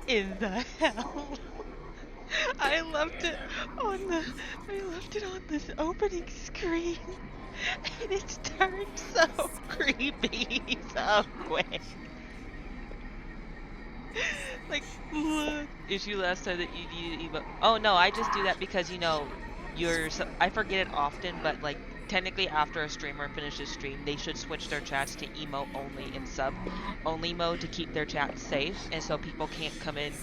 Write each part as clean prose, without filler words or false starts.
in the hell? I left it on the I left it on this opening screen and it's turned so creepy so quick. Like, look. Issue last time that you needed emo. Oh no, I just do that because I forget it often, but like technically after a streamer finishes stream, they should switch their chats to emo only and sub only mode to keep their chat safe, and so people can't come in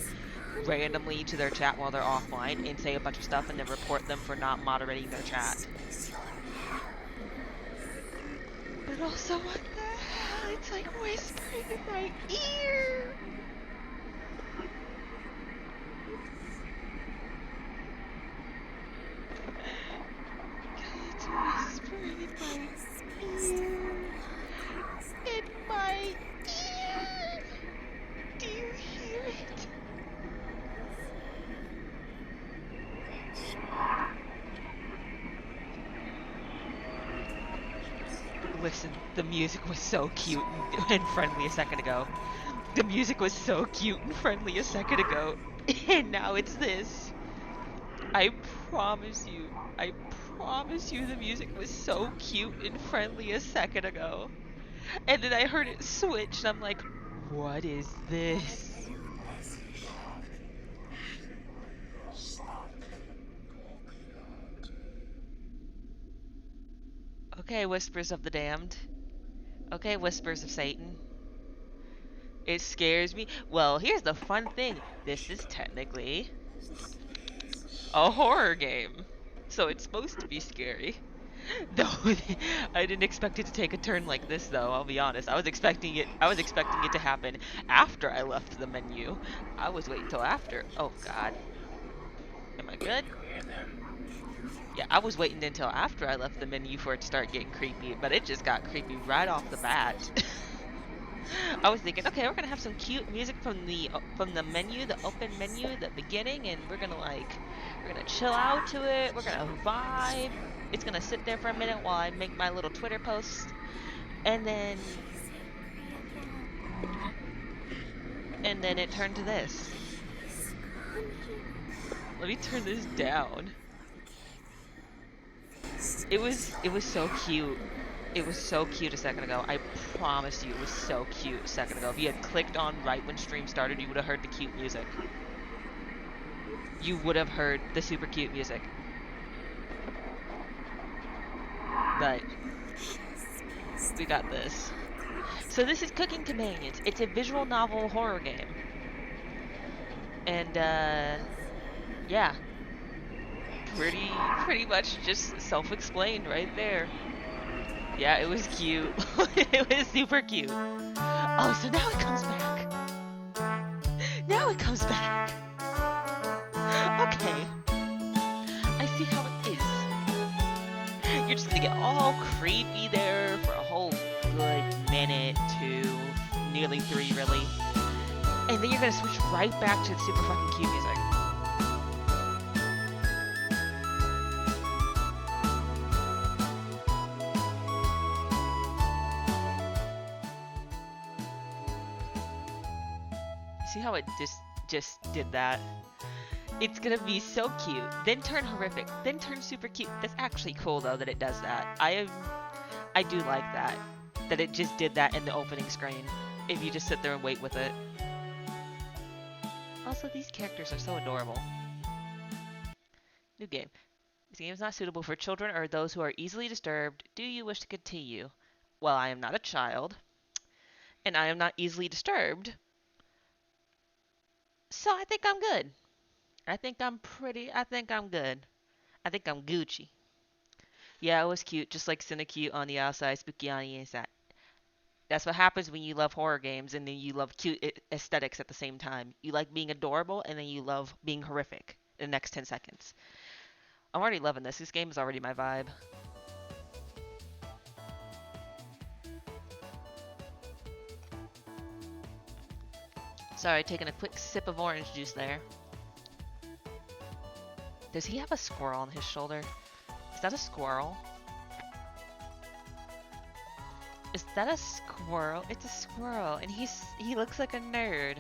randomly to their chat while they're offline and say a bunch of stuff and then report them for not moderating their chat. But also, what the hell? It's like whispering in my ear. It's whispering in my ear. In my ear. Do you hear it? Listen, the music was so cute and friendly a second ago. The music was so cute and friendly a second ago. And now it's this. I promise you, I promise you the music was so cute and friendly a second ago. And then I heard it switch and I'm like, what is this? Okay, whispers of the damned. Okay, whispers of Satan. It scares me. Well, here's the fun thing. This is technically a horror game. So it's supposed to be scary. Though I didn't expect it to take a turn like this though, I'll be honest. I was expecting it to happen after I left the menu. I was waiting till after. Oh god. Am I good? Yeah, I was waiting until after I left the menu for it to start getting creepy, but it just got creepy right off the bat. I was thinking, okay, we're gonna have some cute music from the menu, the open menu, the beginning, and we're gonna chill out to it. We're gonna vibe. It's gonna sit there for a minute while I make my little Twitter post, and then it turned to this. Let me turn this down. It was so cute. It was so cute a second ago. I promise you, it was so cute a second ago. If you had clicked on right when stream started, you would have heard the cute music. You would have heard the super cute music. But we got this. So this is Cooking Companions. It's a visual novel horror game. And yeah, pretty much just self-explained right there. Yeah, it was cute. It was super cute. Oh, so now it comes back. Now it comes back. Okay. I see how it is. You're just gonna get all creepy there for a whole good minute, 2, nearly 3 really. And then you're gonna switch right back to the super fucking cute music. See how it just did that? It's gonna be so cute, then turn horrific, then turn super cute. That's actually cool though that it does that. I do like that. That it just did that in the opening screen. If you just sit there and wait with it. Also, these characters are so adorable. New game. This game is not suitable for children or those who are easily disturbed. Do you wish to continue? Well, I am not a child, and I am not easily disturbed. So I think I'm good. I think I'm good. I think I'm Gucci. Yeah, it was cute, just like Cinecute on the outside, spooky on the inside. That's what happens when you love horror games and then you love cute aesthetics at the same time. You like being adorable and then you love being horrific in the next 10 seconds. I'm already loving this. This game is already my vibe. Sorry, taking a quick sip of orange juice there. Does he have a squirrel on his shoulder? Is that a squirrel? Is that a squirrel? It's a squirrel, and he looks like a nerd.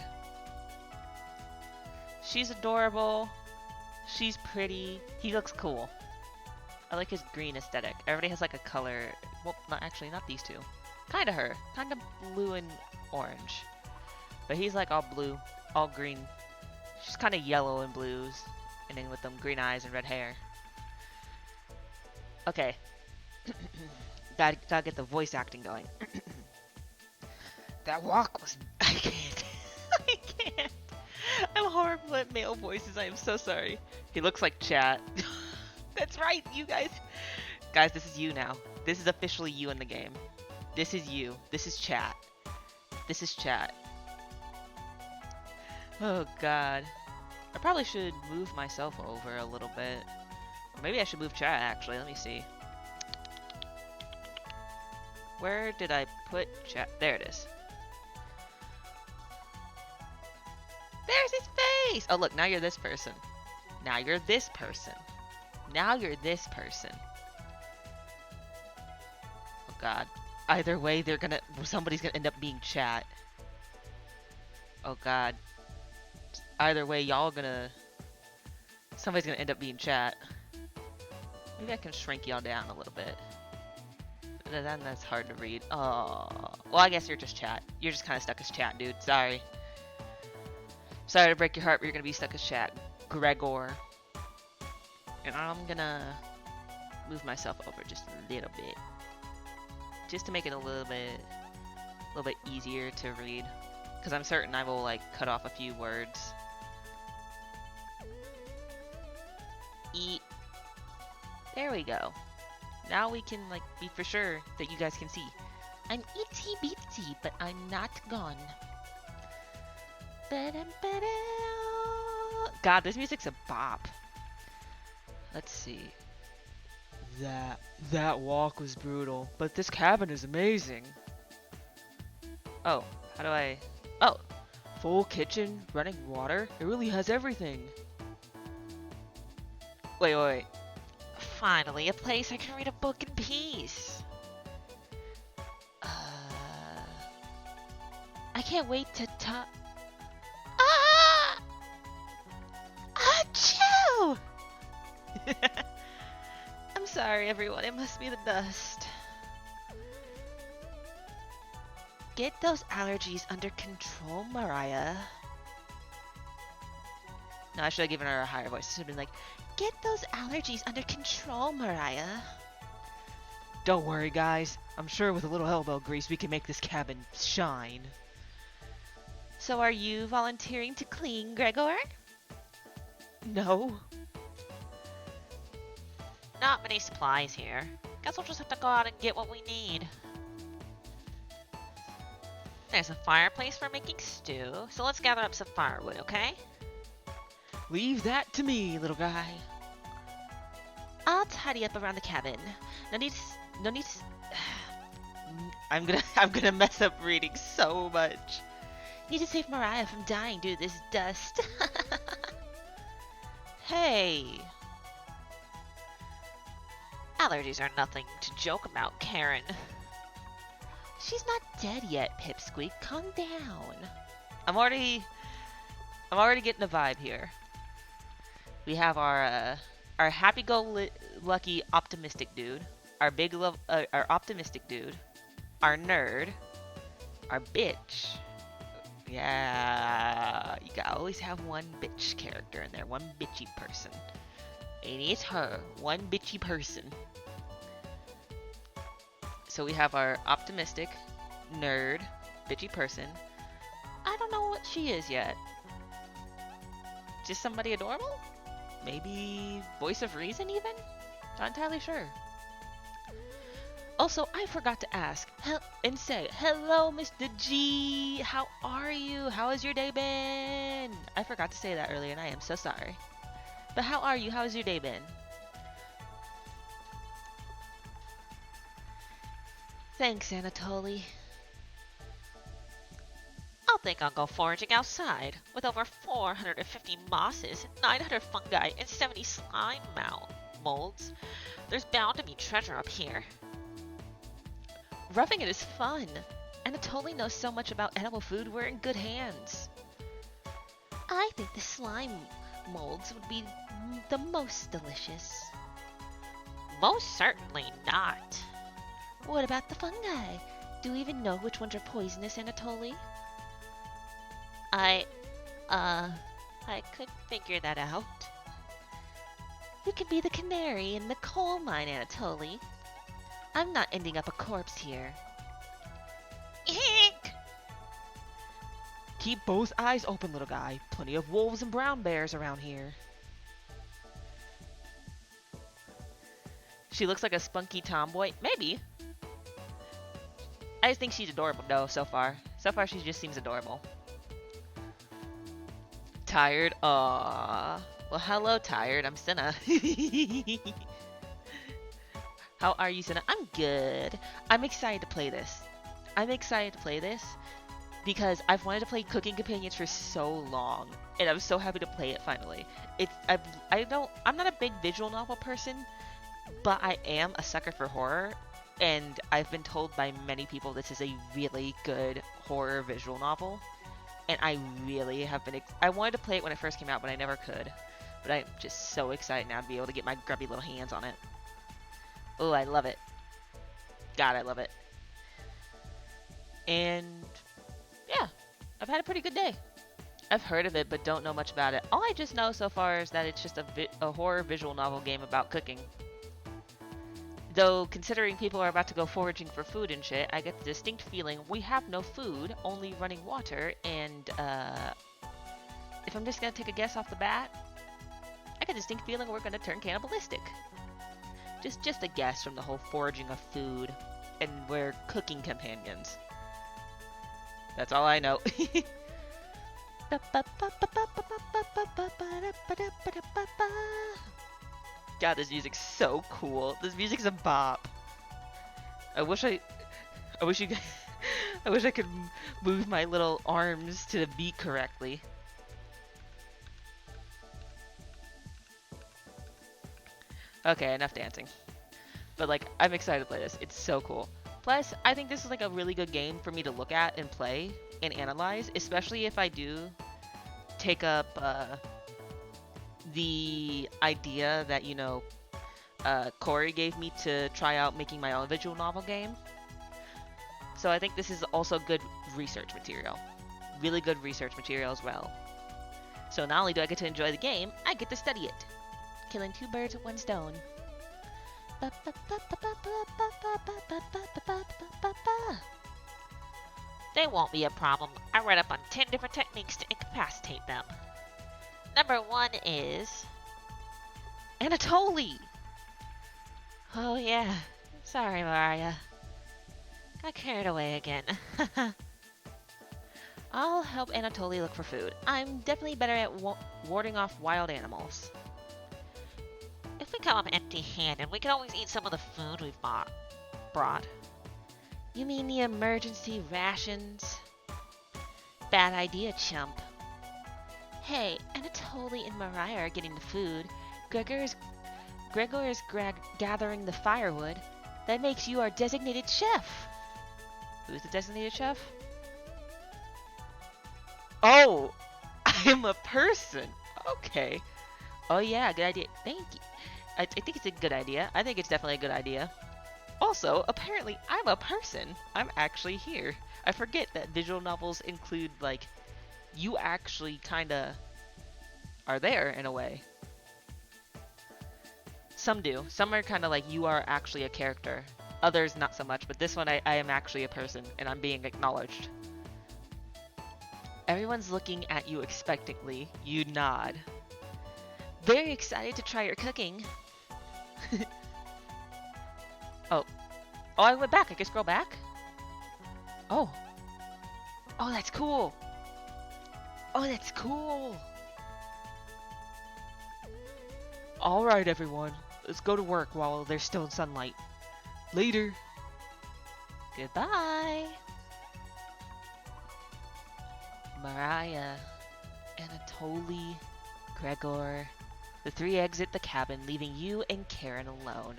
She's adorable. She's pretty. He looks cool. I like his green aesthetic. Everybody has like a color. Well, not actually, not these two. Kinda her. Kinda blue and orange. But he's like all blue, all green. She's kinda yellow and blues. And then with them green eyes and red hair. Okay. Gotta get the voice acting going. That walk was... I can't. I can't. I'm horrible at male voices. I am so sorry. He looks like chat. That's right, you guys. Guys, this is you now. This is officially you in the game. This is you. This is chat. This is chat. Oh, God. I probably should move myself over a little bit. Or maybe I should move chat, actually. Let me see. Where did I put chat? There it is. There's his face! Oh, look, now you're this person. Now you're this person. Now you're this person. Oh, God. Either way, somebody's gonna end up being chat. Oh, God. Either way, somebody's gonna end up being chat. Maybe I can shrink y'all down a little bit. Then that's hard to read. Oh. Well, I guess you're just chat. You're just kind of stuck as chat, dude. Sorry. Sorry to break your heart, but you're gonna be stuck as chat. Gregor. And I'm gonna move myself over just a little bit. Just to make it a little bit easier to read. Because I'm certain I will, like, cut off a few words. Eat. There we go. Now we can, like, be for sure that you guys can see. I'm itsy bitsy, but I'm not gone. God, this music's a bop. Let's see. That walk was brutal, but this cabin is amazing. Oh, how do I... Oh, full kitchen, running water. It really has everything. Wait. Finally, a place I can read a book in peace. I can't wait to talk. Ah! Achoo! I'm sorry, everyone. It must be the dust. Get those allergies under control, Mariah. No, I should have given her a higher voice. It should have been like, get those allergies under control, Mariah. Don't worry, guys. I'm sure with a little elbow grease we can make this cabin shine. So are you volunteering to clean, Gregor? No. Not many supplies here. Guess we'll just have to go out and get what we need. There's a fireplace for making stew, so let's gather up some firewood, okay? Leave that to me, little guy. I'll tidy up around the cabin. No need to... I'm gonna mess up reading so much. Need to save Mariah from dying due to this dust. Hey. Allergies are nothing to joke about, Karen. She's not dead yet, Pipsqueak. Calm down. I'm already getting a vibe here. We have our happy-go-lucky optimistic dude, our optimistic dude, our nerd, our bitch. Yeah, you gotta always have one bitch character in there, one bitchy person. And it's her, one bitchy person. So we have our optimistic, nerd, bitchy person. I don't know what she is yet. Just somebody adorable? Maybe voice of reason even? Not entirely sure. Also, I forgot to ask and say, hello, Mr. G. How are you? How has your day been? I forgot to say that earlier, and I am so sorry. But how are you? How has your day been? Thanks, Anatoly. I think I'll go foraging outside. With over 450 mosses, 900 fungi, and 70 slime molds, there's bound to be treasure up here. Roughing it is fun. Anatoly knows so much about edible food, we're in good hands. I think the slime molds would be the most delicious. Most certainly not. What about the fungi? Do we even know which ones are poisonous, Anatoly? I, uh, I could figure that out. You can be the canary in the coal mine, Anatoly. I'm not ending up a corpse here. Eek! Keep both eyes open, little guy. Plenty of wolves and brown bears around here. She looks like a spunky tomboy. Maybe. I just think she's adorable, though, so far. So far, she just seems adorable. Tired? Aww. Well, hello, Tired. I'm Senna. How are you, Senna? I'm good. I'm excited to play this. I'm excited to play this because I've wanted to play Cooking Companions for so long, and I'm so happy to play it finally. I'm not a big visual novel person, but I am a sucker for horror, and I've been told by many people this is a really good horror visual novel, and I really have been. I wanted to play it when it first came out, but I never could. But I'm just so excited now to be able to get my grubby little hands on it. Oh, I love it. God, I love it. And yeah, I've had a pretty good day. I've heard of it, but don't know much about it. All I just know so far is that it's just a horror visual novel game about cooking. Though, considering people are about to go foraging for food and shit, I get the distinct feeling we have no food, only running water, and, if I'm just gonna take a guess off the bat, I get a distinct feeling we're gonna turn cannibalistic. Just a guess from the whole foraging of food, and we're cooking companions. That's all I know. God, this music's so cool. This music's a bop. I wish you guys, I wish I could move my little arms to the beat correctly. Okay, enough dancing. But like, I'm excited to play this. It's so cool. Plus, I think this is like a really good game for me to look at and play and analyze, especially if I do take up the idea that, Corey gave me to try out making my own visual novel game. So I think this is also good research material. Really good research material as well. So not only do I get to enjoy the game, I get to study it. Killing two birds with one stone. They won't be a problem. I read up on 10 different techniques to incapacitate them. Number 1 is... Anatoly! Oh yeah, sorry Mariah. Got carried away again. I'll help Anatoly look for food. I'm definitely better at warding off wild animals. If we come up empty-handed, we can always eat some of the food we've brought. You mean the emergency rations? Bad idea, chump. Hey, Anatoly and Mariah are getting the food. Gregor is gathering the firewood. That makes you our designated chef. Who's the designated chef? Oh! I'm a person! Okay. Oh yeah, good idea. Thank you. I think it's a good idea. I think it's definitely a good idea. Also, apparently, I'm a person. I'm actually here. I forget that visual novels include, like, you actually kinda are there in a way. Some do. Some are kinda like you are actually a character. Others not so much, but this one I am actually a person and I'm being acknowledged. Everyone's looking at you expectantly. You nod. Very excited to try your cooking. Oh, I went back. I can scroll back? Oh. Oh, that's cool. Oh, that's cool. Alright, everyone. Let's go to work while there's still sunlight. Later. Goodbye. Mariah, Anatoly, Gregor. The three exit the cabin, leaving you and Karen alone.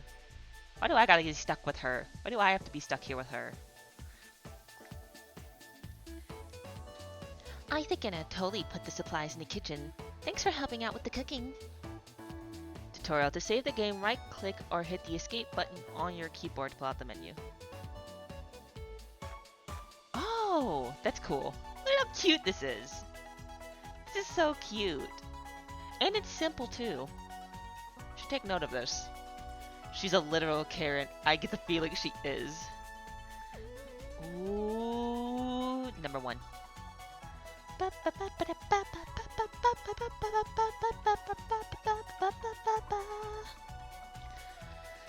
Why do I gotta get stuck with her? Why do I have to be stuck here with her? I think Anna totally put the supplies in the kitchen. Thanks for helping out with the cooking. Tutorial. To save the game, right-click or hit the escape button on your keyboard to pull out the menu. Oh, that's cool. Look how cute this is. This is so cute. And it's simple, too. Should take note of this. She's a literal Karen. I get the feeling she is. Ooh, number 1.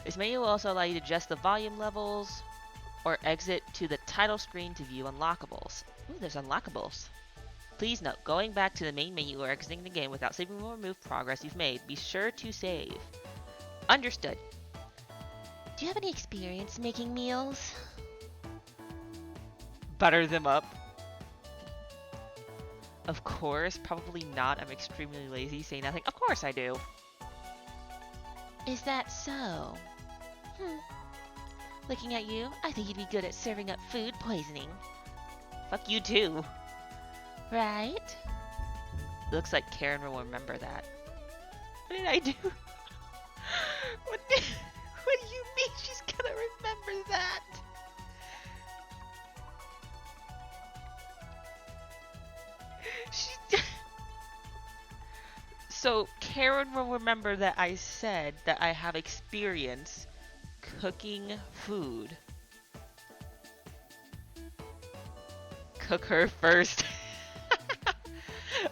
This menu will also allow you to adjust the volume levels or exit to the title screen to view unlockables. Ooh, there's unlockables. Please note, going back to the main menu or exiting the game without saving will remove progress you've made. Be sure to save. Understood. Do you have any experience making meals? Butter them up. Of course, probably not. I'm extremely lazy. Say nothing. Of course I do. Is that so? Looking at you, I think you'd be good at serving up food poisoning. Fuck you too. Right? Looks like Karen will remember that. What did I do? What do you mean she's gonna remember that? So Karen will remember that I said that I have experience cooking food. Cook her first.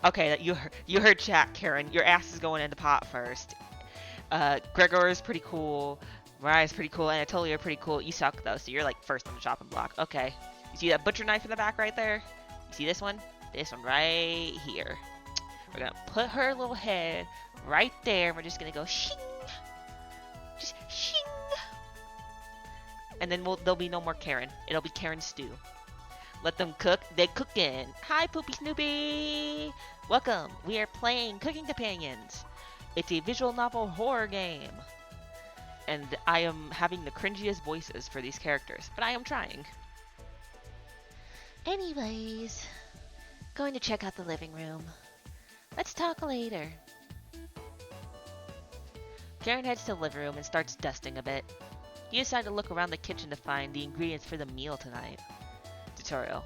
Okay, you heard chat, Karen. Your ass is going in the pot first. Gregor is pretty cool. Mariah's pretty cool. And Anatolia are pretty cool. You suck though, so you're like first on the chopping block. Okay. You see that butcher knife in the back right there? You see this one? This one right here. We're gonna put her little head right there. And we're just gonna go shing, just shing, and then there'll be no more Karen. It'll be Karen stew. Let them cook. They cookin'. Hi, Poopy Snoopy. Welcome. We are playing Cooking Companions. It's a visual novel horror game, and I am having the cringiest voices for these characters, but I am trying. Anyways, going to check out the living room. Let's talk later. Karen heads to the living room and starts dusting a bit. You decide to look around the kitchen to find the ingredients for the meal tonight. Tutorial.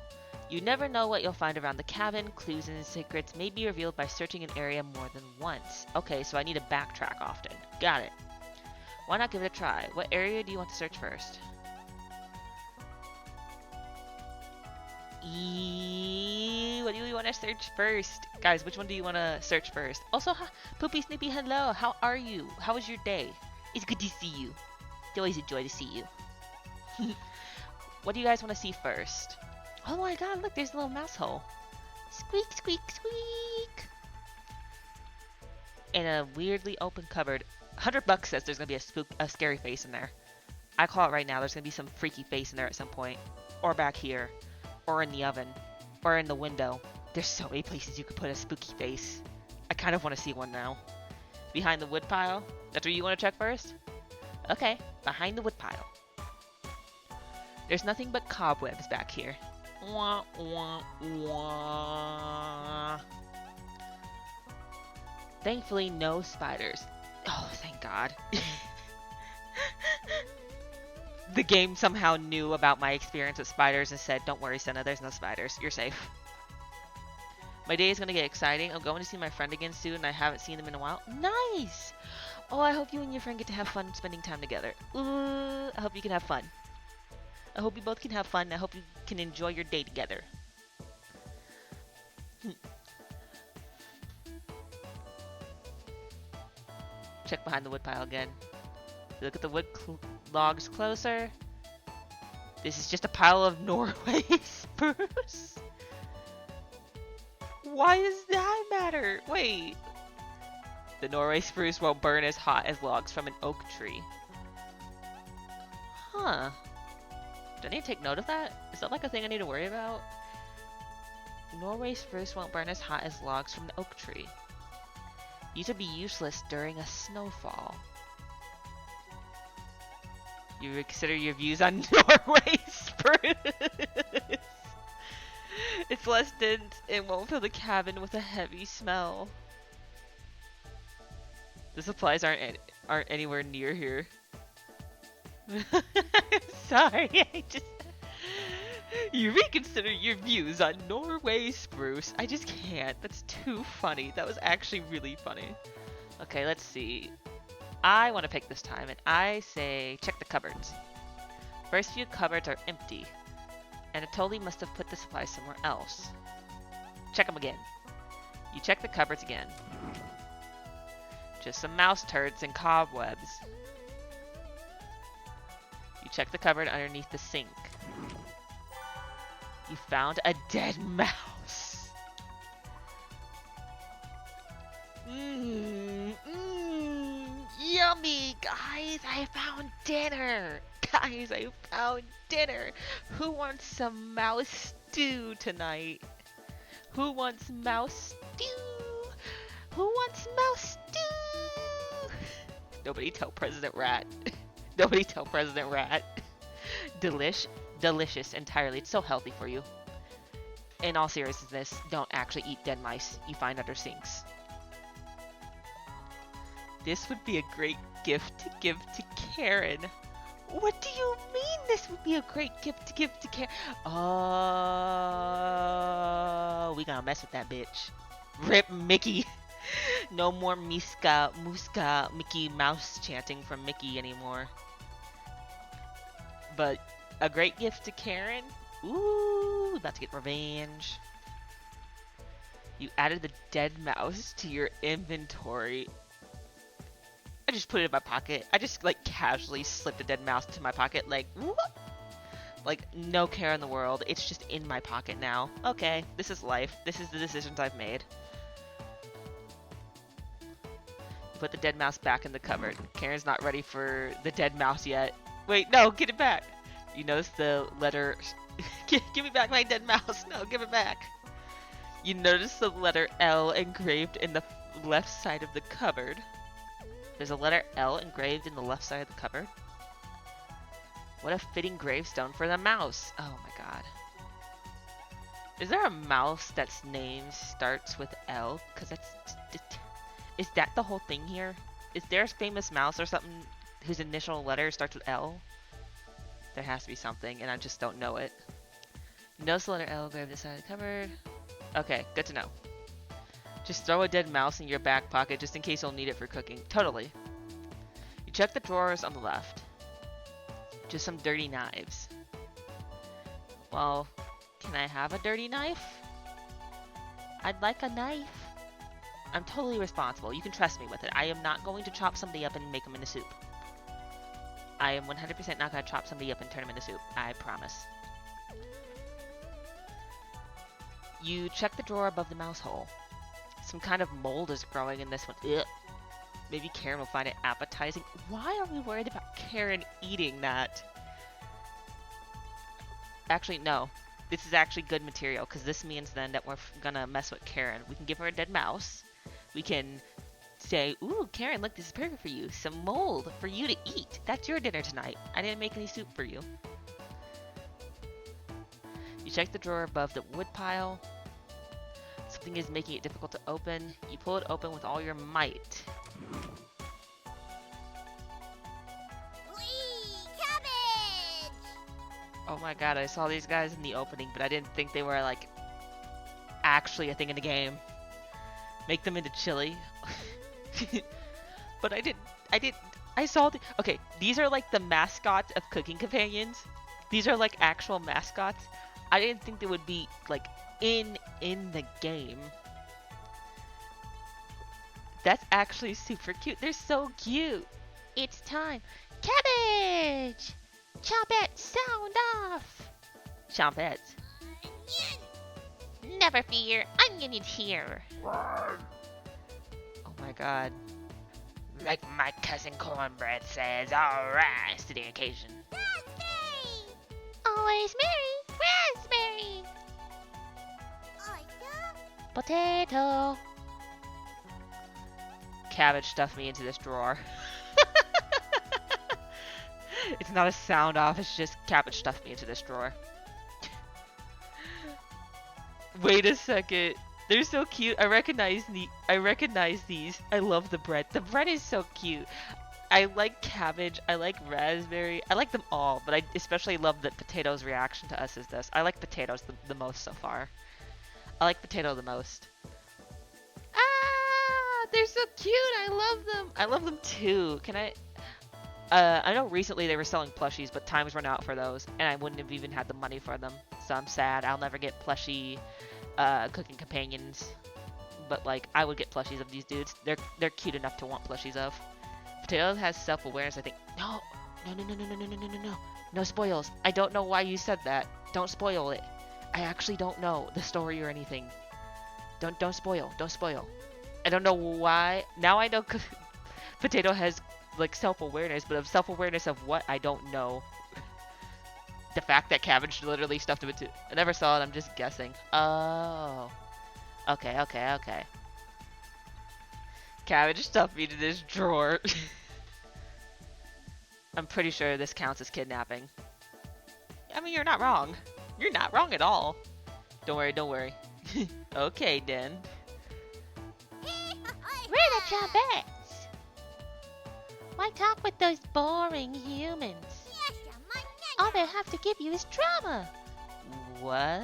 You never know what you'll find around the cabin. Clues and secrets may be revealed by searching an area more than once. Okay, so I need to backtrack often. Got it. Why not give it a try? What area do you want to search first? What do you want to search first? Guys, which one do you want to search first? Also, Poopy Snoopy, hello. How are you? How was your day? It's good to see you. It's always a joy to see you. What do you guys want to see first? Oh my god, look, there's a little mouse hole. Squeak, squeak, squeak. In a weirdly open cupboard. $100 says there's going to be a scary face in there. I call it right now. There's going to be some freaky face in there at some point. Or back here. Or in the oven. Or in the window. There's so many places you could put a spooky face. I kind of want to see one now. Behind the wood pile? That's where you want to check first? Okay, behind the wood pile. There's nothing but cobwebs back here. Wah, wah, wah. Thankfully, no spiders. Oh, thank God. The game somehow knew about my experience with spiders and said, don't worry, Senna, there's no spiders. You're safe. My day is going to get exciting. I'm going to see my friend again soon, and I haven't seen him in a while. Nice! Oh, I hope you and your friend get to have fun spending time together. Ooh, I hope you can have fun. I hope you both can have fun. I hope you can enjoy your day together. Check behind the woodpile again. Look at the wood logs closer. This is just a pile of Norway spruce. Why does that matter? Wait. The Norway spruce won't burn as hot as logs from an oak tree. Huh. Do I need to take note of that? Is that like a thing I need to worry about? Norway spruce won't burn as hot as logs from the oak tree. These would be useless during a snowfall. You reconsider your views on Norway spruce. It's It's less dense and won't fill the cabin with a heavy smell. The supplies aren't anywhere near here. Sorry, I just you reconsider your views on Norway spruce. I just can't. That's too funny. That was actually really funny. Okay, let's see. I want to pick this time, and I say check the cupboards. First few cupboards are empty, and Atoli must have put the supplies somewhere else. Check them again. You check the cupboards again. Just some mouse turds and cobwebs. You check the cupboard underneath the sink. You found a dead mouse. Yummy, guys! I found dinner! Guys, I found dinner! Who wants some mouse stew tonight? Who wants mouse stew? Who wants mouse stew? Nobody tell President Rat. Nobody tell President Rat. Delicious entirely. It's so healthy for you. In all seriousness, don't actually eat dead mice you find under sinks. This would be a great gift to give to Karen. What do you mean this would be a great gift to give to Karen? Oh, we gonna mess with that bitch. Rip Mickey. No more Muska, Mickey Mouse chanting from Mickey anymore. But a great gift to Karen? Ooh, about to get revenge. You added the dead mouse to your inventory. I just put it in my pocket. I just like casually slipped a dead mouse into my pocket like, what? Like no care in the world. It's just in my pocket now. Okay, this is life. This is the decisions I've made. Put the dead mouse back in the cupboard. Karen's not ready for the dead mouse yet. Wait, no, get it back. You notice the letter... give me back my dead mouse. No, give it back. You notice the letter L engraved in the left side of the cupboard. There's a letter L engraved in the left side of the cupboard. What a fitting gravestone for the mouse. Oh my god. Is there a mouse that's name starts with L? Because that's... Is that the whole thing here? Is there a famous mouse or something whose initial letter starts with L? There has to be something, and I just don't know it. Notice the letter L engraved inside the cupboard. Okay, good to know. Just throw a dead mouse in your back pocket just in case you'll need it for cooking. Totally. You check the drawers on the left. Just some dirty knives. Well, can I have a dirty knife? I'd like a knife. I'm totally responsible. You can trust me with it. I am not going to chop somebody up and make them into soup. I am 100% not going to chop somebody up and turn them into soup. I promise. You check the drawer above the mouse hole. Some kind of mold is growing in this one. Ugh. Maybe Karen will find it appetizing. Why are we worried about Karen eating that? Actually, no. This is actually good material, because this means then that we're gonna mess with Karen. We can give her a dead mouse. We can say, ooh, Karen, look, this is perfect for you. Some mold for you to eat. That's your dinner tonight. I didn't make any soup for you. You check the drawer above the wood pile. Something is making it difficult to open. You pull it open with all your might. Whee! Cabbage! Oh my god, I saw these guys in the opening, but I didn't think they were, like, actually a thing in the game. Make them into chili. But I saw the... Okay, these are like the mascots of cooking companions. These are like actual mascots. I didn't think they would be, like, in the game. That's actually super cute. They're so cute. It's time. Cabbage! Chompette, sound off! Chompettes. Never fear, Onion is here. Oh my god. Like my cousin Cornbread says, alright to the occasion. Raspberry! Always merry, raspberry! Potato! Cabbage stuffed me into this drawer. It's not a sound off, it's just cabbage stuffed me into this drawer. Wait a second. They're so cute. I recognize these. I love the bread. The bread is so cute. I like cabbage. I like raspberry. I like them all, but I especially love that potato's reaction to us is this. I like potatoes the most so far. I like potato the most. Ah, they're so cute. I love them. I love them too. Can I? I know recently they were selling plushies, but time's run out for those, and I wouldn't have even had the money for them. So I'm sad. I'll never get plushie cooking companions. But like, I would get plushies of these dudes. They're cute enough to want plushies of. Potato has self-awareness, I think. No, no, no, no, no, no, no, no, no, no. No spoils. I don't know why you said that. Don't spoil it. I actually don't know the story or anything. Don't spoil. Don't spoil. I don't know why. Now I know Potato has like self-awareness, but of self-awareness of what, I don't know. The fact that cabbage literally stuffed him into... I never saw it, I'm just guessing. Oh. Okay, okay, okay. Cabbage stuffed me to this drawer. I'm pretty sure this counts as kidnapping. I mean, you're not wrong. You're not wrong at all. Don't worry, don't worry. Okay, then. Where the Jabets? Why talk with those boring humans? All they have to give you is drama. What?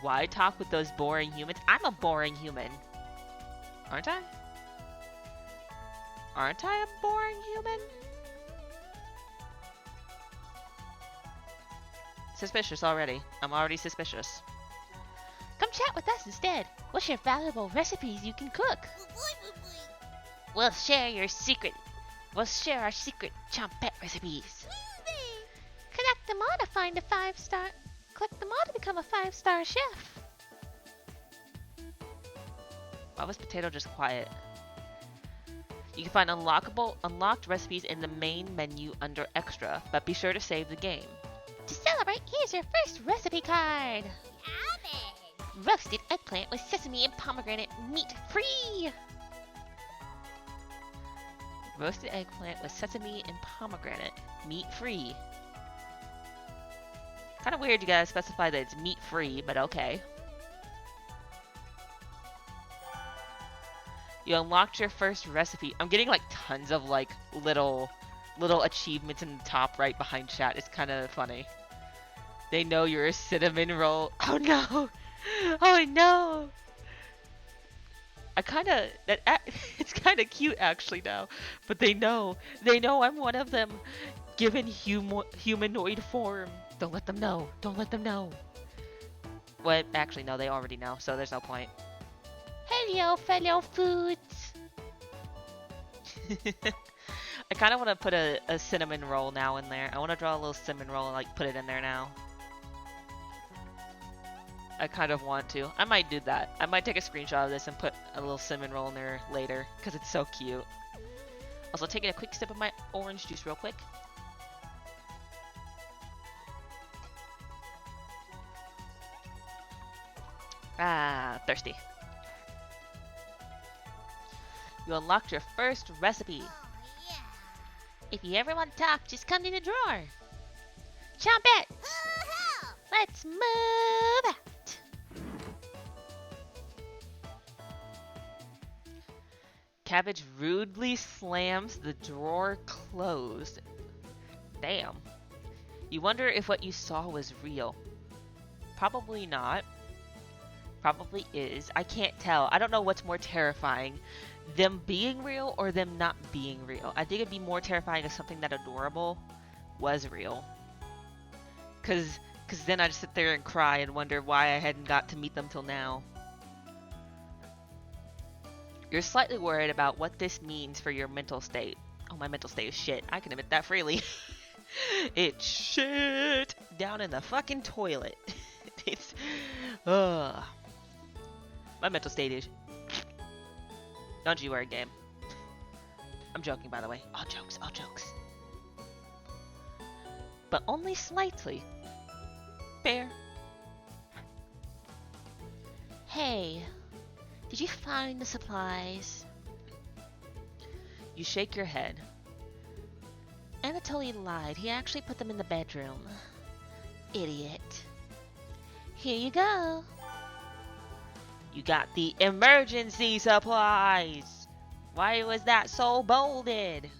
Why talk with those boring humans? I'm a boring human. Aren't I? Aren't I a boring human? Suspicious already. I'm already suspicious. Come chat with us instead. We'll share valuable recipes you can cook. We'll share our secret chompette recipes. Collect them all to find a 5-star. Collect them all to become a 5-star chef. Why was Potato just quiet? You can find unlocked recipes in the main menu under Extra, but be sure to save the game. To celebrate, here's your first recipe card. Yummy! Roasted eggplant with sesame and pomegranate, meat-free. Roasted eggplant with sesame and pomegranate, meat-free. Kind of weird you guys specify that it's meat-free, but okay. You unlocked your first recipe. I'm getting like tons of like little achievements in the top right behind chat. It's kind of funny. They know you're a cinnamon roll. Oh no! Oh no! It's kind of cute actually now. But they know I'm one of them, given humanoid form. Don't let them know. Don't let them know. Well, actually no, they already know, so there's no point. Hello, fellow foods. I kind of want to put a cinnamon roll now in there. I want to draw a little cinnamon roll and like put it in there now. I kind of want to. I might do that. I might take a screenshot of this and put a little cinnamon roll in there later because it's so cute. Also, taking a quick sip of my orange juice real quick. Ah, thirsty. You unlocked your first recipe. Oh, yeah. If you ever want to talk, just come to the drawer. Chomp it! Let's move out. Cabbage rudely slams the drawer closed. Damn. You wonder if what you saw was real. Probably not. Probably is. I can't tell. I don't know what's more terrifying. Them being real or them not being real. I think it'd be more terrifying if something that adorable was real. Cause then I'd sit there and cry and wonder why I hadn't got to meet them till now. You're slightly worried about what this means for your mental state. Oh, my mental state is shit. I can admit that freely. It's shit down in the fucking toilet. It's, my mental state is. Don't you worry, game. I'm joking, by the way. All jokes, all jokes. But only slightly. Fair. Hey, did you find the supplies? You shake your head. Anatoly lied. He actually put them in the bedroom. Idiot. Here you go. You got the emergency supplies. Why was that so bolded?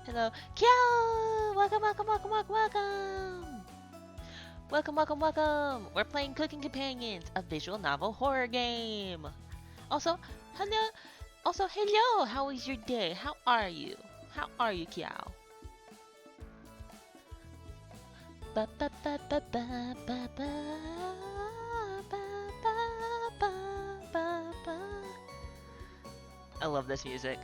Hello. Kyo! Welcome, welcome, welcome, welcome, welcome. Welcome, welcome, welcome. We're playing Cooking Companions, a visual novel horror game. Also, hello. Also, hello. How was your day? How are you? How are you, Kiao? Ba ba ba ba ba ba ba ba ba ba ba. I love this music.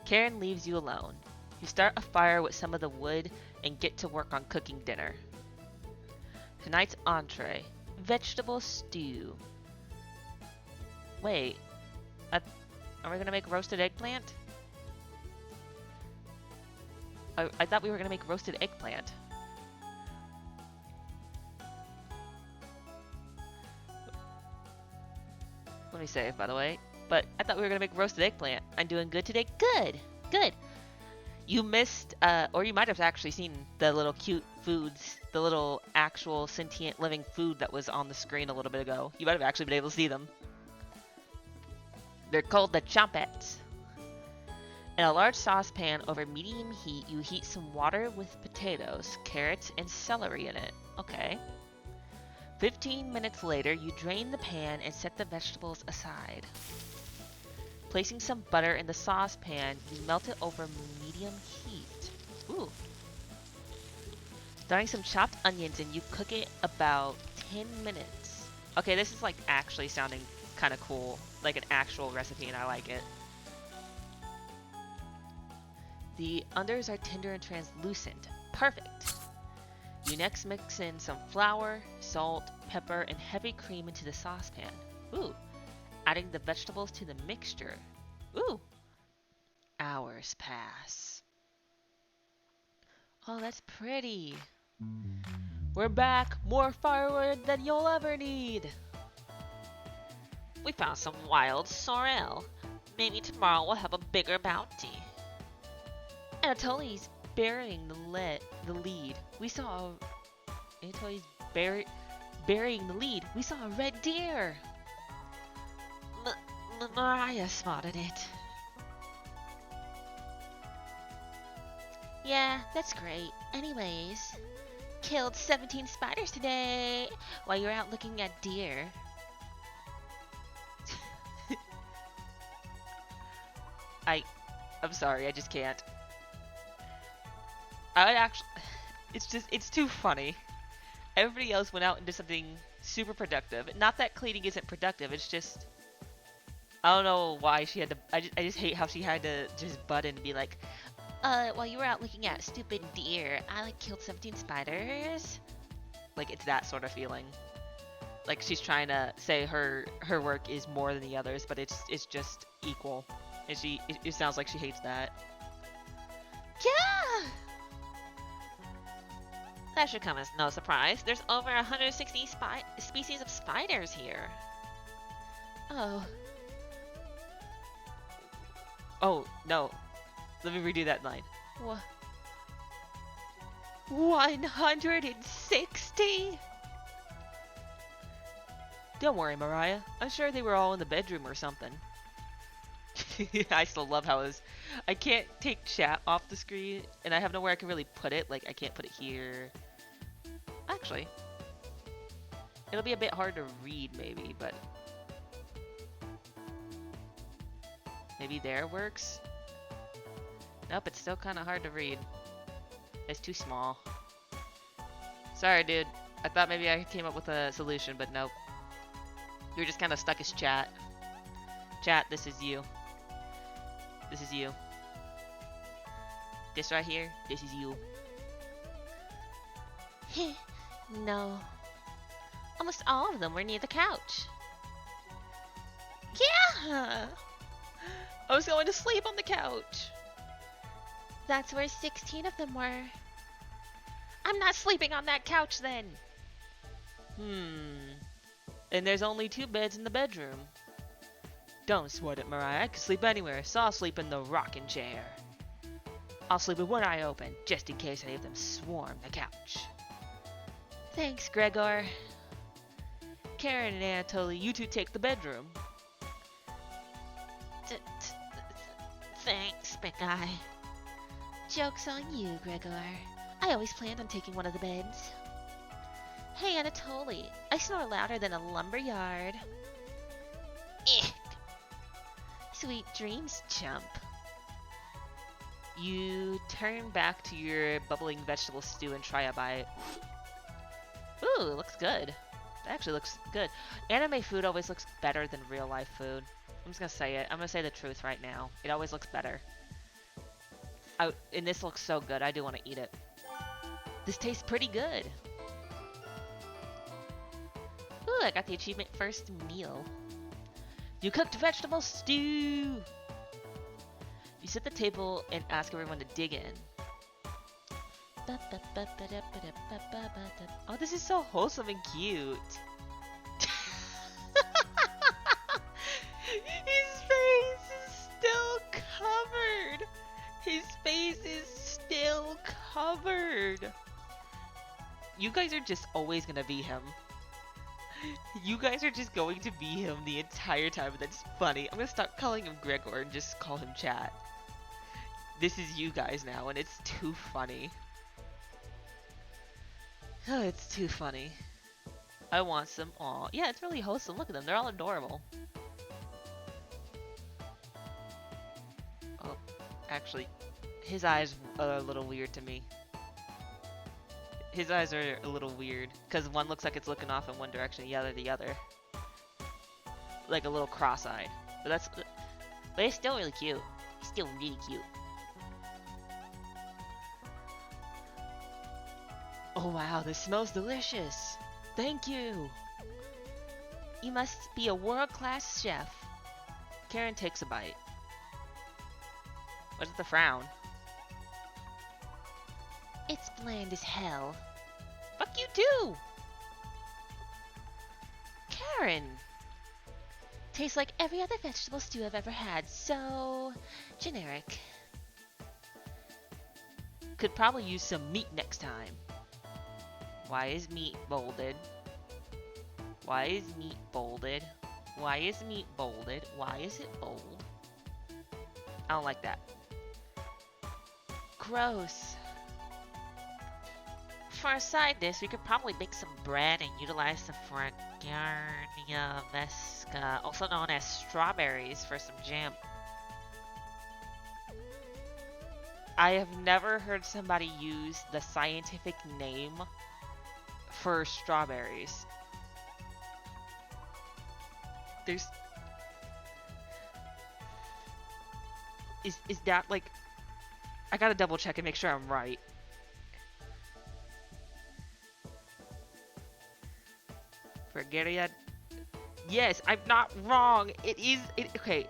Karen leaves you alone. You start a fire with some of the wood and get to work on cooking dinner. Tonight's entree, vegetable stew. Wait, are we gonna make roasted eggplant? I thought we were gonna make roasted eggplant. Let me save, by the way. But I thought we were gonna make roasted eggplant. I'm doing good today. Good, good. You missed, or you might have actually seen the little cute foods, the little actual sentient living food that was on the screen a little bit ago. You might have actually been able to see them. They're called the chompets. In a large saucepan over medium heat, you heat some water with potatoes, carrots, and celery in it. Okay. 15 minutes later, you drain the pan and set the vegetables aside. Placing some butter in the saucepan, you melt it over medium heat. Ooh. Throwing some chopped onions and you cook it about 10 minutes. Okay, this is like actually sounding kind of cool. Like an actual recipe and I like it. The unders are tender and translucent. Perfect. You next mix in some flour, salt, pepper, and heavy cream into the saucepan. Ooh. Adding the vegetables to the mixture. Ooh. Hours pass. Oh, that's pretty. We're back. More firewood than you'll ever need. We found some wild sorrel. Maybe tomorrow we'll have a bigger bounty. Anatoly's burying the lead. We saw Anatoly's burying the lead. We saw a red deer. Mariah spotted it. Yeah, that's great. Anyways, killed 17 spiders today while you're out looking at deer. I'm sorry, I just can't. It's too funny. Everybody else went out and did something super productive. Not that cleaning isn't productive, it's just, I don't know why she had to, I just hate how she had to just butt in and be like, While you were out looking at stupid deer, I killed 17 spiders. like it's that sort of feeling. Like she's trying to say her work is more than the others, but it's just equal. And it sounds like she hates that. Yeah! That should come as no surprise. There's over 160 species of spiders here. Oh. Oh, no. Let me redo that line. 160? Don't worry, Mariah. I'm sure they were all in the bedroom or something. I still love how I can't take chat off the screen, and I have nowhere I can really put it. Like, I can't put it here. Actually, it'll be a bit hard to read, maybe, but maybe there works? Nope, it's still kind of hard to read. It's too small. Sorry, dude. I thought maybe I came up with a solution, but nope. You're just kind of stuck as chat. Chat, this is you. This is you. This right here, this is you. No. Almost all of them were near the couch. Yeah! I was going to sleep on the couch. That's where 16 of them were. I'm not sleeping on that couch then. And there's only 2 beds in the bedroom. Don't sweat it, Mariah. I can sleep anywhere, so I'll sleep in the rocking chair. I'll sleep with one eye open, just in case any of them swarm the couch. Thanks, Gregor. Karen and Anatoly, you two take the bedroom. Thanks, big guy. Joke's on you, Gregor. I always planned on taking one of the beds. Hey, Anatoly, I snore louder than a lumberyard. Eh. Sweet dreams, chump. You turn back to your bubbling vegetable stew and try a bite. Ooh, it looks good. It actually looks good. Anime food always looks better than real life food. I'm just gonna say it. I'm gonna say the truth right now. It always looks better. And this looks so good. I do want to eat it. This tastes pretty good. Ooh, I got the achievement first meal. You cooked vegetable stew! You set the table and ask everyone to dig in. Oh, this is so wholesome and cute. His face is still covered. His face is still covered. You guys are just always gonna be him. You guys are just going to be him the entire time, and that's funny. I'm gonna stop calling him Gregor and just call him Chat. This is you guys now, and it's too funny. Oh, it's too funny. I want some. Aw, yeah, it's really wholesome. Look at them; they're all adorable. Oh, actually, his eyes are a little weird to me. His eyes are a little weird, because one looks like it's looking off in one direction, the other the other. Like a little cross-eyed. But it's still really cute. It's still really cute. Oh wow, this smells delicious. Thank you. You must be a world-class chef. Karen takes a bite. What's the frown? It's bland as hell. Fuck you too! Karen! Tastes like every other vegetable stew I've ever had, so generic. Could probably use some meat next time. Why is meat bolded? Why is meat bolded? Why is meat bolded? Why is it bold? I don't like that. Gross. For a side dish, we could probably bake some bread and utilize the Fragaria vesca, also known as strawberries, for some jam. I have never heard somebody use the scientific name for strawberries. There's... Is that like... I gotta double check and make sure I'm right. Fragaria... Yes, I'm not wrong. It is... okay,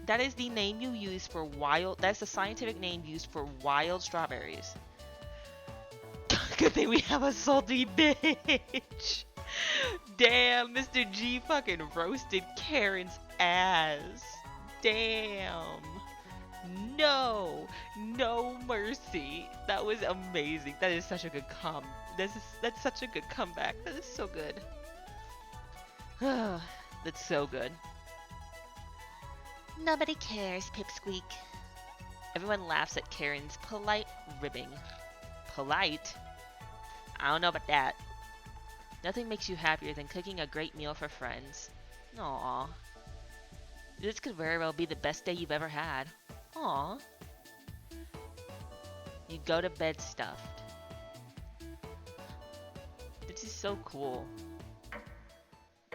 that is the name you use for wild... That's the scientific name used for wild strawberries. Good thing we have a salty bitch. Damn, Mr. G fucking roasted Karen's ass. Damn. No mercy. That was amazing. That is such a good that's such a good comeback. That is so good. That's so good. Nobody cares, Pipsqueak. Everyone laughs at Karen's polite ribbing. Polite? I don't know about that. Nothing makes you happier than cooking a great meal for friends. Aww. This could very well be the best day you've ever had. Aww. You go to bed stuffed. This is so cool.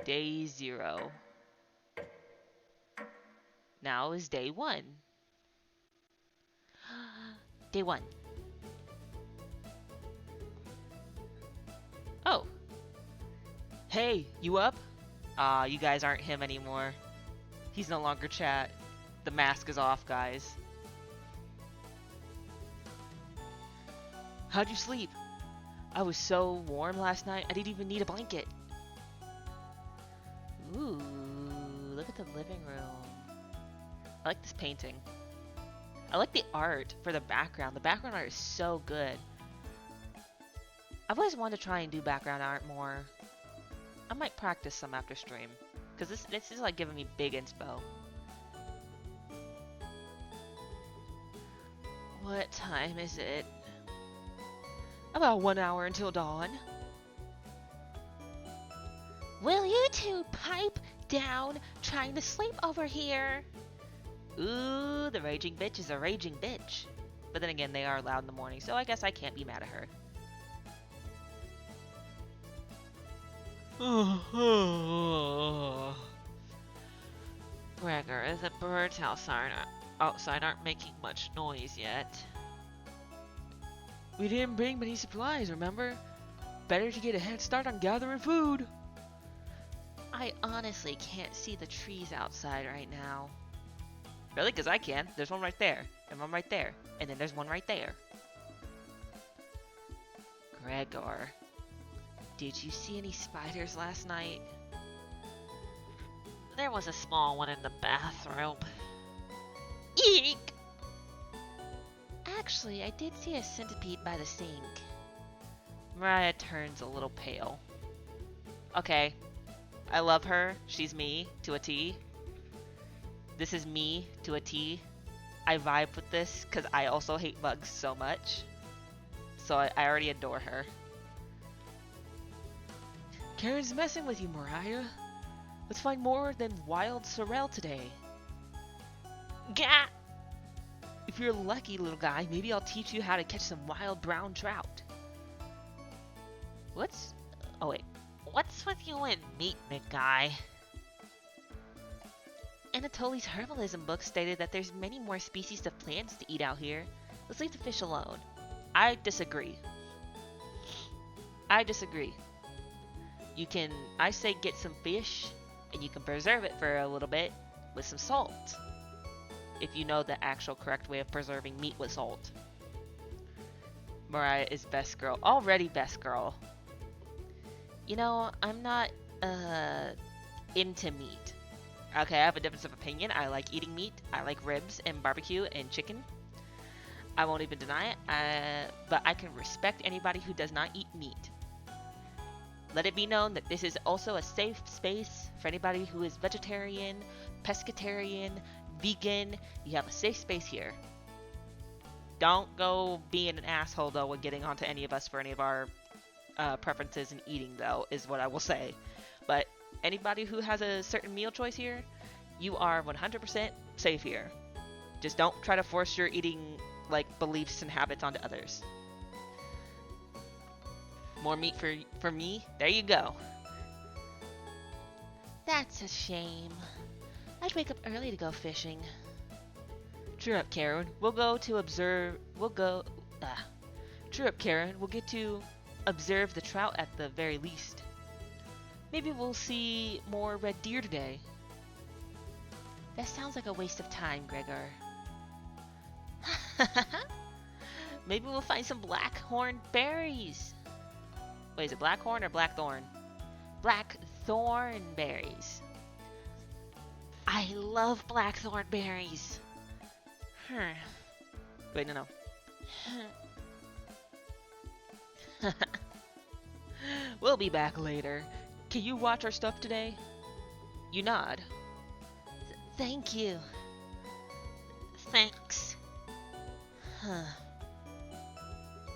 Day 0. Now is day 1. Day 1. Oh. Hey, you up? You guys aren't him anymore. He's no longer Chat. The mask is off, guys. How'd you sleep? I was so warm last night, I didn't even need a blanket. Ooh, look at the living room. I like this painting. I like the art for the background. The background art is so good. I've always wanted to try and do background art more. I might practice some after stream. Because this is like giving me big inspo. What time is it? About 1 hour until dawn. Will you two pipe down trying to sleep over here? Ooh, the raging bitch is a raging bitch. But then again, they are loud in the morning, so I guess I can't be mad at her. Gregor, the birds outside aren't making much noise yet. We didn't bring many supplies, remember? Better to get a head start on gathering food. I honestly can't see the trees outside right now. Really? Because I can. There's one right there, and one right there, and then there's one right there. Gregor, did you see any spiders last night? There was a small one in the bathroom. Eek! Actually, I did see a centipede by the sink. Mariah turns a little pale. Okay, I love her. She's me to a T. This is me to a T. I vibe with this because I also hate bugs so much. So I already adore her. Karen's messing with you, Mariah. Let's find more than wild sorrel today. Gah! If you're lucky, little guy, maybe I'll teach you how to catch some wild brown trout. What's... Oh, wait. What's with you and meat, big guy? Anatoly's herbalism book stated that there's many more species of plants to eat out here. Let's leave the fish alone. I disagree. I disagree. You can... I say get some fish, and you can preserve it for a little bit with some salt. If you know the actual correct way of preserving meat with salt. Mariah is best girl. Already best girl. You know, I'm not, into meat. Okay, I have a difference of opinion. I like eating meat. I like ribs and barbecue and chicken. I won't even deny it. But I can respect anybody who does not eat meat. Let it be known that this is also a safe space for anybody who is vegetarian, pescatarian, vegan. You have a safe space here. Don't go being an asshole, though, when getting onto any of us for any of our preferences in eating, though, is what I will say. But anybody who has a certain meal choice here, you are 100% safe here. Just don't try to force your eating, like, beliefs and habits onto others. More meat for me? There you go. that's a shame. I'd wake up early to go fishing. Cheer up, Karen. Cheer up, Karen. We'll get to observe the trout at the very least. Maybe we'll see more red deer today. That sounds like a waste of time, Gregor. Maybe we'll find some blackhorn berries. Wait, is it blackhorn or blackthorn? Blackthorn berries. I love blackthorn berries. Wait, no. We'll be back later. Can you watch our stuff today? You nod. Thank you. Thanks.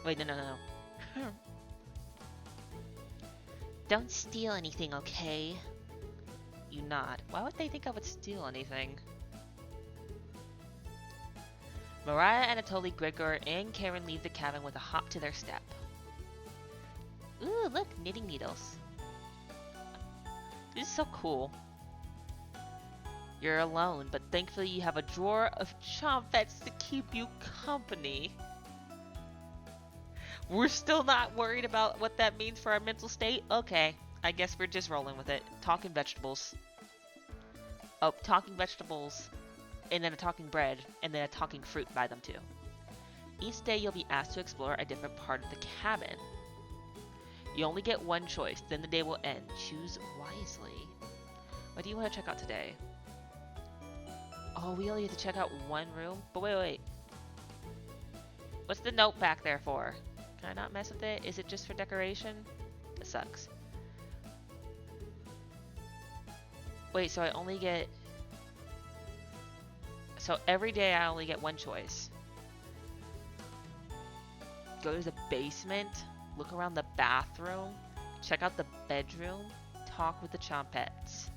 Wait, no. Don't steal anything, okay? You nod. Why would they think I would steal anything? Mariah, Anatoly, Gregor, and Karen leave the cabin with a hop to their step. Ooh, look, knitting needles. This is so cool. You're alone, but thankfully you have a drawer of chompets to keep you company. We're still not worried about what that means for our mental state? Okay, I guess we're just rolling with it. Talking vegetables. Oh, talking vegetables, and then a talking bread, and then a talking fruit by them too. Each day you'll be asked to explore a different part of the cabin. You only get one choice, then the day will end. Choose wisely. What do you want to check out today? Oh, we only have to check out one room? But wait. What's the note back there for? Can Can I not mess with it? Is it just for decoration? That sucks. Wait, so I only get... So every day I only get one choice. Go to the basement, look around the bathroom, check out the bedroom, talk with the Chompettes.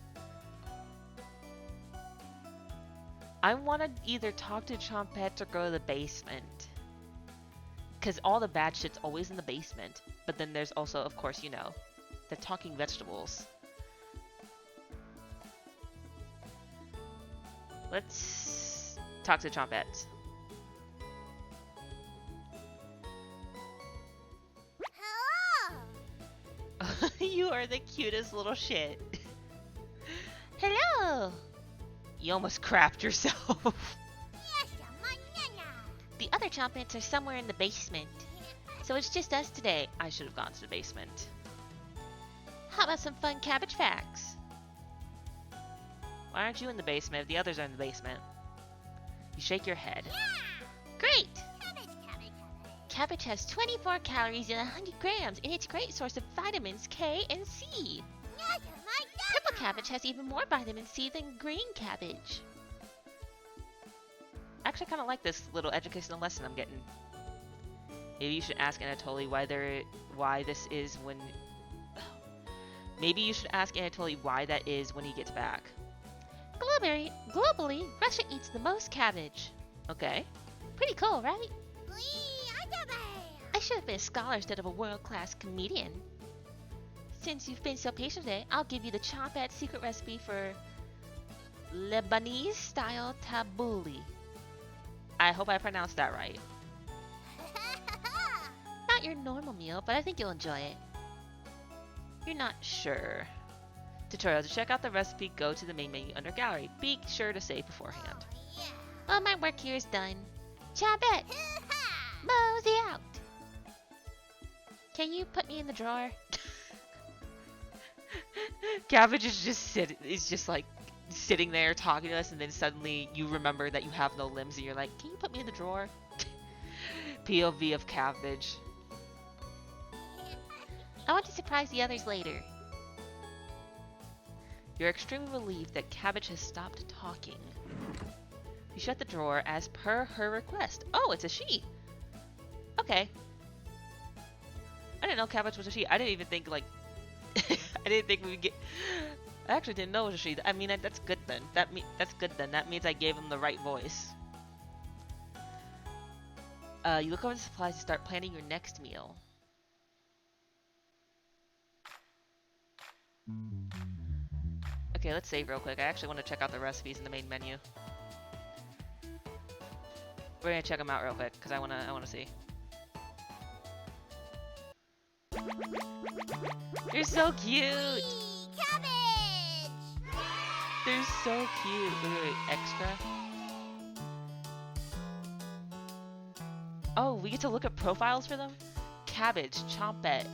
I want to either talk to Chompettes or go to the basement. Because all the bad shit's always in the basement. But then there's also, of course, you know, the talking vegetables. Let's talk to the Chompettes. Hello! You are the cutest little shit. Hello! You almost crapped yourself. The other Chompets are somewhere in the basement. So it's just us today. I should have gone to the basement. How about some fun cabbage facts? Why aren't you in the basement if the others are in the basement? You shake your head. Great! Cabbage has 24 calories and 100 grams, and it's a great source of vitamins K and C. Purple cabbage has even more vitamin C than green cabbage. I actually kind of like this little educational lesson I'm getting. Maybe you should ask Anatoly why this is when... Maybe you should ask Anatoly why that is when he gets back. Globally, Russia eats the most cabbage. Okay. Pretty cool, right? I should have been a scholar instead of a world-class comedian. Since you've been so patient today, I'll give you the Chompette secret recipe for Lebanese-style tabbouleh. I hope I pronounced that right. Not your normal meal, but I think you'll enjoy it. You're not sure. Tutorial. To check out the recipe, go to the main menu under Gallery. Be sure to save beforehand. Well, my work here is done. Chompette! Mosey out! Can you put me in the drawer? Cabbage is just like sitting there talking to us, and then suddenly you remember that you have no limbs, and you're like, "Can you put me in the drawer?" POV of Cabbage. I want to surprise the others later. You're extremely relieved that Cabbage has stopped talking. You shut the drawer as per her request. Oh, it's a she. Okay. I didn't know Cabbage was a she. I didn't even think, like... I didn't think we would get... I actually didn't know it was a she. I mean, that's good then. That's good then. That means I gave him the right voice. You look over the supplies to start planning your next meal. Okay, let's save real quick. I actually want to check out the recipes in the main menu. We're gonna check them out real quick because I wanna see. You're so cute. Cabbage! They're so cute. Wait, extra. Oh, we get to look at profiles for them? Cabbage, Chompette.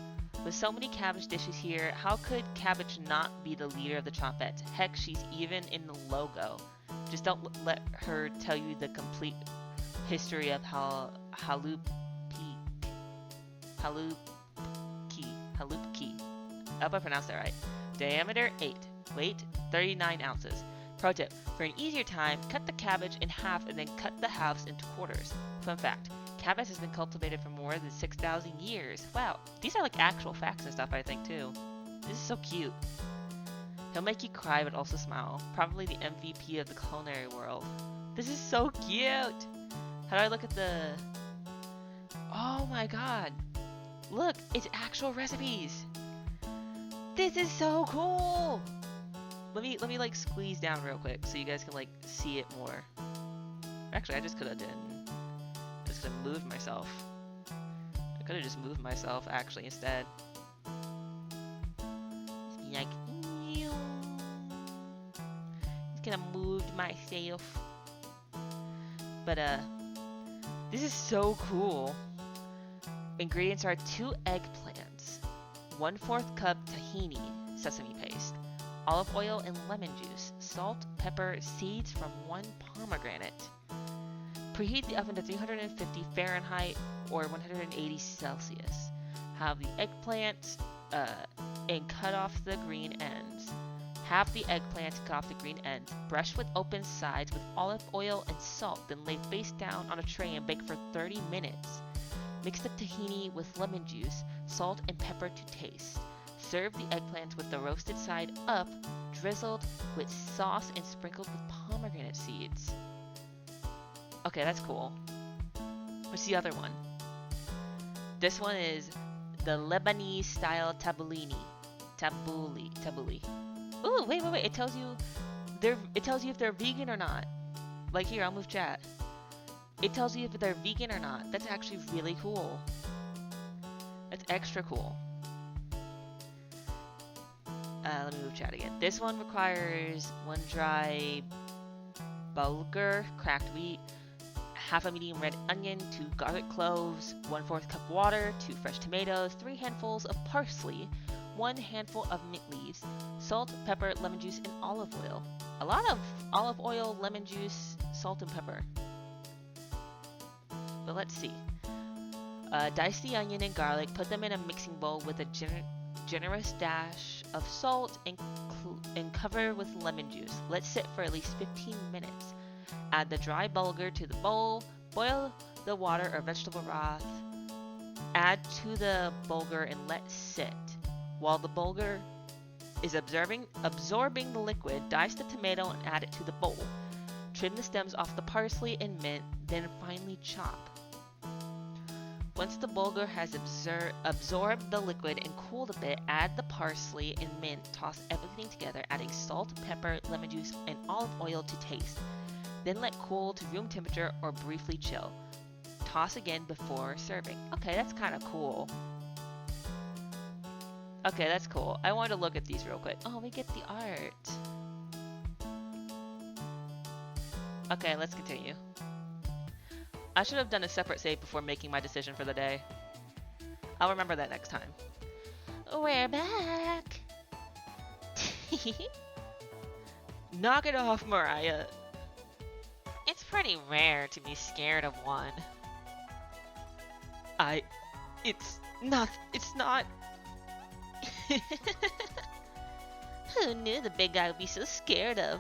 With so many cabbage dishes here, how could Cabbage not be the leader of the Chompettes? Heck, she's even in the logo. Just don't let her tell you the complete history of Halupki. I hope I pronounced that right. Diameter 8, weight 39 ounces. Pro tip, for an easier time, cut the cabbage in half and then cut the halves into quarters. Fun fact, cabbage has been cultivated for more than 6,000 years. Wow, these are like actual facts and stuff, I think, too. This is so cute. He'll make you cry but also smile. Probably the MVP of the culinary world. This is so cute! How do I look at the... Oh my god! Look, it's actual recipes! This is so cool! Let me like squeeze down real quick so you guys can like see it more. Actually, I just could have moved myself. I could have just moved myself actually instead. Just be like, just gonna move myself. But this is so cool. Ingredients are 2 eggplants, 1/4 cup tahini, sesame paste, olive oil and lemon juice, salt, pepper, seeds from 1 pomegranate. Preheat the oven to 350 Fahrenheit or 180 Celsius. Have the eggplant and cut off the green ends. Halve the eggplant and cut off the green ends. Brush with open sides with olive oil and salt, then lay face down on a tray and bake for 30 minutes. Mix the tahini with lemon juice, salt, and pepper to taste. Serve the eggplant with the roasted side up, drizzled with sauce and sprinkled with pomegranate seeds. Okay, that's cool. What's the other one? This one is the Lebanese style tabbouleh. Tabbouleh. Ooh, wait. It tells you if they're vegan or not. Like here, I'll move chat. It tells you if they're vegan or not. That's actually really cool. That's extra cool. Let me move chat again. This one requires 1 dry bulgur, cracked wheat, half a medium red onion, 2 garlic cloves, 1/4 cup water, 2 fresh tomatoes, 3 handfuls of parsley, 1 handful of mint leaves, salt, pepper, lemon juice, and olive oil. A lot of olive oil, lemon juice, salt, and pepper. But let's see. Dice the onion and garlic, put them in a mixing bowl with a generous dash of salt and cover with lemon juice. Let sit for at least 15 minutes. Add the dry bulgur to the bowl, boil the water or vegetable broth, add to the bulgur and let sit. While the bulgur is absorbing the liquid, dice the tomato and add it to the bowl. Trim the stems off the parsley and mint, then finely chop. Once the bulgur has absorbed the liquid and cooled a bit, add the parsley and mint, toss everything together, adding salt, pepper, lemon juice, and olive oil to taste. Then let cool to room temperature or briefly chill. Toss again before serving. Okay, that's kind of cool. Okay, that's cool. I wanted to look at these real quick. Oh, we get the art. Okay, let's continue. I should have done a separate save before making my decision for the day. I'll remember that next time. We're back. Knock it off, Mariah. It's pretty rare to be scared of one. It's not. Who knew the big guy would be so scared of?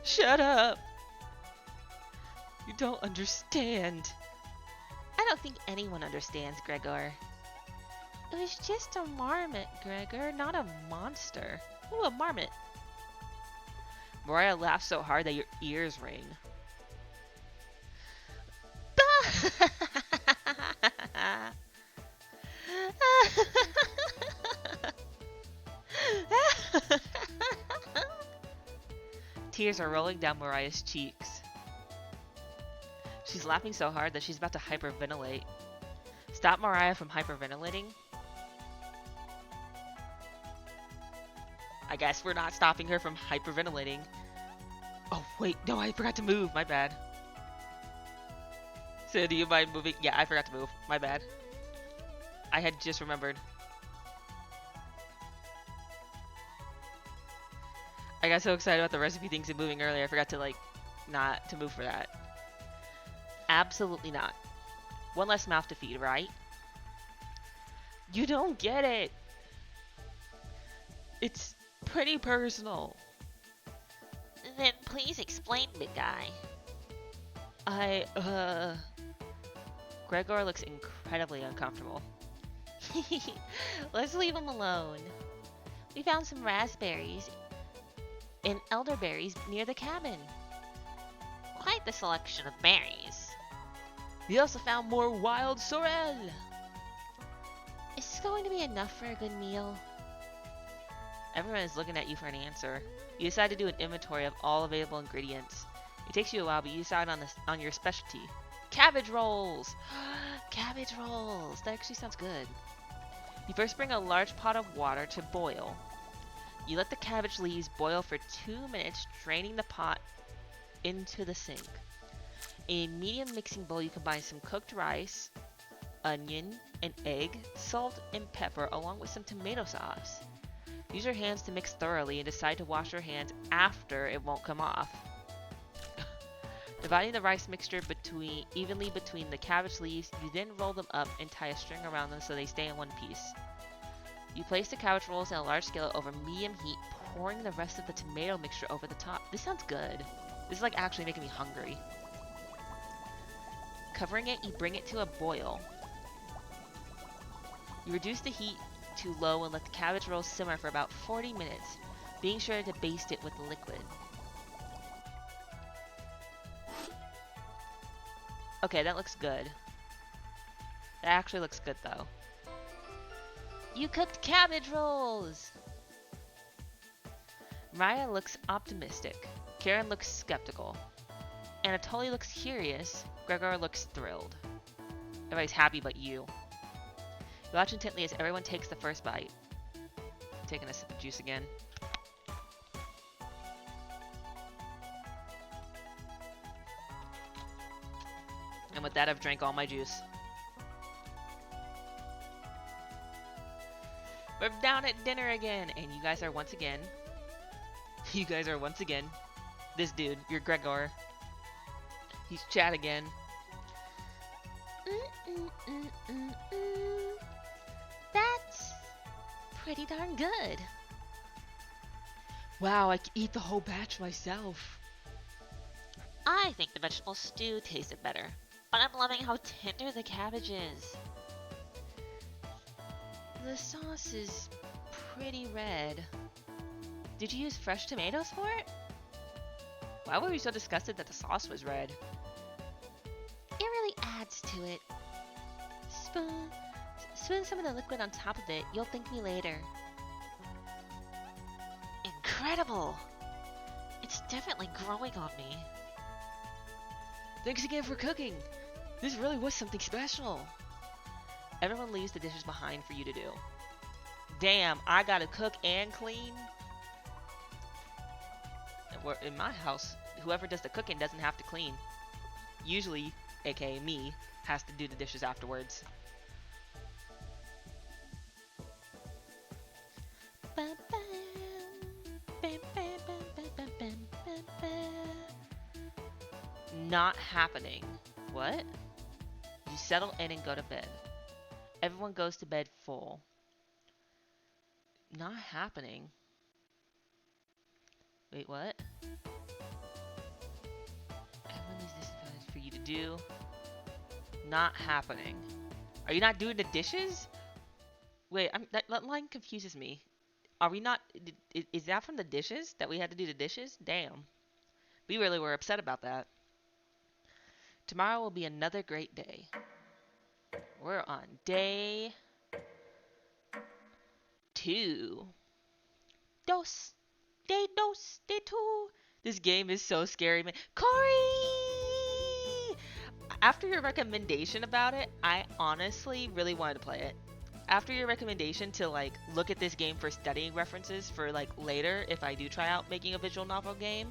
Shut up. You don't understand. I don't think anyone understands, Gregor. It was just a marmot, Gregor, not a monster. Ooh, a marmot. Mariah laughs so hard that your ears ring. Tears are rolling down Mariah's cheeks. She's laughing so hard that she's about to hyperventilate. Stop Mariah from hyperventilating. I guess we're not stopping her from hyperventilating. Oh wait, no, I forgot to move. My bad. So do you mind moving? Yeah, I forgot to move. My bad. I had just remembered. I got so excited about the recipe things and moving earlier, I forgot to not to move for that. Absolutely not. One less mouth to feed, right? You don't get it. It's pretty personal. Then please explain, big guy. Gregor looks incredibly uncomfortable. Let's leave him alone. We found some raspberries and elderberries near the cabin. Quite the selection of berries. We also found more wild sorrel. Is this going to be enough for a good meal? Everyone is looking at you for an answer. You decide to do an inventory of all available ingredients. It takes you a while, but you decide on your specialty. Cabbage rolls! Cabbage rolls! That actually sounds good. You first bring a large pot of water to boil. You let the cabbage leaves boil for 2 minutes, draining the pot into the sink. In a medium mixing bowl, you combine some cooked rice, onion, an egg, salt, and pepper, along with some tomato sauce. Use your hands to mix thoroughly and decide to wash your hands after it won't come off. Dividing the rice mixture evenly between the cabbage leaves, you then roll them up and tie a string around them so they stay in one piece. You place the cabbage rolls in a large skillet over medium heat, pouring the rest of the tomato mixture over the top. This sounds good. This is like actually making me hungry. Covering it, you bring it to a boil. You reduce the heat to low and let the cabbage rolls simmer for about 40 minutes, being sure to baste it with the liquid. Okay, that looks good. That actually looks good though. You cooked cabbage rolls! Maya looks optimistic. Karen looks skeptical. Anatoly looks curious. Gregor looks thrilled. Everybody's happy but you. You watch intently as everyone takes the first bite. I'm taking a sip of juice again. And with that, I've drank all my juice. We're down at dinner again, and you guys are once again, this dude, you're Gregor. He's Chad again. That's pretty darn good. Wow, I could eat the whole batch myself. I think the vegetable stew tasted better, but I'm loving how tender the cabbage is. The sauce is pretty red. Did you use fresh tomatoes for it? Why were you so disgusted that the sauce was red? It really adds to it. Spoon some of the liquid on top of it. You'll thank me later. Incredible! It's definitely growing on me. Thanks again for cooking. This really was something special. Everyone leaves the dishes behind for you to do. Damn, I gotta cook and clean? In my house, whoever does the cooking doesn't have to clean. Usually, aka me, has to do the dishes afterwards. Not happening. What? You settle in and go to bed. Everyone goes to bed full. Not happening. Wait, what? Everyone leaves this for you to do. Not happening. Are you not doing the dishes? Wait, that line confuses me. Are we not... Is that from the dishes? That we had to do the dishes? Damn. We really were upset about that. Tomorrow will be another great day. We're on day 2. Day 2. This game is so scary, man. Corey! After your recommendation about it, I honestly really wanted to play it. After your recommendation to like look at this game for studying references for like later if I do try out making a visual novel game,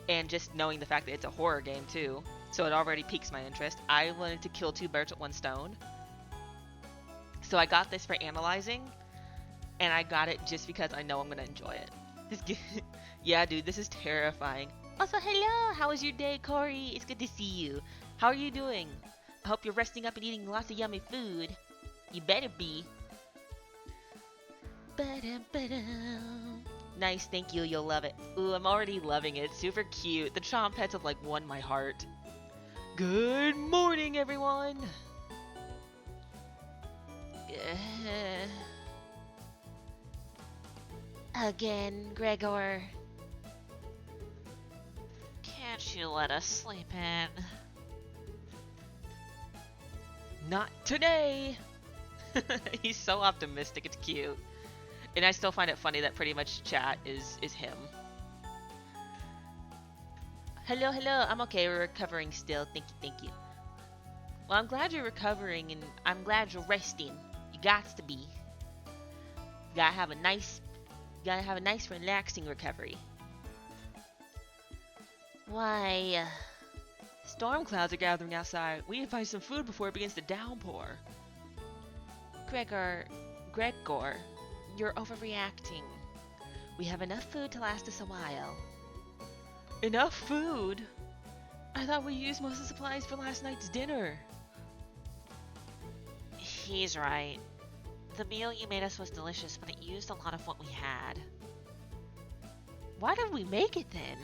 and just knowing the fact that it's a horror game too, so it already piques my interest, I wanted to kill 2 birds with 1 stone. So I got this for analyzing, and I got it just because I know I'm gonna enjoy it. Yeah, dude, this is terrifying. Also, hello! How was your day, Corey? It's good to see you. How are you doing? I hope you're resting up and eating lots of yummy food. You better be. Nice, thank you, you'll love it. Ooh, I'm already loving it. Super cute. The chomp pets have like won my heart. Good morning, everyone! Again, Gregor. Can't you let us sleep in? Not today! He's so optimistic, it's cute. And I still find it funny that pretty much chat is him. Hello, I'm okay, we're recovering still, thank you. Well, I'm glad you're recovering, and I'm glad you're resting. You gots to be. You gotta have a nice, relaxing recovery. Why, storm clouds are gathering outside. We need to find some food before it begins to downpour. Gregor, you're overreacting. We have enough food to last us a while. Enough food? I thought we used most of the supplies for last night's dinner. He's right. The meal you made us was delicious, but it used a lot of what we had. Why did we make it then?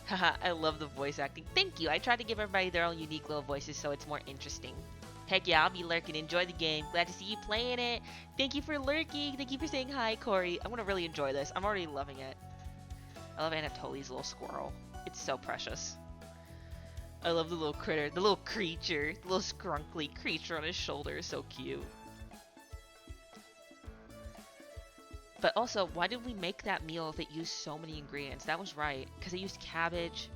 Haha, I love the voice acting. Thank you. I tried to give everybody their own unique little voices so it's more interesting. Heck yeah, I'll be lurking. Enjoy the game. Glad to see you playing it. Thank you for lurking. Thank you for saying hi, Corey. I'm gonna really enjoy this. I'm already loving it. I love Anatoli's little squirrel. It's so precious. I love the little critter, the little creature, the little scrunkly creature on his shoulder. So cute. But also, why did we make that meal if it used so many ingredients? That was right, because it used cabbage,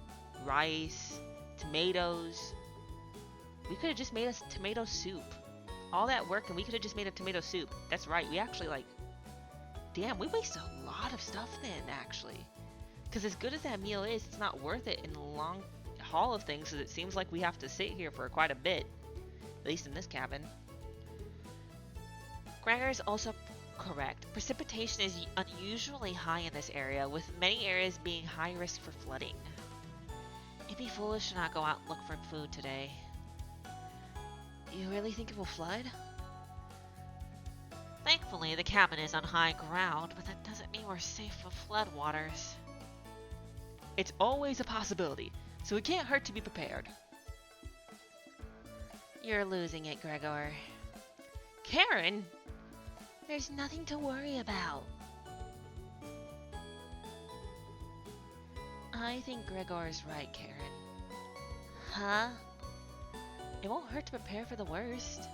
rice, tomatoes. We could have just made a tomato soup. All that work and we could have just made a tomato soup. That's right, we actually damn, we wasted a lot of stuff then, actually. Because as good as that meal is, it's not worth it in the long haul of things, because it seems like we have to sit here for quite a bit. At least in this cabin. Gregor is also correct. Precipitation is unusually high in this area, with many areas being high risk for flooding. It'd be foolish to not go out and look for food today. You really think it will flood? Thankfully, the cabin is on high ground, but that doesn't mean we're safe from floodwaters. It's always a possibility, so it can't hurt to be prepared. You're losing it, Gregor. Karen! There's nothing to worry about. I think Gregor's right, Karen. Huh? It won't hurt to prepare for the worst.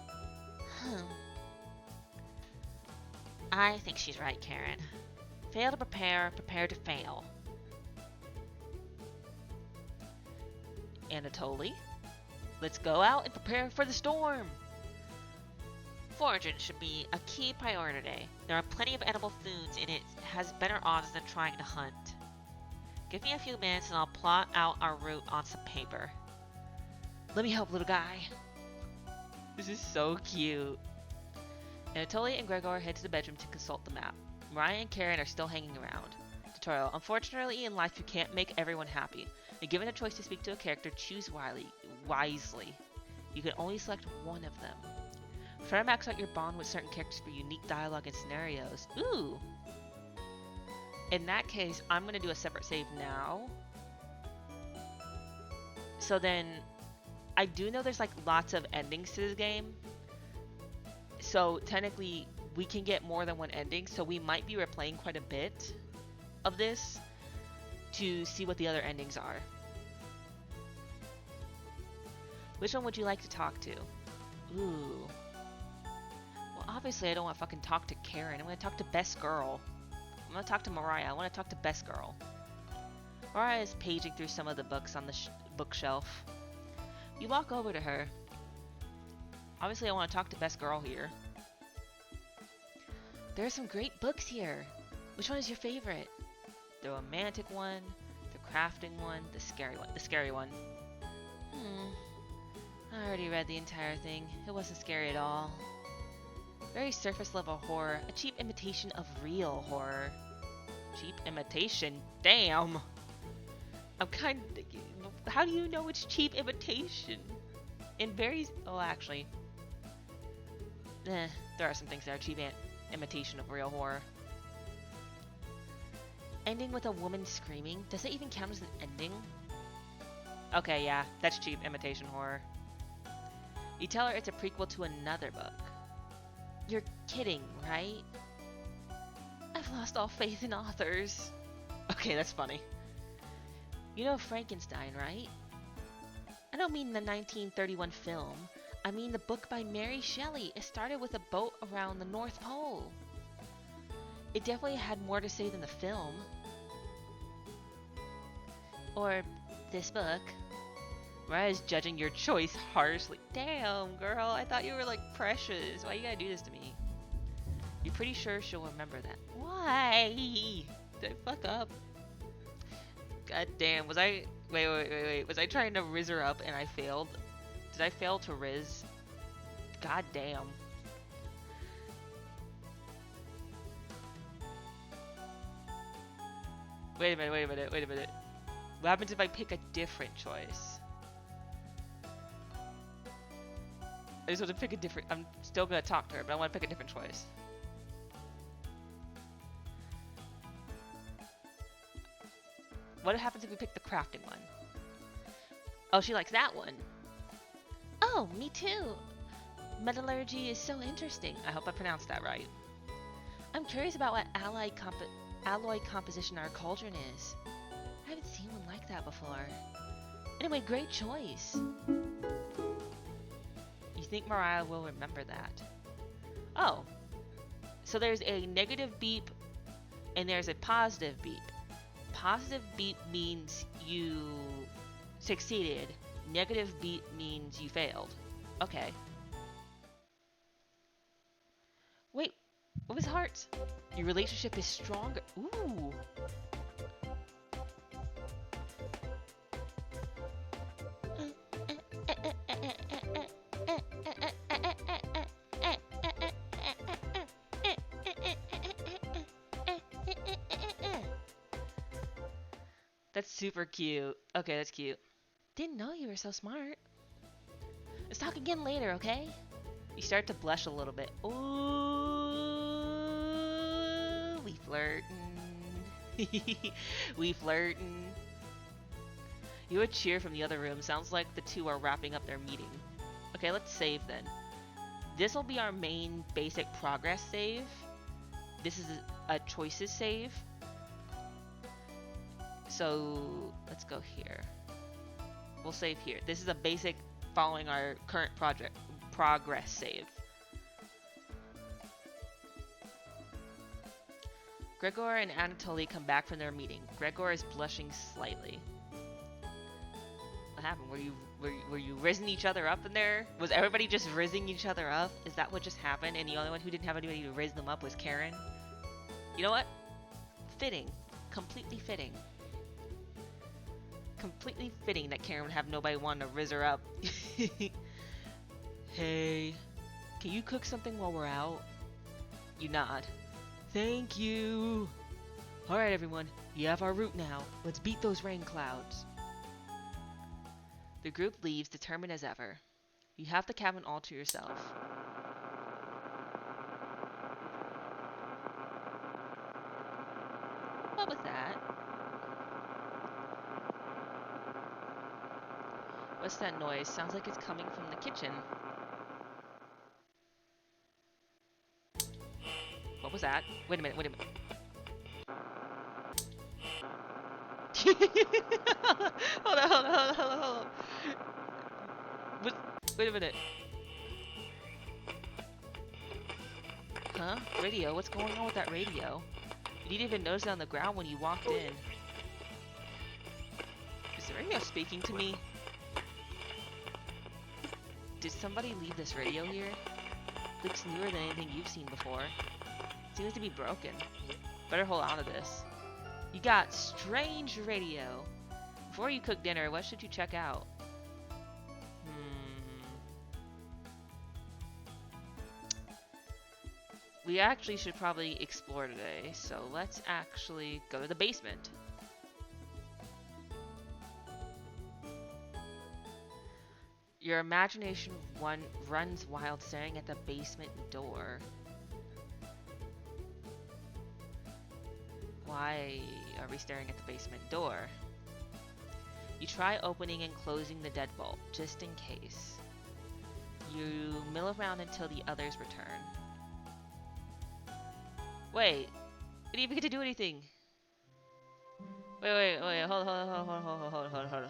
I think she's right, Karen. Fail to prepare, prepare to fail. Anatoly, let's go out and prepare for the storm. Foraging should be a key priority today. There are plenty of edible foods and it has better odds than trying to hunt. Give me a few minutes and I'll plot out our route on some paper. Let me help, little guy. This is so cute. Anatoly and Gregor head to the bedroom to consult the map. Mariah and Karen are still hanging around. Tutorial. Unfortunately, in life you can't make everyone happy. If given a choice to speak to a character, choose wisely. You can only select one of them. Try to max out your bond with certain characters for unique dialogue and scenarios. Ooh! In that case, I'm going to do a separate save now. So then, I do know there's like lots of endings to this game. So technically, we can get more than one ending. So we might be replaying quite a bit of this to see what the other endings are. Which one would you like to talk to? Ooh. Well, obviously I don't want to fucking talk to Karen. I'm going to talk to Best Girl. I'm going to talk to Mariah. I want to talk to Best Girl. Mariah is paging through some of the books on the bookshelf. You walk over to her. Obviously I want to talk to Best Girl here. There are some great books here. Which one is your favorite? The romantic one, the crafting one, the scary one. The scary one. I already read the entire thing. It wasn't scary at all. Very surface level horror, a cheap imitation of real horror. Cheap imitation? Damn! I'm kind of... How do you know it's cheap imitation? In very... Oh, actually... there are some things that are cheap imitation of real horror. Ending with a woman screaming? Does it even count as an ending? Okay, yeah, that's cheap imitation horror. You tell her it's a prequel to another book. You're kidding, right? I've lost all faith in authors. Okay, that's funny. You know Frankenstein, right? I don't mean the 1931 film. I mean the book by Mary Shelley. It started with a boat around the North Pole. It definitely had more to say than the film. Or this book. Mariah's judging your choice harshly. Damn, girl, I thought you were like precious. Why you gotta do this to me? You're pretty sure she'll remember that. Why? Did I fuck up? God damn, was I... Wait. Was I trying to riz her up and I failed? Did I fail to riz? God damn. Wait a minute. What happens if I pick a different choice? I just want to pick a different... I'm still going to talk to her, but I want to pick a different choice. What happens if we pick the crafting one? Oh, she likes that one. Oh, me too. Metallurgy is so interesting. I hope I pronounced that right. I'm curious about what alloy composition our cauldron is. I haven't seen one like that before. Anyway, great choice. You think Mariah will remember that? Oh. So there's a negative beep and there's a positive beep. Positive beep means you succeeded. Negative beep means you failed. Okay. Wait, what was hearts? Your relationship is stronger. Ooh. That's super cute. Okay, that's cute. Didn't know you were so smart. Let's talk again later, okay? You start to blush a little bit. Ooh, we flirtin'. We flirtin'. You would cheer from the other room. Sounds like the two are wrapping up their meeting. Okay, let's save then. This will be our main basic progress save. This is a choices save. So let's go here. We'll save here. This is a basic following our current project progress save. Gregor and Anatoly come back from their meeting. Gregor is blushing slightly. What happened? Were you rizzing each other up in there? Was everybody just rizzing each other up? Is that what just happened? And the only one who didn't have anybody to rizz them up was Karen? You know what? Fitting. Completely fitting. Completely fitting that Karen would have nobody wanting to rizz her up. Hey, can you cook something while we're out? You nod. Thank you. Alright everyone, you have our route now. Let's beat those rain clouds. The group leaves, determined as ever. You have the cabin all to yourself. What was that? What's that noise? Sounds like it's coming from the kitchen. What was that? Wait a minute, wait a minute. Hold on, hold on, hold on, hold on, hold on. Wait a minute. Huh? Radio? What's going on with that radio? You didn't even notice it on the ground when you walked in. Is the radio speaking to me? Did somebody leave this radio here? Looks newer than anything you've seen before. Seems to be broken. Better hold on to this. You got strange radio. Before you cook dinner, what should you check out? We actually should probably explore today, so let's actually go to the basement. Your imagination runs wild staring at the basement door. Why are we staring at the basement door? You try opening and closing the deadbolt, just in case. You mill around until the others return. Wait, we didn't even get to do anything. Wait, hold on.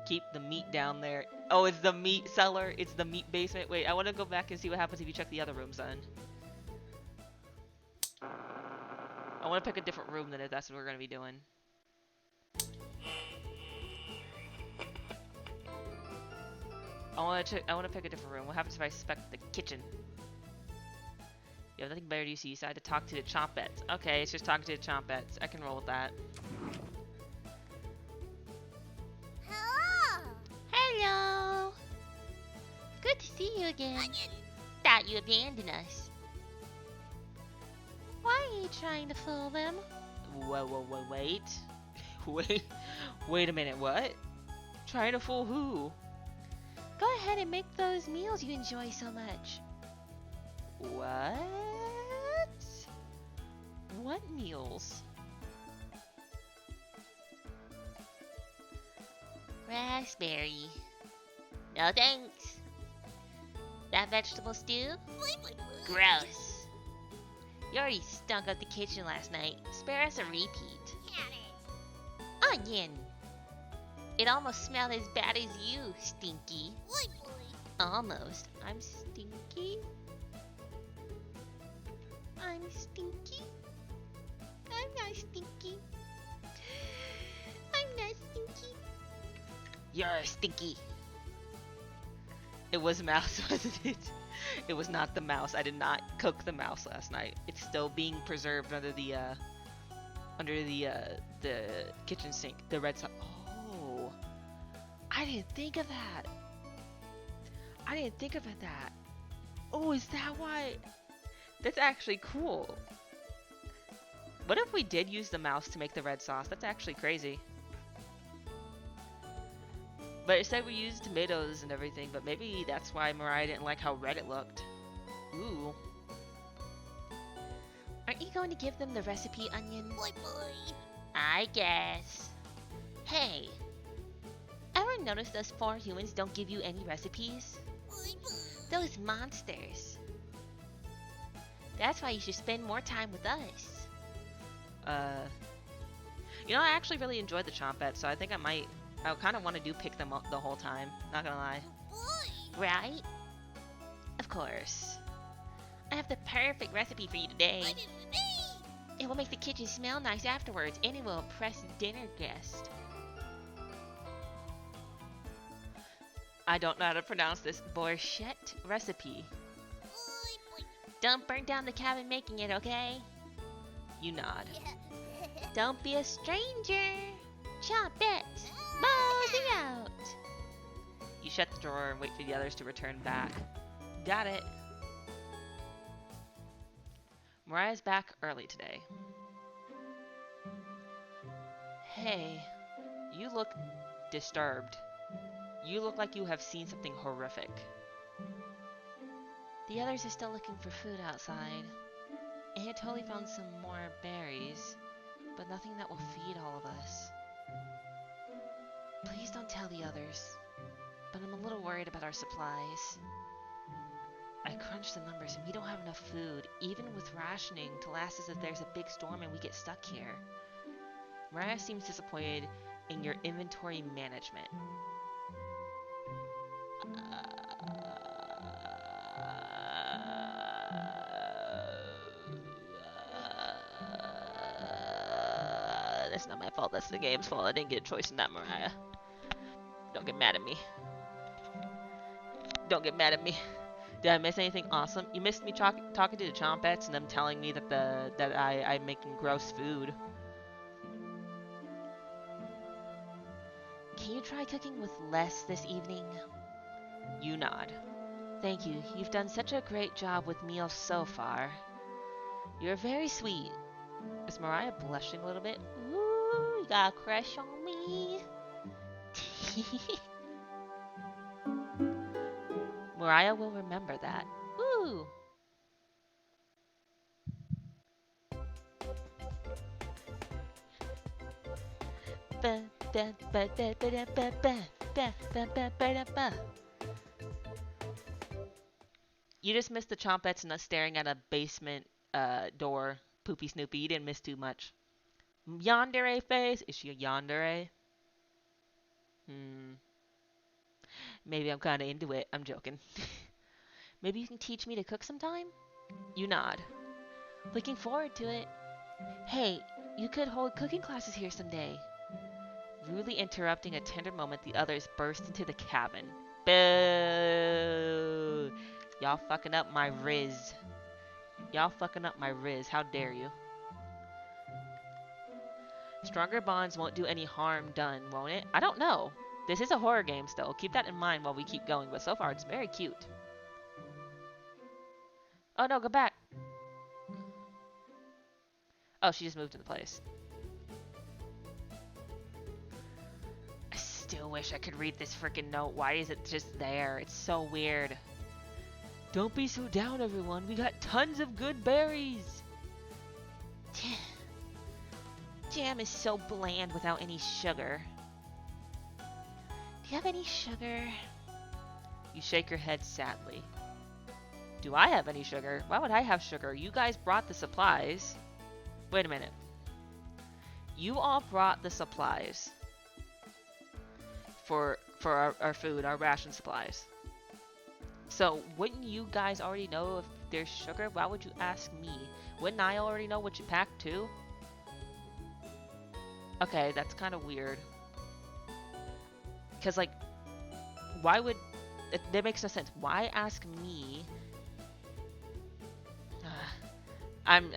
Keep the meat down there. Oh, it's the meat cellar. It's the meat basement. Wait, I want to go back and see what happens if you check the other rooms then. I want to pick a different room than if that's what we're going to be doing. I want to pick a different room. What happens if I spec the kitchen? You have nothing better to do, so you decide to talk to the chompettes. Okay, it's just talking to the chompettes. I can roll with that. Hello! Hello! Good to see you again. Thought you abandoned us. Why are you trying to fool them? Wait. Wait. Wait a minute, what? Trying to fool who? Go ahead and make those meals you enjoy so much. What? What meals? Raspberry. No thanks. That vegetable stew? Gross. You already stunk up the kitchen last night. Spare us a repeat. Onion. It almost smelled as bad as you, Stinky. Almost. I'm stinky. I'm stinky. I'm not stinky. I'm not stinky. You're stinky. It was mouse, wasn't it? It was not the mouse. I did not cook the mouse last night. It's still being preserved under the kitchen sink. The red sauce. Oh, I didn't think of that. I didn't think of that. Oh, is that why? That's actually cool. What if we did use the mouse to make the red sauce? That's actually crazy. But it said we used tomatoes and everything, but maybe that's why Mariah didn't like how red it looked. Ooh. Aren't you going to give them the recipe, Onion? I guess. Hey, ever notice those 4 humans don't give you any recipes? Those monsters. That's why you should spend more time with us. You know, I actually really enjoyed the Chompets, so I think I kind of want to pick them up the whole time. Not gonna lie. Right? Of course. I have the perfect recipe for you today. It will make the kitchen smell nice afterwards, and it will impress dinner guests. I don't know how to pronounce this borscht recipe. Don't burn down the cabin making it, okay? You nod. Don't be a stranger. Chomp it. Mosey out. You shut the drawer and wait for the others to return back. Got it. Mariah's back early today. Hey, you look disturbed. You look like you have seen something horrific. The others are still looking for food outside. And I totally found some more berries, but nothing that will feed all of us. Please don't tell the others, but I'm a little worried about our supplies. I crunched the numbers and we don't have enough food, even with rationing, to last us if there's a big storm and we get stuck here. Mariah seems disappointed in your inventory management. That's not my fault. That's the game's fault. I didn't get a choice in that, Mariah. Don't get mad at me. Don't get mad at me. Did I miss anything awesome? You missed me talking to the Chompets and them telling me that I'm making gross food. Can you try cooking with less this evening? You nod. Thank you. You've done such a great job with meals so far. You're very sweet. Is Mariah blushing a little bit? Ooh, you got a crush on me. Mariah will remember that. Ooh. You just missed the Chompets and us staring at a basement door. Poopy Snoopy, you didn't miss too much. Yandere face? Is she a yandere? Maybe I'm kind of into it. I'm joking. Maybe you can teach me to cook sometime? You nod. Looking forward to it. Hey, you could hold cooking classes here someday. Rudely interrupting a tender moment, the others burst into the cabin. Boo! Y'all fucking up my riz. Y'all fucking up my riz. How dare you? Stronger bonds won't do any harm done, won't it? I don't know. This is a horror game still. Keep that in mind while we keep going, but so far it's very cute. Oh no, go back. Oh, she just moved into place. I still wish I could read this freaking note. Why is it just there? It's so weird. Don't be so down, everyone. We got tons of good berries. Jam is so bland without any sugar. Do you have any sugar? You shake your head sadly. Do I have any sugar? Why would I have sugar? You guys brought the supplies. Wait a minute. You all brought the supplies for our food, our ration supplies. So wouldn't you guys already know if there's sugar? Why would you ask me? Wouldn't I already know what you packed too? Okay, that's kind of weird. Because like, why would that makes no sense? Why ask me? I'm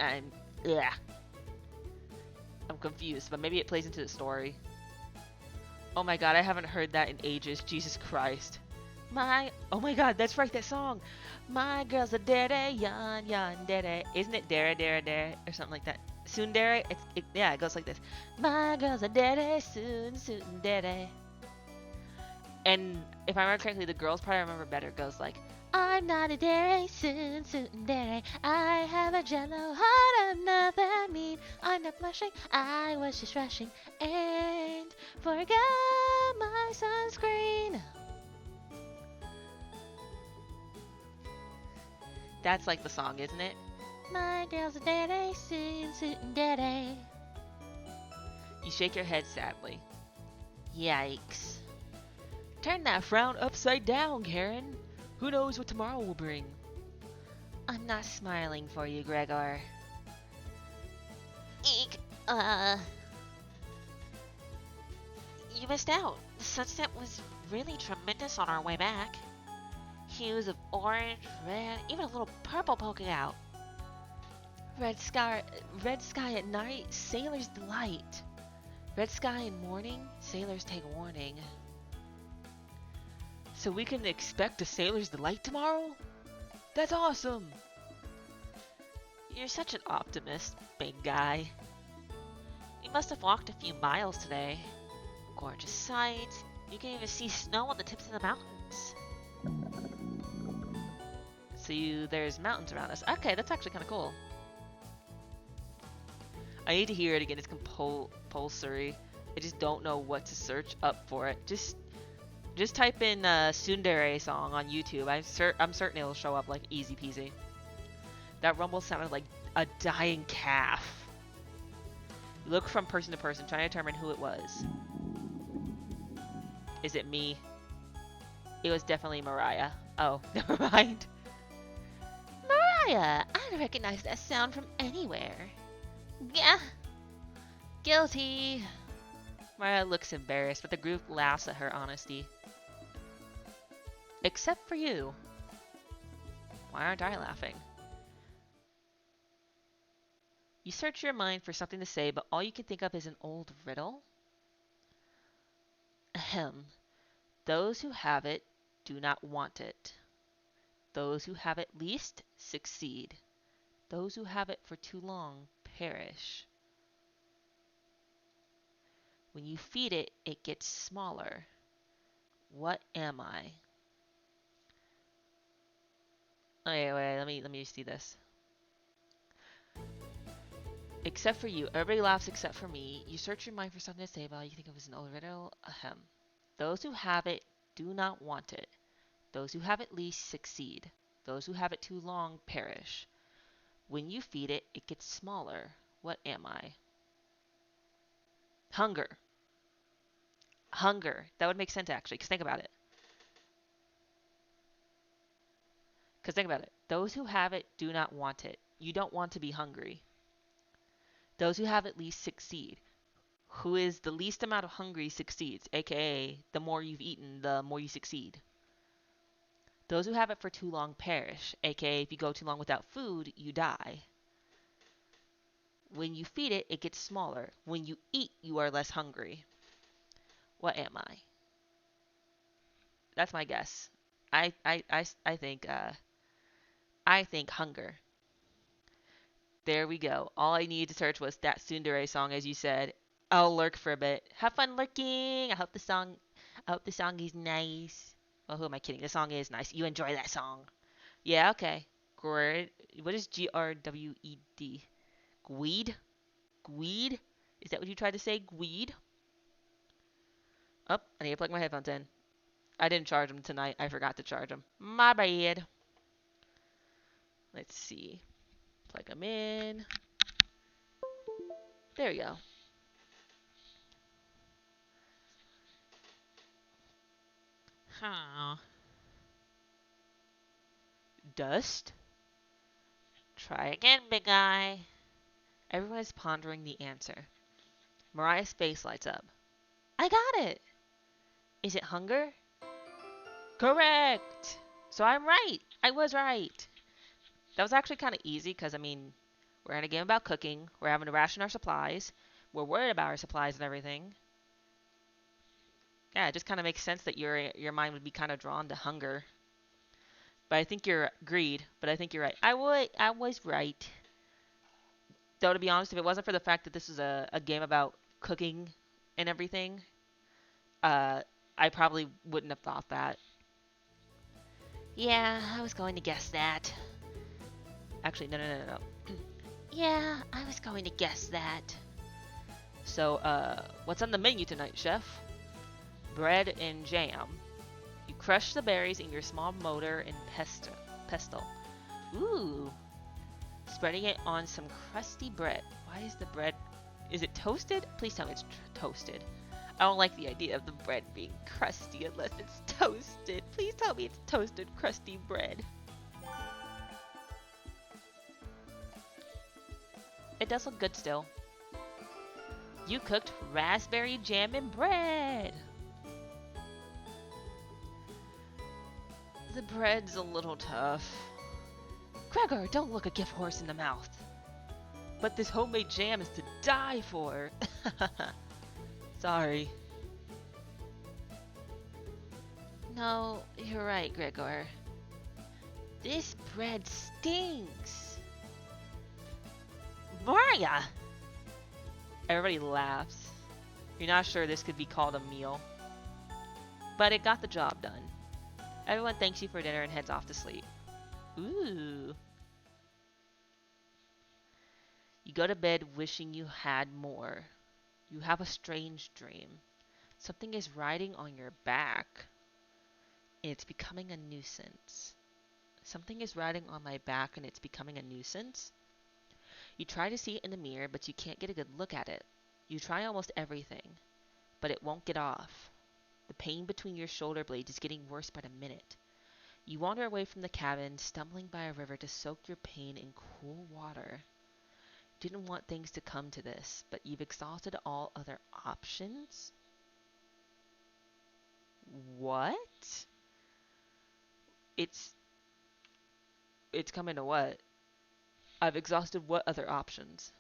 yeah. I'm confused, but maybe it plays into the story. Oh my god, I haven't heard that in ages. Jesus Christ. Oh my god, that's right, that song. My girl's a dere, yan yan dere. Isn't it dere dere dere or something like that? Tsundere? Yeah, it goes like this. My girl's a dere, soon soon dere. And if I remember correctly, the girls probably remember better. It goes like, I'm not a dere, soon soon dere. I have a jello heart, I'm not that mean. I'm not blushing, I was just rushing and forgot my sunscreen. That's like the song, isn't it? My girl's a dere, soon soon dere. You shake your head sadly. Yikes. Turn that frown upside down, Karen. Who knows what tomorrow will bring? I'm not smiling for you, Gregor. Eek. You missed out. The sunset was really tremendous on our way back. Hues of orange, red, even a little purple poking out. Red sky at night, sailor's delight. Red sky in morning, sailors take warning. So we can expect a sailor's delight tomorrow? That's awesome! You're such an optimist, big guy. We must have walked a few miles today. Gorgeous sights. You can even see snow on the tips of the mountains. So there's mountains around us. Okay, that's actually kind of cool. I need to hear it again. It's compulsory. I just don't know what to search up for it. Just type in Tsundere song on YouTube. I'm certain it'll show up like easy peasy. That rumble sounded like a dying calf. Look from person to person, trying to determine who it was. Is it me? It was definitely Mariah. Oh, never mind. Mariah! I recognize that sound from anywhere. Yeah. Guilty. Mariah looks embarrassed, but the group laughs at her honesty. Except for you. Why aren't I laughing? You search your mind for something to say, but all you can think of is an old riddle. Ahem. Those who have it do not want it. Those who have it least succeed. Those who have it for too long perish. When you feed it, it gets smaller. What am I? Okay, wait, let me see this. Except for you. Everybody laughs except for me. You search your mind for something to say about it. You think it was an old riddle. Ahem. Those who have it do not want it. Those who have it least succeed. Those who have it too long perish. When you feed it, it gets smaller. What am I? Hunger. Hunger. That would make sense actually, because think about it. Those who have it do not want it. You don't want to be hungry. Those who have it least succeed. Who is the least amount of hungry succeeds, aka the more you've eaten, the more you succeed. Those who have it for too long perish, aka if you go too long without food, you die. When you feed it, it gets smaller. When you eat, you are less hungry. What am I? That's my guess. I think hunger. There we go. All I needed to search was that tsundere song, as you said. I'll lurk for a bit. Have fun lurking. I hope the song is nice. Well, who am I kidding? The song is nice. You enjoy that song. Yeah, okay. Great. What is GRWED? Gweed? Gweed? Is that what you tried to say? Gweed? Oh, I need to plug my headphones in. I didn't charge them tonight. I forgot to charge them. My bad. Let's see. Plug them in. There we go. Huh. Dust? Try again, big guy. Everyone is pondering the answer. Mariah's face lights up. I got it! Is it hunger? Correct! So I'm right! I was right! That was actually kind of easy because, I mean, we're in a game about cooking. We're having to ration our supplies. We're worried about our supplies and everything. Yeah, it just kind of makes sense that your mind would be kind of drawn to hunger. But I think you're greed. But I think you're right. I was right. Though to be honest, if it wasn't for the fact that this is a game about cooking and everything, uh, I probably wouldn't have thought that. Yeah, I was going to guess that. Actually, no. Yeah, I was going to guess that. So, what's on the menu tonight, chef? Bread and jam. You crush the berries in your small mortar and pestle. Ooh. Spreading it on some crusty bread. Why is the bread... Is it toasted? Please tell me it's toasted. I don't like the idea of the bread being crusty unless it's toasted. Please tell me it's toasted, crusty bread. It does look good still. You cooked raspberry jam and bread. The bread's a little tough. Gregor, don't look a gift horse in the mouth. But this homemade jam is to die for. Sorry. No, you're right, Gregor. This bread stinks. Maria! Everybody laughs. You're not sure this could be called a meal. But it got the job done. Everyone thanks you for dinner and heads off to sleep. Ooh. You go to bed wishing you had more. You have a strange dream. Something is riding on your back. It's becoming a nuisance. Something is riding on my back and it's becoming a nuisance? You try to see it in the mirror, but you can't get a good look at it. You try almost everything, but it won't get off. The pain between your shoulder blades is getting worse by the minute. You wander away from the cabin, stumbling by a river to soak your pain in cool water. You didn't want things to come to this, but you've exhausted all other options? What? It's it's coming to what? I've exhausted what other options?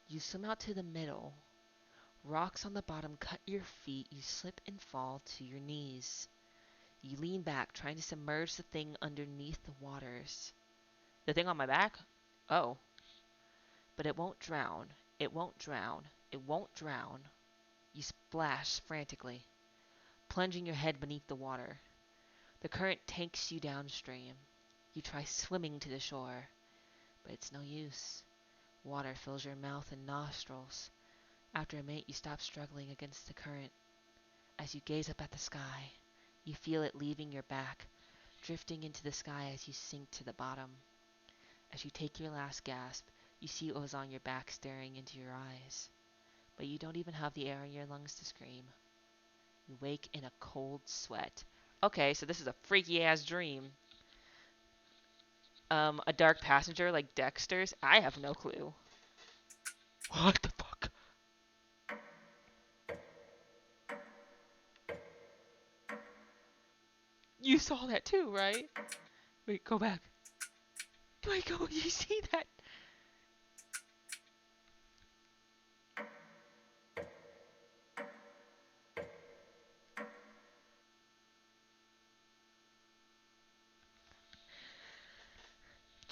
You swim out to the middle. Rocks on the bottom cut your feet. You slip and fall to your knees. You lean back, trying to submerge the thing underneath the waters. The thing on my back? Oh. But it won't drown. It won't drown. It won't drown. You splash frantically, plunging your head beneath the water. The current takes you downstream. You try swimming to the shore, but it's no use. Water fills your mouth and nostrils. After a minute, you stop struggling against the current. As you gaze up at the sky, you feel it leaving your back, drifting into the sky as you sink to the bottom. As you take your last gasp, you see what was on your back staring into your eyes. But you don't even have the air in your lungs to scream. You wake in a cold sweat. Okay, so this is a freaky ass dream. A dark passenger like Dexter's? I have no clue. What the fuck? You saw that too, right? Wait, go back. Wait, go. You see that?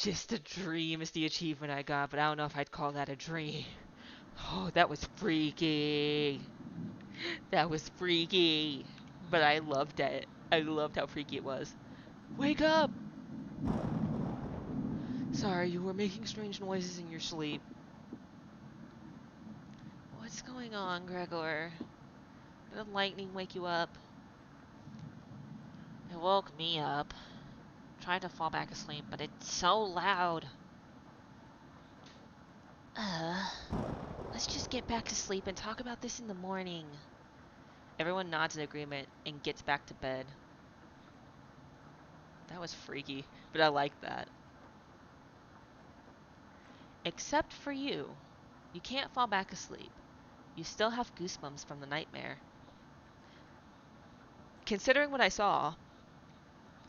Just a dream is the achievement I got, but I don't know if I'd call that a dream. Oh, that was freaky. That was freaky. But I loved it. I loved how freaky it was. Wake up! Sorry, you were making strange noises in your sleep. What's going on, Gregor? Did the lightning wake you up? It woke me up. Tried to fall back asleep, but it's so loud. Uh, let's just get back to sleep and talk about this in the morning. Everyone nods in agreement and gets back to bed. That was freaky, but I like that. Except for you. You can't fall back asleep. You still have goosebumps from the nightmare. Considering what I saw,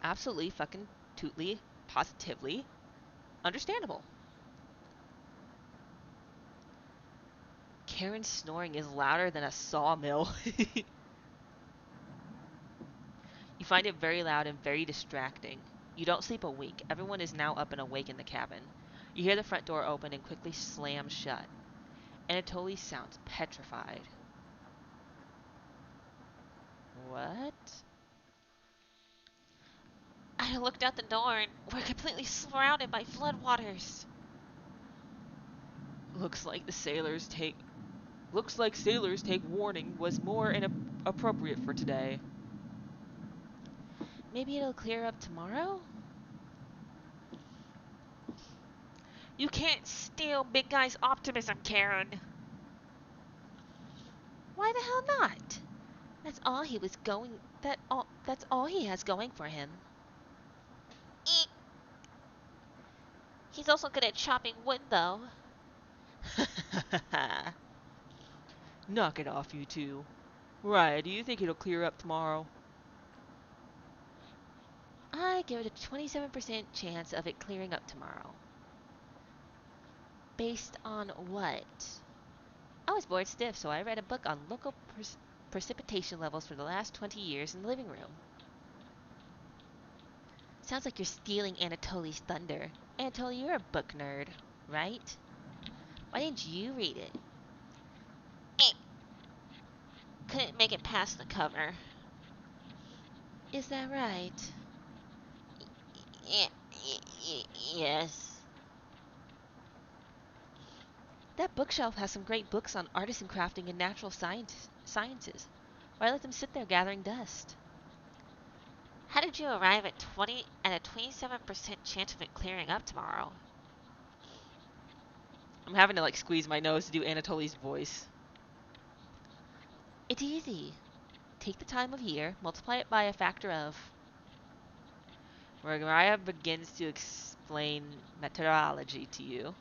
absolutely fucking tootly, positively understandable. Karen's snoring is louder than a sawmill. You find it very loud and very distracting. You don't sleep a wink. Everyone is now up and awake in the cabin. You hear the front door open and quickly slam shut. Anatoly sounds petrified. What? I looked out the door and we're completely surrounded by floodwaters. Looks like sailors take warning was more inappropriate for today. Maybe it'll clear up tomorrow? You can't steal Big Guy's optimism, Karen. Why the hell not? That's all he was going that's all he has going for him. Eek. He's also good at chopping wood, though. Knock it off, you two. Right, do you think it'll clear up tomorrow? I give it a 27% chance of it clearing up tomorrow. Based on what? I was bored stiff, so I read a book on local precipitation levels for the last 20 years in the living room. Sounds like you're stealing Anatoly's thunder. Anatoly, you're a book nerd, right? Why didn't you read it? Eek. Couldn't make it past the cover. Is that right? Yes. That bookshelf has some great books on artisan crafting and natural sciences. Why let them sit there gathering dust? How did you arrive at a 27% chance of it clearing up tomorrow? I'm having to like squeeze my nose to do Anatoly's voice. It's easy. Take the time of year, multiply it by a factor of. Mariah begins to explain methodology to you.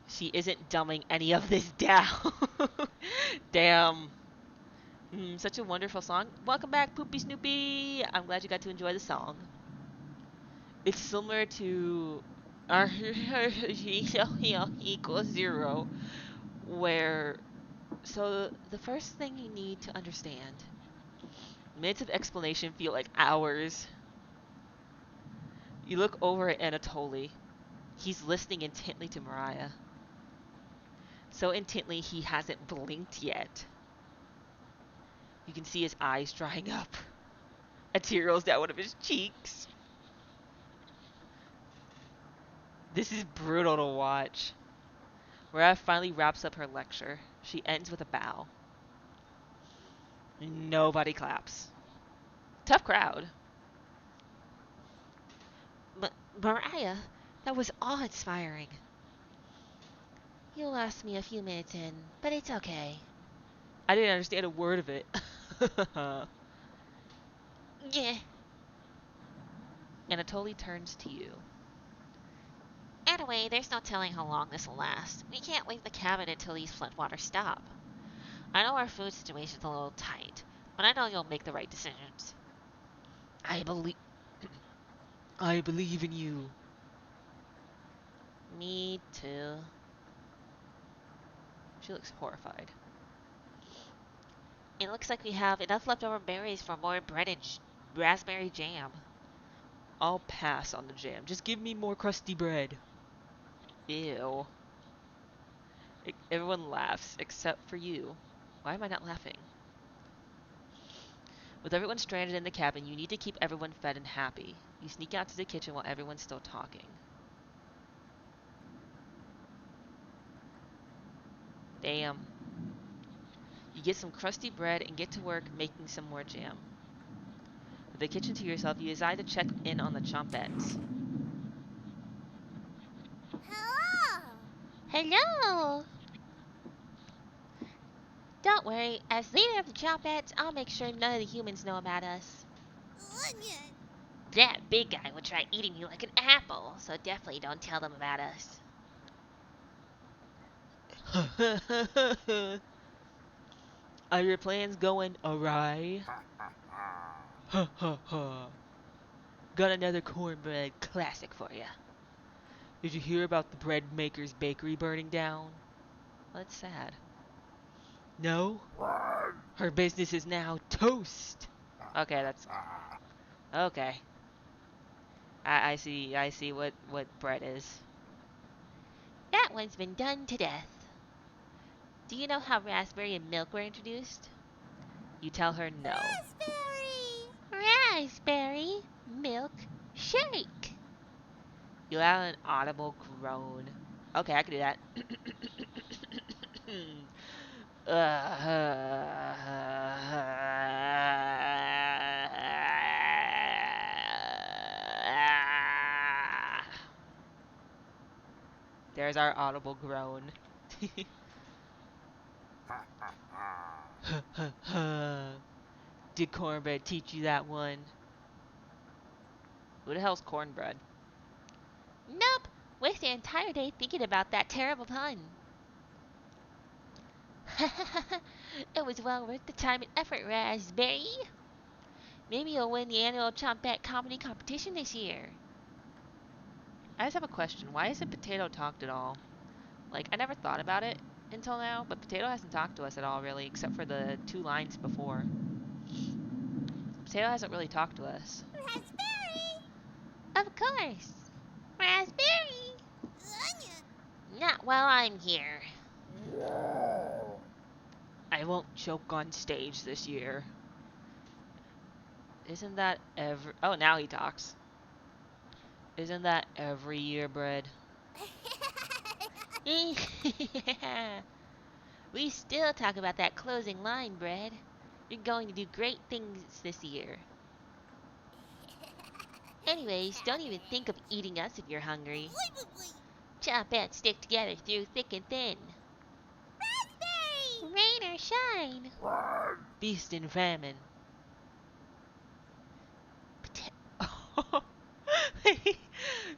She isn't dumbing any of this down. Damn. Such a wonderful song. Welcome back, Poopy Snoopy. I'm glad you got to enjoy the song. It's similar to equals 0, where so the first thing you need to understand, minutes of explanation feel like hours. You look over at Anatoly. He's listening intently to Mariah. So intently he hasn't blinked yet. You can see his eyes drying up. A tear rolls down one of his cheeks. This is brutal to watch. Mariah finally wraps up her lecture. She ends with a bow. Nobody claps. Tough crowd. Mariah, that was awe-inspiring. You lost me a few minutes in, but it's okay. I didn't understand a word of it. Yeah. Anatoly turns to you. Anyway, there's no telling how long this will last. We can't leave the cabin until these floodwaters stop. I know our food situation's a little tight, but I know you'll make the right decisions. I believe I believe in you. Me too. She looks horrified. It looks like we have enough leftover berries for more bread and raspberry jam. I'll pass on the jam. Just give me more crusty bread. Ew. Everyone laughs, except for you. Why am I not laughing? With everyone stranded in the cabin, you need to keep everyone fed and happy. You sneak out to the kitchen while everyone's still talking. Damn. You get some crusty bread and get to work making some more jam. With the kitchen to yourself, you decide to check in on the chompettes. Hello! Hello! Don't worry, as leader of the Chompettes, I'll make sure none of the humans know about us. Onion! That big guy would try eating you like an apple, so definitely don't tell them about us. Are your plans going awry? Ha ha ha. Got another cornbread classic for ya. Did you hear about the bread maker's bakery burning down? Well, that's sad. No? Her business is now toast. Okay, that's okay. I see what bread is. That one's been done to death. Do you know how raspberry and milk were introduced? You tell her no. Raspberry milk shake. You allow an audible groan. Okay, I can do that. There's our audible groan. Did cornbread teach you that one? Who the hell's cornbread? Nope. Waste the entire day thinking about that terrible pun. It was well worth the time and effort, Raspberry. Maybe you'll win the annual Chompette Comedy Competition this year. I just have a question. Why hasn't Potato talked at all? Like, I never thought about it until now, but Potato hasn't talked to us at all, really, except for the 2 lines before. Potato hasn't really talked to us. Raspberry! Of course. Raspberry! Not while I'm here. I won't choke on stage this year. Isn't that every... Oh, now he talks. Isn't that every year, Bread? We still talk about that closing line, Bread. You're going to do great things this year. Anyways, don't even think of eating us if you're hungry. Chompettes stick together through thick and thin. Raspberry! Rain or shine. Feast and famine.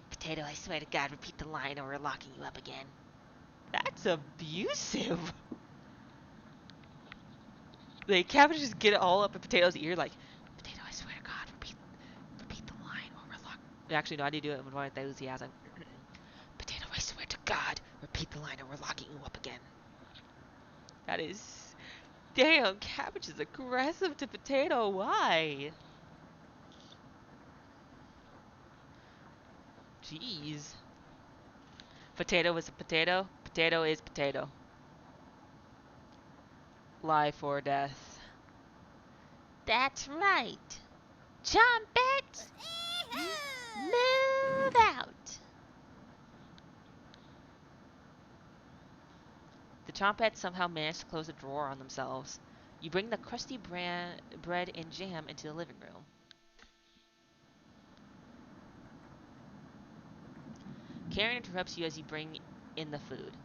Potato, I swear to God, repeat the line or we're locking you up again. That's abusive. The cabbage just get it all up in Potato's ear like, Potato, I swear to God, repeat the line or we're locked. Actually, no, I need to do it with more enthusiasm. Potato, I swear to God, repeat the line or we're locking you up again. That is... Damn, cabbage is aggressive to Potato. Why? Jeez. Potato is a potato. Potato is potato. Life or death. That's right. Chompette, move out. The Chompettes somehow manage to close the drawer on themselves. You bring the crusty bread and jam into the living room. Karen interrupts you as you bring in the food.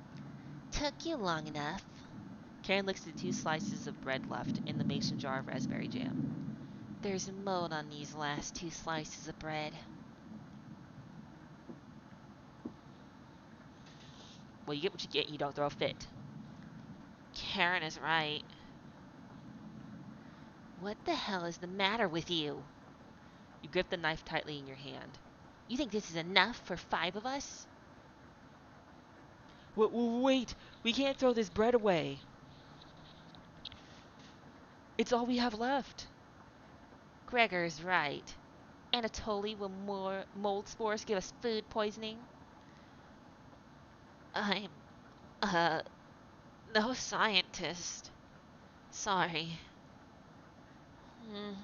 Took you long enough. Karen looks at the 2 slices of bread left in the mason jar of raspberry jam. There's mold on these last 2 slices of bread. Well, you get what you get, you don't throw a fit. Karen is right. What the hell is the matter with you? You grip the knife tightly in your hand. You think this is enough for 5 of us? Wait! We can't throw this bread away! It's all we have left. Gregor's right. Anatoly, will more mold spores give us food poisoning? I'm, uh, no scientist. Sorry. Hmm.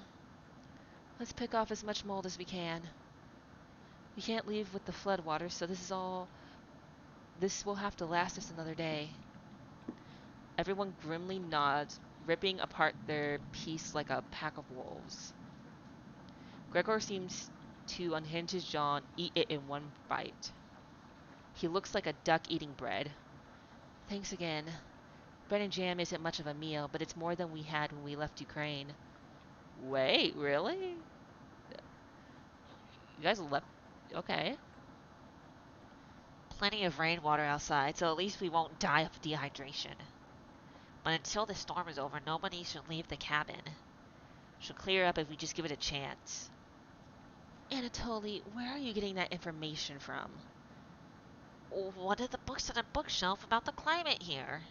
Let's pick off as much mold as we can. We can't leave with the floodwaters, so this will have to last us another day. Everyone grimly nods, ripping apart their piece like a pack of wolves. Gregor seems to unhinge his jaw and eat it in one bite. He looks like a duck eating bread. Thanks again. Bread and jam isn't much of a meal, but it's more than we had when we left Ukraine. Wait, really? You guys left? Okay. Plenty of rainwater outside, so at least we won't die of dehydration. But until the storm is over, nobody should leave the cabin. Should clear up if we just give it a chance. Anatoly, where are you getting that information from? What are the books on the bookshelf about the climate here?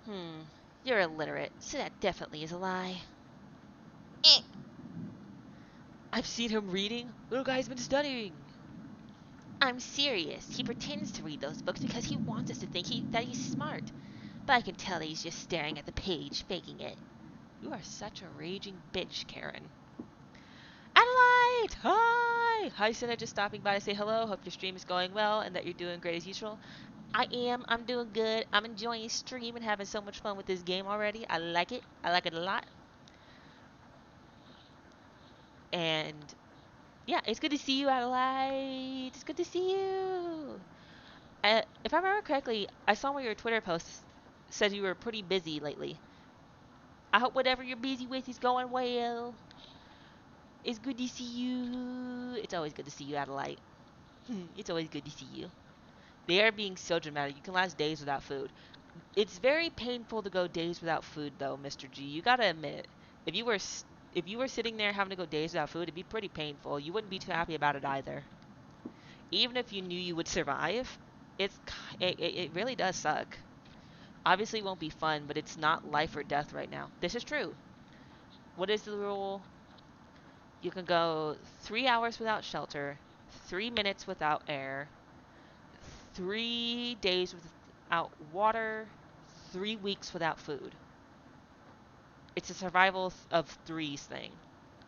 Hmm, you're illiterate, so that definitely is a lie. Eh. I've seen him reading. Little guy's been studying. I'm serious. He pretends to read those books because he wants us to think that he's smart. But I can tell that he's just staring at the page, faking it. You are such a raging bitch, Karen. Adelaide! Hi! Hi, Senna, just stopping by to say hello. Hope your stream is going well and that you're doing great as usual. I am. I'm doing good. I'm enjoying stream and having so much fun with this game already. I like it. I like it a lot. And yeah, it's good to see you, Adelaide. It's good to see you. If I remember correctly, I saw one of your Twitter posts said you were pretty busy lately. I hope whatever you're busy with is going well. It's good to see you. It's always good to see you, Adelaide. It's always good to see you. They are being so dramatic. You can last days without food. It's very painful to go days without food, though, Mr. G. You gotta admit, if you were if you were sitting there having to go days without food, it'd be pretty painful. You wouldn't be too happy about it either. Even if you knew you would survive, it really does suck. Obviously, it won't be fun, but it's not life or death right now. This is true. What is the rule? You can go 3 hours without shelter, 3 minutes without air, 3 days without water, 3 weeks without food. It's a survival of threes thing,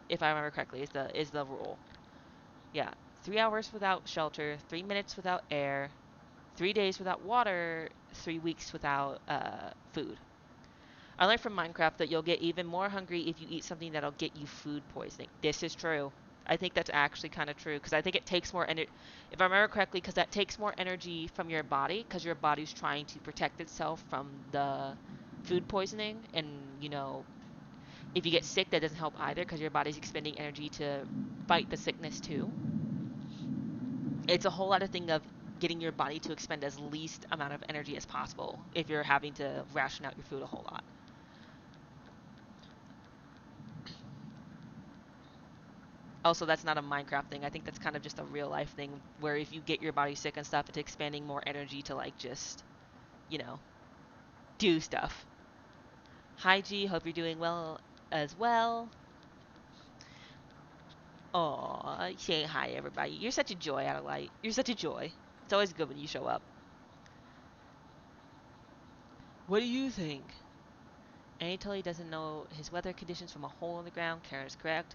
if I remember correctly, is the rule. Yeah, 3 hours without shelter, 3 minutes without air, 3 days without water, 3 weeks without food. I learned from Minecraft that you'll get even more hungry if you eat something that'll get you food poisoning. This is true. I think that's actually kind of true because I think it takes more energy, if I remember correctly, because that takes more energy from your body because your body's trying to protect itself from the food poisoning. And, if you get sick, that doesn't help either because your body's expending energy to fight the sickness too. It's a whole lot of thing of getting your body to expend as least amount of energy as possible if you're having to ration out your food a whole lot. Also, that's not a Minecraft thing. I think that's kind of just a real life thing where if you get your body sick and stuff, it's expanding more energy to like just, you know, do stuff. Hi G, hope you're doing well as well. Aw, say hi everybody. You're such a joy, Adelaide. You're such a joy. It's always good when you show up. What do you think? Anatoly doesn't know his weather conditions from a hole in the ground. Karen is correct.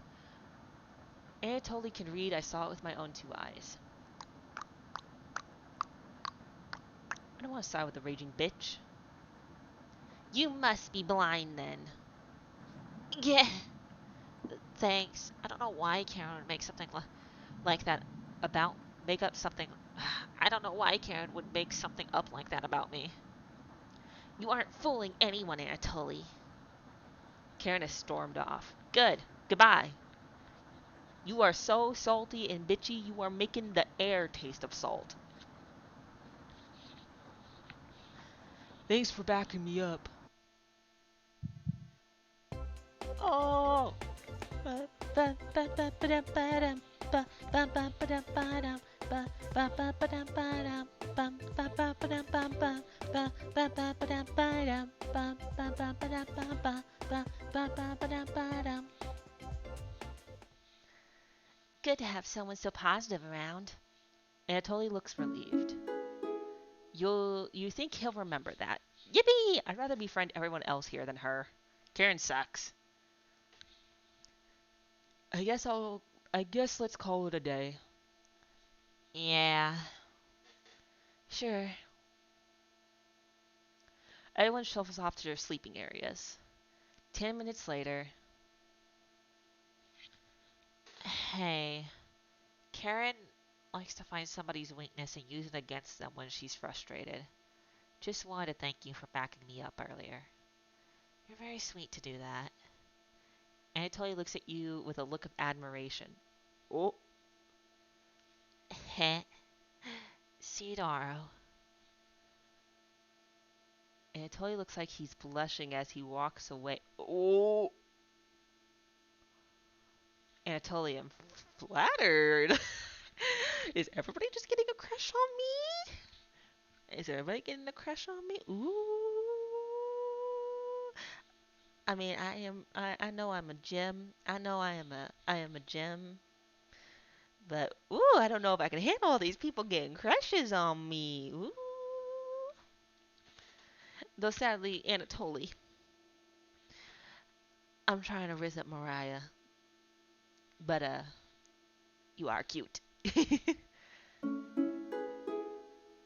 Anatoly can read. I saw it with my own two eyes. I don't want to side with the raging bitch. You must be blind then. Yeah, thanks. I don't know why Karen would make something like that about make up something. I don't know why Karen would make something up like that about me. You aren't fooling anyone, Anatoly. Karen has stormed off. Good. Goodbye. You are so salty and bitchy, you are making the air taste of salt. Thanks for backing me up. Oh. good to have someone so positive around. Anatoly looks relieved. You think he'll remember that. Yippee! I'd rather befriend everyone else here than her. Karen sucks. I guess I'll I guess let's call it a day. Yeah, Sure. Everyone shuffles off to their sleeping areas. 10 minutes later, hey, Karen likes to find somebody's weakness and use it against them when she's frustrated. Just wanted to thank you for backing me up earlier. You're very sweet to do that. Anatoly looks at you with a look of admiration. Oh, Heh. See you tomorrow. Anatoly looks like he's blushing as he walks away. Oh, Anatoly, I'm flattered. Is everybody just getting a crush on me? Is everybody getting a crush on me? Ooh. I mean, I know I'm a gem. I am a gem. But ooh, I don't know if I can handle all these people getting crushes on me. Ooh. Though sadly, Anatoly, I'm trying to visit Mariah, but you are cute.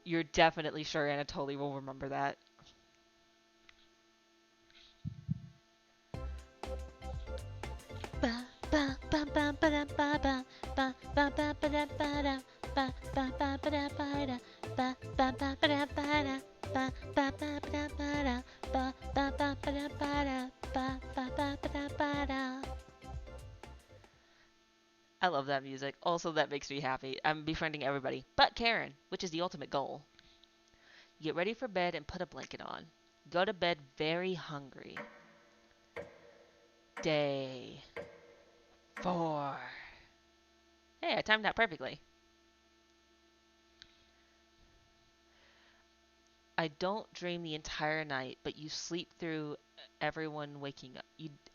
You're definitely sure Anatoly will remember that. Ba ba ba ba ba da ba ba ba ba ba ba da ba da ba ba ba ba da ba da ba ba ba ba da ba da ba ba ba ba da ba da ba ba ba ba da ba da ba ba ba ba da ba da. I love that music. Also, that makes me happy. I'm befriending everybody, but Karen, which is the ultimate goal. You get ready for bed and put a blanket on. Go to bed very hungry. Day 4. Hey, I timed that perfectly. I don't dream the entire night, but you sleep through everyone waking up.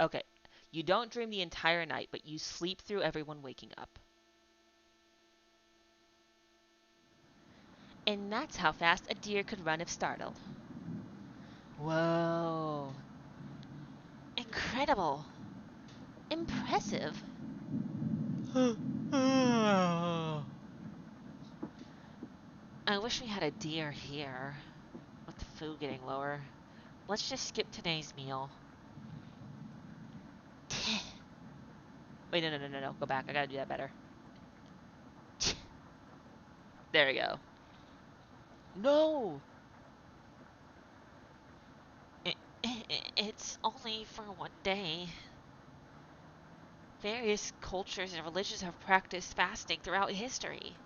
Okay. You don't dream the entire night, but you sleep through everyone waking up. And that's how fast a deer could run if startled. Whoa. Incredible. Impressive. I wish we had a deer here. With the food getting lower. Let's just skip today's meal. Wait, no. Go back. I gotta do that better. There we go. No! It's only for one day. Various cultures and religions have practiced fasting throughout history.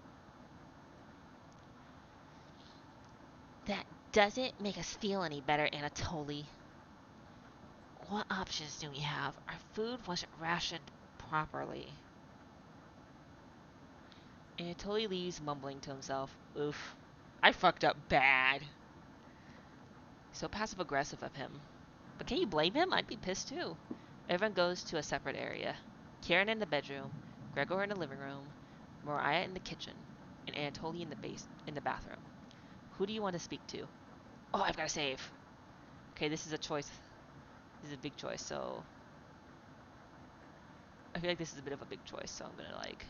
That doesn't make us feel any better, Anatoly. What options do we have? Our food wasn't rationed properly. Anatoly leaves mumbling to himself. Oof. I fucked up bad. So passive aggressive of him. But can you blame him? I'd be pissed too. Everyone goes to a separate area. Karen in the bedroom, Gregor in the living room, Mariah in the kitchen, and Anatoly in the bathroom. Who do you want to speak to? Oh, I've got to save. Okay, this is a choice. This is a big choice, so I feel like this is a bit of a big choice, so I'm gonna like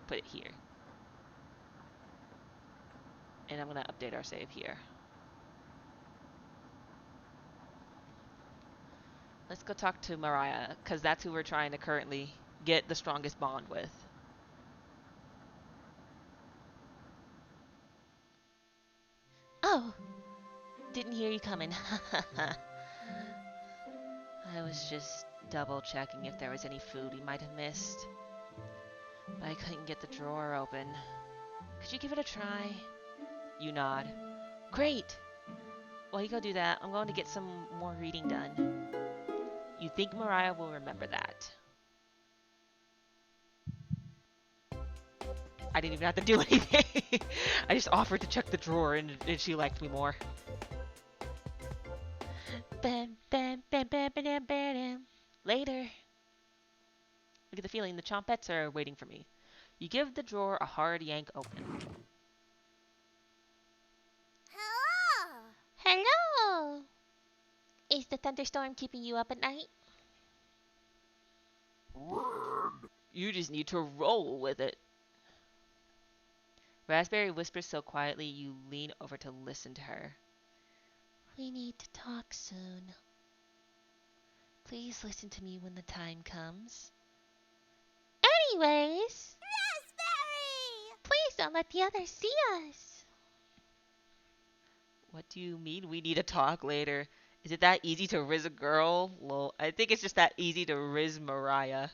put it here. And I'm gonna update our save here. Let's go talk to Mariah, because that's who we're trying to currently get the strongest bond with. Oh, didn't hear you coming. I was just double checking if there was any food we might have missed. But I couldn't get the drawer open. Could you give it a try? You nod. Great! While you go do that, I'm going to get some more reading done. You think Mariah will remember that? I didn't even have to do anything. I just offered to check the drawer and she liked me more. Bam, bam, bam, bam, bam, bam, bam. Later. get the feeling the chompettes are waiting for me. You give the drawer a hard yank open. Hello! Hello! Is the thunderstorm keeping you up at night? You just need to roll with it. Raspberry whispers so quietly you lean over to listen to her. We need to talk soon. Please listen to me when the time comes. Anyways, Raspberry! Please don't let the others see us. What do you mean we need to talk later? Is it that easy to riz a girl? Lol. I think it's just that easy to riz Mariah.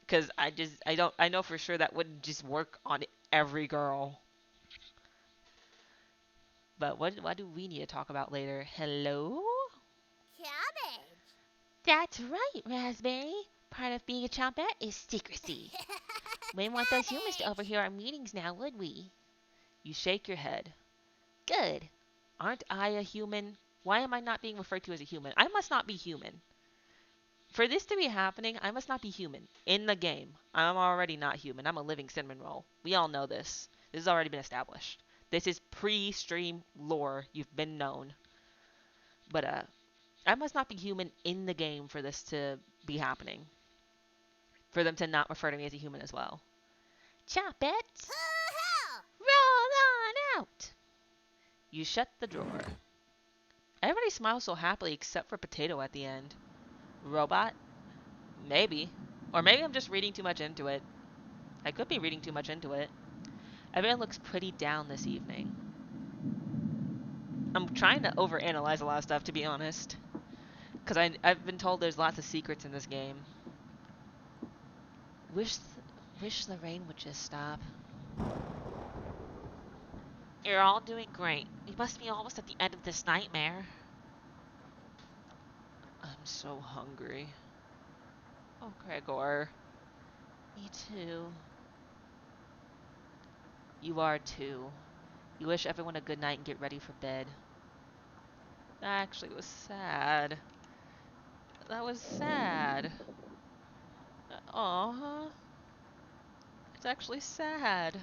Cause I know for sure that wouldn't just work on every girl. But what do we need to talk about later? Hello? Cabbage. That's right, Raspberry. Part of being a chompette is secrecy. We wouldn't want those humans to overhear our meetings now, would we? You shake your head. Good. Aren't I a human? Why am I not being referred to as a human? I must not be human. For this to be happening, I must not be human. In the game, I'm already not human. I'm a living cinnamon roll. We all know this. This has already been established. This is pre-stream lore. You've been known. But I must not be human in the game for this to be happening. For them to not refer to me as a human as well. Chompettes, roll on out. You shut the drawer. Everybody smiles so happily except for Potato at the end. Robot? Maybe. Or maybe I'm just reading too much into it. I could be reading too much into it. Everyone looks pretty down this evening. I'm trying to overanalyze a lot of stuff, to be honest. Because I've been told there's lots of secrets in this game. Wish the rain would just stop. You're all doing great. We must be almost at the end of this nightmare. I'm so hungry. Oh, Gregor. Me too. You are too. You wish everyone a good night and get ready for bed. That actually was sad. That was sad. Aww. It's actually sad.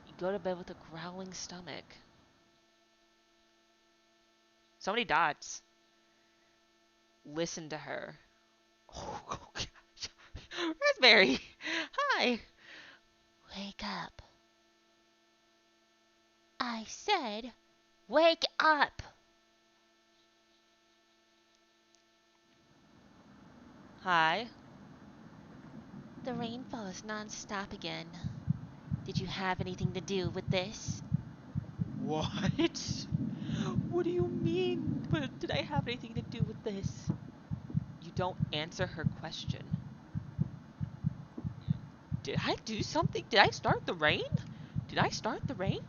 You go to bed with a growling stomach. So many dots. Listen to her. Oh, Raspberry! Hi! Wake up. I said, wake up. Hi. The rainfall is non-stop again. Did you have anything to do with this? What? What do you mean? But did I have anything to do with this? You don't answer her question. Did I do something? Did I start the rain? Did I start the rain?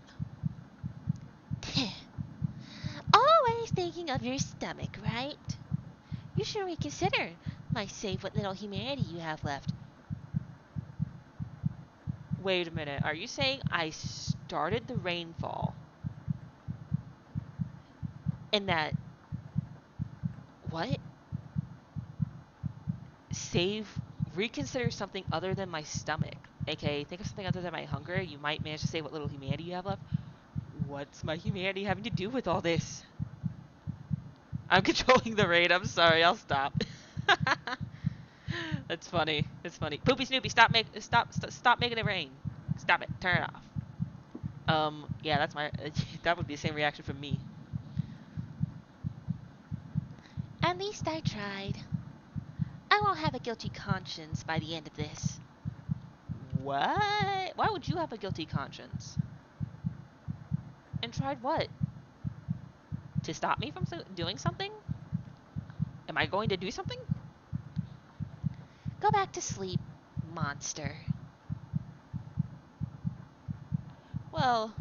Always thinking of your stomach, right? You should reconsider. Might save what little humanity you have left. Wait a minute. Are you saying I started the rainfall? And that... What? Save... Reconsider something other than my stomach. AKA, think of something other than my hunger. You might manage to save what little humanity you have left. What's my humanity having to do with all this? I'm controlling the rain. I'm sorry. I'll stop. That's funny. It's funny. Poopy Snoopy, stop making it rain. Stop it. Turn it off. Yeah, that's my. That would be the same reaction from me. At least I tried. I won't have a guilty conscience by the end of this. What? Why would you have a guilty conscience? And tried what? To stop me from doing something? Am I going to do something? Go back to sleep, monster. Well,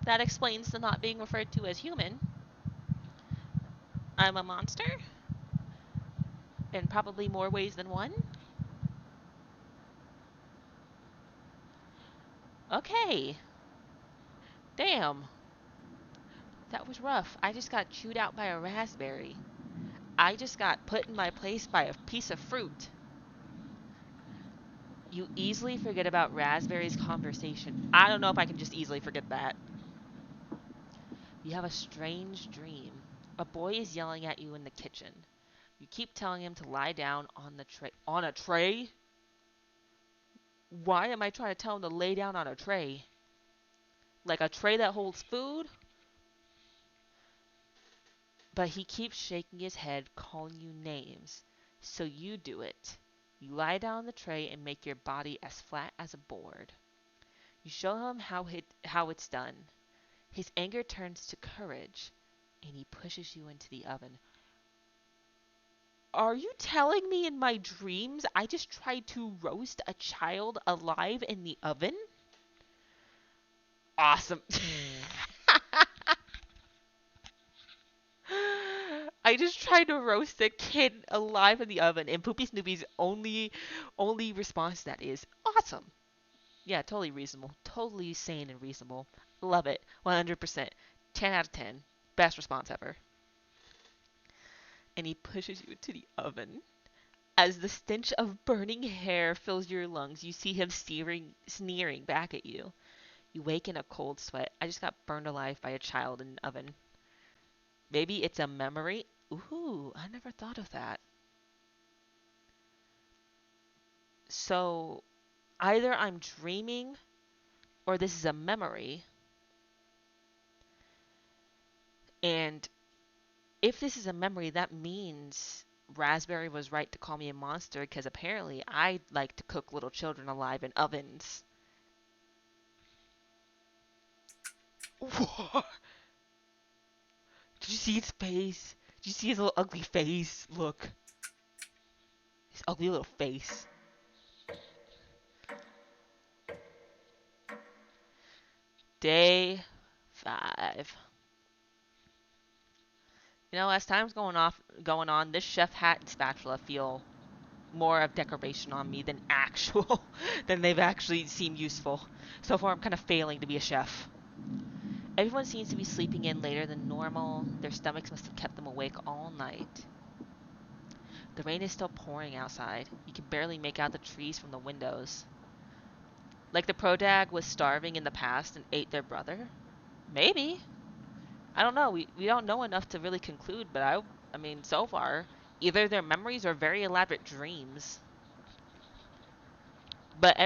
that explains the not being referred to as human. I'm a monster? In probably more ways than one? Okay. Damn. That was rough. I just got chewed out by a raspberry. I just got put in my place by a piece of fruit. You easily forget about Raspberry's conversation. I don't know if I can just easily forget that. You have a strange dream. A boy is yelling at you in the kitchen. You keep telling him to lie down on the tray. On a tray? Why am I trying to tell him to lay down on a tray? Like a tray that holds food? But he keeps shaking his head, calling you names. So you do it. You lie down on the tray and make your body as flat as a board. You show him how it's done. His anger turns to courage, and he pushes you into the oven. Are you telling me in my dreams I just tried to roast a child alive in the oven? Awesome. I just tried to roast a kid alive in the oven, and Poopy Snoopy's only response to that is awesome. Yeah, totally reasonable. Totally sane and reasonable. Love it. 100%. 10 out of 10. Best response ever. And he pushes you into the oven. As the stench of burning hair fills your lungs, you see him sneering back at you. You wake in a cold sweat. I just got burned alive by a child in an oven. Maybe it's a memory. Ooh, I never thought of that. So either I'm dreaming or this is a memory. And if this is a memory, that means Raspberry was right to call me a monster because apparently I like to cook little children alive in ovens. What? Did you see his face? Did you see his little ugly face? Look. His ugly little face. Day 5. You know, as time's going on, this chef hat and spatula feel more of decoration on me than actual, than they've actually seemed useful. So far, I'm kind of failing to be a chef. Everyone seems to be sleeping in later than normal. Their stomachs must have kept them awake all night. The rain is still pouring outside. You can barely make out the trees from the windows. Like the Prodag was starving in the past and ate their brother? Maybe. I don't know. We don't know enough to really conclude, but I mean, so far, either their memories or very elaborate dreams. But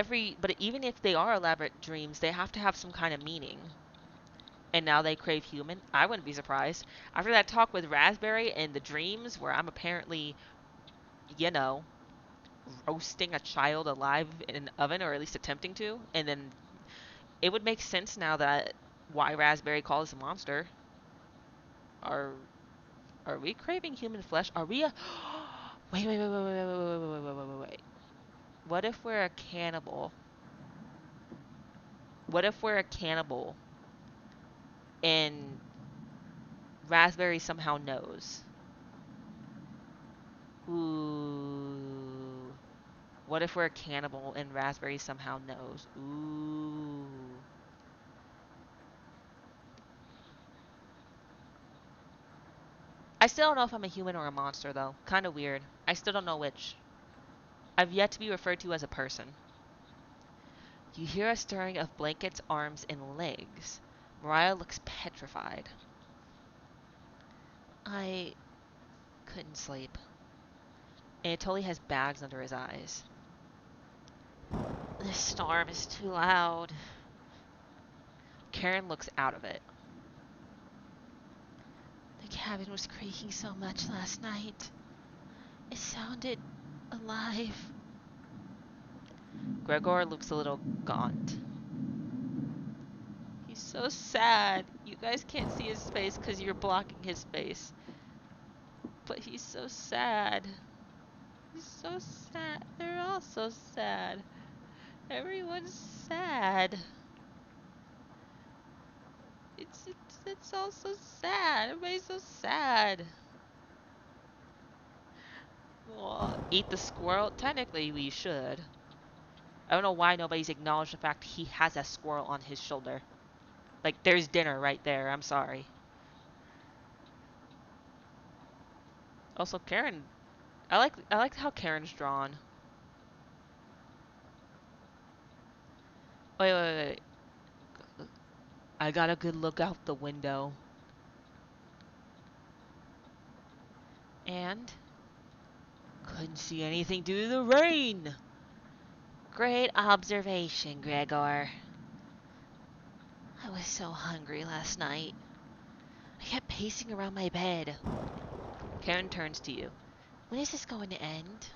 even if they are elaborate dreams, they have to have some kind of meaning. And now they crave human. I wouldn't be surprised. After that talk with Raspberry and the dreams, where I'm apparently, you know, roasting a child alive in an oven, or at least attempting to, and then it would make sense now that why Raspberry calls us a monster. Are are we craving human flesh? Are we a wait. What if we're a cannibal? What if we're a cannibal and Raspberry somehow knows? Ooh. What if we're a cannibal and Raspberry somehow knows? Ooh. I still don't know if I'm a human or a monster, though. Kind of weird. I still don't know which. I've yet to be referred to as a person. You hear a stirring of blankets, arms, and legs. Mariah looks petrified. I couldn't sleep. Anatoly has bags under his eyes. This storm is too loud. Karen looks out of it. The cabin was creaking so much last night. It sounded alive. Gregor looks a little gaunt. He's so sad. You guys can't see his face because you're blocking his face. But he's so sad. He's so sad. They're all so sad. Everyone's sad. It's all so sad. Everybody's so sad. Well, eat the squirrel? Technically, we should. I don't know why nobody's acknowledged the fact he has a squirrel on his shoulder. Like, there's dinner right there. I'm sorry. Also, Karen, I like how Karen's drawn. Wait. I got a good look out the window. And Couldn't see anything due to the rain. great observation, Gregor. I was so hungry last night. I kept pacing around my bed. Karen turns to you. When is this going to end?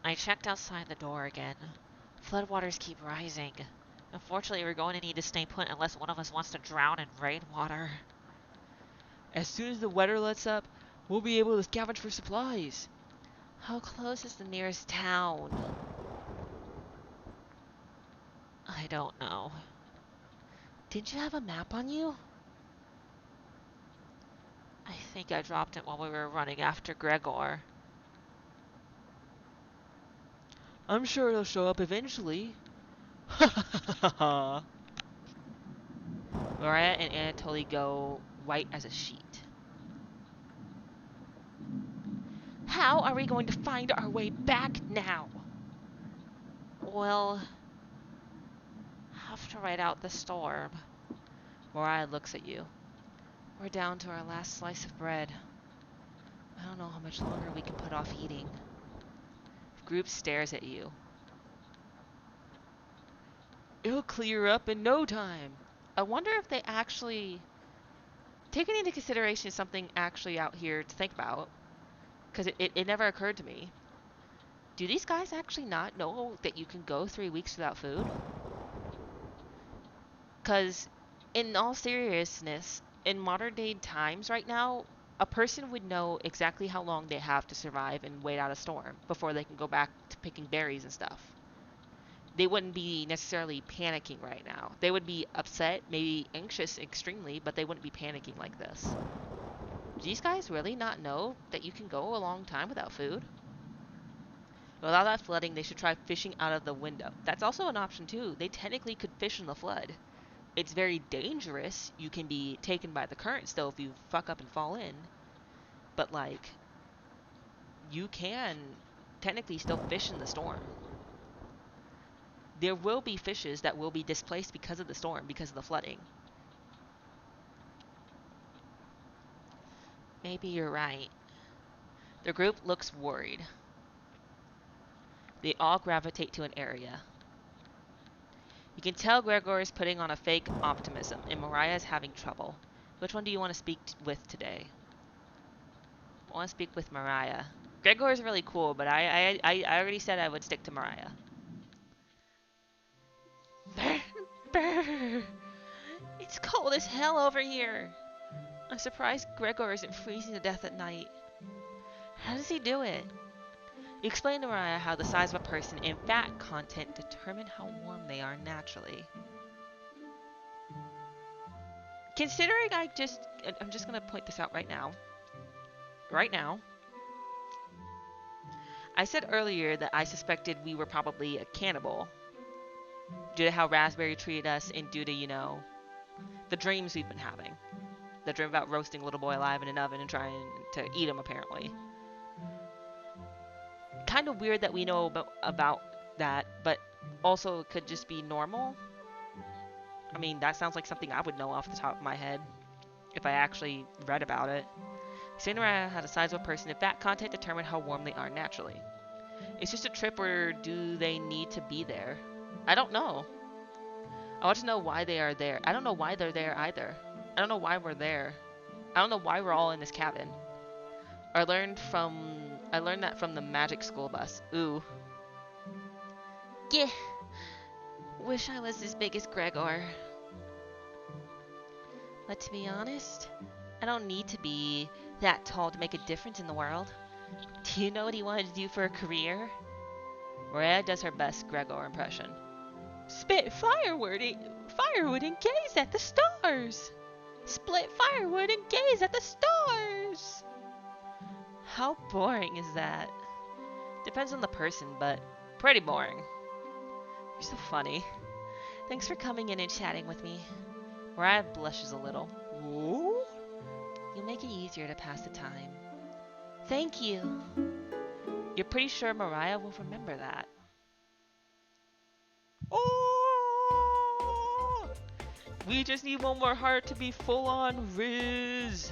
I checked outside the door again. Floodwaters keep rising. Unfortunately, we're going to need to stay put unless one of us wants to drown in rainwater. As soon as the weather lets up, we'll be able to scavenge for supplies. How close is the nearest town? I don't know. Didn't you have a map on you? I think I dropped it while we were running after Gregor. I'm sure it'll show up eventually. Mariah and Anatoly go white as a sheet. How are we going to find our way back now? We'll have to ride out the storm. Mariah looks at you. We're down to our last slice of bread. I don't know how much longer we can put off eating. The group stares at you. It'll clear up in no time. I wonder if they actually... Taking into consideration something actually out here to think about, because it never occurred to me. Do these guys actually not know that you can go 3 weeks without food? Because, in all seriousness, in modern day times right now, a person would know exactly how long they have to survive and wait out a storm before they can go back to picking berries and stuff. They wouldn't be necessarily panicking right now. They would be upset, maybe anxious extremely, but they wouldn't be panicking like this. Do these guys really not know that you can go a long time without food? Without that flooding, they should try fishing out of the window. That's also an option too. They technically could fish in the flood. It's very dangerous. You can be taken by the current still if you fuck up and fall in. But like, you can technically still fish in the storm. There will be fishes that will be displaced because of the storm, because of the flooding. Maybe you're right. The group looks worried. They all gravitate to an area. You can tell Gregor is putting on a fake optimism, and Mariah is having trouble. Which one do you want to speak with today? I want to speak with Mariah. Gregor is really cool, but I already said I would stick to Mariah. Brr. It's cold as hell over here. I'm surprised Gregor isn't freezing to death at night. How does he do it? You explain to Mariah how the size of a person and fat content determine how warm they are naturally. Considering I'm just going to point this out right now. Right now. I said earlier that I suspected we were probably a cannibal. Due to how Raspberry treated us and due to, the dreams we've been having. The dream about roasting a little boy alive in an oven and trying to eat him, apparently. Kind of weird that we know about that, but also it could just be normal. I mean, that sounds like something I would know off the top of my head if I actually read about it. Cinderella had a size of a person and fat content determine how warm they are naturally. It's just a trip, or do they need to be there? I don't know. I want to know why they are there. I don't know why they're there either. I don't know why we're there. I don't know why we're all in this cabin. I learned that from the magic school bus. Ooh. Yeah. Wish I was as big as Gregor. But to be honest, I don't need to be that tall to make a difference in the world. Do you know what he wanted to do for a career? Maria does her best Gregor impression. Spit firewood and gaze at the stars. Split firewood and gaze at the stars. How boring is that? Depends on the person, but pretty boring. You're so funny. Thanks for coming in and chatting with me. Mariah blushes a little. Ooh? You make it easier to pass the time. Thank you. You're pretty sure Mariah will remember that. Oh! We just need one more heart to be full on Riz.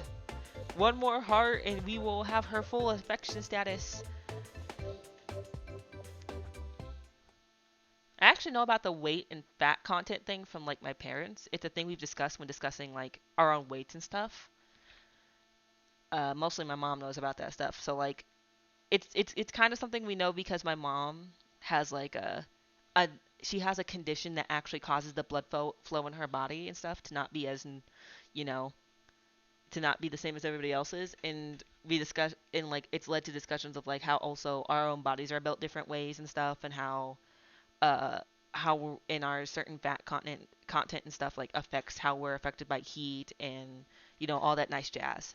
One more heart and we will have her full affection status. I actually know about the weight and fat content thing from like my parents. It's a thing we've discussed when discussing like our own weights and stuff. Mostly my mom knows about that stuff. So like it's kind of something we know because my mom has like a she has a condition that actually causes the blood flow in her body and stuff to not be as you know to not be the same as everybody else's, and we discuss and like it's led to discussions of like how also our own bodies are built different ways and stuff, and uh how we're in our certain fat content and stuff like affects how we're affected by heat and all that nice jazz.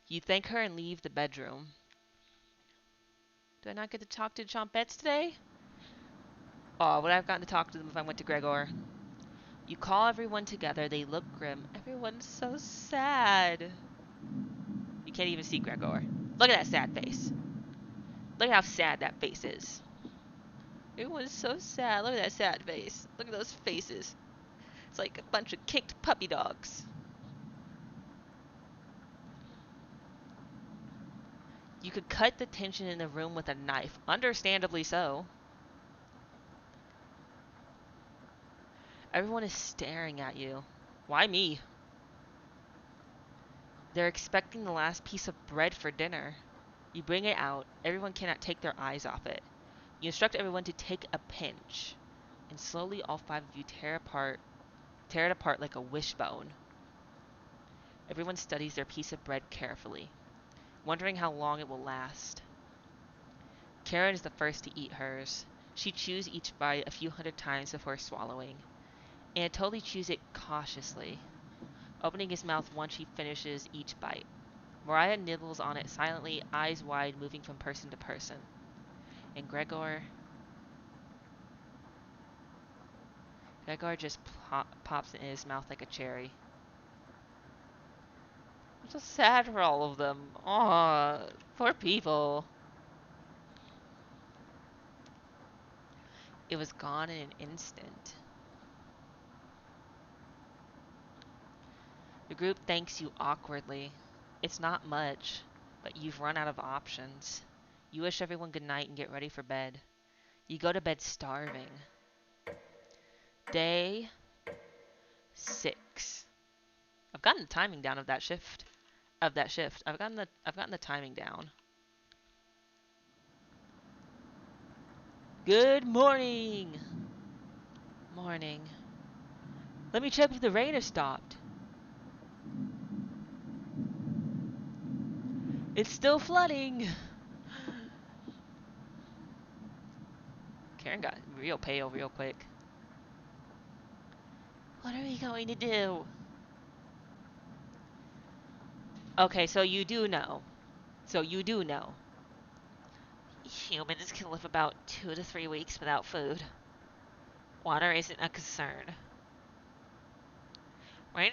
You thank her and leave the bedroom. Do I not get to talk to Chompettes today? Oh, would I have gotten to talk to them if I went to Gregor? You call everyone together. They look grim. Everyone's so sad. You can't even see Gregor. Look at that sad face. Look at how sad that face is. Everyone's so sad. Look at that sad face. Look at those faces. It's like a bunch of kicked puppy dogs. You could cut the tension in the room with a knife. Understandably so. Everyone is staring at you. Why me? They're expecting the last piece of bread for dinner. You bring it out. Everyone cannot take their eyes off it. You instruct everyone to take a pinch. And slowly all five of you tear it apart like a wishbone. Everyone studies their piece of bread carefully, wondering how long it will last. Karen is the first to eat hers. She chews each bite a few hundred times before swallowing. Anatoly chews it cautiously, opening his mouth once she finishes each bite. Mariah nibbles on it silently, eyes wide, moving from person to person. And Gregor just pops it in his mouth like a cherry. I'm so sad for all of them. Aw, poor people. It was gone in an instant. The group thanks you awkwardly. It's not much, but you've run out of options. You wish everyone good night and get ready for bed. You go to bed starving. Day 6. I've gotten the timing down of that shift. I've gotten the timing down. Good morning. Morning. Let me check if the rain has stopped. It's still flooding. Karen got real pale real quick. What are we going to do? Okay, so you do know. Humans can live about 2 to 3 weeks without food. Water isn't a concern. Rain,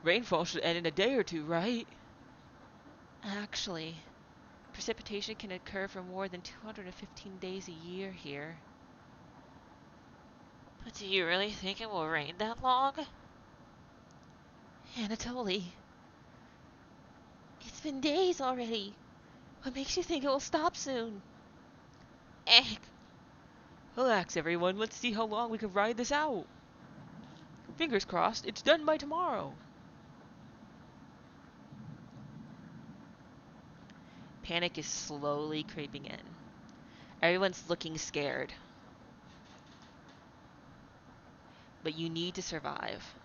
Rainfall should end in a day or two, right? Actually, precipitation can occur for more than 215 days a year here. But do you really think it will rain that long? Anatoly, it's been days already. What makes you think it will stop soon? Eh. Relax, everyone. Let's see how long we can ride this out. Fingers crossed, it's done by tomorrow. Panic is slowly creeping in. Everyone's looking scared. But you need to survive.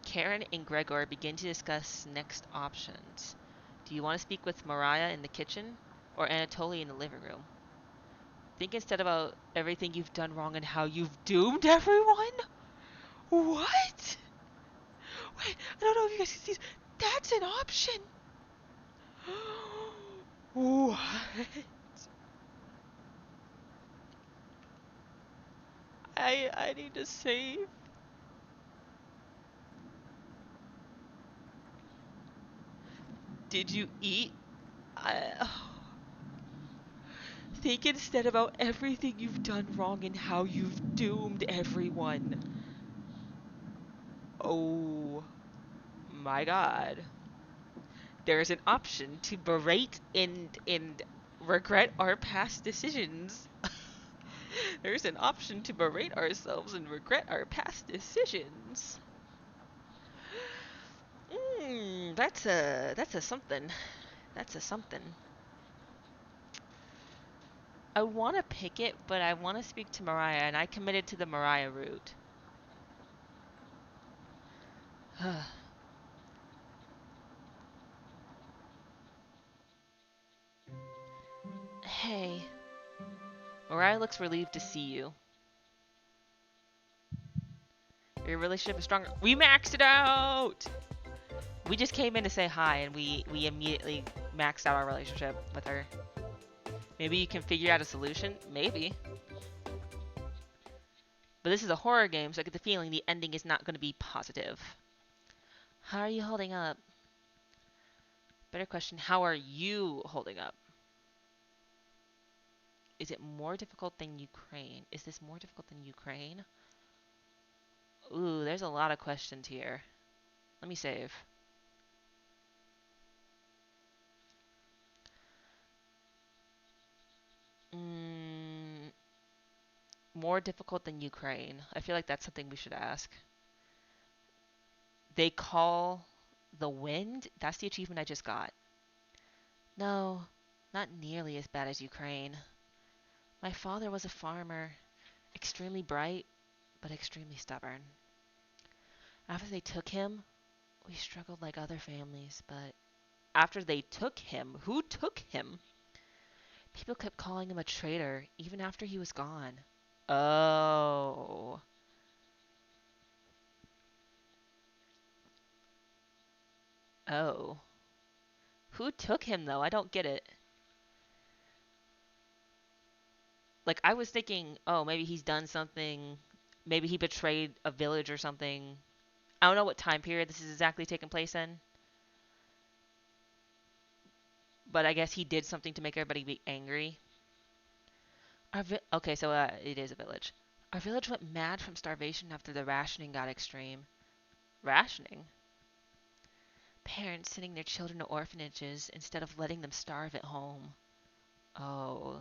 Karen and Gregor begin to discuss next options. Do you want to speak with Mariah in the kitchen or Anatoly in the living room? Think instead about everything you've done wrong and how you've doomed everyone? What? Wait, I don't know if you guys can see this. That's an option. What? I need to save. Did you eat? I, Think instead about everything you've done wrong and how you've doomed everyone. Oh my god. There's an option to berate and regret our past decisions. There's an option to berate ourselves and regret our past decisions. That's a something. That's a something. I want to pick it, but I want to speak to Mariah, and I committed to the Mariah route. Hey, Mariah looks relieved to see you. Your relationship is stronger. We maxed it out! We just came in to say hi, and we immediately maxed out our relationship with her. Maybe you can figure out a solution? Maybe. But this is a horror game, so I get the feeling the ending is not going to be positive. How are you holding up? Better question, how are you holding up? Is it more difficult than Ukraine? Is this more difficult than Ukraine? Ooh, there's a lot of questions here. Let me save. Mm, more difficult than Ukraine. I feel like that's something we should ask. They call the wind? That's the achievement I just got. No, not nearly as bad as Ukraine. My father was a farmer, extremely bright, but extremely stubborn. After they took him, we struggled like other families, but after they took him, who took him? People kept calling him a traitor, even after he was gone. Oh. Oh. Who took him, though? I don't get it. Like, I was thinking, oh, maybe he's done something. Maybe he betrayed a village or something. I don't know what time period this is exactly taking place in. But I guess he did something to make everybody be angry. Okay, so it is a village. Our village went mad from starvation after the rationing got extreme. Rationing? Parents sending their children to orphanages instead of letting them starve at home. Oh.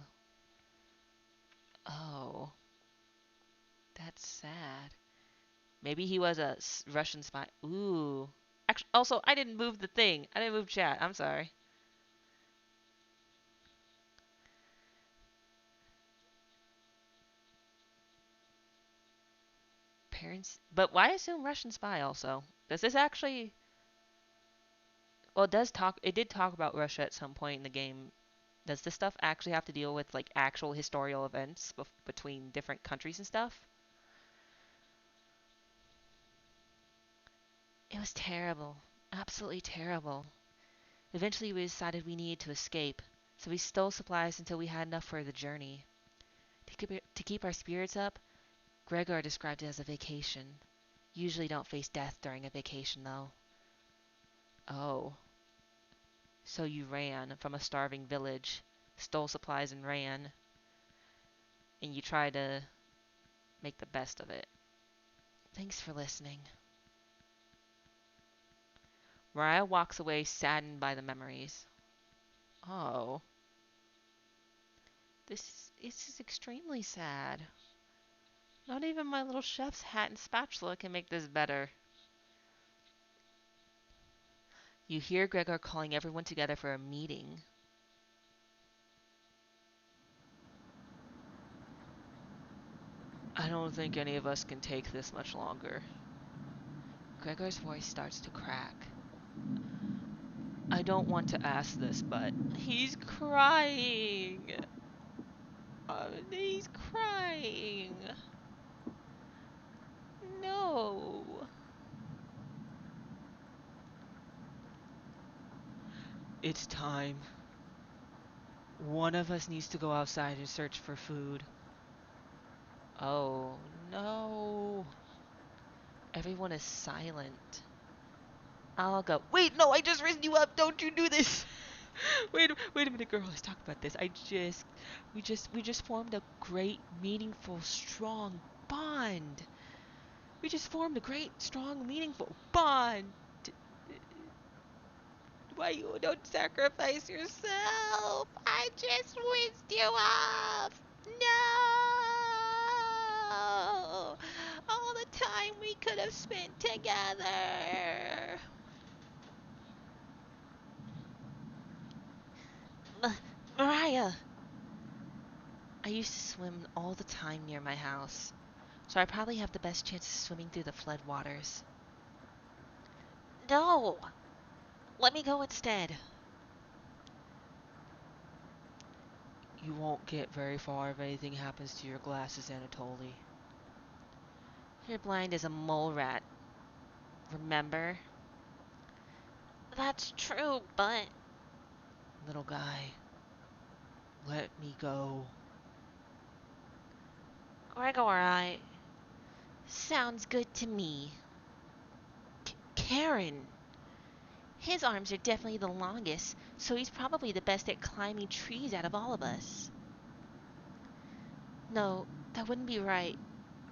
Oh. That's sad. Maybe he was a Russian spy. Ooh. Actually, also, I didn't move the thing. I didn't move chat. I'm sorry. Parents. But why assume Russian spy also? Does this actually. Well, it does talk. It did talk about Russia at some point in the game. Does this stuff actually have to deal with like actual historical events between different countries and stuff? It was terrible. Absolutely terrible. Eventually, we decided we needed to escape, so we stole supplies until we had enough for the journey. To keep our spirits up, Gregor described it as a vacation. Usually don't face death during a vacation, though. Oh. So you ran from a starving village, stole supplies and ran, and you tried to make the best of it. Thanks for listening. Mariah walks away saddened by the memories. Oh. This is extremely sad. Not even my little chef's hat and spatula can make this better. You hear Gregor calling everyone together for a meeting. I don't think any of us can take this much longer. Gregor's voice starts to crack. I don't want to ask this, but he's crying. He's crying. No. It's time. One of us needs to go outside and search for food. Oh, no. Everyone is silent. I'll go. Wait, no, I just raised you up. Don't you do this. Wait a minute, girl. Let's talk about this. We just formed a great, meaningful, strong bond. We just formed a great, strong, meaningful bond. Why you don't sacrifice yourself? I just whisked you off. No! All the time we could have spent together. Mariah! I used to swim all the time near my house, so I probably have the best chance of swimming through the flood waters. No! Let me go instead. You won't get very far if anything happens to your glasses, Anatoly. You're blind as a mole rat. Remember? That's true, but Little guy, let me go. Gregor, Sounds good to me. Karen! His arms are definitely the longest, so he's probably the best at climbing trees out of all of us. No, that wouldn't be right.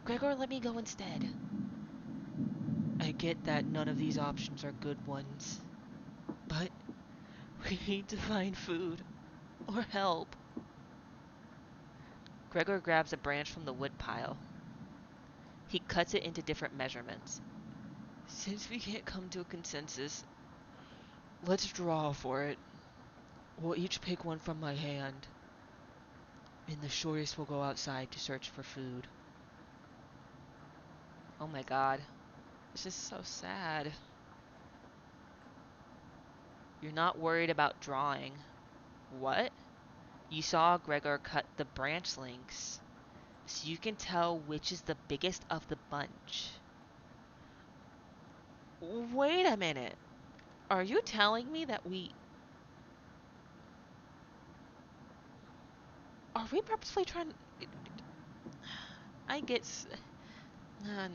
Gregor, let me go instead. I get that none of these options are good ones, but we need to find food or help. Gregor grabs a branch from the wood pile. He cuts it into different measurements. Since we can't come to a consensus, let's draw for it. We'll each pick one from my hand, and the shortest will go outside to search for food. Oh my god. This is so sad. You're not worried about drawing. What? You saw Gregor cut the branch links, so you can tell which is the biggest of the bunch. Wait a minute. Are you telling me that are we purposely trying? I get.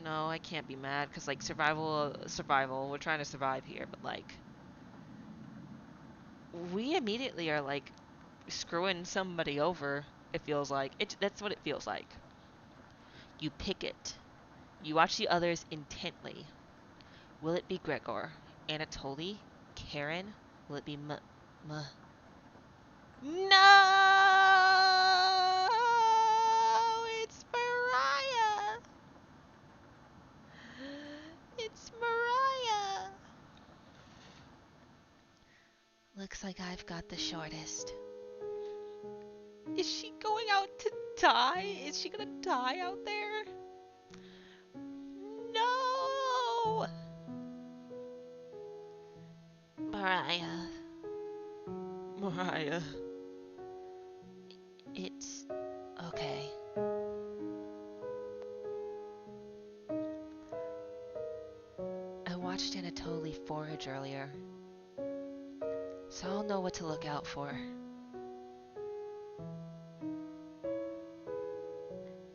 No, I can't be mad because like survival. We're trying to survive here, but like we immediately are like screwing somebody over. It feels like it. That's what it feels like. You pick it. You watch the others intently. Will it be Gregor? Anatoly? Karen? Will it be No, it's Mariah. It's Mariah. Looks like I've got the shortest. Is she going out to die? Is she gonna die out there? No! Mariah, Mariah. It's okay. I watched Anatoly forage earlier, so I'll know what to look out for.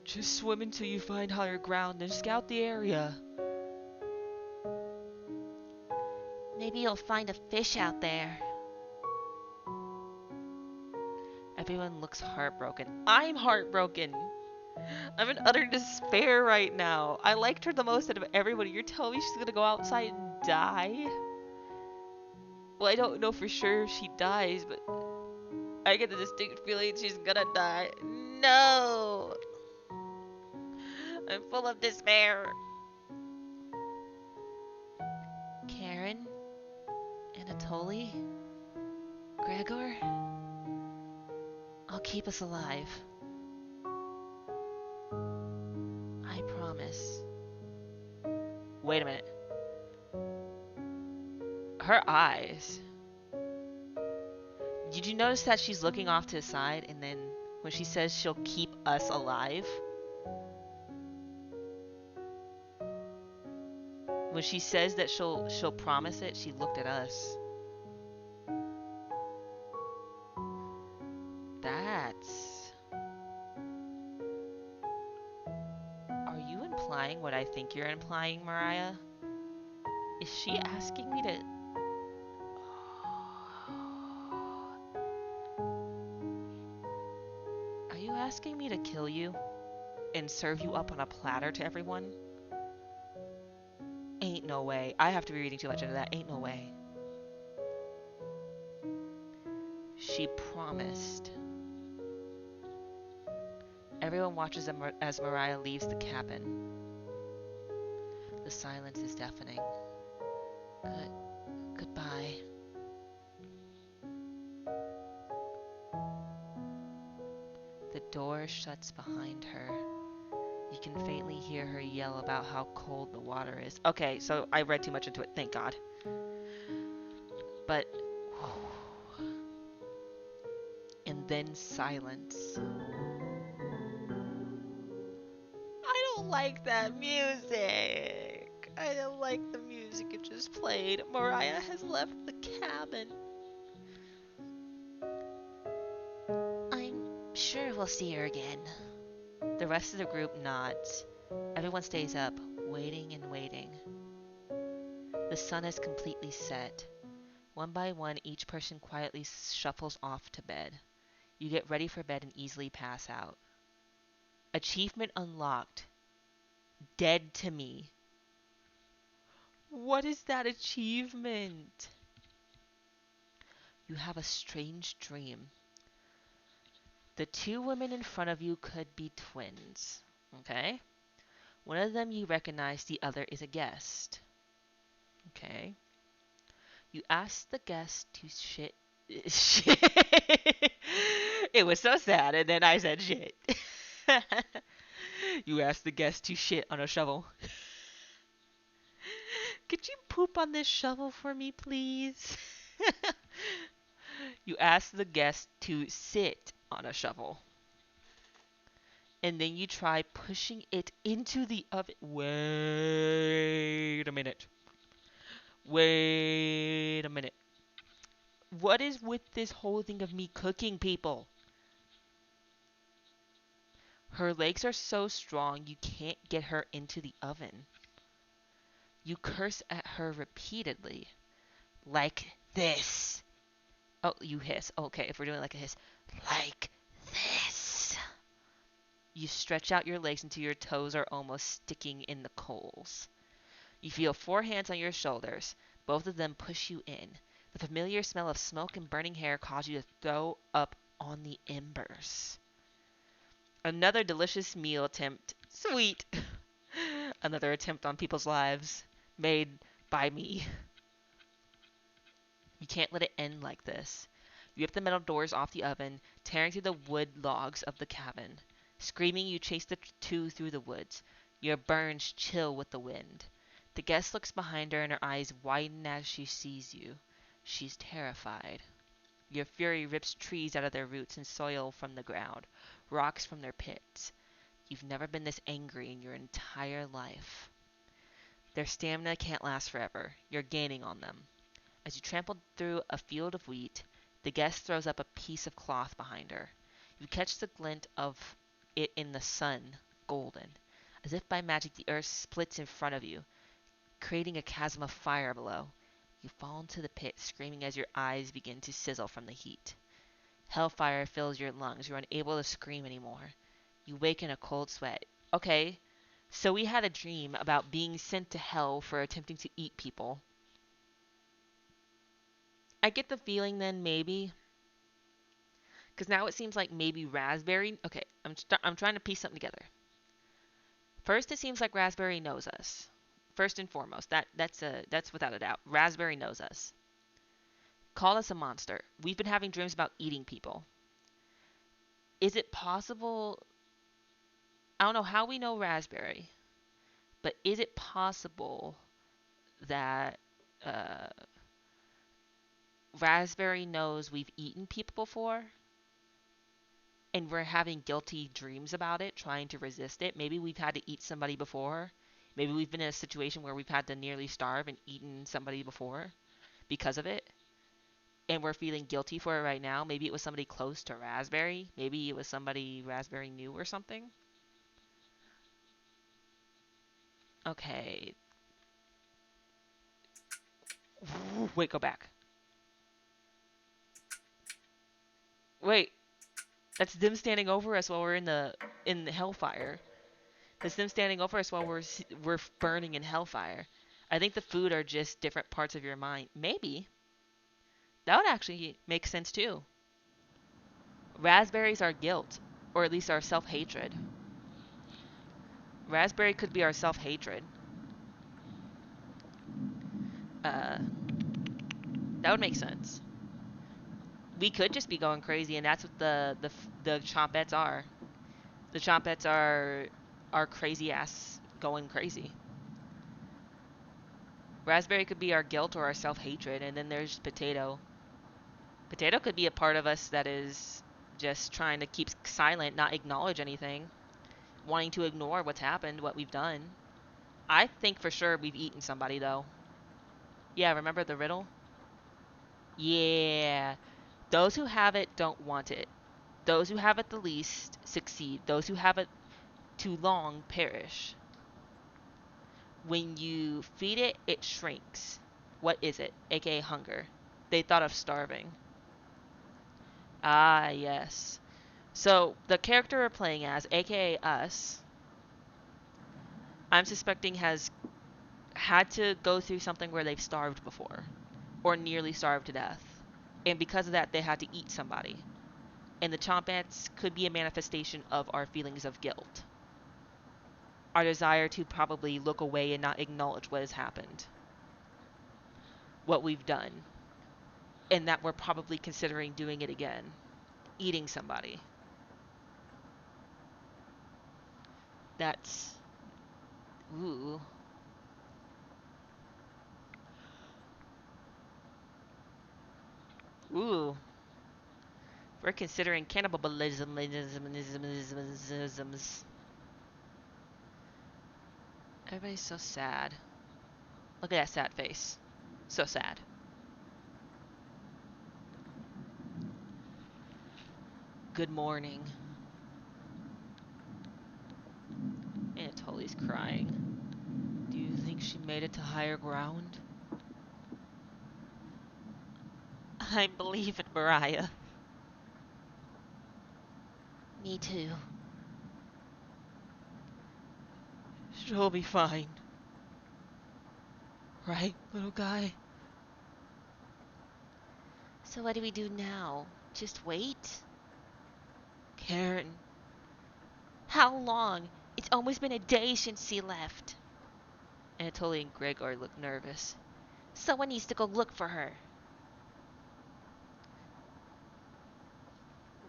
Just swim until you find higher ground and scout the area. Maybe you'll find a fish out there. Everyone looks heartbroken. I'm heartbroken. I'm in utter despair right now. I liked her the most out of everybody. You're telling me she's gonna go outside and die? Well, I don't know for sure if she dies, but I get the distinct feeling she's gonna die. No! I'm full of despair. Karen? Anatoly? Gregor? I'll keep us alive. I promise. Wait a minute. Her eyes. Did you notice that she's looking off to the side and then when she says she'll keep us alive? When she says that she'll promise it, she looked at us. That's... Are you implying what I think you're implying, Mariah? Is she asking me to... asking me to kill you and serve you up on a platter to everyone? Ain't no way. I have to be reading too much into that. Ain't no way. She promised. Everyone watches as Mariah leaves the cabin. The silence is deafening. Goodbye. The door shuts behind her. You can faintly hear her yell about how cold the water is. Okay, so I read too much into it, thank God. But. And then silence. I don't like that music. I don't like the music it just played. Mariah has left the cabin. I'm sure we'll see her again. The rest of the group nods. Everyone stays up, waiting and waiting. The sun has completely set. One by one, each person quietly shuffles off to bed. You get ready for bed and easily pass out. Achievement unlocked. Dead to me. What is that achievement? You have a strange dream. The two women in front of you could be twins. Okay? One of them you recognize, the other is a guest. Okay? You ask the guest to shit. Shit. It was so sad, and then I said shit. You ask the guest to shit on a shovel. Could you poop on this shovel for me, please? You ask the guest to sit on a shovel. And then you try pushing it into the oven. Wait a minute. Wait a minute. What is with this whole thing of me cooking people? Her legs are so strong you can't get her into the oven. You curse at her repeatedly. Like this. Oh, you hiss. Okay, if we're doing like a hiss. Like this. You stretch out your legs until your toes are almost sticking in the coals. You feel 4 hands on your shoulders. Both of them push you in. The familiar smell of smoke and burning hair causes you to throw up on the embers. Another delicious meal attempt. Sweet. Another attempt on people's lives. Made by me. You can't let it end like this. You rip the metal doors off the oven, tearing through the wood logs of the cabin. Screaming, you chase the two through the woods. Your burns chill with the wind. The guest looks behind her and her eyes widen as she sees you. She's terrified. Your fury rips trees out of their roots and soil from the ground, rocks from their pits. You've never been this angry in your entire life. Their stamina can't last forever. You're gaining on them. As you trample through a field of wheat, the guest throws up a piece of cloth behind her. You catch the glint of it in the sun, golden. As if by magic, the earth splits in front of you, creating a chasm of fire below. You fall into the pit, screaming as your eyes begin to sizzle from the heat. Hellfire fills your lungs. You're unable to scream anymore. You wake in a cold sweat. Okay, so we had a dream about being sent to hell for attempting to eat people. I get the feeling then maybe, because now it seems like maybe Raspberry. Okay, I'm trying to piece something together. First, it seems like Raspberry knows us. First and foremost, that's without a doubt. Raspberry knows us. Call us a monster. We've been having dreams about eating people. Is it possible? I don't know how we know Raspberry, but is it possible that uh, Raspberry knows we've eaten people before? And we're having guilty dreams about it, trying to resist it. Maybe we've had to eat somebody before. Maybe we've been in a situation where we've had to nearly starve and eaten somebody before because of it. And we're feeling guilty for it right now. Maybe it was somebody close to Raspberry. Maybe it was somebody Raspberry knew or something. Okay. Wait, go back. Wait. That's them standing over us while we're in the hellfire. That's them standing over us while we're burning in hellfire. I think the food are just different parts of your mind. Maybe that would actually make sense too. Raspberries are guilt, or at least our self-hatred. Raspberry could be our self-hatred. Uh, that would make sense. We could just be going crazy, and that's what the chompettes are. The chompettes are crazy ass going crazy. Raspberry could be our guilt or our self-hatred, and then there's potato. Potato could be a part of us that is just trying to keep silent, not acknowledge anything, wanting to ignore what's happened, what we've done. I think for sure we've eaten somebody though. Yeah, remember the riddle? Yeah. Those who have it don't want it. Those who have it the least succeed. Those who have it too long perish. When you feed it, it shrinks. What is it? AKA hunger. They thought of starving. Ah, yes. So, the character we're playing as, aka us, I'm suspecting has had to go through something where they've starved before, or nearly starved to death. And because of that, they had to eat somebody. And the chomp ants could be a manifestation of our feelings of guilt. Our desire to probably look away and not acknowledge what has happened, what we've done, and that we're probably considering doing it again, eating somebody. That's ooh. Ooh. We're considering cannibalism. Everybody's so sad. Look at that sad face. So sad. Good morning. Anatoli's crying. Do you think she made it to higher ground? I believe in Mariah. Me too. She'll be fine. Right, little guy? So what do we do now? Just wait? Karen. How long? It's almost been a day since she left. Anatoly and Gregor look nervous. Someone needs to go look for her.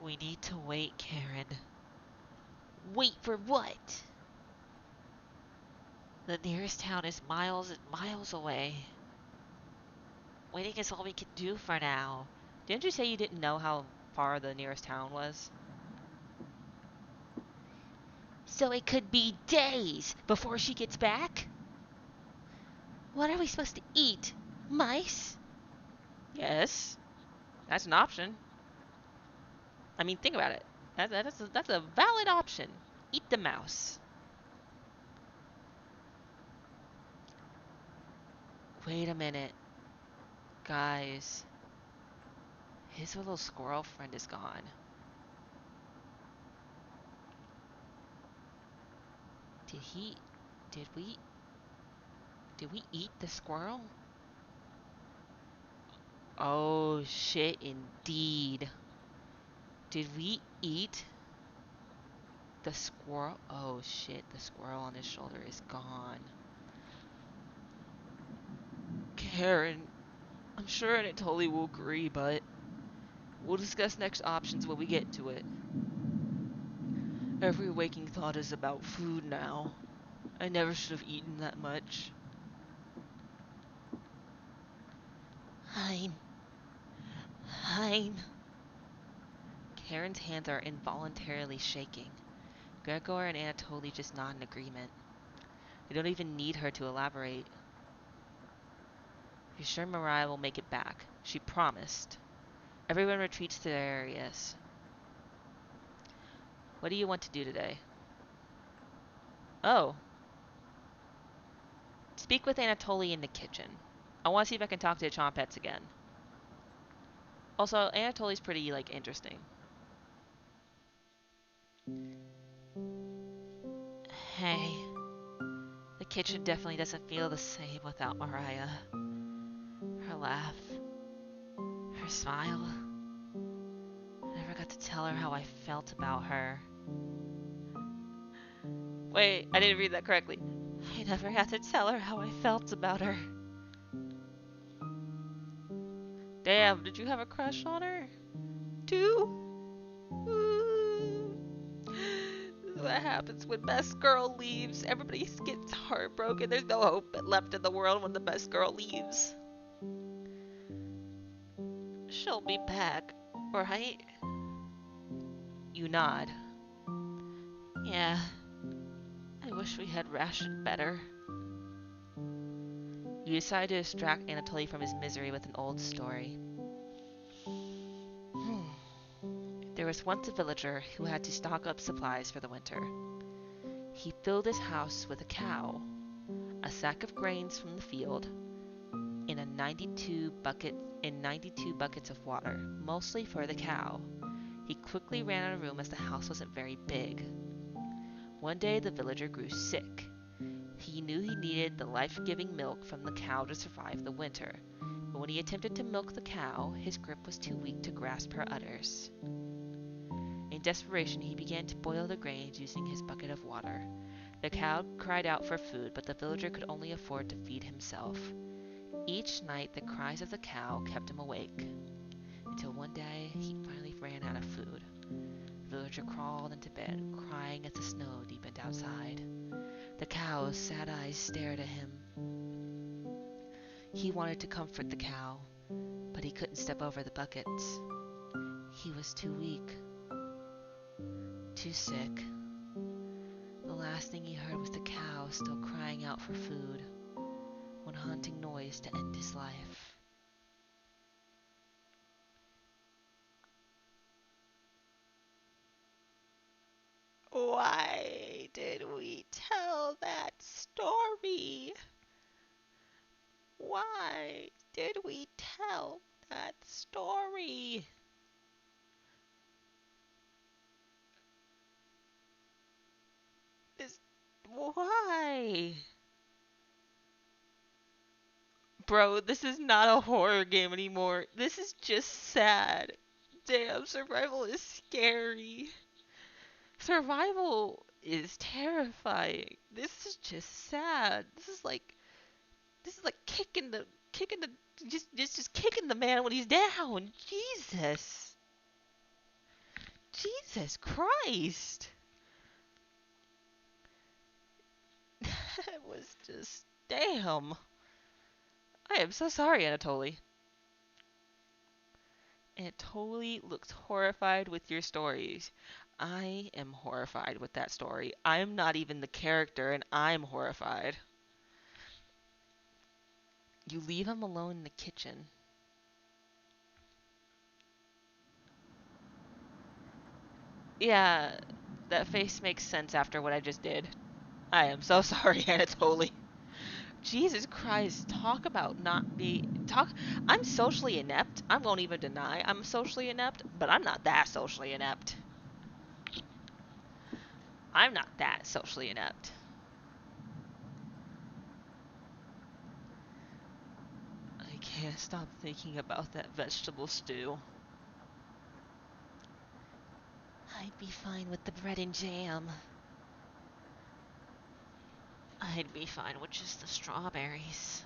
We need to wait, Karen. Wait for what? The nearest town is miles and miles away. Waiting is all we can do for now. Didn't you say you didn't know how far the nearest town was? So it could be days before she gets back? What are we supposed to eat? Mice? Yes. That's an option. I mean, think about it. That's a valid option. Eat the mouse. Wait a minute. Guys. His little squirrel friend is gone. Did he... Did we... Did we eat the squirrel? Oh, shit, indeed. Did we eat the squirrel? Oh, shit, the squirrel on his shoulder is gone. Karen, I'm sure Anatoly will agree, but we'll discuss next options when we get to it. Every waking thought is about food now. I never should have eaten that much. Hein. Hein. Karen's hands are involuntarily shaking. Gregor and Anatoly just nod in agreement. They don't even need her to elaborate. You're sure Mariah will make it back? She promised. Everyone retreats to their areas. What do you want to do today? Oh. Speak with Anatoly in the kitchen. I want to see if I can talk to the Chompets again. Also, Anatoly's pretty, like, interesting. Hey, the kitchen definitely doesn't feel the same without Mariah. Her laugh, her smile. I never got to tell her how I felt about her. Wait, I didn't read that correctly. I never got to tell her how I felt about her. Damn, did you have a crush on her? Too? Ooh. This is what happens when best girl leaves. Everybody gets heartbroken. There's no hope left in the world when the best girl leaves. She'll be back, right? You nod. Yeah, I wish we had rationed better. You decide to distract Anatoly from his misery with an old story. There was once a villager who had to stock up supplies for the winter. He filled his house with a cow, a sack of grains from the field, in a 92 buckets of water, mostly for the cow. He quickly ran out of room as the house wasn't very big. One day the villager grew sick. He knew he needed the life-giving milk from the cow to survive the winter, but when he attempted to milk the cow, his grip was too weak to grasp her udders. In desperation, he began to boil the grains using his bucket of water. The cow cried out for food, but the villager could only afford to feed himself. Each night, the cries of the cow kept him awake, until one day he finally ran out of food. The villager crawled into bed, crying as the snow deepened outside. The cow's sad eyes stared at him. He wanted to comfort the cow, but he couldn't step over the buckets. He was too weak, too sick. The last thing he heard was the cow still crying out for food, one haunting noise to end his life. Why did we tell that story? Why did we tell that story? This, why? Bro, this is not a horror game anymore. This is just sad. Damn, survival is scary. Survival is terrifying. This is just sad. This is like kicking the just kicking the man when he's down. Jesus. Jesus Christ. That was just damn. I am so sorry, Anatoly. Anatoly looks horrified with your stories. I am horrified with that story. I'm not even the character and I'm horrified. You leave him alone in the kitchen. Yeah, that face makes sense after what I just did. I am so sorry, Anatoly. Jesus Christ, talk about not be talk. I'm socially inept. I won't even deny I'm socially inept, but I'm not that socially inept. I'm not that socially inept. I can't stop thinking about that vegetable stew. I'd be fine with the bread and jam. I'd be fine with just the strawberries.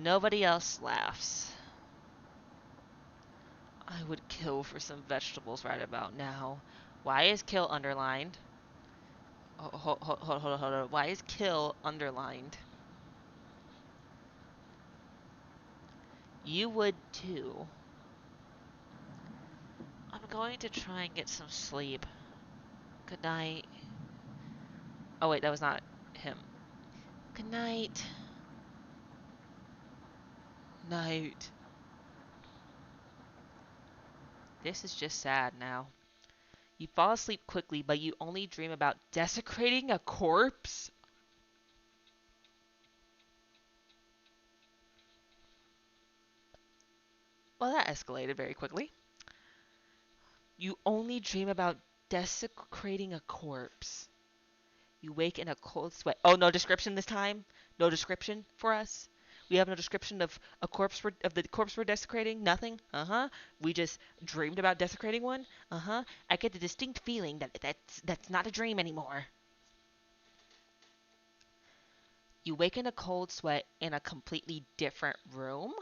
Nobody else laughs. I would kill for some vegetables right about now. Why is kill underlined? Hold on. Why is kill underlined? You would too. I'm going to try and get some sleep. Good night. Oh wait, that was not him. Good night. Night. This is just sad now. You fall asleep quickly, but you only dream about desecrating a corpse? Well, that escalated very quickly. You only dream about desecrating a corpse. You wake in a cold sweat. Oh, no description this time? No description for us? We have no description of of the corpse we're desecrating? Nothing? Uh-huh. We just dreamed about desecrating one? Uh-huh. I get the distinct feeling that that's not a dream anymore. You wake in a cold sweat in a completely different room?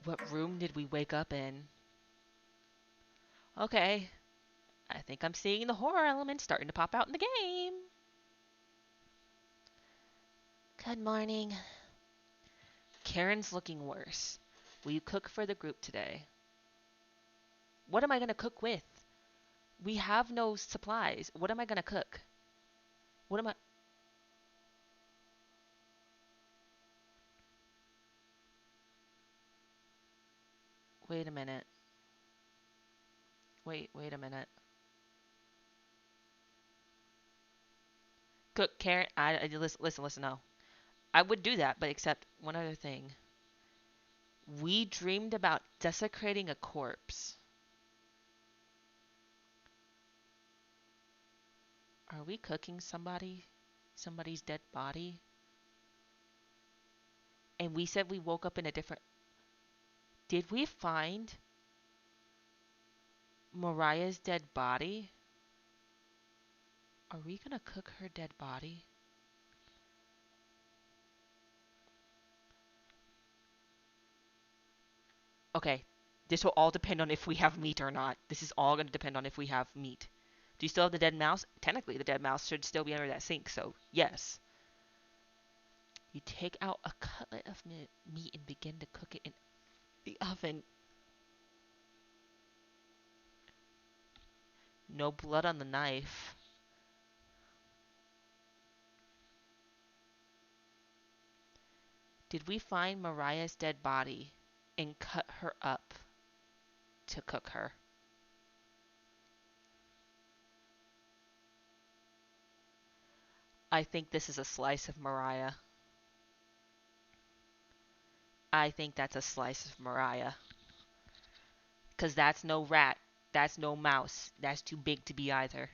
What room did we wake up in? Okay. I think I'm seeing the horror element starting to pop out in the game. Good morning. Karen's looking worse. Will you cook for the group today? What am I going to cook with? We have no supplies. What am I going to cook? What am I... Wait a minute. Wait a minute. Cook, Karen. Listen, no. I would do that, but except one other thing. We dreamed about desecrating a corpse. Are we cooking somebody's dead body? And we said we woke up in a different... Did we find Mariah's dead body? Are we gonna cook her dead body? Okay, this will all depend on if we have meat or not. This is all gonna depend on if we have meat. Do you still have the dead mouse? Technically, the dead mouse should still be under that sink, so yes. You take out a cutlet of meat and begin to cook it in the oven. No blood on the knife. Did we find Mariah's dead body and cut her up to cook her? I think this is a slice of Mariah. I think that's a slice of Mariah. Because that's no rat. That's no mouse. That's too big to be either.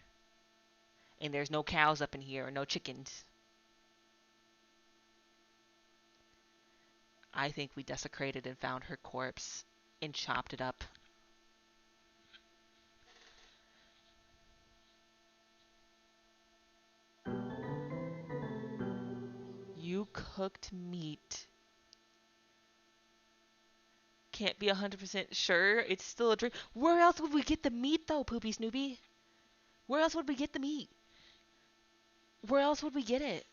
And there's no cows up in here or no chickens. I think we desecrated and found her corpse and chopped it up. You cooked meat. Can't be 100% sure. It's still a dream. Where else would we get the meat though, Poopy Snoopy? Where else would we get the meat? Where else would we get it?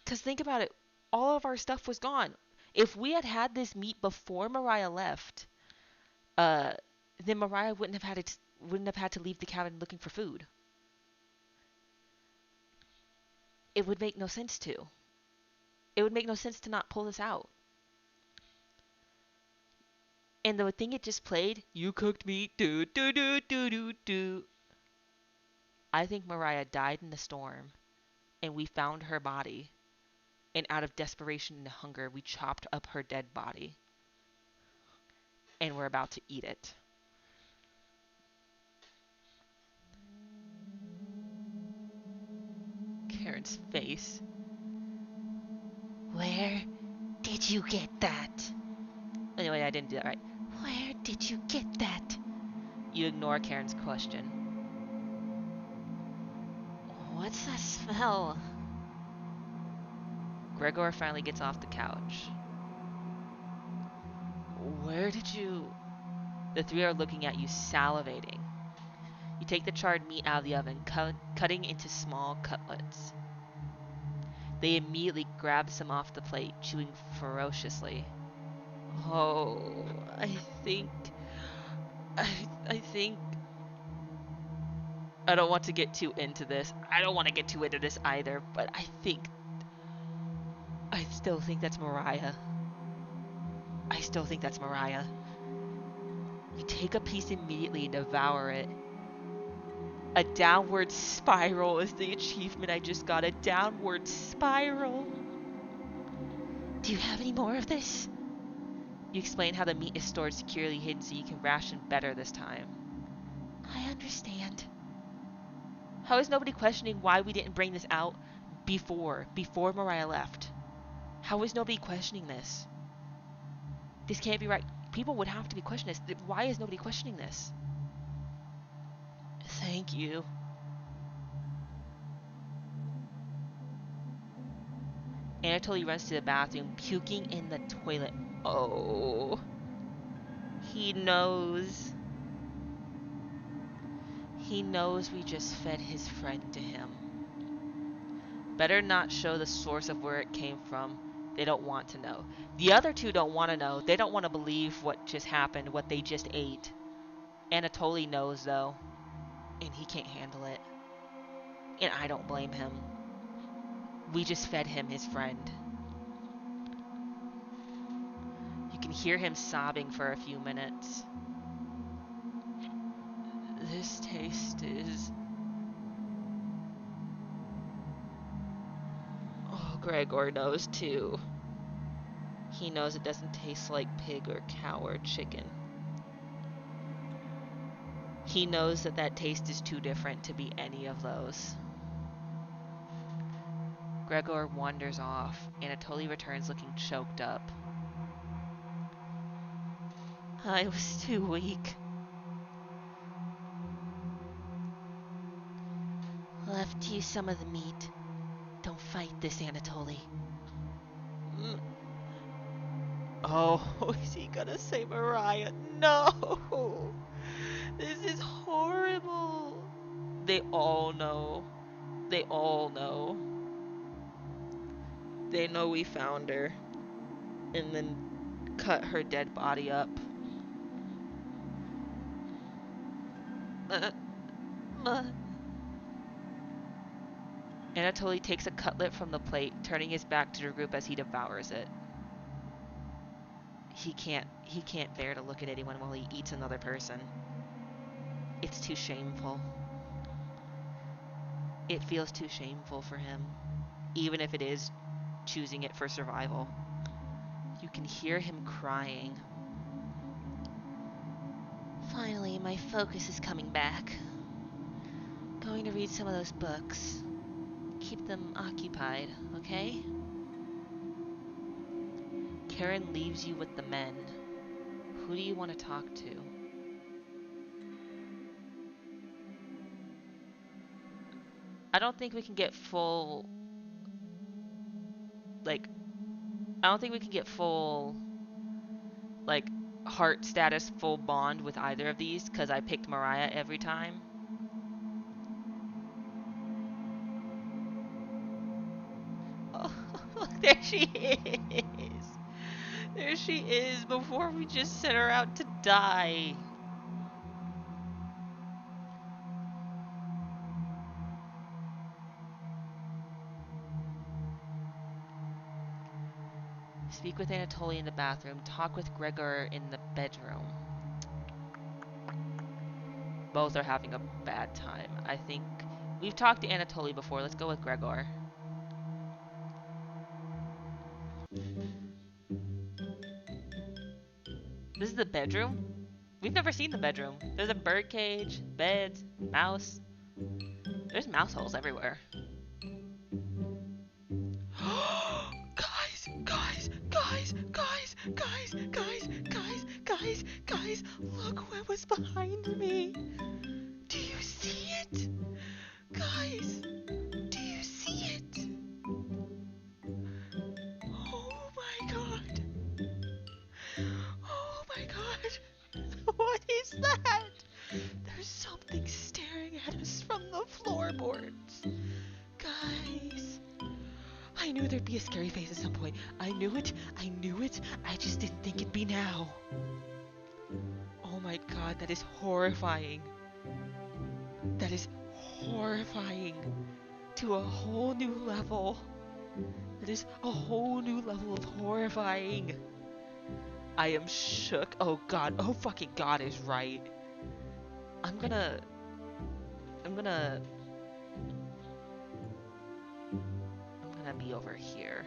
Because think about it. All of our stuff was gone. If we had had this meat before Mariah left, uh, then Mariah wouldn't have had to leave the cabin looking for food. It would make no sense to. It would make no sense to not pull this out. And the thing it just played, you cooked meat, do do do do do do. I think Mariah died in the storm, and we found her body. And out of desperation and hunger, we chopped up her dead body, and we're about to eat it. Karen's face. Where did you get that? Anyway, I didn't do that right. Where did you get that? You ignore Karen's question. What's that smell? Gregor finally gets off the couch. Where did you... The three are looking at you, salivating. You take the charred meat out of the oven, cutting into small cutlets. They immediately grab some off the plate, chewing ferociously. Oh, I think... I think... I don't want to get too into this. I don't want to get too into this either, but I still think that's Mariah. I still think that's Mariah. You take a piece immediately and devour it. A downward spiral is the achievement I just got. A downward spiral. Do you have any more of this? You explain how the meat is stored securely hidden so you can ration better this time. I understand. How is nobody questioning why we didn't bring this out before Mariah left? How is nobody questioning this? This can't be right. People would have to be questioning this. Why is nobody questioning this? Thank you. Anatoly runs to the bathroom, puking in the toilet. Oh. He knows. He knows we just fed his friend to him. Better not show the source of where it came from. They don't want to know. The other two don't want to know. They don't want to believe what just happened, what they just ate. Anatoly knows, though. And he can't handle it. And I don't blame him. We just fed him his friend. You can hear him sobbing for a few minutes. This taste is... Oh, Gregor knows too. He knows it doesn't taste like pig or cow or chicken. He knows that that taste is too different to be any of those. Gregor wanders off. Anatoly returns looking choked up. I was too weak. Left you some of the meat. Don't fight this, Anatoly. Mm. Oh, is he gonna say Mariah? No! This is horrible. They all know. They all know. They know we found her. And then cut her dead body up. Anatoly takes a cutlet from the plate, turning his back to the group as he devours it. He can't bear to look at anyone while he eats another person. It's too shameful. It feels too shameful for him, even if it is choosing it for survival. You can hear him crying. Finally, my focus is coming back. Going to read some of those books. Keep them occupied, okay? Karen leaves you with the men. Who do you want to talk to? I don't think we can get full... Like, I don't think we can get full... Like, heart status full bond with either of these, because I picked Mariah every time. Oh, there she is! There she is, before we just sent her out to die. Speak with Anatoly in the bathroom. Talk with Gregor in the bedroom. Both are having a bad time. I think we've talked to Anatoly before. Let's go with Gregor. This is the bedroom? We've never seen the bedroom. There's a bird cage, beds, mouse. There's mouse holes everywhere. Guys, guys, guys, guys, guys, guys, guys, guys, guys, look what was behind me. Do you see it? Guys, do you see it? Oh my god. Oh my god. What is that? There's something staring at us from the floorboards. Guys. I knew there'd be a scary face at some point. I knew it. I knew it. I just didn't think it'd be now. Oh my god, that is horrifying. That is horrifying. To a whole new level. That is a whole new level of horrifying. I am shook. Oh god. Oh fucking god is right. I'm gonna be over here.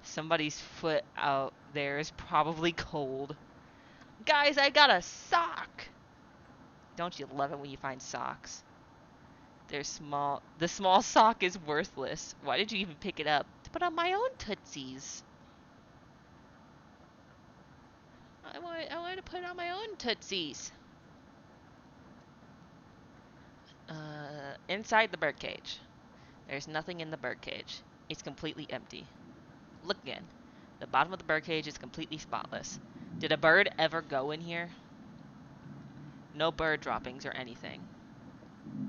Somebody's foot out there is probably cold. Guys, I got a sock! Don't you love it when you find socks? They're small. The small sock is worthless. Why did you even pick it up? To put on my own tootsies. I want to put on my own tootsies. Inside the birdcage. There's nothing in the birdcage. It's completely empty. Look again. The bottom of the birdcage is completely spotless. Did a bird ever go in here? No bird droppings or anything.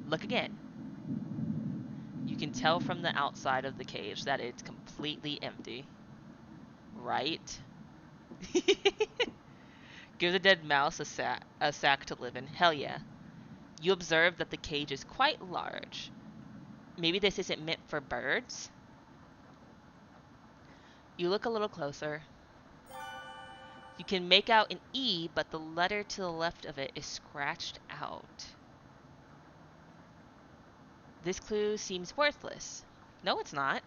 Look again. You can tell from the outside of the cage that it's completely empty. Right? Give the dead mouse a sack to live in. Hell yeah. You observe that the cage is quite large. Maybe this isn't meant for birds? You look a little closer. You can make out an E, but the letter to the left of it is scratched out. This clue seems worthless. No, it's not.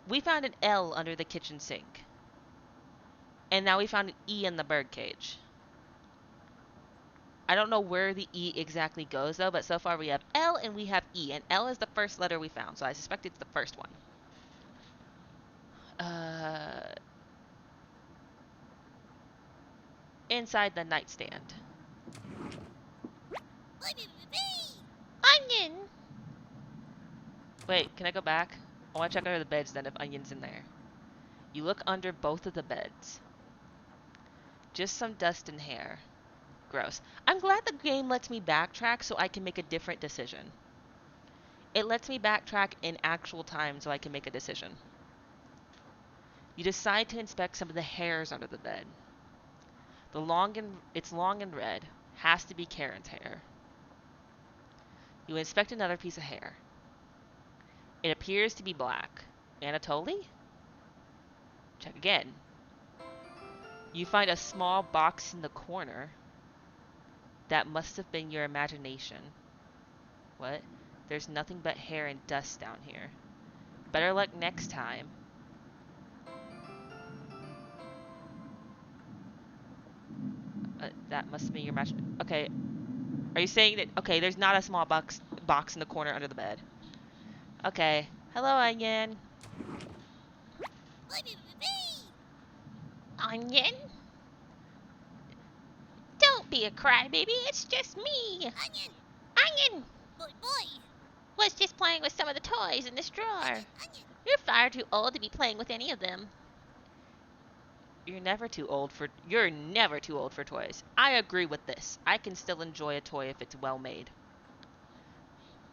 We found an L under the kitchen sink. And now we found an E in the birdcage. I don't know where the E exactly goes though, but so far we have L and we have E, and L is the first letter we found, so I suspect it's the first one. Inside the nightstand. Onion! Wait, can I go back? I want to check under the beds then if Onion's in there. You look under both of the beds. Just some dust and hair. Gross. I'm glad the game lets me backtrack so I can make a different decision. It lets me backtrack in actual time so I can make a decision. You decide to inspect some of the hairs under the bed. It's long and red. Has to be Karen's hair. You inspect another piece of hair. It appears to be black. Anatoly? Check again. You find a small box in the corner. That must have been your imagination. What? There's nothing but hair and dust down here. Better luck next time. That must have been your imagination. Okay. Are you saying that... Okay, there's not a small box in the corner under the bed. Okay. Hello, Onion. Onion? Don't be a crybaby, it's just me. Onion! Onion! Boy! Was just playing with some of the toys in this drawer. You're far too old to be playing with any of them. You're never too old for toys. I agree with this. I can still enjoy a toy if it's well made.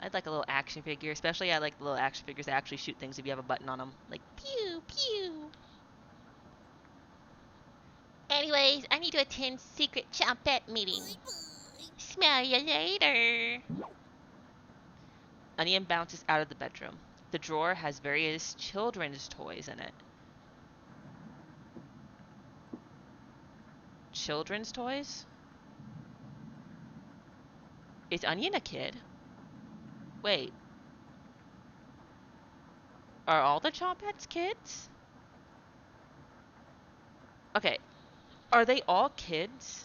I'd like a little action figure, especially I like the little action figures that actually shoot things if you have a button on them. Like, Pew, pew. Anyways, I need to attend secret chompette meeting. Smell you later. Onion bounces out of the bedroom. The drawer has various children's toys in it. Children's toys? Is Onion a kid? Wait. Are all the Chompettes kids? Okay. Are they all kids?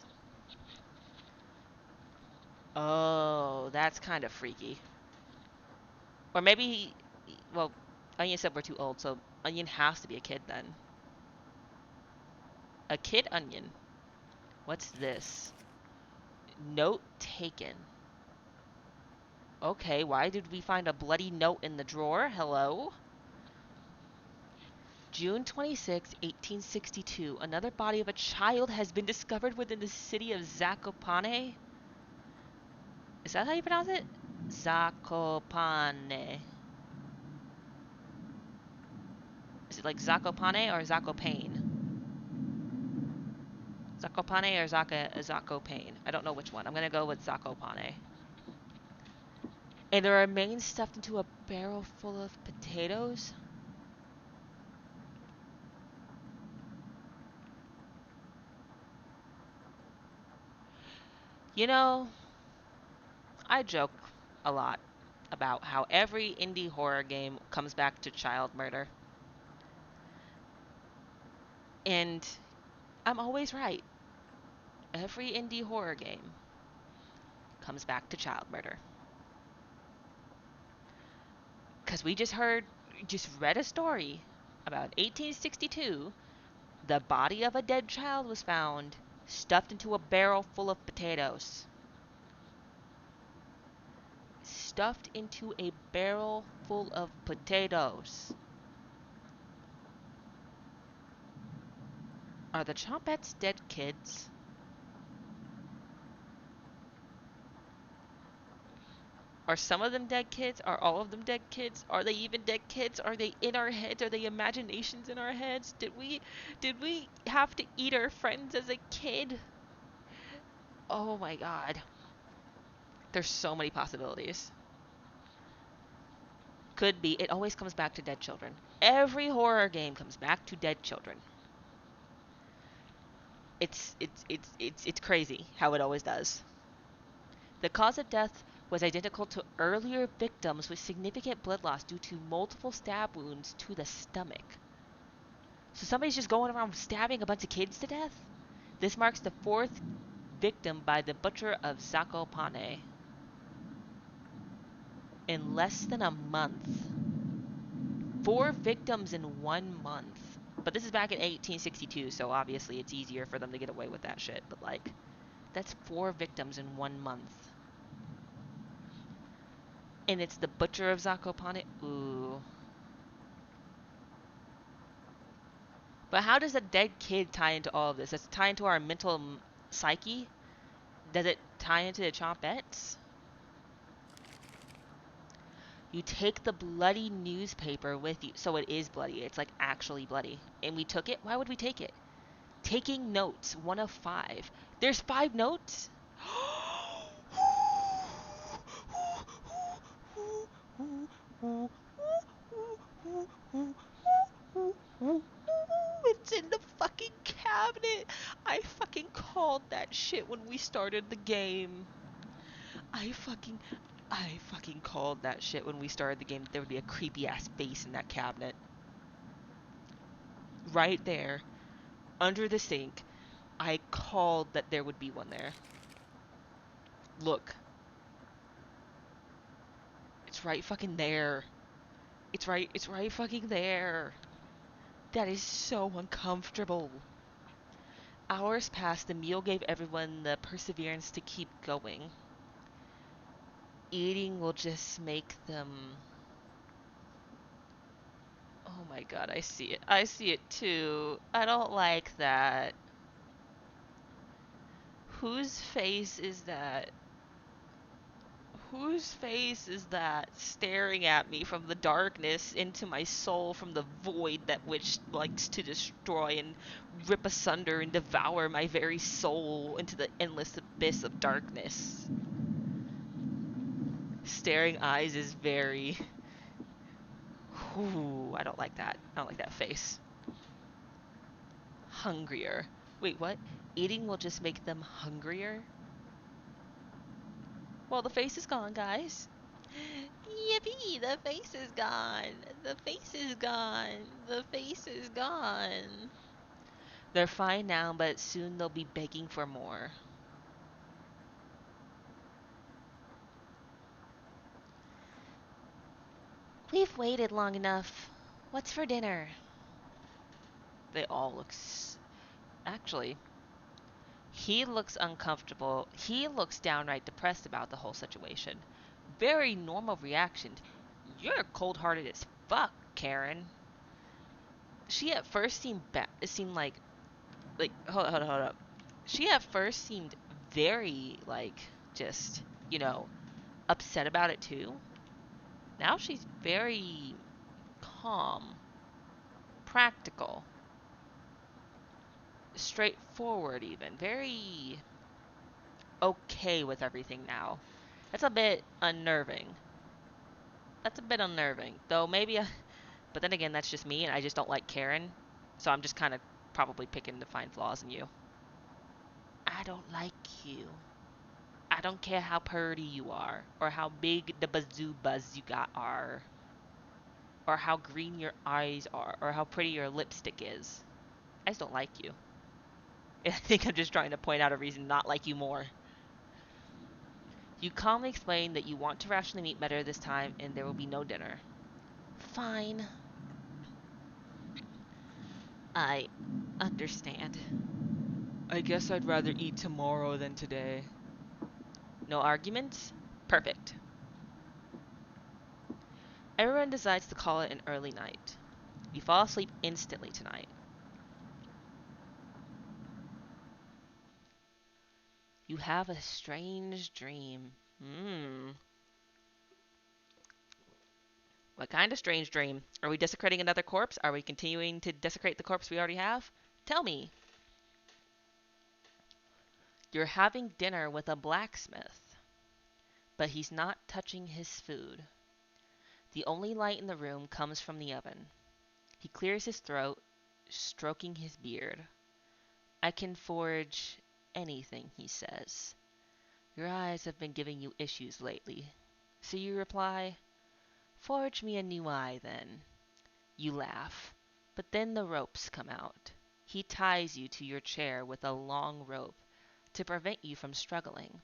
Oh, that's kind of freaky. Or maybe, well, Onion said we're too old, so Onion has to be a kid then. A kid Onion. What's this? Note taken. Okay, why did we find a bloody note in the drawer? Hello? June 26, 1862. Another body of a child has been discovered within the city of Zakopane. Is that how you pronounce it? Zakopane. Is it like Zakopane or Zakopane? Zakopane or Zakopane? I don't know which one. I'm gonna go with Zakopane. And the remains stuffed into a barrel full of potatoes? You know, I joke a lot about how every indie horror game comes back to child murder. And I'm always right. Every indie horror game comes back to child murder. Because we just read a story about 1862. The body of a dead child was found stuffed into a barrel full of potatoes. Stuffed into a barrel full of potatoes. Are the Chompettes dead kids? Are some of them dead kids? Are all of them dead kids? Are they even dead kids? Are they in our heads? Are they imaginations in our heads? Did we have to eat our friends as a kid? Oh my god. There's so many possibilities. Could be. It always comes back to dead children. Every horror game comes back to dead children. It's crazy how it always does. The cause of death was identical to earlier victims with significant blood loss due to multiple stab wounds to the stomach. So somebody's just going around stabbing a bunch of kids to death? This marks the fourth victim by the butcher of Zakopane in less than a month. 4 victims in 1 month. But this is back in 1862, so obviously it's easier for them to get away with that shit. But like, that's 4 victims in 1 month. And it's the butcher of Zakopane. Ooh. But how does a dead kid tie into all of this? Does it tie into our mental psyche? Does it tie into the Chompettes? You take the bloody newspaper with you. So it is bloody. It's like actually bloody. And we took it? Why would we take it? Taking notes, 1 of 5. There's 5 notes? It's in the fucking cabinet. I fucking called that shit when we started the game. I fucking I fucking called that shit when we started the game that there would be a creepy ass face in that cabinet. Right there, under the sink. I called that there would be one there. Look, it's right fucking there. It's right fucking there. That is so uncomfortable. Hours passed, the meal gave everyone the perseverance to keep going. Eating will just make them. Oh my god, I see it. I see it too. I don't like that. Whose face is that? Whose face is that staring at me from the darkness into my soul from the void that which likes to destroy and rip asunder and devour my very soul into the endless abyss of darkness? Staring eyes is very. Ooh, I don't like that. I don't like that face. Hungrier. Wait, what? Eating will just make them hungrier? Well, the face is gone, guys. Yippee! The face is gone. The face is gone. The face is gone. They're fine now, but soon they'll be begging for more. We've waited long enough. What's for dinner? They all look. Actually, he looks uncomfortable. He looks downright depressed about the whole situation. Very normal reaction. You're cold hearted as fuck, Karen. She at first seemed like hold up. She at first seemed very like just, you know, upset about it too. Now she's very calm, practical, straightforward even, very okay with everything now. That's a bit unnerving. That's a bit unnerving. Though maybe but then again that's just me and I just don't like Karen. So I'm just kind of probably picking to find flaws in you. I don't like you. I don't care how purty you are, or how big the bazoobas you got are, or how green your eyes are, or how pretty your lipstick is. I just don't like you. I think I'm just trying to point out a reason to not like you more. You calmly explain that you want to ration the meat better this time and there will be no dinner. Fine. I understand. I guess I'd rather eat tomorrow than today. No arguments? Perfect. Everyone decides to call it an early night. You fall asleep instantly tonight. You have a strange dream. What kind of strange dream? Are we desecrating another corpse? Are we continuing to desecrate the corpse we already have? Tell me. You're having dinner with a blacksmith, but he's not touching his food. The only light in the room comes from the oven. He clears his throat, stroking his beard. I can forge anything, he says. Your eyes have been giving you issues lately. So you reply, forge me a new eye then. You laugh, but then the ropes come out. He ties you to your chair with a long rope to prevent you from struggling.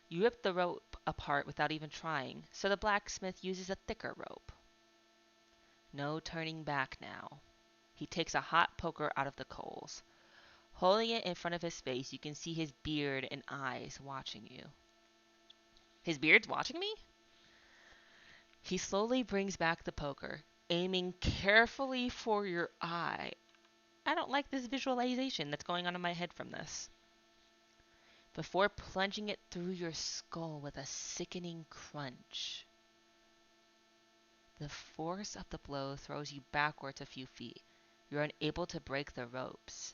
You rip the rope apart without even trying, so the blacksmith uses a thicker rope. No turning back now. He takes a hot poker out of the coals. Holding it in front of his face, you can see his beard and eyes watching you. His beard's watching me? He slowly brings back the poker, aiming carefully for your eye. I don't like this visualization that's going on in my head from this. Before plunging it through your skull with a sickening crunch. The force of the blow throws you backwards a few feet. You're unable to break the ropes.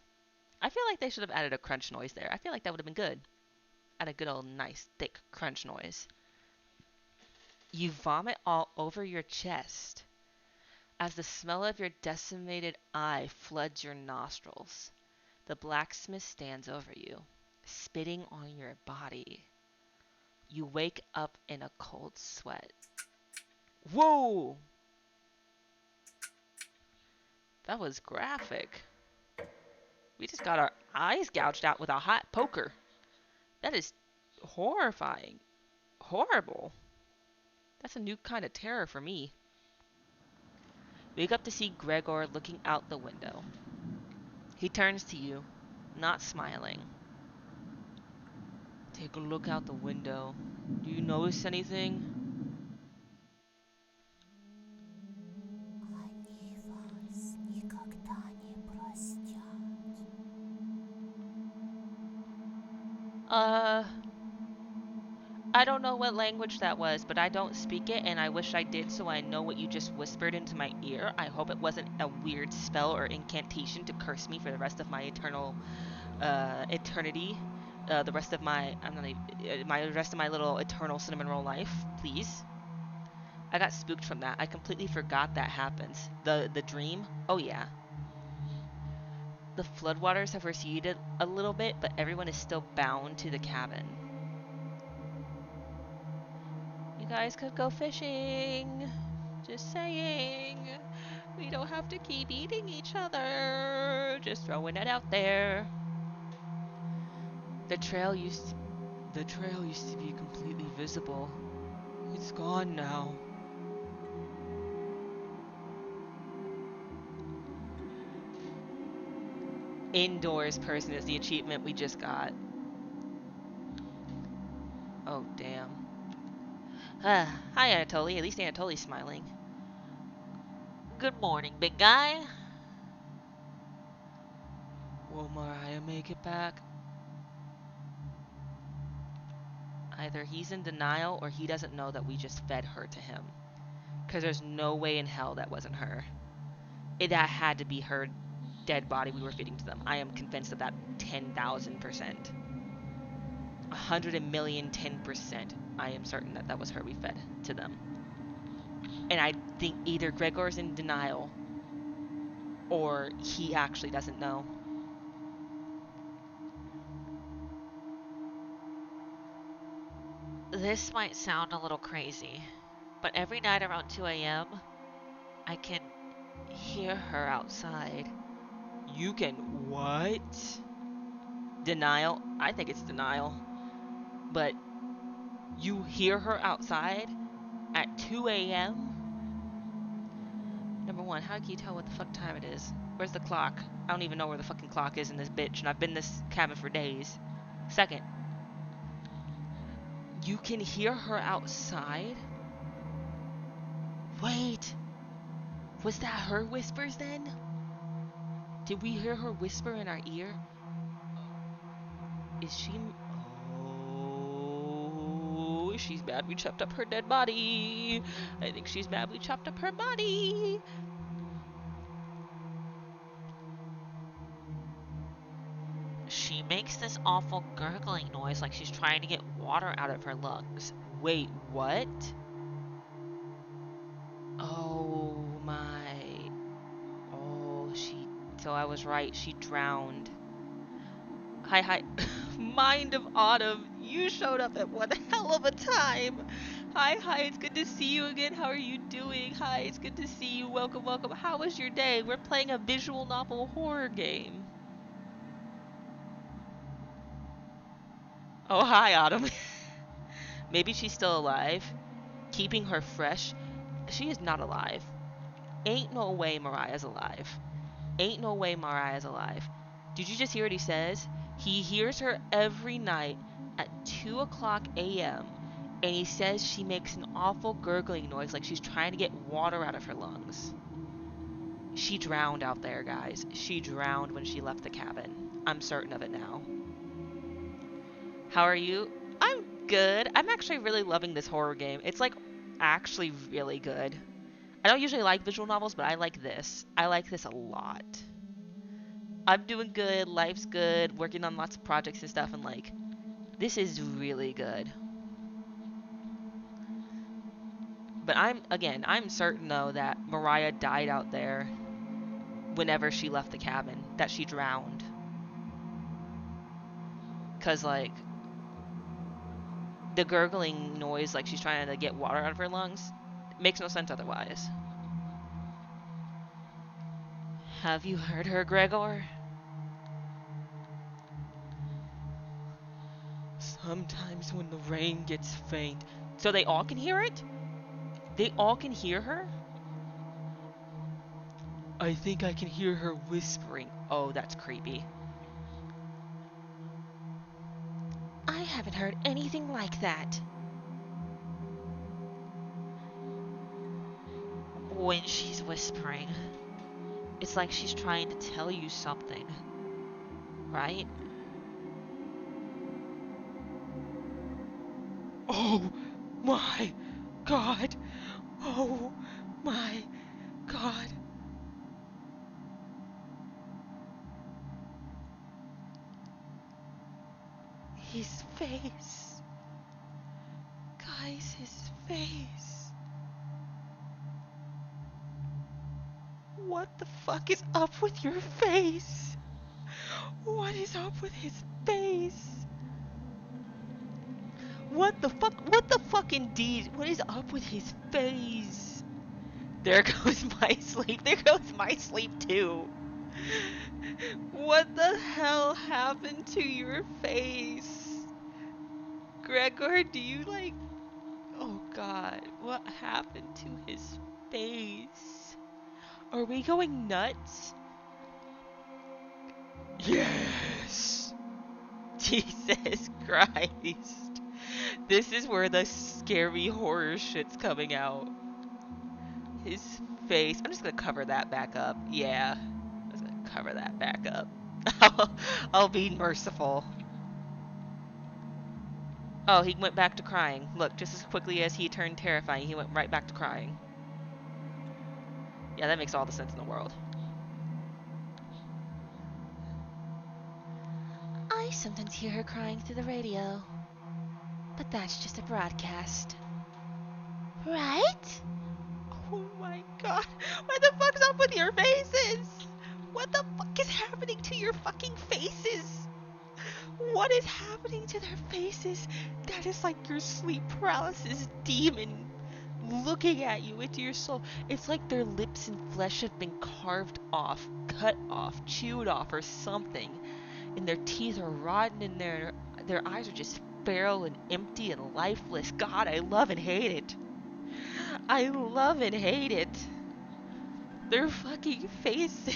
I feel like they should have added a crunch noise there. I feel like that would have been good. Add a good old nice thick crunch noise. You vomit all over your chest as the smell of your decimated eye floods your nostrils. The blacksmith stands over you, spitting on your body. You wake up in a cold sweat. Whoa! That was graphic. We just got our eyes gouged out with a hot poker. That is horrifying. Horrible. That's a new kind of terror for me. You wake up to see Gregor looking out the window. He turns to you, not smiling. Take a look out the window. Do you notice anything? Они вас никогда не простят. Uh, I don't know what language that was, but I don't speak it, and I wish I did, so I know what you just whispered into my ear. I hope it wasn't a weird spell or incantation to curse me for the rest of my eternity. The rest of my, I'm not even, my rest of my little eternal cinnamon roll life, please. I got spooked from that. I completely forgot that happens. The dream. Oh yeah. The floodwaters have receded a little bit, but everyone is still bound to the cabin. You guys could go fishing. Just saying. We don't have to keep eating each other. Just throwing it out there. The trail used to, the trail used to be completely visible. It's gone now. Indoors person is the achievement we just got. Oh damn. Hi Anatoly. At least Anatoly's smiling. Good morning, big guy. Will Mariah make it back? Either he's in denial or he doesn't know that we just fed her to him. Because there's no way in hell that wasn't her. That had to be her dead body we were feeding to them. I am convinced of that 10,000%. 100,000,010%. I am certain that that was her we fed to them. And I think either Gregor's in denial or he actually doesn't know. This might sound a little crazy, but every night around 2 a.m., I can hear her outside. You can what? Denial? I think it's denial. But you hear her outside at 2 a.m.? Number one, how can you tell what the fuck time it is? Where's the clock? I don't even know where the fucking clock is in this bitch, and I've been in this cabin for days. Second, you can hear her outside? Wait, was that her whispers then? Did we hear her whisper in our ear? Is she... Oh, she's mad we chopped up her dead body. I think she's mad we chopped up her body. She makes this awful gurgling noise like she's trying to get water out of her lungs. Wait, what? Oh my... Oh, So I was right, she drowned. Hi. Mind of Autumn, you showed up at one hell of a time. Hi, it's good to see you again. How are you doing? Hi, it's good to see you. Welcome. How was your day? We're playing a visual novel horror game. Oh, hi, Autumn. Maybe she's still alive. Keeping her fresh. She is not alive. Ain't no way Mariah's alive. Ain't no way Mariah's alive. Did you just hear what he says? He hears her every night at 2 o'clock a.m. and he says she makes an awful gurgling noise like she's trying to get water out of her lungs. She drowned out there, guys. She drowned when she left the cabin. I'm certain of it now. How are you? I'm good. I'm actually really loving this horror game. It's like actually really good. I don't usually like visual novels, but I like this. I like this a lot. I'm doing good, life's good, working on lots of projects and stuff, and like, this is really good. But I'm certain though that Mariah died out there whenever she left the cabin, that she drowned. Cause like, the gurgling noise, like she's trying to get water out of her lungs, makes no sense otherwise. Have you heard her, Gregor? Sometimes when the rain gets faint. So they all can hear it? They all can hear her? I think I can hear her whispering. Oh, that's creepy. I haven't heard anything like that. When she's whispering, it's like she's trying to tell you something, right? Oh my god. Oh my god. His face. Guys, his face. What the fuck is up with your face? What is up with his face? What the fuck? What the fuck indeed? What is up with his face? There goes my sleep. There goes my sleep too. What the hell happened to your face? Gregor, do you like... Oh god, what happened to his face? Are we going nuts? Yes! Jesus Christ. This is where the scary horror shit's coming out. His face. I'm just gonna cover that back up. Yeah. I'm just gonna cover that back up. I'll be merciful. Oh, he went back to crying. Look, just as quickly as he turned terrifying, he went right back to crying. Yeah, that makes all the sense in the world. I sometimes hear her crying through the radio. But that's just a broadcast. Right? Oh my god. What the fuck's up with your faces? What the fuck is happening to your fucking faces? What is happening to their faces? That is like your sleep paralysis demon looking at you into your soul. It's like their lips and flesh have been carved off, cut off, chewed off, or something. And their teeth are rotten, and their eyes are just feral and empty and lifeless. God, I love and hate it. I love and hate it. Their fucking faces.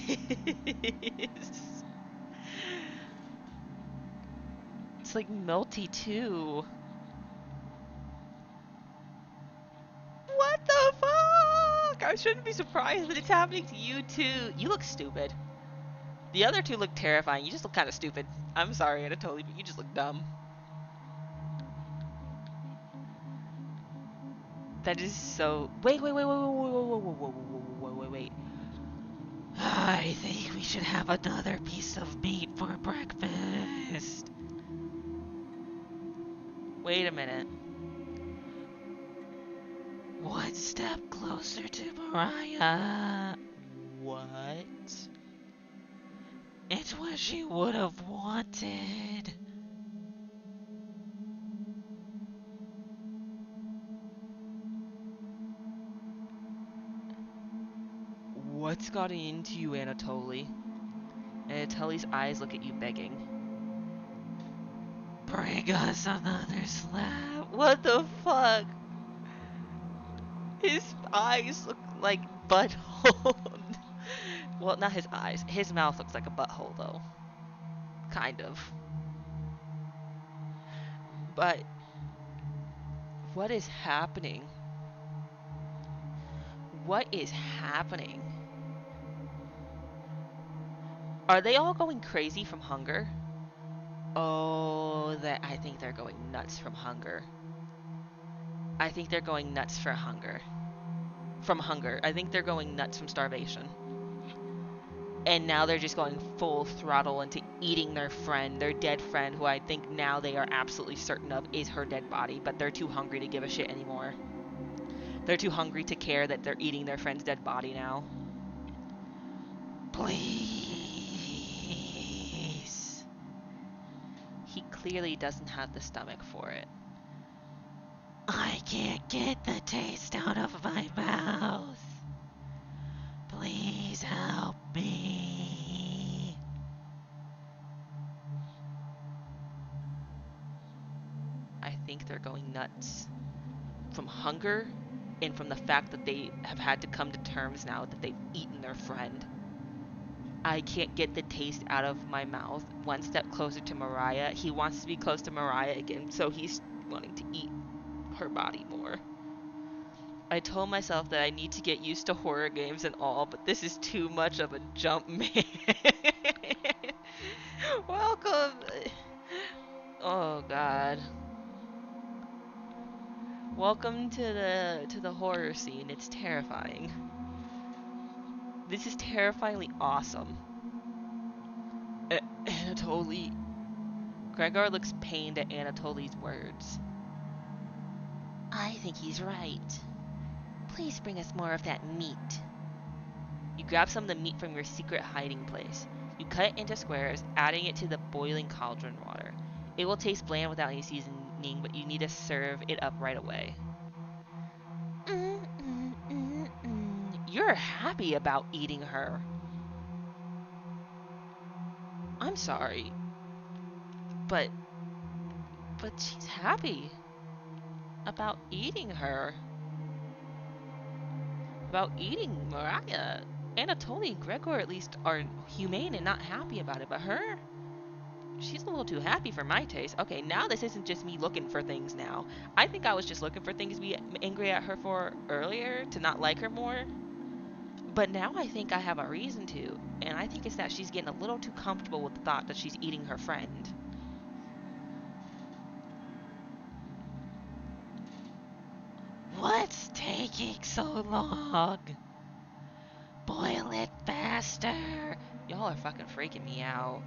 It's like melty too. What the fuck? I shouldn't be surprised that it's happening to you too. You look stupid. The other two look terrifying. You just look kind of stupid. I'm sorry, Anatoly, but you just look dumb. That is so. Wait. I think we should have another piece of meat for breakfast. Wait a minute. One step closer to Mariah. What? It's what she would have wanted. What's gotten into you, Anatoly? Anatoly's eyes look at you begging. Bring us another slab. What the fuck? His eyes look like butthole. Well, not his eyes. His mouth looks like a butthole, though. Kind of. But what is happening? What is happening? Are they all going crazy from hunger? Oh, that I think they're going nuts from hunger. I think they're going nuts for hunger. From hunger. I think they're going nuts from starvation. And now they're just going full throttle into eating their friend, their dead friend, who I think now they are absolutely certain of is her dead body, but they're too hungry to give a shit anymore. They're too hungry to care that they're eating their friend's dead body now. Please. He clearly doesn't have the stomach for it. I can't get the taste out of my mouth. Please help me. I think they're going nuts from hunger and from the fact that they have had to come to terms now that they've eaten their friend. I can't get the taste out of my mouth. One step closer to Mariah. He wants to be close to Mariah again, so he's wanting to eat her body more. I told myself that I need to get used to horror games and all, but this is too much of a jump, man. Welcome. Oh God. Welcome to the horror scene. It's terrifying. This is terrifyingly awesome. Anatoly. Gregor looks pained at Anatoly's words. I think he's right. Please bring us more of that meat. You grab some of the meat from your secret hiding place. You cut it into squares, adding it to the boiling cauldron water. It will taste bland without any seasoning, but you need to serve it up right away. You're happy about eating her. I'm sorry. But she's happy about eating her. About eating Mariah. Anatoly and Gregor at least are humane and not happy about it, but her, she's a little too happy for my taste. Okay, now this isn't just me looking for things now. I think I was just looking for things to be angry at her for earlier, to not like her more. But now I think I have a reason to, and I think it's that she's getting a little too comfortable with the thought that she's eating her friend. What's taking so long? Boil it faster. Y'all are fucking freaking me out.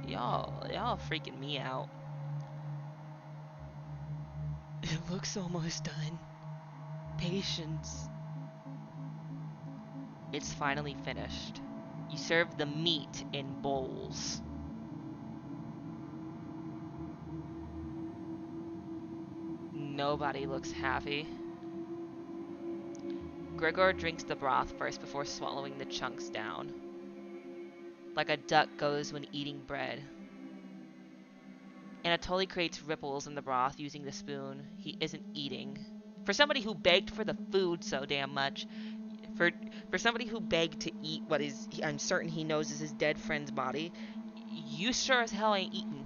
Y'all freaking me out. It looks almost done. Patience. It's finally finished. You serve the meat in bowls. Nobody looks happy. Gregor drinks the broth first before swallowing the chunks down, like a duck goes when eating bread. Anatoly creates ripples in the broth using the spoon he isn't eating. For somebody who begged for the food so damn much, for for somebody who begged to eat what is I'm certain he knows is his dead friend's body, you sure as hell ain't eating.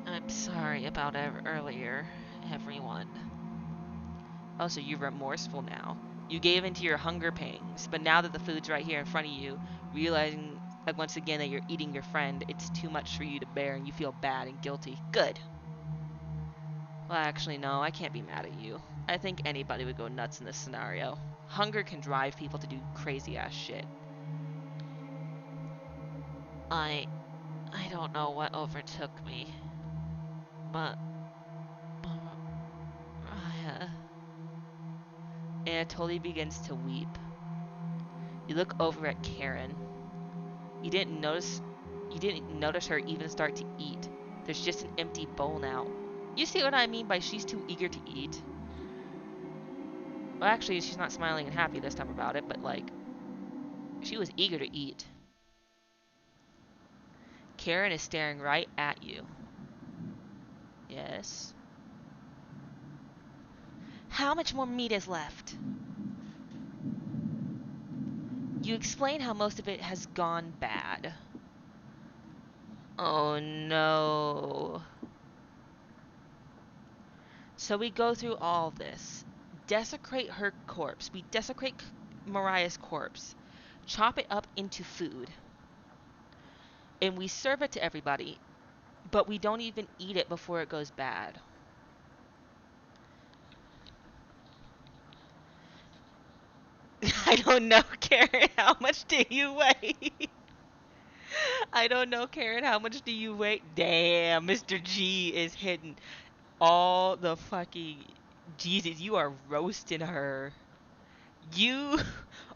I'm sorry about earlier, everyone. Oh, so you're remorseful now. You gave in to your hunger pangs, but now that the food's right here in front of you, realizing once again that you're eating your friend, it's too much for you to bear and you feel bad and guilty. Good. Well, actually, no, I can't be mad at you. I think anybody would go nuts in this scenario. Hunger can drive people to do crazy ass shit. I I don't know what overtook me, but Mariah. Anatoly begins to weep. You look over at Karen. You didn't notice her even start to eat. There's just an empty bowl now. You see what I mean by she's too eager to eat? Well, actually, she's not smiling and happy this time about it, but like, she was eager to eat. Karen is staring right at you. Yes. How much more meat is left? You explain how most of it has gone bad. Oh no. So we go through all this. Desecrate her corpse. We desecrate Mariah's corpse. Chop it up into food. And we serve it to everybody. But we don't even eat it before it goes bad. I don't know, Karen. How much do you weigh? I don't know, Karen. How much do you weigh? Damn, Mr. G is hitting all the fucking. Jesus, you are roasting her. You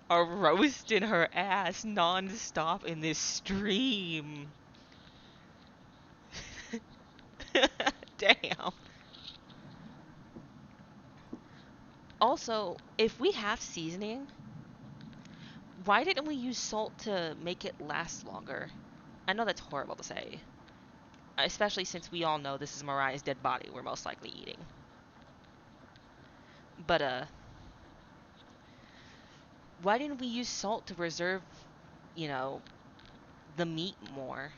are roasting her ass non-stop in this stream. Damn. Also, if we have seasoning, why didn't we use salt to make it last longer? I know that's horrible to say, especially since we all know this is Mariah's dead body we're most likely eating. But, why didn't we use salt to preserve, you know, the meat more?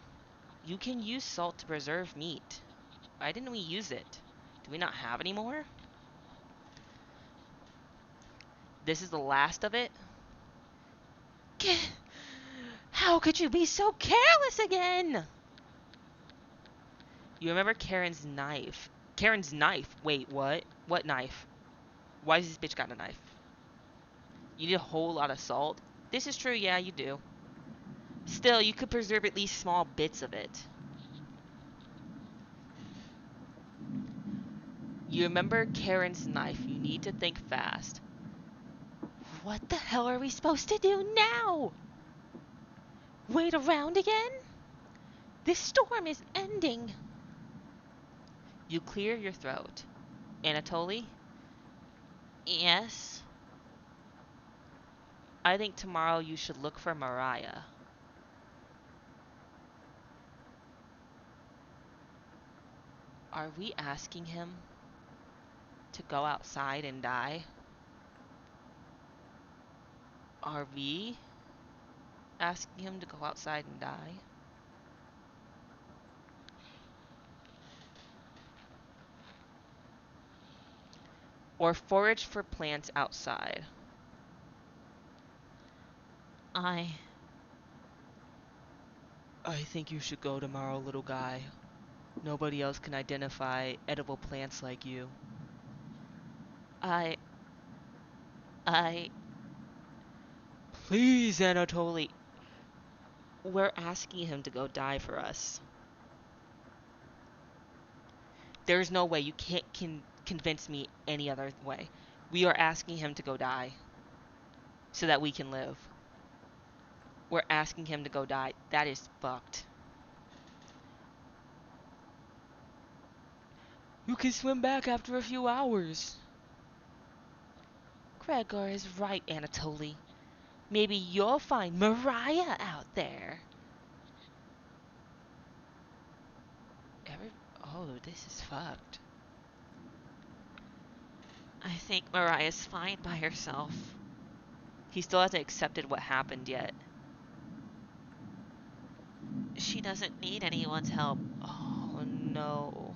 You can use salt to preserve meat. Why didn't we use it? Do we not have any more? This is the last of it? How could you be so careless again? You remember Karen's knife. Karen's knife. Wait, what? What knife? Why does this bitch got a knife? You need a whole lot of salt? This is true, yeah, you do. Still, you could preserve at least small bits of it. You remember Karen's knife. You need to think fast. What the hell are we supposed to do now? Wait around again? This storm is ending. You clear your throat. Anatoly, Yes. I think tomorrow you should look for Mariah. Are we asking him to go outside and die? Are we asking him to go outside and die? Or forage for plants outside? I I think you should go tomorrow, little guy. Nobody else can identify edible plants like you. I I Please, Anatoly. We're asking him to go die for us. There's no way. You can't convince me any other way. We are asking him to go die so that we can live. We're asking him to go die. That is fucked. You can swim back after a few hours. Gregor is right, Anatoly. Maybe you'll find Mariah out there. Every Oh, this is fucked. I think Mariah's fine by herself. He still hasn't accepted what happened yet. She doesn't need anyone's help. Oh no.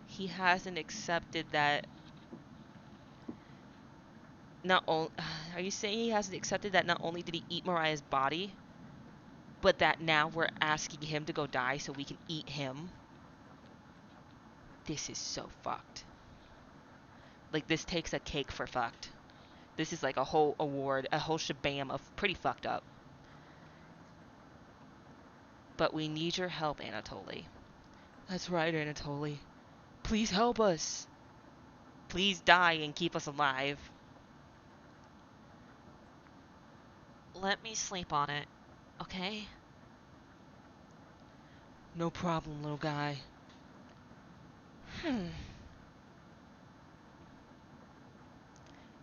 He hasn't accepted that not only are you saying he hasn't accepted that not only did he eat Mariah's body, but that now we're asking him to go die so we can eat him? This is so fucked. Like, this takes a cake for fucked. This is like a whole award, a whole shabam of pretty fucked up. But we need your help, Anatoly. That's right, Anatoly. Please help us. Please die and keep us alive. Let me sleep on it, okay? No problem, little guy.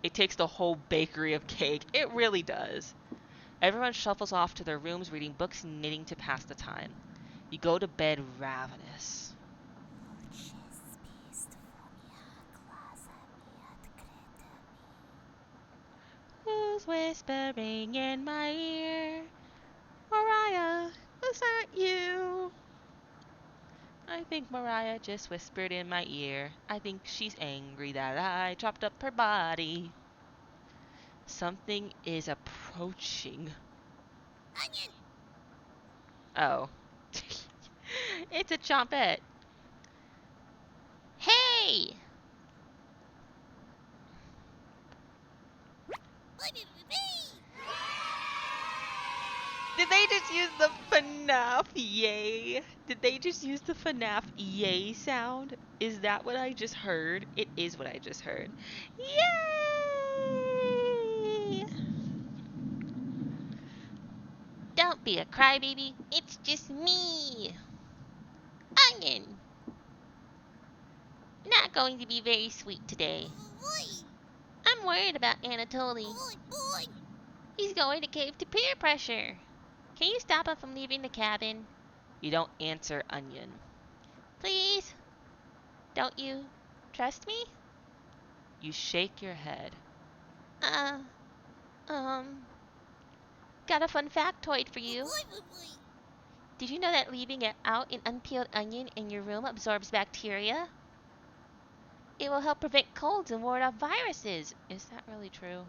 It takes the whole bakery of cake. It really does. Everyone shuffles off to their rooms reading books and knitting to pass the time. You go to bed ravenous. Who's whispering in my ear? Mariah, was that you? I think Mariah just whispered in my ear. I think she's angry that I chopped up her body. Something is approaching. Onion! Oh. It's a chompette. Hey! Did they just use the FNAF yay? Did they just use the FNAF yay sound? Is that what I just heard? It is what I just heard. Yay! Don't be a crybaby. It's just me. Onion. Not going to be very sweet today. I'm worried about Anatoly. He's going to cave to peer pressure. Can you stop him from leaving the cabin? You don't answer, Onion. Please? Don't you trust me? You shake your head. Uh, um, got a fun factoid for you. Did you know that leaving it out an unpeeled onion in your room absorbs bacteria? It will help prevent colds and ward off viruses. Is that really true?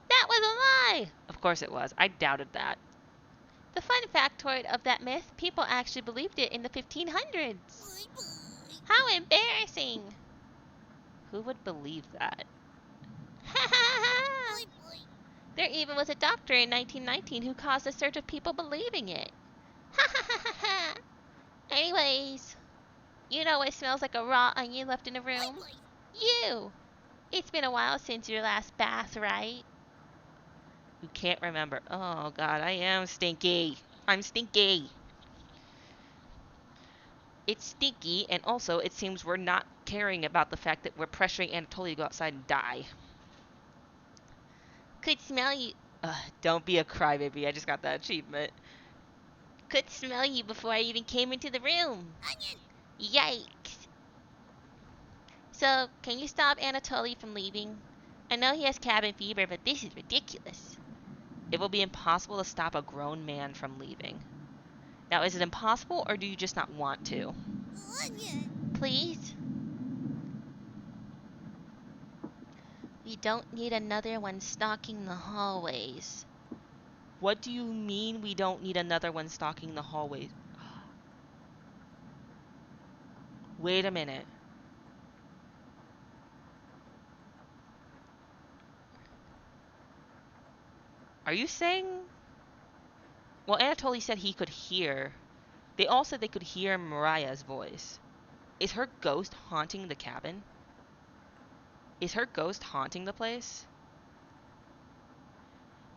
That was a lie! Of course it was. I doubted that. The fun factoid of that myth, people actually believed it in the 1500s. How embarrassing! Who would believe that? Ha ha ha! There even was a doctor in 1919 who caused a surge of people believing it. Ha ha ha ha ha! Anyways, you know what smells like a raw onion left in a room? You! It's been a while since your last bath, right? You can't remember. Oh god, I am stinky. I'm stinky. It's stinky, and also it seems we're not caring about the fact that we're pressuring Anatoly to go outside and die. Could smell you. Don't be a crybaby. I just got that achievement. Could smell you before I even came into the room. Onion! Yikes. So, can you stop Anatoly from leaving? I know he has cabin fever, but this is ridiculous. It will be impossible to stop a grown man from leaving. Now, is it impossible, or do you just not want to? Onion! Please? We don't need another one stalking the hallways. What do you mean we don't need another one stalking the hallways? Wait a minute. Are you saying... Well, Anatoly said he could hear. They all said they could hear Mariah's voice. Is her ghost haunting the cabin? Is her ghost haunting the place?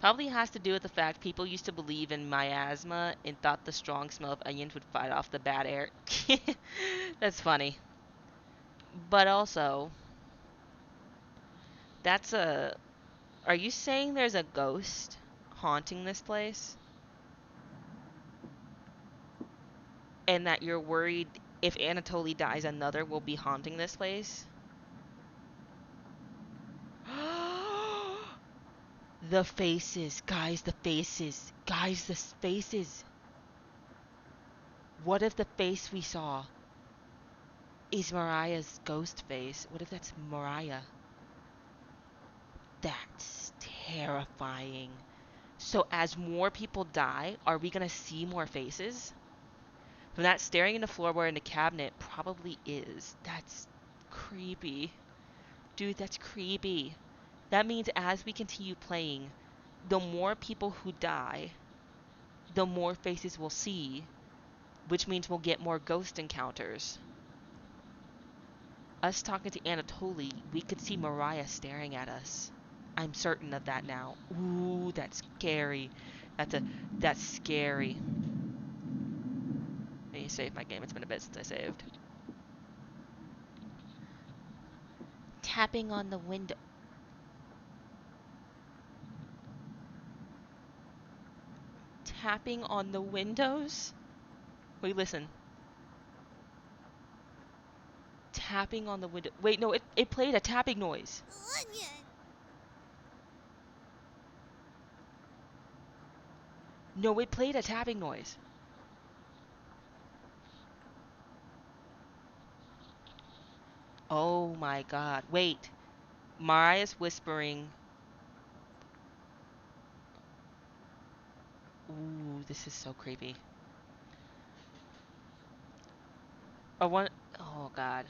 Probably has to do with the fact people used to believe in miasma and thought the strong smell of onions would fight off the bad air. That's funny. But also, that's a. Are you saying there's a ghost haunting this place? And that you're worried if Anatoly dies, another will be haunting this place? The faces, guys, the faces. Guys, the faces. What if the face we saw is Mariah's ghost face? What if that's Mariah? That's terrifying. So as more people die, are we gonna see more faces? From that staring in the floorboard in the cabinet probably is. That's creepy. Dude, that's creepy. That means as we continue playing, the more people who die, the more faces we'll see, which means we'll get more ghost encounters. Us talking to Anatoly, we could see Mariah staring at us. I'm certain of that now. Ooh, that's scary. That's scary. Let me save my game. It's been a bit since I saved. Tapping on the window. Tapping on the windows? Wait, listen. Tapping on the window. Wait, no, it played a tapping noise. Onion. No, it played a tapping noise. Oh my god. Wait. Mariah's whispering. Ooh, this is so creepy. I want. Oh god.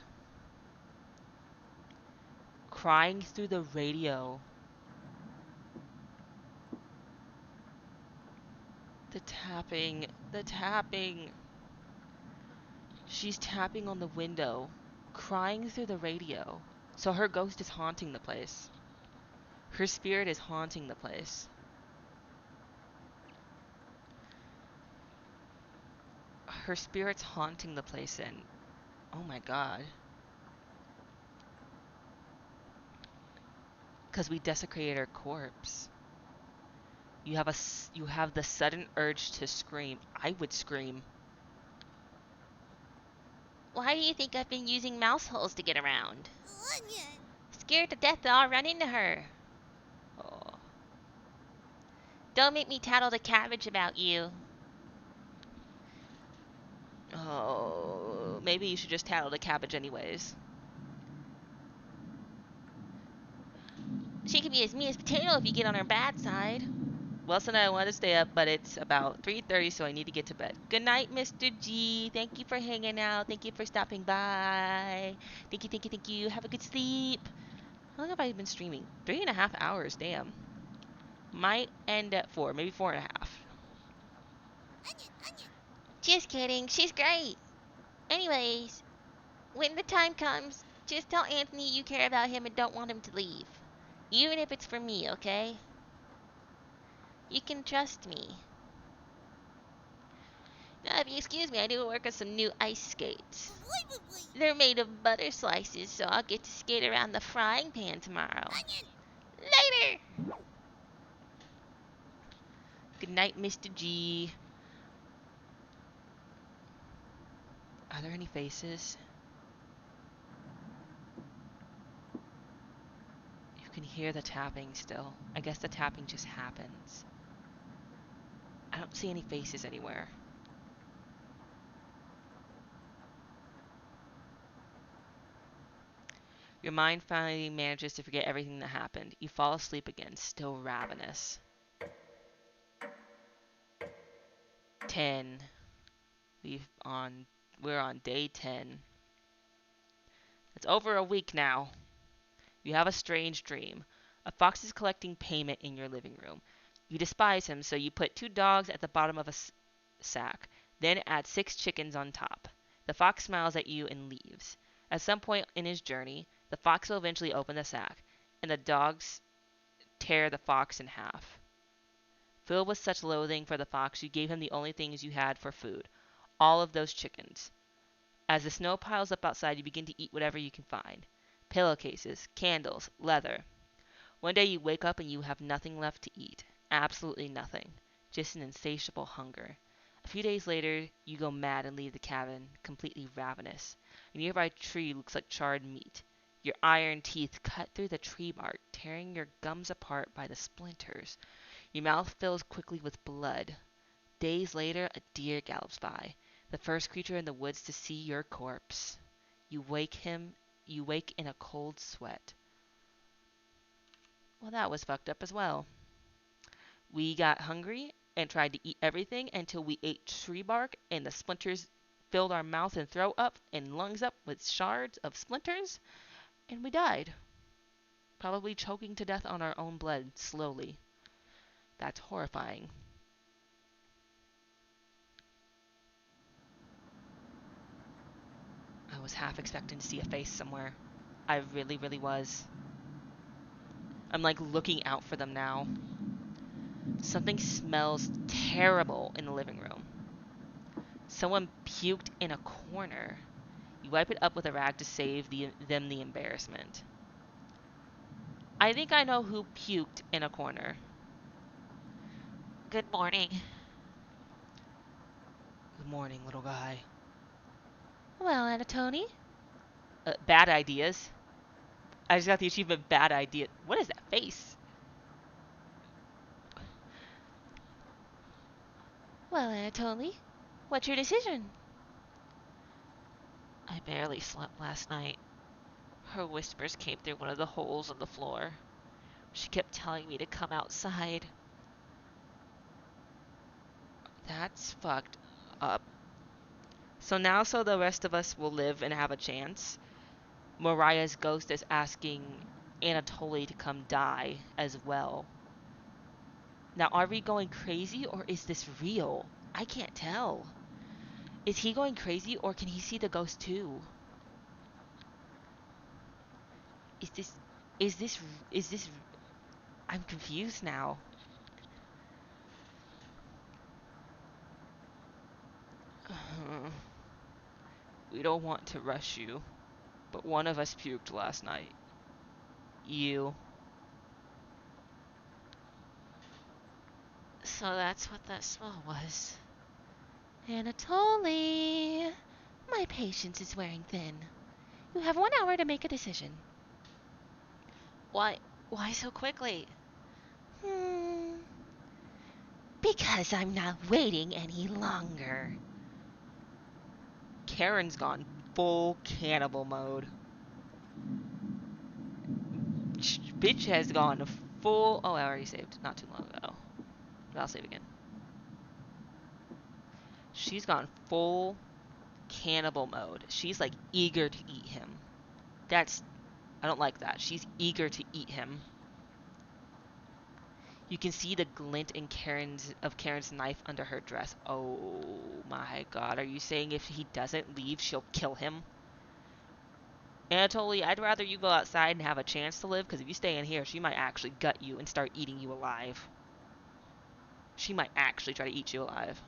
Crying through the radio. The tapping. The tapping. She's tapping on the window. Crying through the radio. So her ghost is haunting the place. Her spirit is haunting the place. Her spirit's haunting the place, and oh my god. Because we desecrated her corpse. You have the sudden urge to scream. I would scream. Why do you think I've been using mouse holes to get around? Onion. Scared to death that I'll run into her. Oh. Don't make me tattle the cabbage about you. Oh, maybe you should just tattle the cabbage anyways. She could be as mean as potato if you get on her bad side. Wilson and I wanted to stay up, but it's about 3:30, so I need to get to bed. Good night, Mr. G. Thank you for hanging out. Thank you for stopping by. Thank you, thank you, thank you. Have a good sleep. How long have I been streaming? 3.5 hours, damn. Might end at 4, maybe 4.5. Onion. Onion. Just kidding. She's great. Anyways, when the time comes, just tell Anthony you care about him and don't want him to leave. Even if it's for me, okay? You can trust me. Now, if you excuse me, I do work on some new ice skates. Unbelievably. They're made of butter slices, so I'll get to skate around the frying pan tomorrow. Onion. Later! Good night, Mr. G. Are there any faces? You can hear the tapping still. I guess the tapping just happens. I don't see any faces anywhere. Your mind finally manages to forget everything that happened. You fall asleep again, still ravenous. 10. We've on we're on day 10. It's over a week now. You have a strange dream. A fox is collecting payment in your living room. You despise him, so you put 2 dogs at the bottom of a sack, then add 6 chickens on top. The fox smiles at you and leaves. At some point in his journey, the fox will eventually open the sack, and the dogs tear the fox in half. Filled with such loathing for the fox, you gave him the only things you had for food, all of those chickens. As the snow piles up outside, you begin to eat whatever you can find: pillowcases, candles, leather. One day you wake up and you have nothing left to eat. Absolutely nothing. Just an insatiable hunger. A few days later, you go mad and leave the cabin, completely ravenous. A nearby tree looks like charred meat. Your iron teeth cut through the tree bark, tearing your gums apart by the splinters. Your mouth fills quickly with blood. Days later, a deer gallops by, the first creature in the woods to see your corpse. You wake in a cold sweat. Well, that was fucked up as well. We got hungry and tried to eat everything until we ate tree bark and the splinters filled our mouth and throat up and lungs up with shards of splinters, and we died. Probably choking to death on our own blood slowly. That's horrifying. I was half expecting to see a face somewhere. I really, really was. I'm like looking out for them now. Something smells terrible in the living room. Someone puked in a corner. You wipe it up with a rag to save them the embarrassment. I think I know who puked in a corner. Good morning. Good morning, little guy. Well, Anatoni? Bad ideas. I just got the achievement bad idea. What is that face? Well, Anatoly, what's your decision? I barely slept last night. Her whispers came through one of the holes in the floor. She kept telling me to come outside. That's fucked up. So now, so the rest of us will live and have a chance, Mariah's ghost is asking Anatoly to come die as well. Now, are we going crazy or is this real? I can't tell. Is he going crazy or can he see the ghost too? Is this. Is this. Is this. I'm confused now. We don't want to rush you, but one of us puked last night. You. So that's what that smell was. Anatoly, my patience is wearing thin. You have 1 hour to make a decision. Why? Why so quickly? Hmm. Because I'm not waiting any longer. Karen's gone full cannibal mode. Bitch has gone full. Oh, I already saved not too long ago. But I'll save again. She's gone full cannibal mode. She's like eager to eat him. That's. I don't like that. She's eager to eat him. You can see the glint in Karen's knife under her dress. Oh my god. Are you saying if he doesn't leave, she'll kill him? Anatoly, I'd rather you go outside and have a chance to live, because if you stay in here, she might actually gut you and start eating you alive. She might actually try to eat you alive.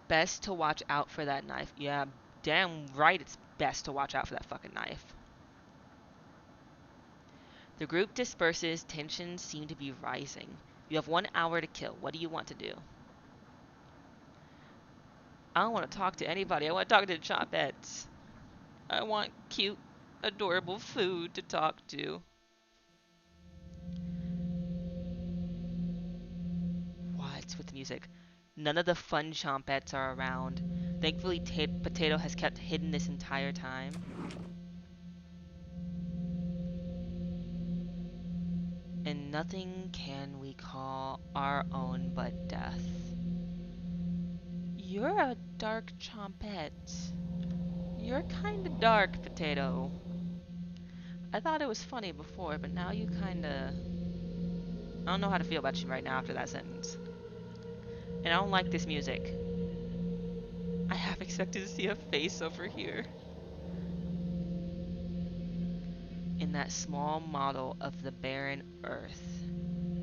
Best to watch out for that knife. Yeah, damn right it's best to watch out for that fucking knife. The group disperses. Tensions seem to be rising. You have 1 hour to kill. What do you want to do? I don't want to talk to anybody. I want to talk to the Chopettes. I want cute, adorable food to talk to. What's with the music? None of the fun Chompettes are around. Thankfully, Potato has kept hidden this entire time. And nothing can we call our own but death. You're a dark Chompette. You're kinda dark, Potato. I thought it was funny before, but now you kinda... I don't know how to feel about you right now after that sentence. And I don't like this music. I half expected to see a face over here. In that small model of the barren earth,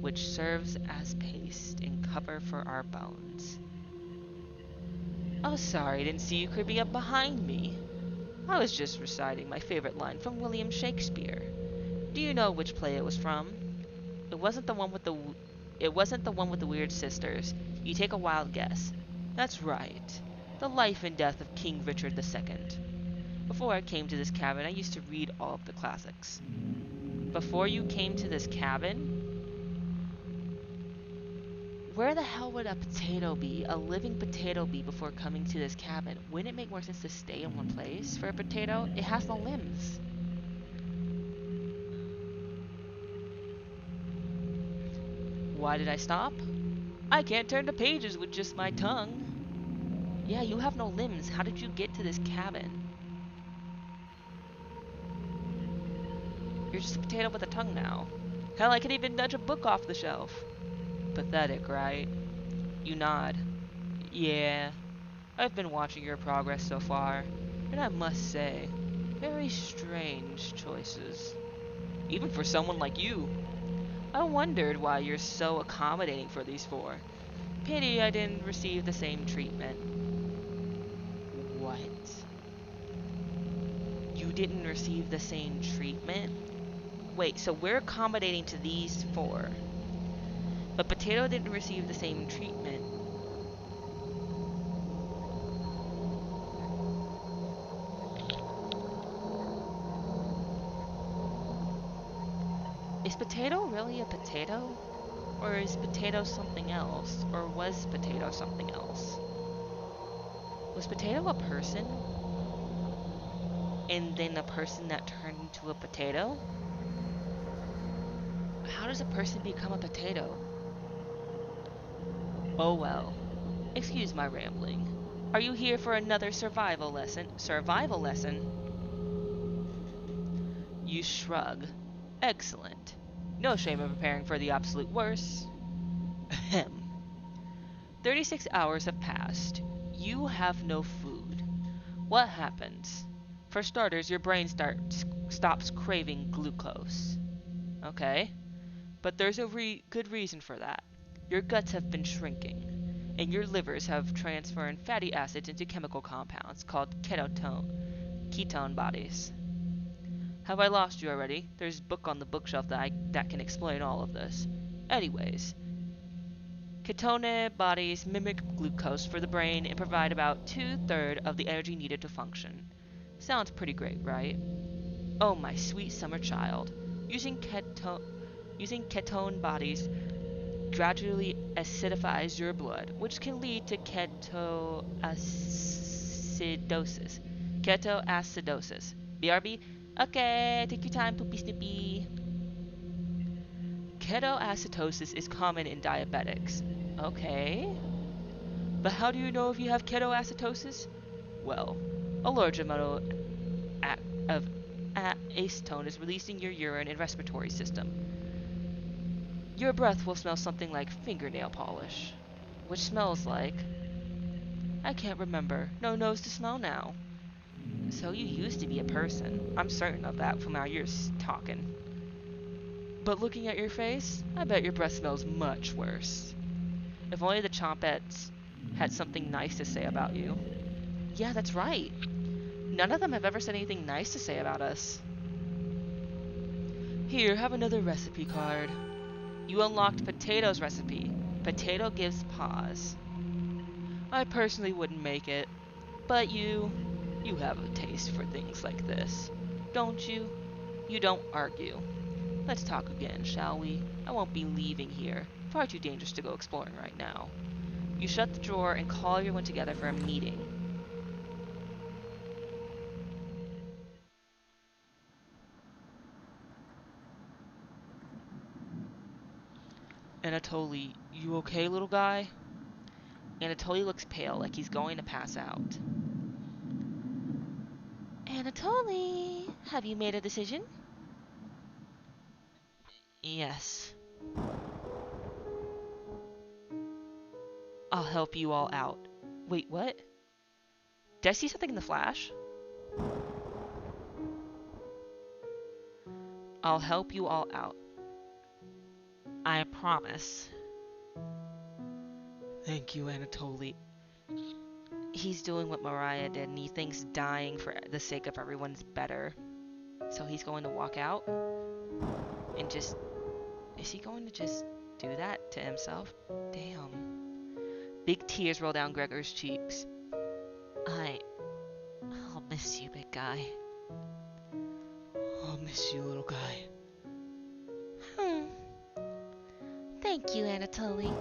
which serves as paste and cover for our bones. Oh, sorry, didn't see you creeping up behind me. I was just reciting my favorite line from William Shakespeare. Do you know which play it was from? It wasn't the one with the it wasn't the one with the weird sisters. You take a wild guess. That's right. The Life and Death of King Richard II. Before I came to this cabin, I used to read all of the classics. Before you came to this cabin? Where the hell would a potato be, a living potato be, before coming to this cabin? Wouldn't it make more sense to stay in one place for a potato? It has no limbs. Why did I stop? I can't turn the pages with just my tongue. Yeah, you have no limbs. How did you get to this cabin? You're just a potato with a tongue now. Hell, I can even nudge a book off the shelf. Pathetic, right? You nod. Yeah, I've been watching your progress so far, and I must say, very strange choices. Even for someone like you. I wondered why you're so accommodating for these four. Pity I didn't receive the same treatment. What? You didn't receive the same treatment? Wait, so we're accommodating to these four, but Potato didn't receive the same treatment. Is Potato really a potato? Or is Potato something else? Or was Potato something else? Was Potato a person? And then a person that turned into a potato? How does a person become a potato? Oh well. Excuse my rambling. Are you here for another survival lesson? Survival lesson? You shrug. Excellent. No shame in preparing for the absolute worst. Ahem. 36 hours have passed. You have no food. What happens? For starters, your brain stops craving glucose. Okay, but there's a good reason for that. Your guts have been shrinking, and your livers have transferred fatty acids into chemical compounds called ketone bodies. Have I lost you already? There's a book on the bookshelf that can explain all of this. Anyways, ketone bodies mimic glucose for the brain and provide about 2/3 of the energy needed to function. Sounds pretty great, right? Oh, my sweet summer child. Using ketone bodies gradually acidifies your blood, which can lead to ketoacidosis. Ketoacidosis. BRB? Okay, take your time, poopy snoopy. Ketoacidosis is common in diabetics. Okay. But how do you know if you have ketoacidosis? Well, a large amount of acetone is released in your urine and respiratory system. Your breath will smell something like fingernail polish. Which smells like... I can't remember. No nose to smell now. So you used to be a person. I'm certain of that from how you're talking. But looking at your face, I bet your breath smells much worse. If only the Chompettes had something nice to say about you. Yeah, that's right. None of them have ever said anything nice to say about us. Here, have another recipe card. You unlocked Potato's recipe. Potato gives pause. I personally wouldn't make it, but you have a taste for things like this, don't you? You don't argue. Let's talk again, shall we? I won't be leaving here. Far too dangerous to go exploring right now. You shut the drawer and call everyone together for a meeting. Anatoly, you okay, little guy? Anatoly looks pale, like he's going to pass out. Anatoly, have you made a decision? Yes. I'll help you all out. Wait, what? Did I see something in the flash? I'll help you all out. I promise. Thank you, Anatoly. he's doing what Mariah did, and he thinks dying for the sake of everyone's better. So he's going to walk out and just. Is he going to just do that to himself? Damn. Big tears roll down Gregor's cheeks. I'll miss you, big guy. I'll miss you, little guy. Hmm. Thank you, Anatoly.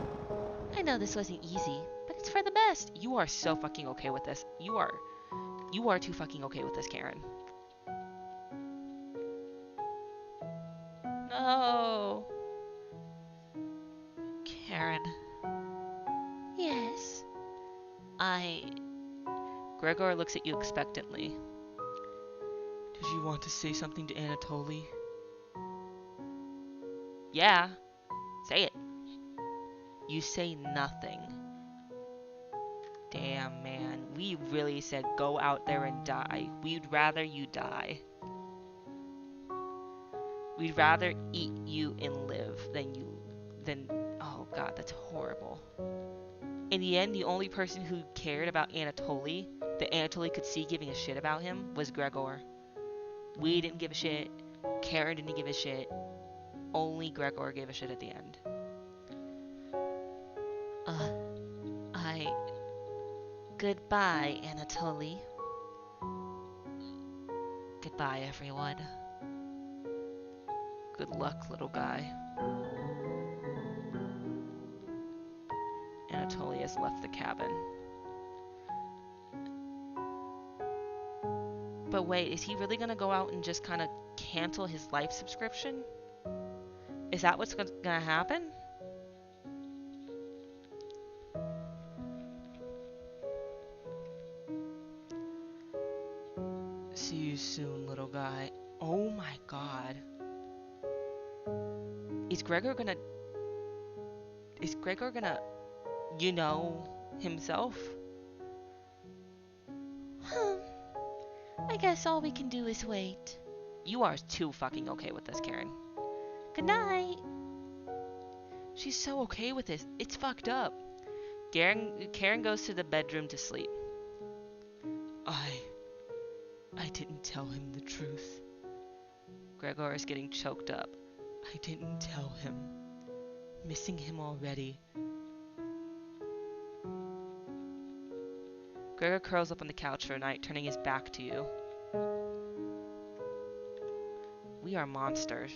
I know this wasn't easy, but it's for the best. You are so fucking okay with this. You are too fucking okay with this, Karen. No. Karen, Yes. I. Gregor looks at you expectantly. Did you want to say something to Anatoly? Yeah. Say it. You say nothing. Damn, man. We really said go out there and die. We'd rather you die. We'd rather eat you and live than oh god, that's horrible. In the end, the only person who cared about Anatoly, that Anatoly could see giving a shit about him, was Gregor. We didn't give a shit. Karen didn't give a shit. Only Gregor gave a shit at the end. I. Goodbye, Anatoly. Goodbye, everyone. Good luck, little guy. Anatoly has left the cabin. But wait, is he really gonna go out and just kind of cancel his life subscription? Is that what's gonna happen? See you soon, little guy. Oh my god. Is Gregor gonna... Is Gregor gonna... You know... himself? I guess all we can do is wait. You are too fucking okay with this, Karen. Good night. She's so okay with this. It's fucked up. Karen goes to the bedroom to sleep. I didn't tell him the truth. Gregor is getting choked up. I didn't tell him. Missing him already. Gregor curls up on the couch for a night, turning his back to you. We are monsters.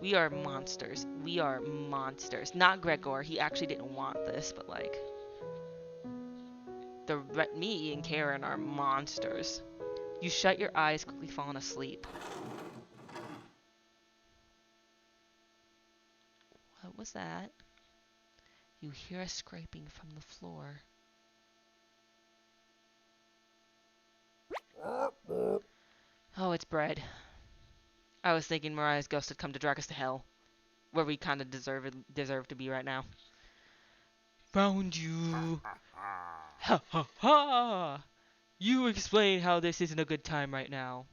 We are monsters. We are monsters. Not Gregor. He actually didn't want this, but like... Me and Karen are monsters. You shut your eyes, quickly falling asleep. What was that? You hear a scraping from the floor. Oh, it's bread. I was thinking Mariah's ghost had come to drag us to hell, where we kind of deserve to be right now. Found you. Ha ha ha! You explain how this isn't a good time right now.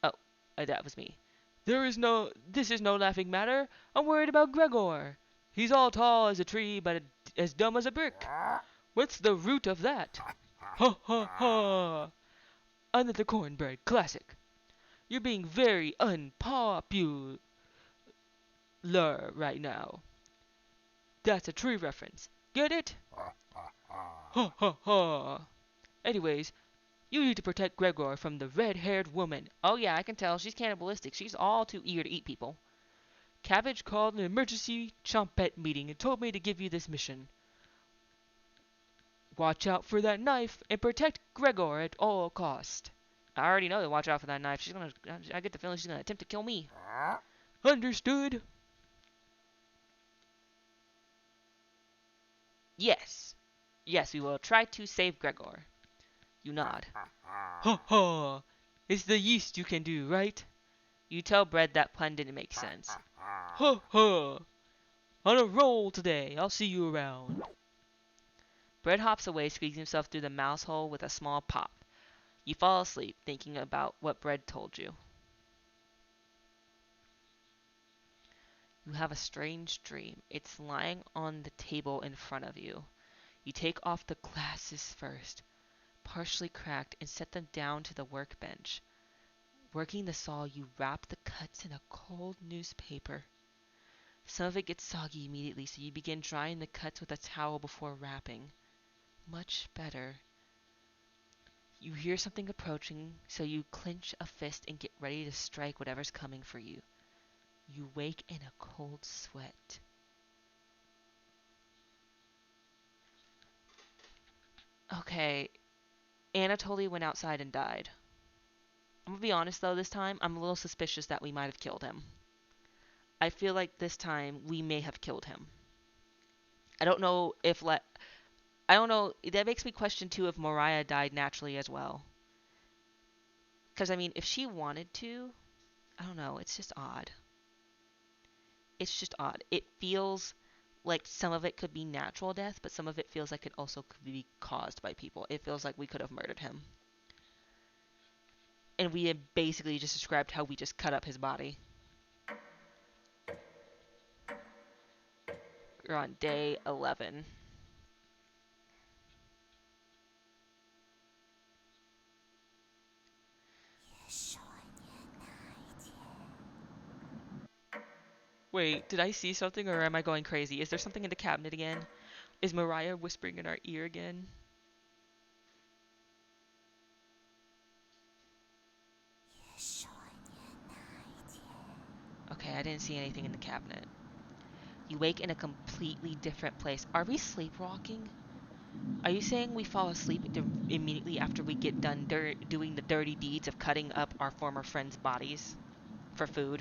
Oh, that was me. This is no laughing matter. I'm worried about Gregor. He's all tall as a tree, but as dumb as a brick. What's the root of that? Ha ha ha! Another cornbread classic. You're being very unpopular right now. That's a tree reference. Get it? Ha ha ha! Anyways, you need to protect Gregor from the red-haired woman. Oh yeah, I can tell. She's cannibalistic. She's all too eager to eat people. Cabbage called an emergency chompette meeting and told me to give you this mission. Watch out for that knife and protect Gregor at all cost. I already know to watch out for that knife. I get the feeling she's gonna attempt to kill me. Understood? Yes. Yes, we will try to save Gregor. You nod. Ha ha! It's the yeast you can do, right? You tell Bread that pun didn't make sense. Ha ha! On a roll today. I'll see you around. Bread hops away, squeezing himself through the mouse hole with a small pop. You fall asleep, thinking about what Bread told you. You have a strange dream. It's lying on the table in front of you. You take off the glasses first, partially cracked, and set them down to the workbench. Working the saw, you wrap the cuts in a cold newspaper. Some of it gets soggy immediately, so you begin drying the cuts with a towel before wrapping. Much better. You hear something approaching, so you clench a fist and get ready to strike whatever's coming for you. You wake in a cold sweat. Okay, Anatoly went outside and died. I'm gonna be honest though, this time I'm a little suspicious that we might have killed him. I feel like this time we may have killed him. I don't know if I don't know. That makes me question too if Mariah died naturally as well. Because I mean, if she wanted to, I don't know. It's just odd. It's just odd. It feels like some of it could be natural death, but some of it feels like it also could be caused by people. It feels like we could have murdered him. And we had basically just described how we just cut up his body. We're on day 11. Wait, did I see something or am I going crazy? Is there something in the cabinet again? Is Mariah whispering in our ear again? Okay, I didn't see anything in the cabinet. You wake in a completely different place. Are we sleepwalking? Are you saying we fall asleep immediately after we get done doing the dirty deeds of cutting up our former friends' bodies for food?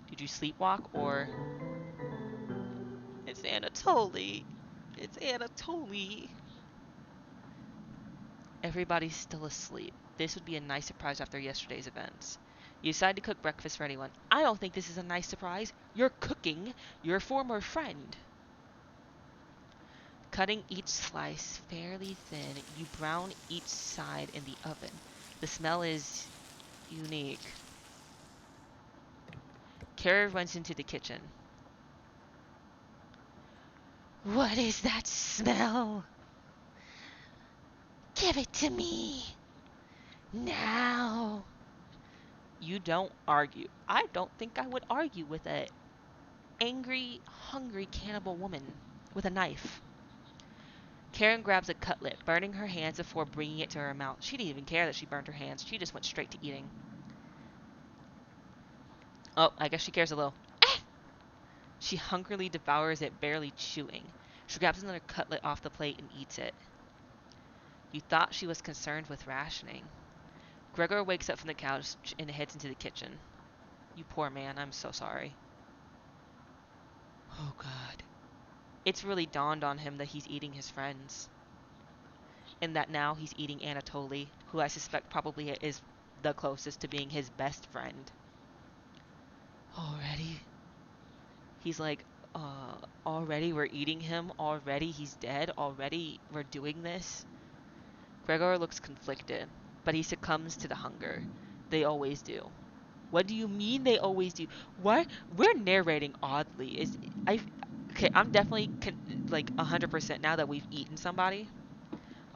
Did you sleepwalk or... It's Anatoly. It's Anatoly. Everybody's still asleep. This would be a nice surprise after yesterday's events. You decide to cook breakfast for anyone. I don't think this is a nice surprise. You're cooking your former friend. Cutting each slice fairly thin, you brown each side in the oven. The smell is unique. Kara runs into the kitchen. What is that smell? Give it to me. Now. You don't argue. I don't think I would argue with a angry, hungry cannibal woman with a knife. Karen grabs a cutlet, burning her hands before bringing it to her mouth. She didn't even care that she burned her hands. She just went straight to eating. Oh, I guess she cares a little. She hungrily devours it, barely chewing. She grabs another cutlet off the plate and eats it. You thought she was concerned with rationing. Gregor wakes up from the couch and heads into the kitchen. You poor man, I'm so sorry. Oh god. It's really dawned on him that he's eating his friends. And that now he's eating Anatoly, who I suspect probably is the closest to being his best friend. Already? He's like, already we're eating him? Already he's dead? Already we're doing this? Gregor looks conflicted, but he succumbs to the hunger. They always do. What do you mean they always do? What? We're narrating oddly. I okay, I'm definitely like 100% now that we've eaten somebody.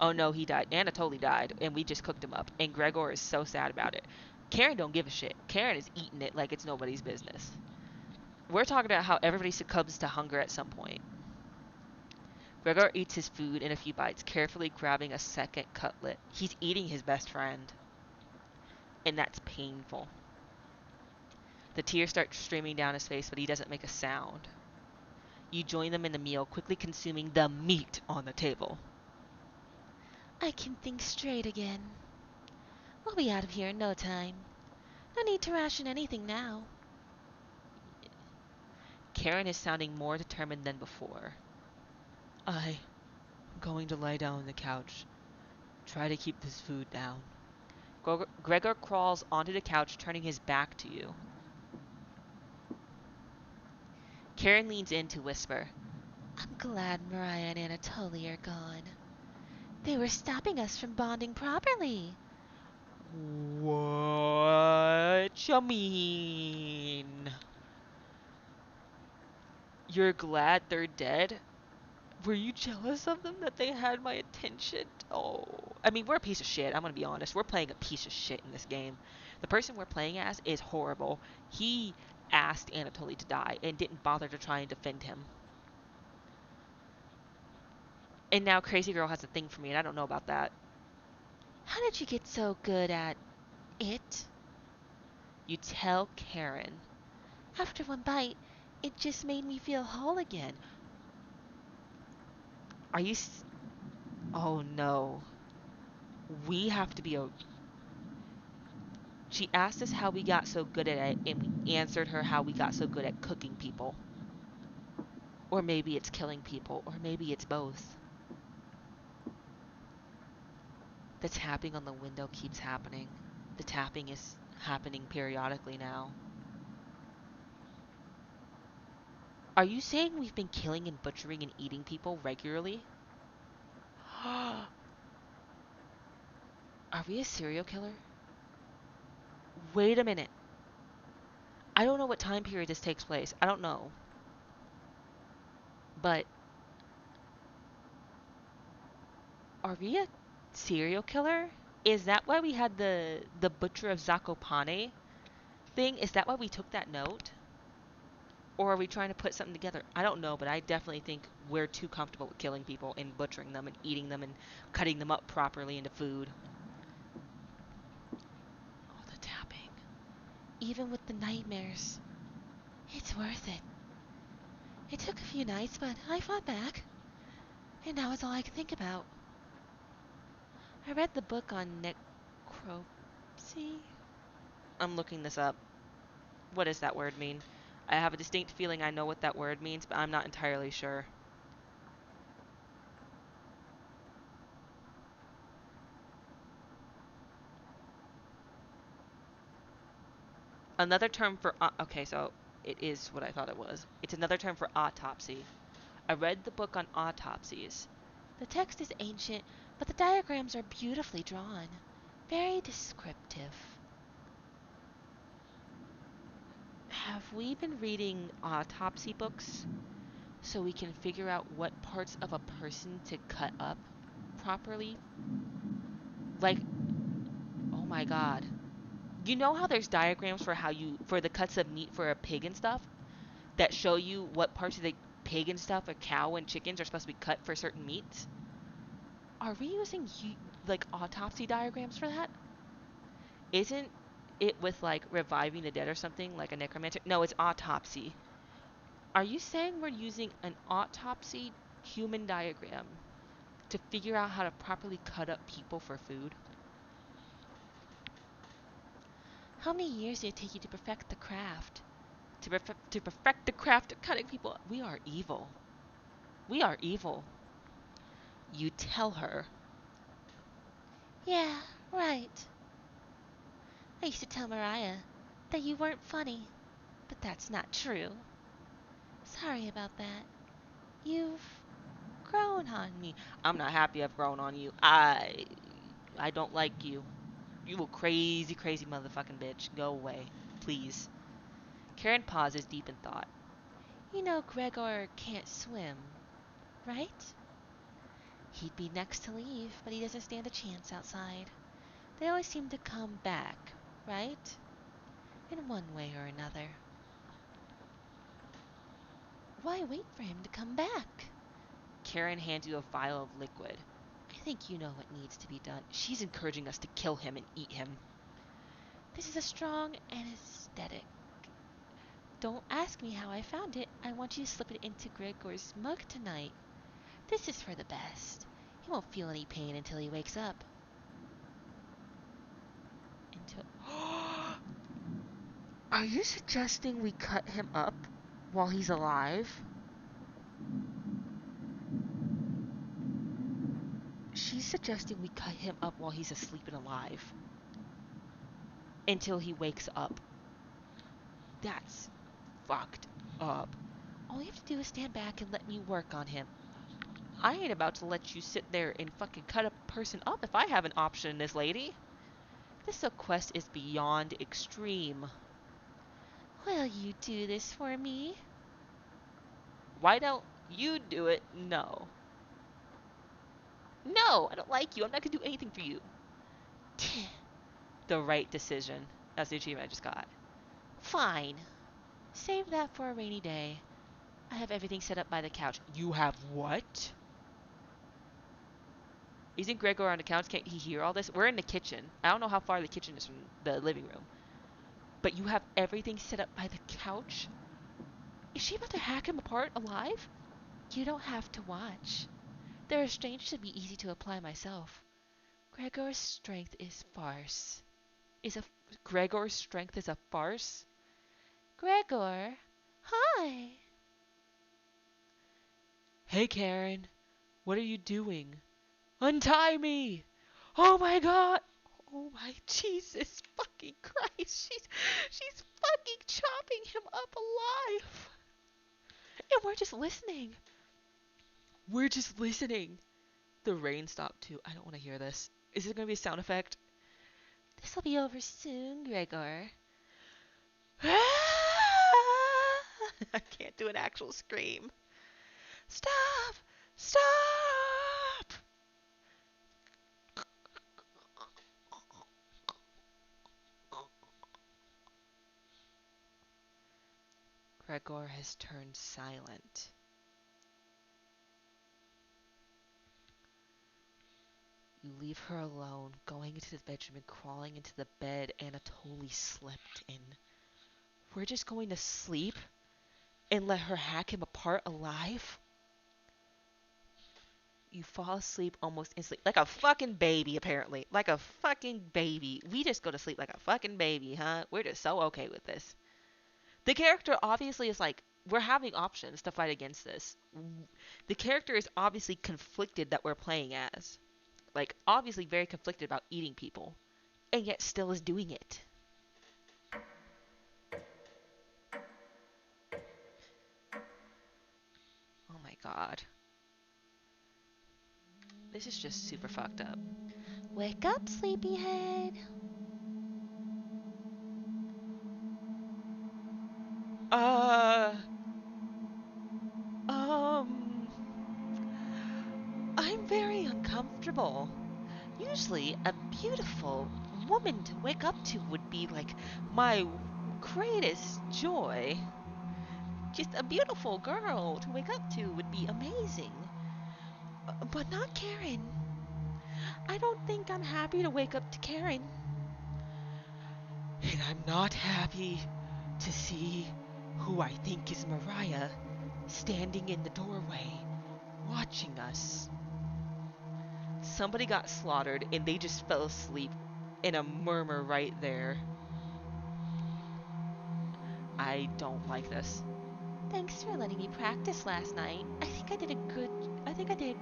Oh no, he died. Anatoly died, and we just cooked him up. And Gregor is so sad about it. Karen don't give a shit. Karen is eating it like it's nobody's business. We're talking about how everybody succumbs to hunger at some point. Gregor eats his food in a few bites, carefully grabbing a second cutlet. He's eating his best friend, and that's painful. The tears start streaming down his face, but he doesn't make a sound. You join them in the meal, quickly consuming the meat on the table. I can think straight again. We'll be out of here in no time. No need to ration anything now. Karen is sounding more determined than before. I'm going to lie down on the couch. Try to keep this food down. Gregor crawls onto the couch, turning his back to you. Karen leans in to whisper. I'm glad Mariah and Anatoly are gone. They were stopping us from bonding properly. What you mean? You're glad they're dead? Were you jealous of them that they had my attention? Oh. I mean, we're a piece of shit. I'm going to be honest. We're playing a piece of shit in this game. The person we're playing as is horrible. He asked Anatoly to die and didn't bother to try and defend him. And now Crazy Girl has a thing for me, and I don't know about that. How did you get so good at it? You tell Karen. After one bite, it just made me feel whole again. Are you... Oh, no. We have to be a... She asked us how we got so good at it, and we answered her how we got so good at cooking people. Or maybe it's killing people, or maybe it's both. The tapping on the window keeps happening. The tapping is happening periodically now. Are you saying we've been killing and butchering and eating people regularly? Are we a serial killer? Wait a minute. I don't know what time period this takes place. I don't know. But are we a serial killer? Is that why we had the butcher of Zakopane thing? Is that why we took that note? Or are we trying to put something together? I don't know, but I definitely think we're too comfortable with killing people and butchering them and eating them and cutting them up properly into food. Oh, the tapping. Even with the nightmares, it's worth it. It took a few nights, but I fought back. And now it's all I can think about. I read the book on necropsy. I'm looking this up. What does that word mean? I have a distinct feeling I know what that word means, but I'm not entirely sure. Another term for... okay, so it is what I thought it was. It's another term for autopsy. I read the book on autopsies. The text is ancient, but the diagrams are beautifully drawn. Very descriptive. Have we been reading autopsy books so we can figure out what parts of a person to cut up properly? Like, oh my god. You know how there's diagrams for for the cuts of meat for a pig and stuff that show you what parts of the pig and stuff, a cow and chickens are supposed to be cut for certain meats? Are we using like autopsy diagrams for that? Isn't it with like reviving the dead or something like a necromancer? No, it's autopsy. Are you saying we're using an autopsy human diagram to figure out how to properly cut up people for food? How many years did it take you to perfect the craft? To perfect the craft of cutting people? We are evil. We are evil. You tell her. Yeah, right. I used to tell Mariah that you weren't funny, but that's not true. Sorry about that. You've grown on me. I'm not happy I've grown on you. I don't like you. You a crazy, crazy motherfucking bitch. Go away. Please. Karen pauses deep in thought. You know Gregor can't swim, right? He'd be next to leave, but he doesn't stand a chance outside. They always seem to come back, right? In one way or another. Why wait for him to come back? Karen hands you a vial of liquid. I think you know what needs to be done. She's encouraging us to kill him and eat him. This is a strong anesthetic. Don't ask me how I found it. I want you to slip it into Gregor's mug tonight. This is for the best. He won't feel any pain until he wakes up. Until... Are you suggesting we cut him up while he's alive? She's suggesting we cut him up while he's asleep and alive. Until he wakes up. That's fucked up. All you have to do is stand back and let me work on him. I ain't about to let you sit there and fucking cut a person up if I have an option, this lady. This quest is beyond extreme. Will you do this for me? Why don't... You do it. No. No, I don't like you. I'm not gonna do anything for you. The right decision. That's the achievement I just got. Fine. Save that for a rainy day. I have everything set up by the couch. You have what? Isn't Gregor on the couch? Can't he hear all this? We're in the kitchen. I don't know how far the kitchen is from the living room. But you have everything set up by the couch? Is she about to hack him apart alive? You don't have to watch. The restraints should be easy to apply myself. Gregor's strength is farce. Gregor's strength is a farce? Gregor? Hi. Hey, Karen. What are you doing? Untie me! Oh my god! Oh my Jesus fucking Christ! She's fucking chopping him up alive! And we're just listening. We're just listening. The rain stopped too. I don't want to hear this. Is it gonna be a sound effect? This'll be over soon, Gregor. I can't do an actual scream. Stop! Stop! Gregor has turned silent. You leave her alone, going into the bedroom and crawling into the bed Anna totally slept in. We're just going to sleep and let her hack him apart alive? You fall asleep almost instantly. Like a fucking baby, apparently. Like a fucking baby. We just go to sleep like a fucking baby, huh? We're just so okay with this. The character obviously is like, we're having options to fight against this. The character is obviously conflicted that we're playing as. Like, obviously very conflicted about eating people. And yet still is doing it. Oh my god. This is just super fucked up. Wake up, sleepyhead. Uh. Um. I'm very uncomfortable. Usually, a beautiful woman to wake up to would be like my greatest joy. Just a beautiful girl to wake up to would be amazing. But not Karen. I don't think I'm happy to wake up to Karen. And I'm not happy to see who I think is Mariah standing in the doorway, watching us. Somebody got slaughtered and they just fell asleep in a murmur right there. I don't like this. Thanks for letting me practice last night. I think I did a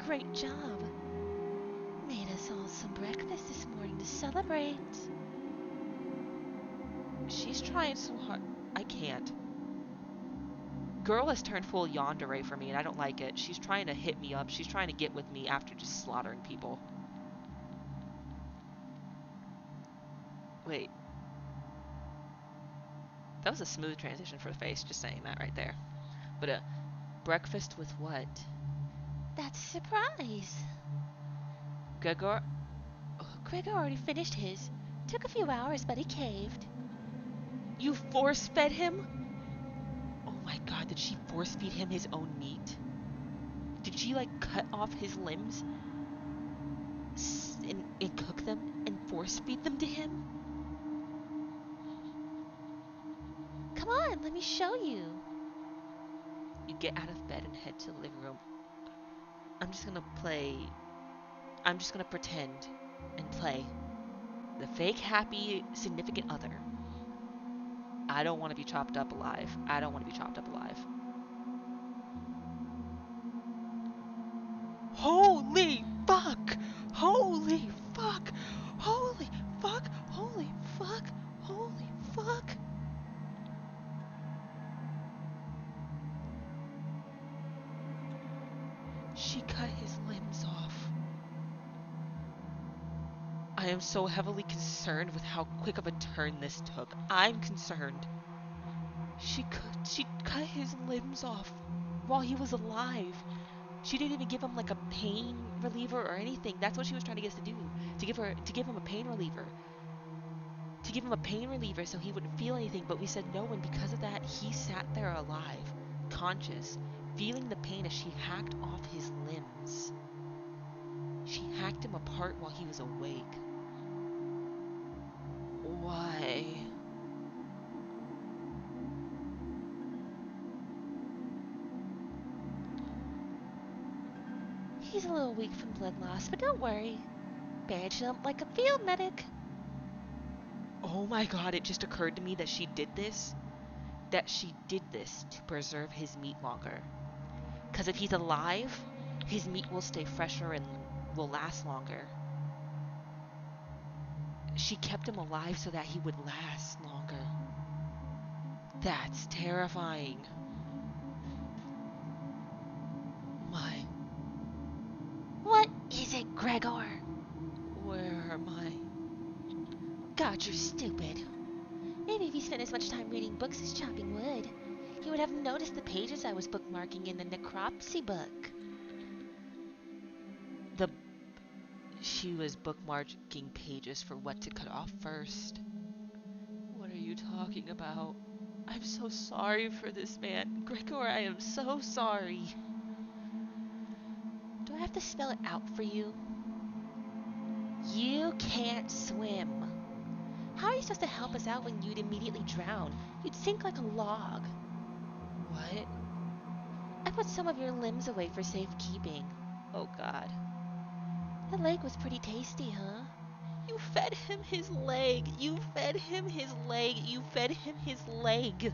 great job. Made us all some breakfast this morning to celebrate. She's trying so hard. I can't. Girl has turned full yandere for me and I don't like it. She's trying to hit me up. She's trying to get with me after just slaughtering people. Wait. That was a smooth transition for the face, just saying that right there. But breakfast with what? That's a surprise. Gregor? Gregor already finished his. Took a few hours, but he caved. You force fed him? Oh my god, did she force feed him his own meat? Did she like cut off his limbs and cook them and force feed them to him? Come on, let me show you. You get out of bed and head to the living room. I'm just gonna pretend and play the fake happy significant other. I don't want to be chopped up alive. I don't want to be chopped up alive. Holy fuck! Holy fuck! Holy fuck! Holy fuck! Holy fuck! She cut his limbs off. I am so heavily concerned with how quick of a turn this took. I'm concerned. She cut his limbs off. while he was alive. She didn't even give him like a pain reliever or anything. That's what she was trying to get us to do. To give him a pain reliever. To give him a pain reliever so he wouldn't feel anything, but we said no, and because of that, he sat there alive, conscious, feeling the pain as she hacked off his limbs. She hacked him apart while he was awake. Why? He's a little weak from blood loss, but don't worry. Bandage him like a field medic. Oh my god, it just occurred to me that she did this. That she did this to preserve his meat longer. Because if he's alive, his meat will stay fresher and will last longer. She kept him alive so that he would last longer. That's terrifying. My, What is it, Gregor? where are my... God, you're stupid. Maybe if he spent as much time reading books as chopping wood, he would have noticed the pages I was bookmarking in the necropsy book. The... She was bookmarking pages for what to cut off first. What are you talking about? I'm so sorry for this man. Gregor, I am so sorry. Do I have to spell it out for you? You can't swim. How are you supposed to help us out when you'd immediately drown? You'd sink like a log. What? I put some of your limbs away for safekeeping. Oh god. That leg was pretty tasty, huh? You fed him his leg. You fed him his leg. You fed him his leg.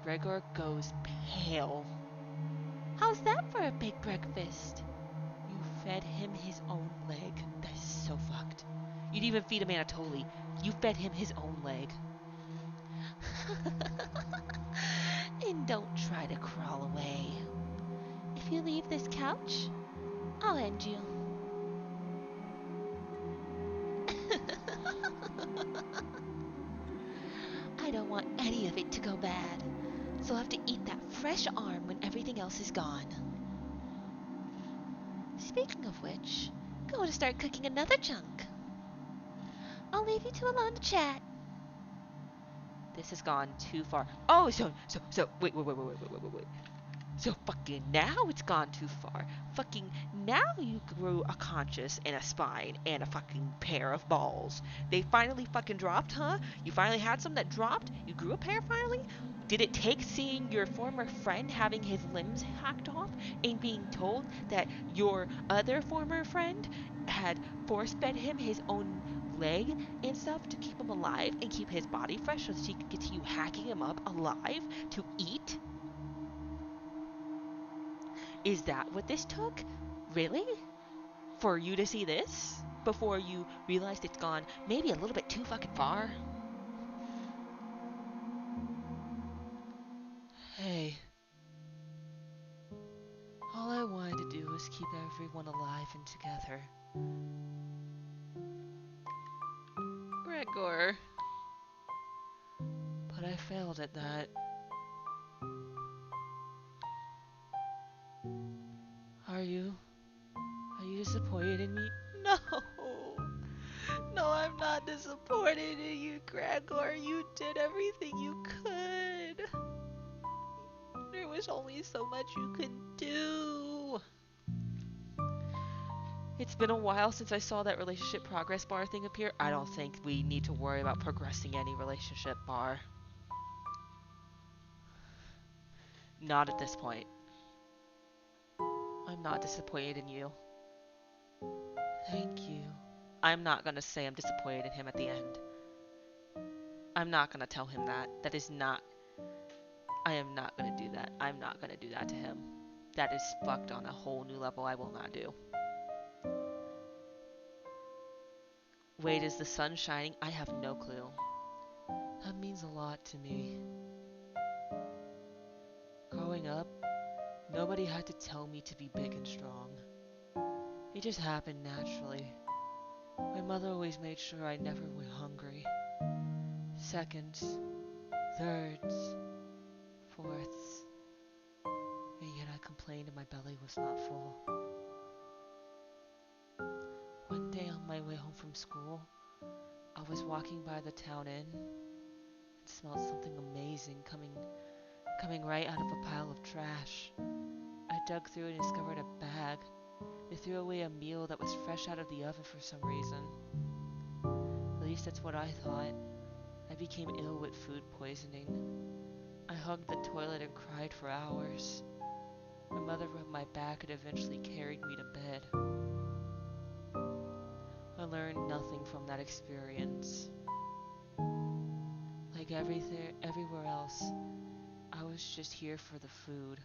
Gregor goes pale. How's that for a big breakfast? You fed him his own leg. That is so fucked. You'd even feed him Anatoly. You fed him his own leg. And don't try to crawl away. If you leave this couch, I'll end you. I don't want any of it to go bad, so I'll have to eat that fresh arm when everything else is gone. Speaking of which, go to start cooking another chunk. I'll leave you two alone to chat. This has gone too far. Oh, so, wait. So fucking now it's gone too far. Fucking now you grew a conscience and a spine and a fucking pair of balls. They finally fucking dropped, huh? You finally had some that dropped? You grew a pair finally? Did it take seeing your former friend having his limbs hacked off and being told that your other former friend had force fed him his own leg and stuff to keep him alive and keep his body fresh so that she could continue hacking him up alive to eat? Is that what this took? Really? For you to see this? Before you realized it's gone maybe a little bit too fucking far? Hey. All I wanted to do was keep everyone alive and together. Gregor. But I failed at that. Are you? Are you disappointed in me? No! No, I'm not disappointed in you, Gregor. You did everything you could. There was only so much you could do. It's been a while since I saw that relationship progress bar thing appear. I don't think we need to worry about progressing any relationship bar. Not at this point. I'm not disappointed in you. Thank you. I'm not gonna say I'm disappointed in him at the end. I'm not gonna tell him that. That is not... I am not gonna do that. I'm not gonna do that to him. That is fucked on a whole new level I will not do. Wait, is the sun shining? I have no clue. That means a lot to me. Growing up, nobody had to tell me to be big and strong. It just happened naturally. My mother always made sure I never went hungry. Seconds, thirds, fourths. complained my belly was not full. One day on my way home from school, I was walking by the town inn and smelled something amazing coming right out of a pile of trash. I dug through and discovered a bag. They threw away a meal that was fresh out of the oven for some reason. At least that's what I thought. I became ill with food poisoning. I hugged the toilet and cried for hours. My mother rubbed my back and eventually carried me to bed. I learned nothing from that experience. Like everything, everywhere else, I was just here for the food.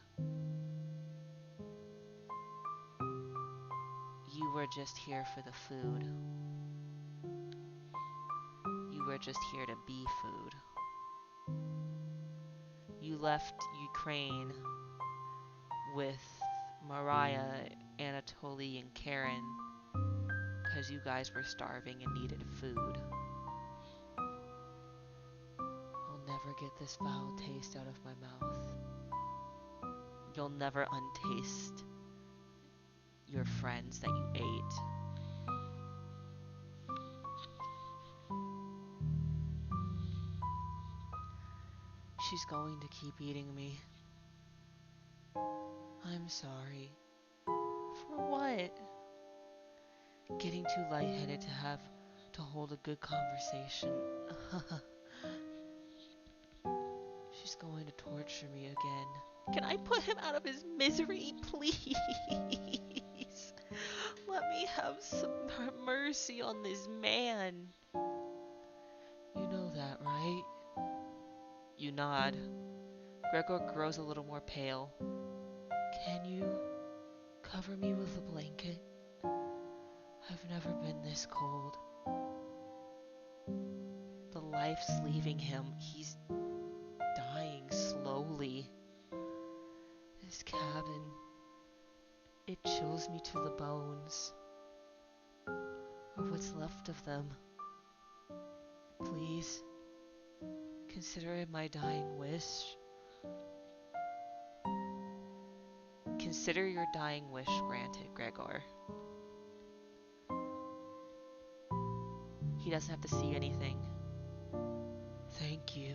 You were just here for the food. You were just here to be food. You left Ukraine with Mariah, Anatoly, and Karen because you guys were starving and needed food. I'll never get this foul taste out of my mouth. You'll never untaste your friends that you ate. She's going to keep eating me. I'm sorry. For what? Getting too lightheaded to hold a good conversation. She's going to torture me again. Can I put him out of his misery, please? Let me have some mercy on this man. You know that, right? You nod. Gregor grows a little more pale. Can you cover me with a blanket? I've never been this cold. The life's leaving him. He's dying slowly. This cabin, it chills me to the bones. Or what's left of them. Please, consider it my dying wish. Consider your dying wish granted, Gregor. He doesn't have to see anything. Thank you.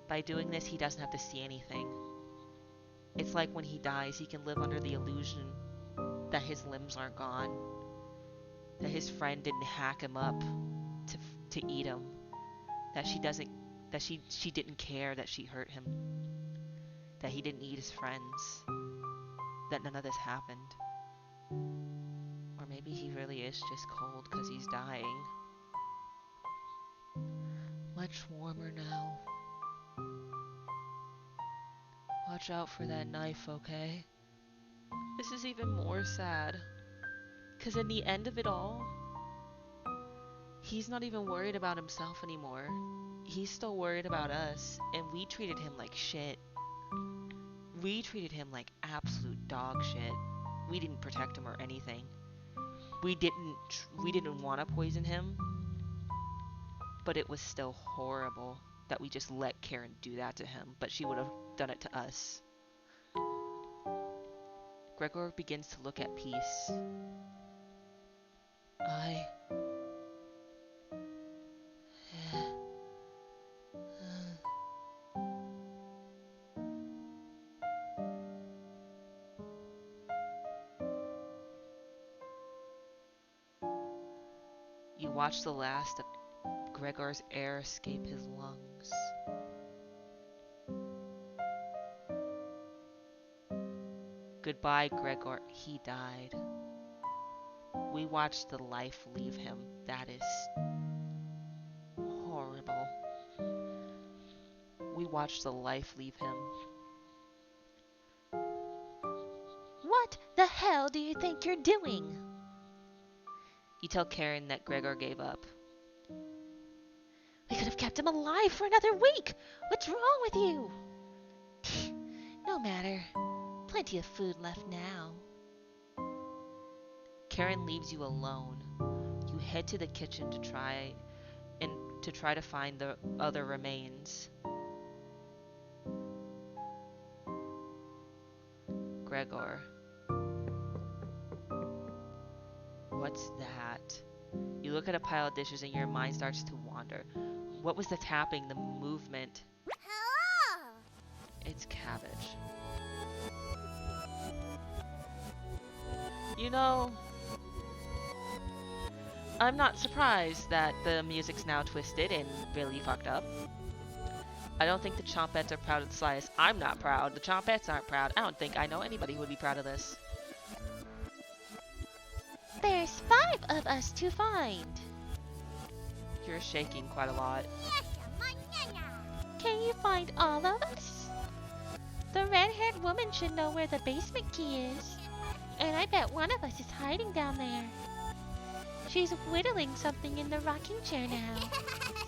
By doing this, he doesn't have to see anything. It's like when he dies, he can live under the illusion that his limbs aren't gone, that his friend didn't hack him up to eat him, that she didn't care that she hurt him, that he didn't eat his friends, that none of this happened. Or maybe he really is just cold because he's dying. Much warmer now. Watch out for that knife, okay? This is even more sad. Because in the end of it all, he's not even worried about himself anymore. He's still worried about us, and we treated him like shit. We treated him like absolute dog shit. We didn't protect him or anything. We didn't want to poison him, but it was still horrible that we just let Karen do that to him, but she would have done it to us. Gregor begins to look at Peace. You watch the last of Gregor's air escape his lungs. Goodbye, Gregor. He died. We watched the life leave him. That is horrible. We watched the life leave him. What the hell do you think you're doing? You tell Karen that Gregor gave up. We could have kept him alive for another week. What's wrong with you? No matter. Plenty of food left now. Karen leaves you alone. You head to the kitchen to try to find the other remains. Gregor. What's that? You look at a pile of dishes and your mind starts to wander. What was the tapping, the movement? Hello. It's cabbage. You know, I'm not surprised that the music's now twisted and really fucked up. I don't think the Chompettes are proud of the slightest. I'm not proud. The Chompettes aren't proud. I don't think I know anybody who would be proud of this. There's 5 of us to find. You're shaking quite a lot. Can you find all of us? The red-haired woman should know where the basement key is. And I bet one of us is hiding down there. She's whittling something in the rocking chair now.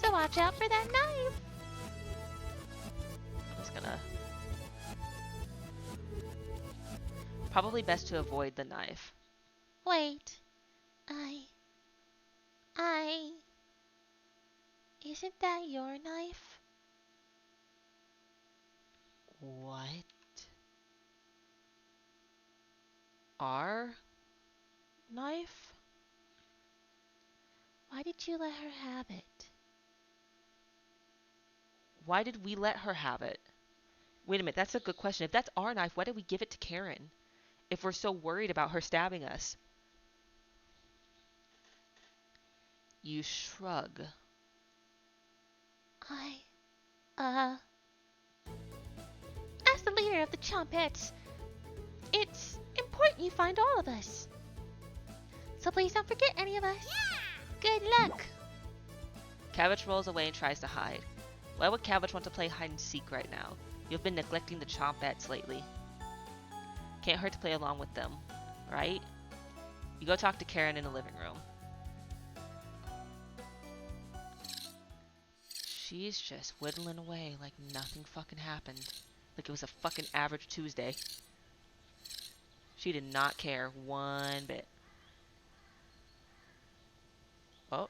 So watch out for that knife. I'm just gonna... Probably best to avoid the knife. Wait. Isn't that your knife? What? Our knife? Why did you let her have it? Why did we let her have it? Wait a minute, that's a good question. If that's our knife, why did we give it to Karen? If we're so worried about her stabbing us? You shrug. As the leader of the Chompettes, it's important you find all of us. So please don't forget any of us. Good luck. Cabbage rolls away and tries to hide. Why would Cabbage want to play hide and seek right now? You've been neglecting the Chompettes lately. Can't hurt to play along with them, right? You go talk to Karen in the living room. She's just whittling away like nothing fucking happened. Like it was a fucking average Tuesday. She did not care one bit. Oh.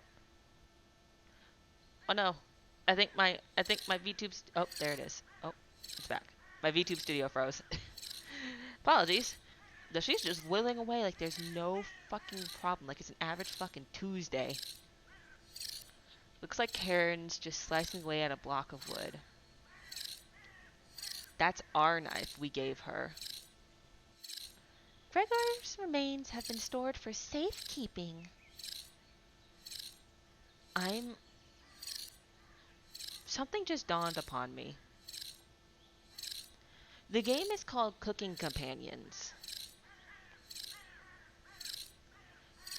Oh no. I think my VTube oh, there it is. Oh, it's back. My VTube studio froze. Apologies. No, she's just whittling away like there's no fucking problem. Like it's an average fucking Tuesday. Looks like Karen's just slicing away at a block of wood. That's our knife we gave her. Gregor's remains have been stored for safekeeping. Something just dawned upon me. The game is called Cooking Companions.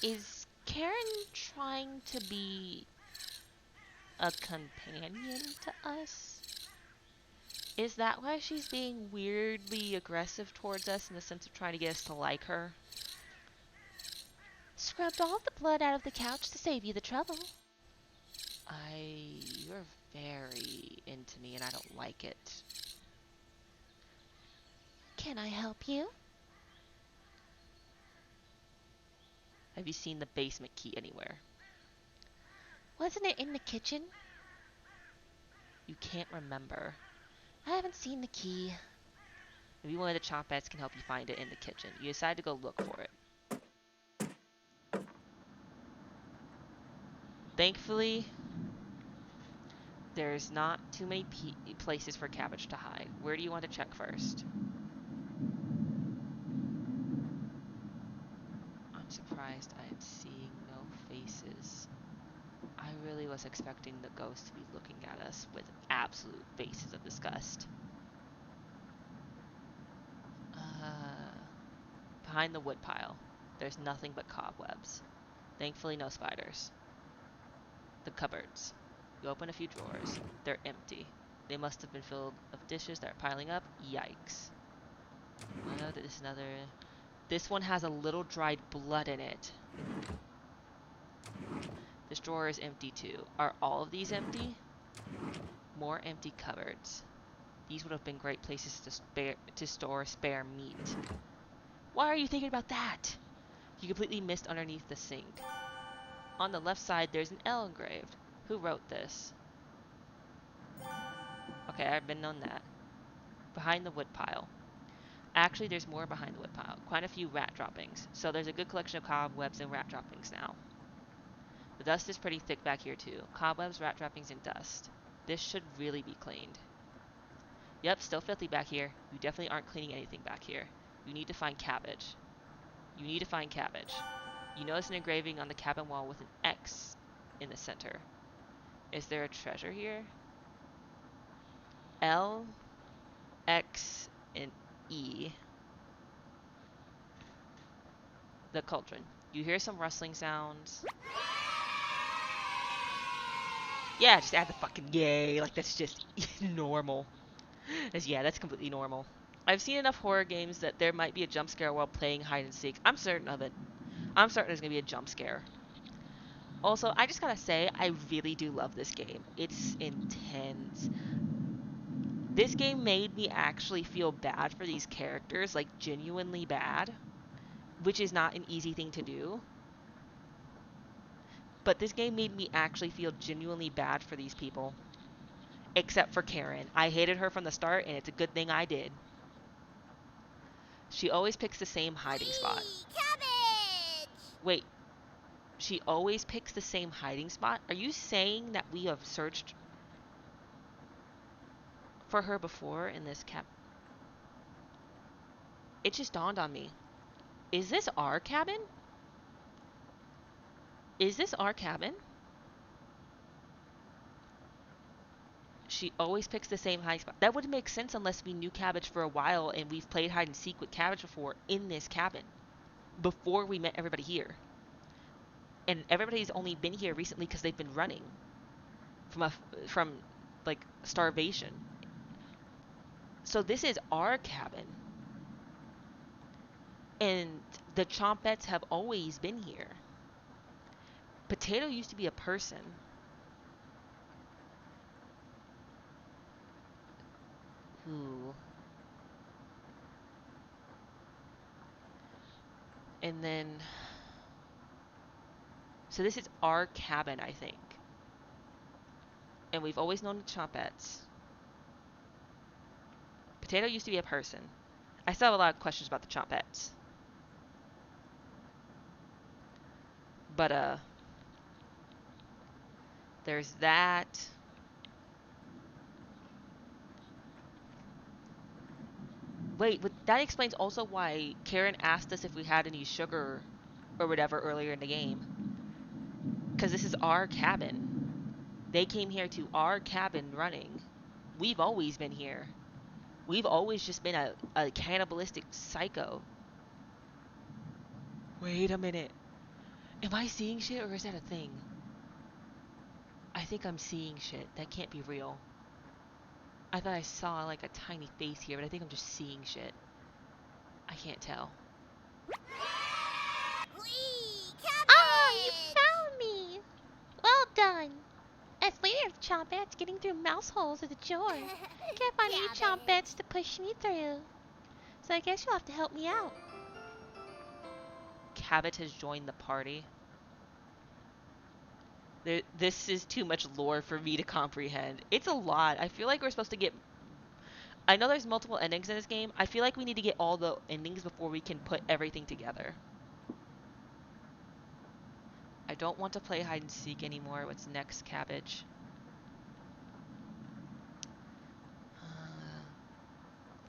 Is Karen trying to be a companion to us? Is that why she's being weirdly aggressive towards us in the sense of trying to get us to like her? Scrubbed all the blood out of the couch to save you the trouble. You're very into me and I don't like it. Can I help you? Have you seen the basement key anywhere? Wasn't it in the kitchen? You can't remember. I haven't seen the key. Maybe one of the Chompettes can help you find it in the kitchen. You decide to go look for it. Thankfully, there's not too many places for Cabbage to hide. Where do you want to check first? I'm surprised I am seeing no faces. I really was expecting the ghost to be looking at us with absolute faces of disgust. Behind the woodpile, there's nothing but cobwebs. Thankfully, no spiders. The cupboards. You open a few drawers. They're empty. They must have been filled of dishes that are piling up. Yikes. I know that this is another... This one has a little dried blood in it. This drawer is empty too. Are all of these empty? More empty cupboards. These would have been great places to store spare meat. Why are you thinking about that? You completely missed underneath the sink. On the left side, there's an L engraved. Who wrote this? Okay, I've been on that. Behind the woodpile. Actually, there's more behind the woodpile. Quite a few rat droppings. So there's a good collection of cobwebs and rat droppings now. The dust is pretty thick back here too. Cobwebs, rat droppings, and dust. This should really be cleaned. Yep, still filthy back here. You definitely aren't cleaning anything back here. You need to find cabbage. You need to find cabbage. You notice an engraving on the cabin wall with an X in the center. Is there a treasure here? L, X, and E. The cauldron. You hear some rustling sounds. Yeah, just add the fucking yay. Like, that's just normal. Yeah, that's completely normal. I've seen enough horror games that there might be a jump scare while playing hide and seek. I'm certain of it. I'm certain there's gonna be a jump scare. Also, I just gotta say, I really do love this game. It's intense. This game made me actually feel bad for these characters, like genuinely bad, which is not an easy thing to do. But this game made me actually feel genuinely bad for these people. Except for Karen. I hated her from the start, and it's a good thing I did. She always picks the same hiding spot. Whee! Cabbage! Wait, she always picks the same hiding spot? Are you saying that we have searched for her before in this cap? It just dawned on me. Is this our cabin? Is this our cabin? She always picks the same hiding spot. That would make sense unless we knew Cabbage for a while and we've played hide and seek with Cabbage before in this cabin. Before we met everybody here. And everybody's only been here recently because they've been running from like starvation. So this is our cabin. And the Chompettes have always been here. Potato used to be a person. Who? And then... So this is our cabin, I think. And we've always known the Chompettes. Potato used to be a person. I still have a lot of questions about the Chompettes. But, there's that. Wait, but that explains also why Karen asked us if we had any sugar or whatever earlier in the game. Because this is our cabin. They came here to our cabin running. We've always been here. We've always just been a cannibalistic psycho. Wait a minute. Am I seeing shit or is that a thing? I think I'm seeing shit. That can't be real. I thought I saw like a tiny face here, but I think I'm just seeing shit. I can't tell. Whee! Ah, you Cabbage! found me! Well done. As leader of the Chompettes, getting through mouse holes is a joy. Can't find any Cabbage. Chompettes to push me through. So I guess you'll have to help me out. Cabot has joined the party. This is too much lore for me to comprehend. It's a lot. I feel like we're supposed to get... I know there's multiple endings in this game. I feel like we need to get all the endings before we can put everything together. I don't want to play hide and seek anymore. What's next, Cabbage?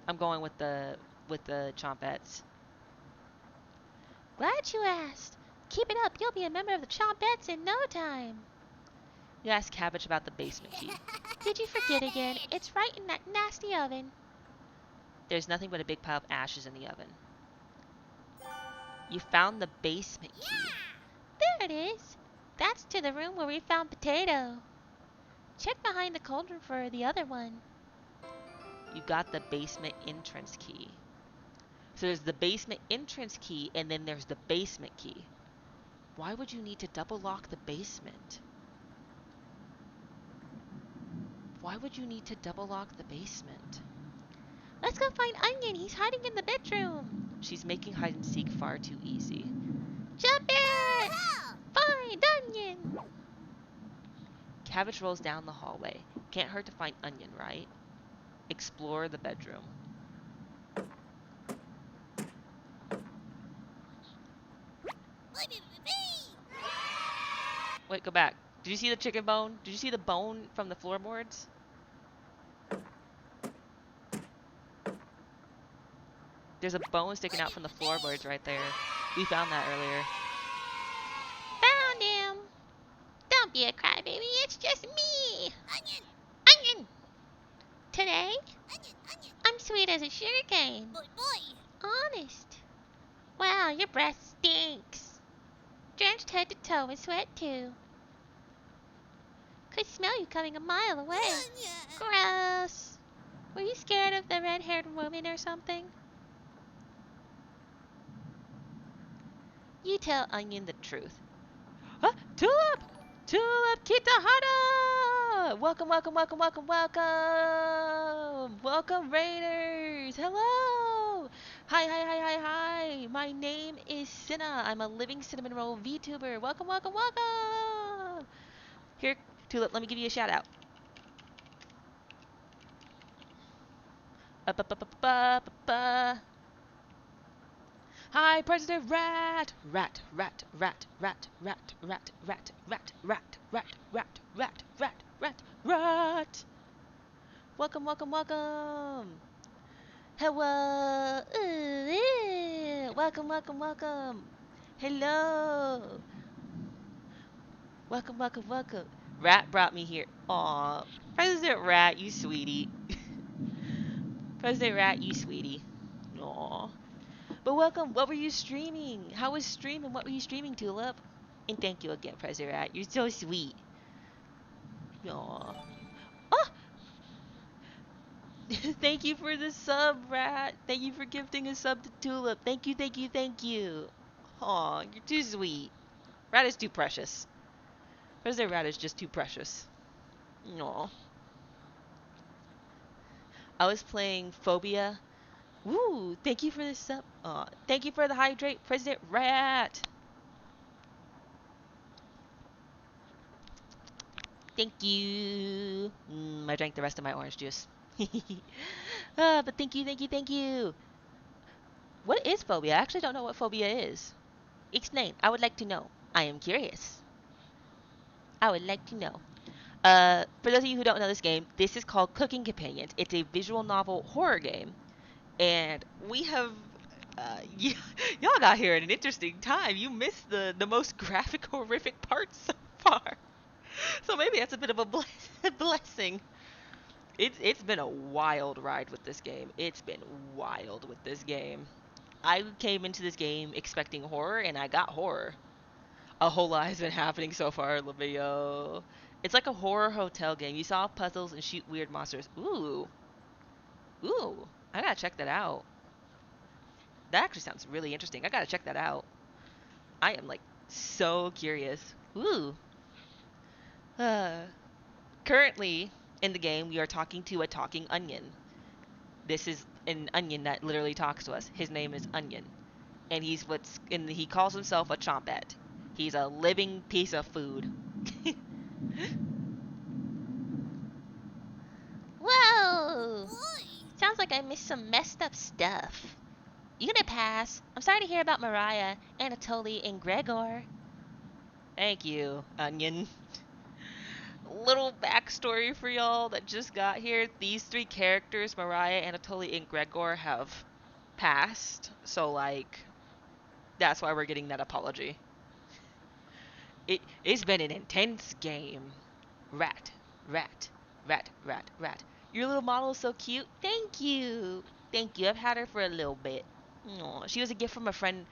I'm going with the Chompettes. Glad you asked. Keep it up, you'll be a member of the Chompettes in no time. You asked Cabbage about the basement key. Did you forget again? It's right in that nasty oven. There's nothing but a big pile of ashes in the oven. You found the basement key. There it is. That's to the room where we found Potato. Check behind the cauldron for the other one. You got the basement entrance key. So there's the basement entrance key, and then there's the basement key. Why would you need to double lock the basement? Why would you need to double lock the basement? Let's go find Onion. He's hiding in the bedroom. She's making hide and seek far too easy. Chompettes! Find Onion. Cabbage rolls down the hallway. Can't hurt to find Onion, right? Explore the bedroom. Wait, go back. Did you see the chicken bone? Did you see the bone from the floorboards? There's a bone sticking out Onion from the the floorboards day. right there. We found that earlier. Found him. Don't be a crybaby. It's just me. Onion. Onion. Today, Onion. Onion. I'm sweet as a sugar cane. Boy, boy. Honest. Wow, your breath stinks. Drenched head to toe in sweat, too. Could smell you coming a mile away. Onion. Gross. Were you scared of the red-haired woman or something? You tell Onion the truth. Huh? Tulip! Tulip Kitahara! Welcome, welcome, welcome, welcome, welcome! Welcome, Raiders! Hello! Hi, hi, hi, hi, hi! My name is Cinna. I'm a living cinnamon roll VTuber. Welcome, welcome, welcome! Here, Tulip, let me give you a shout out. Hi, President Rat! Rat, rat, rat, rat, rat, rat, rat, rat, rat, rat, rat, rat, rat, rat, rat! Welcome, welcome, welcome! Hello! Welcome, welcome, welcome! Hello! Welcome, welcome, welcome! Rat brought me here. Aw, President Rat, you sweetie. President Rat, you sweetie. Aw. But welcome. What were you streaming? How was streaming? What were you streaming, Tulip? And thank you again, President Rat. You're so sweet. Aw. Oh! Thank you for the sub, Rat. Thank you for gifting a sub to Tulip. Thank you, thank you, thank you. Aw, you're too sweet. Rat is too precious. President Rat is just too precious. Aw. I was playing Phobia. Woo! Thank you for the sub. Aw. Thank you for the hydrate, President Rat. Thank you. I drank the rest of my orange juice. But thank you, thank you, thank you. What is phobia? I actually don't know what phobia is. Explain. I would like to know. I am curious. I would like to know. For those of you who don't know this game, this is called Cooking Companions. It's a visual novel horror game, and we have. Y'all got here at an interesting time. You missed the most graphic, horrific parts so far. So maybe that's a bit of a blessing. It's been a wild ride with this game. It's been wild with this game. I came into this game expecting horror, and I got horror. A whole lot has been happening so far, Livio. It's like a horror hotel game. You solve puzzles and shoot weird monsters. Ooh, ooh, I gotta check that out. That actually sounds really interesting. I gotta check that out. I am like so curious. Ooh. Uh, Currently in the game, we are talking to a talking onion. This is an onion that literally talks to us. His name is Onion, and he calls himself a chompette. He's a living piece of food. Whoa! Boy. Sounds like I missed some messed up stuff. You gonna pass? I'm sorry to hear about Mariah, Anatoly, and Gregor. Thank you, Onion. Little backstory for y'all that just got here. These three characters, Mariah, Anatoly, and Gregor, have passed. So like that's why we're getting that apology. It's been an intense game. Rat, rat, rat, rat, rat. Your little model is so cute. Thank you. Thank you. I've had her for a little bit. Aw, she was a gift from a friend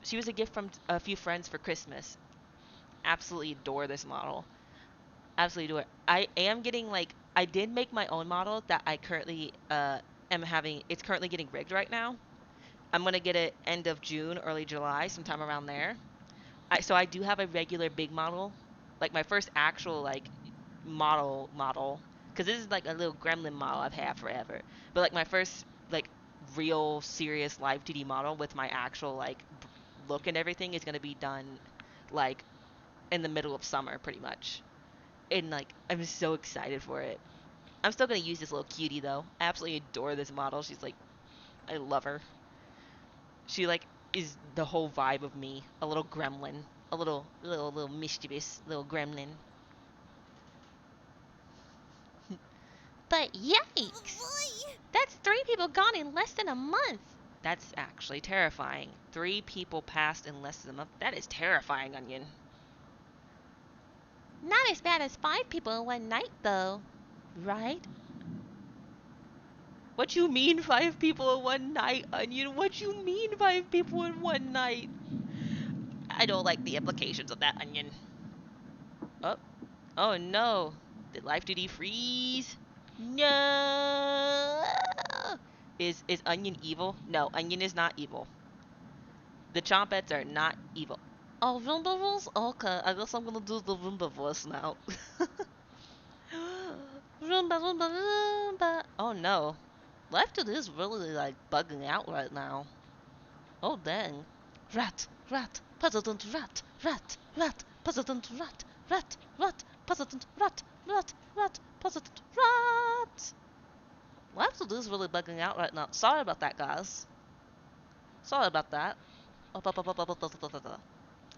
she was a gift from a few friends for Christmas. Absolutely adore this model. Absolutely adore it. I am getting like I did make my own model that I currently am having it's currently getting rigged right now. I'm gonna get it end of June, early July, sometime around there. So I do have a regular big model, like my first actual like model, because this is like a little gremlin model I've had forever. But like my first like real serious live 2D model with my actual like look and everything is gonna be done like in the middle of summer, pretty much. And like I'm so excited for it. I'm still gonna use this little cutie though. I absolutely adore this model. She's like I love her. She like is the whole vibe of me. A little gremlin. A little mischievous little gremlin. But yikes! That's 3 people gone in less than a month. That's actually terrifying. 3 people passed in less than a month. That is terrifying, Onion. Not as bad as 5 people in one night, though. Right? What you mean 5 people in one night, Onion? What you mean 5 people in one night? I don't like the implications of that, Onion. Oh, oh no. Did Life Duty freeze? No. Is Onion evil? No, Onion is not evil. The Chompettes are not evil. Oh, Roomba rules? Okay, I guess I'm gonna do the Roomba voice now. Roomba, Roomba, Roomba. Oh no. Life Duty is really like bugging out right now. Oh dang. Rat, rat, President rat, rat, rat, President rat, rat, rat, President rat, rat, rat, President rat. Life Duty is really bugging out right now. Sorry about that, guys. Sorry about that.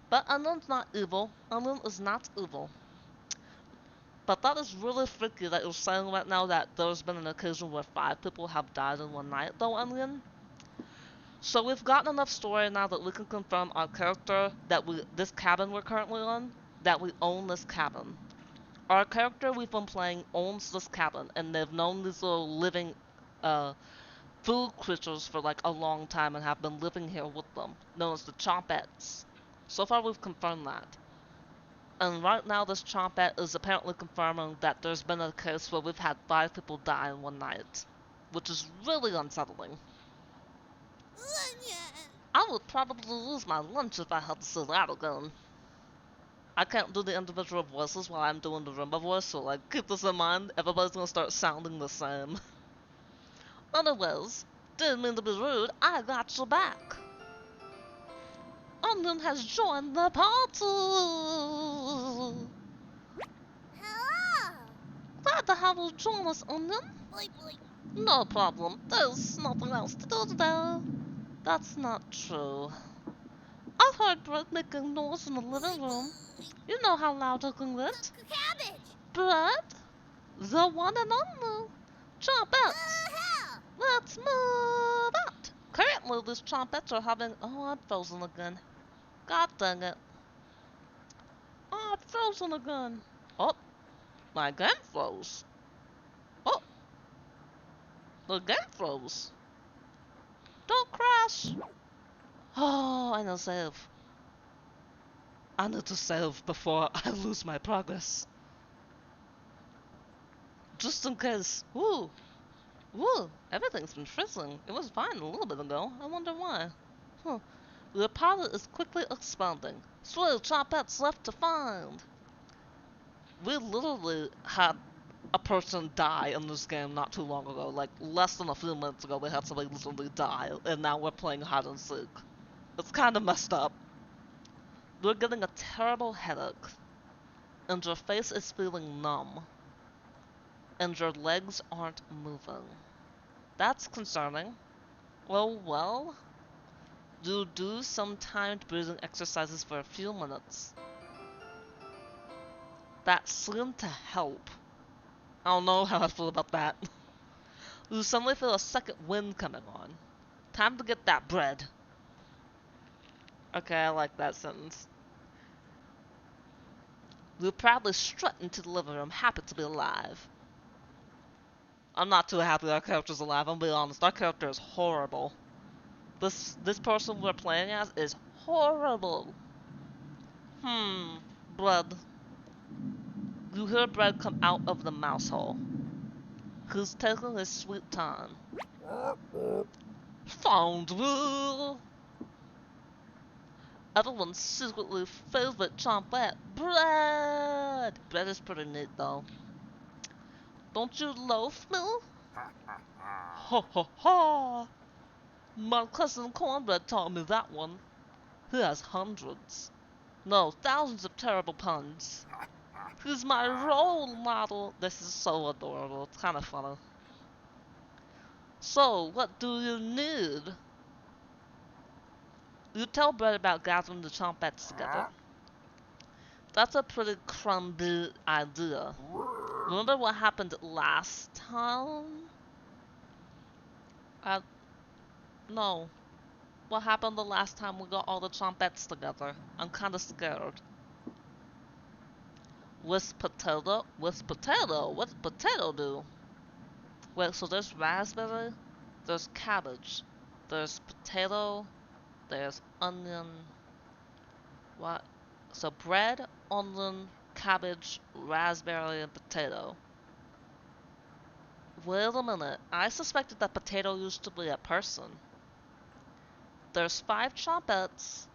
But Unknown's not evil. Unknown is not evil. But that is really freaky that you're saying right now that there's been an occasion where 5 people have died in one night, though, Onion. So we've gotten enough story now that we can confirm our character that this cabin we're currently on, that we own this cabin. Our character we've been playing owns this cabin, and they've known these little living, food creatures for like a long time and have been living here with them, known as the Chompettes. So far we've confirmed that. And right now this Chompette is apparently confirming that there's been a case where we've had 5 people die in one night, which is really unsettling. I would probably lose my lunch if I had to say that again. I can't do the individual voices while I'm doing the Roomba voice, so like keep this in mind, everybody's gonna start sounding the same. Anyways, didn't mean to be rude, I got your back. Onion has joined the party! Hello. Glad to have you join us, Onion. Boy, boy. No problem, there's nothing else to do today. That's not true. I heard Brett making noise in the living room. You know how loud he can get. Cabbage. Brett? The one and only. Chompettes. Hell. Let's move out. Currently, these Chompettes are having... Oh, I'm frozen again. God dang it. Oh, I'm frozen again. Oh, my game froze. Oh, the game froze. Don't crash. Oh, I know save. I need to save before I lose my progress. Just in case. Ooh. Ooh, everything's been frizzling. It was fine a little bit ago. I wonder why. Huh. The pilot is quickly expanding. 3 Chompettes left to find. We literally had a person die in this game not too long ago. Like, less than a few minutes ago we had somebody literally die, and now we're playing hide and seek. It's kinda messed up. We're getting a terrible headache. And your face is feeling numb. And your legs aren't moving. That's concerning. Well, you do some timed breathing exercises for a few minutes. That seemed to help. I don't know how I feel about that. You suddenly feel a second wind coming on. Time to get that bread. Okay, I like that sentence. You proudly strut into the living room, happy to be alive. I'm not too happy our character's alive, I'm being honest. Our character is horrible. This person we're playing as is horrible. Blood. You hear Bread come out of the mouse hole. He's taking his sweet time. Found you! Everyone's secretly favorite chompette, Bread! Bread is pretty neat though. Don't you loaf me? Ha ha ha! My cousin Cornbread taught me that one. He has hundreds. No, thousands of terrible puns. He's my role model. This is so adorable. It's kind of funny. So, what do you need? You tell Brett about gathering the Chompettes together. That's a pretty crumby idea. Remember what happened last time? Uh, no. What happened the last time we got all the trompettes together? I'm kinda scared. With potato? With potato? What's potato do? Wait, so there's raspberry, there's cabbage, there's potato, there's onion. What? So bread, onion, cabbage, raspberry, and potato. Wait a minute. I suspected that potato used to be a person. There's 5 trumpets.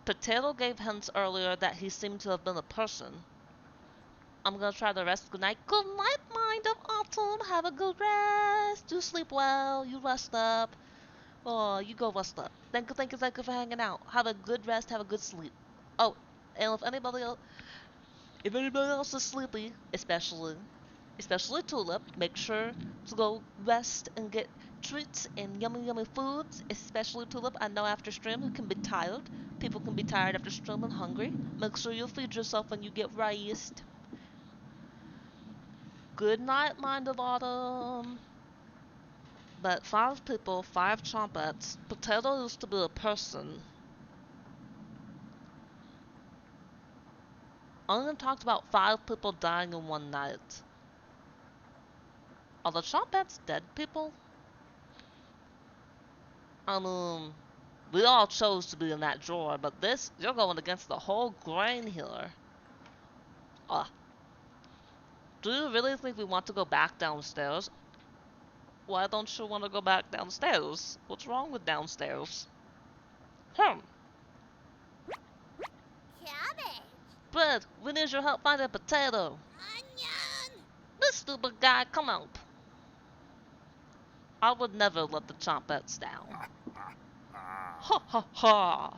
Potato gave hints earlier that he seemed to have been a person. I'm gonna try the rest. Good night. Good night, Mind of Autumn. Have a good rest. You sleep well. You rest up. Oh, you go rest up. Thank you for hanging out. Have a good rest. Have a good sleep. Oh, and if anybody else is sleepy, especially Tulip, make sure to go rest and get treats and yummy foods, especially Tulip. I know after stream you can be tired. People can be tired after stream and hungry. Make sure you feed yourself when you get rest. Good night, Mind of Autumn. But 5 people, 5 trumpets. Potato used to be a person. Onion talked about 5 people dying in one night. Are the trumpets dead people? I mean, we all chose to be in that drawer, but this, you're going against the whole grain here. Uh, do you really think we want to go back downstairs? Why don't you want to go back downstairs? What's wrong with downstairs? Hmm. Cabbage. Bread, we need your help finding a potato. Onion. This stupid guy, come on. I would never let the trumpets down. Ha ha ha.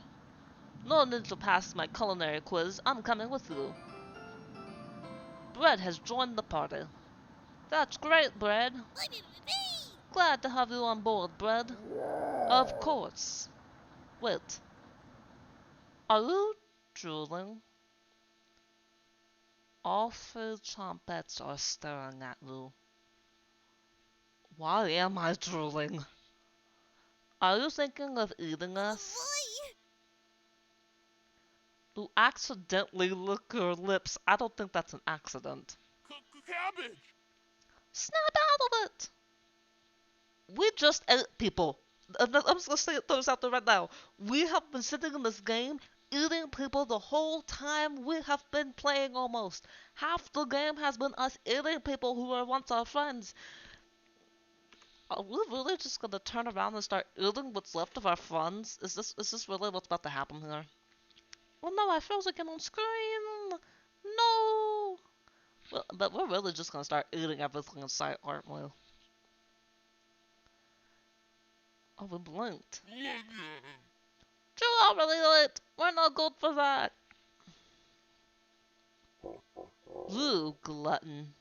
No need to pass my culinary quiz. I'm coming with you. Bread has joined the party. That's great, Bread. Glad to have you on board, Bread. Of course. Wait. Are you drooling? All 3 trumpets are staring at you. Why am I drooling? Are you thinking of eating us? You accidentally lick your lips. I don't think that's an accident. Cabbage! Snap out of it! We just ate people. I'm just gonna say those out there right now. We have been sitting in this game eating people the whole time we have been playing almost. Half the game has been us eating people who were once our friends. Are we really just gonna turn around and start eating what's left of our friends? Is this really what's about to happen here? Oh no, I froze again on screen! No! Well, but we're really just gonna start eating everything in sight, aren't we? Oh, we blinked. Too already late! We're not good for that! You glutton.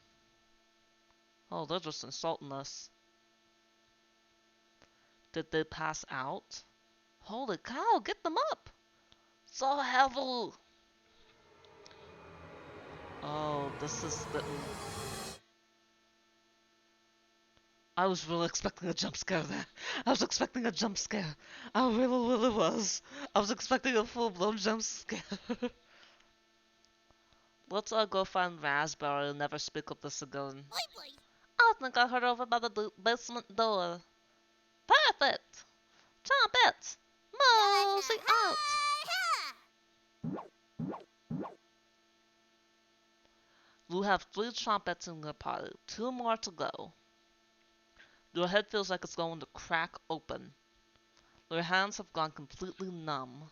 Oh, they're just insulting us. Did they pass out? Holy cow, get them up! So heavy! Oh, this is getting... I was really expecting a jump scare there. I was expecting a jump scare. I really was. I was expecting a full-blown jump scare. Let's all go find Raspberry and never speak of this again. I think I heard over by the basement door. Perfect! Trumpets! Mosey out! You have 3 trumpets in your party. 2 more to go. Your head feels like it's going to crack open. Your hands have gone completely numb.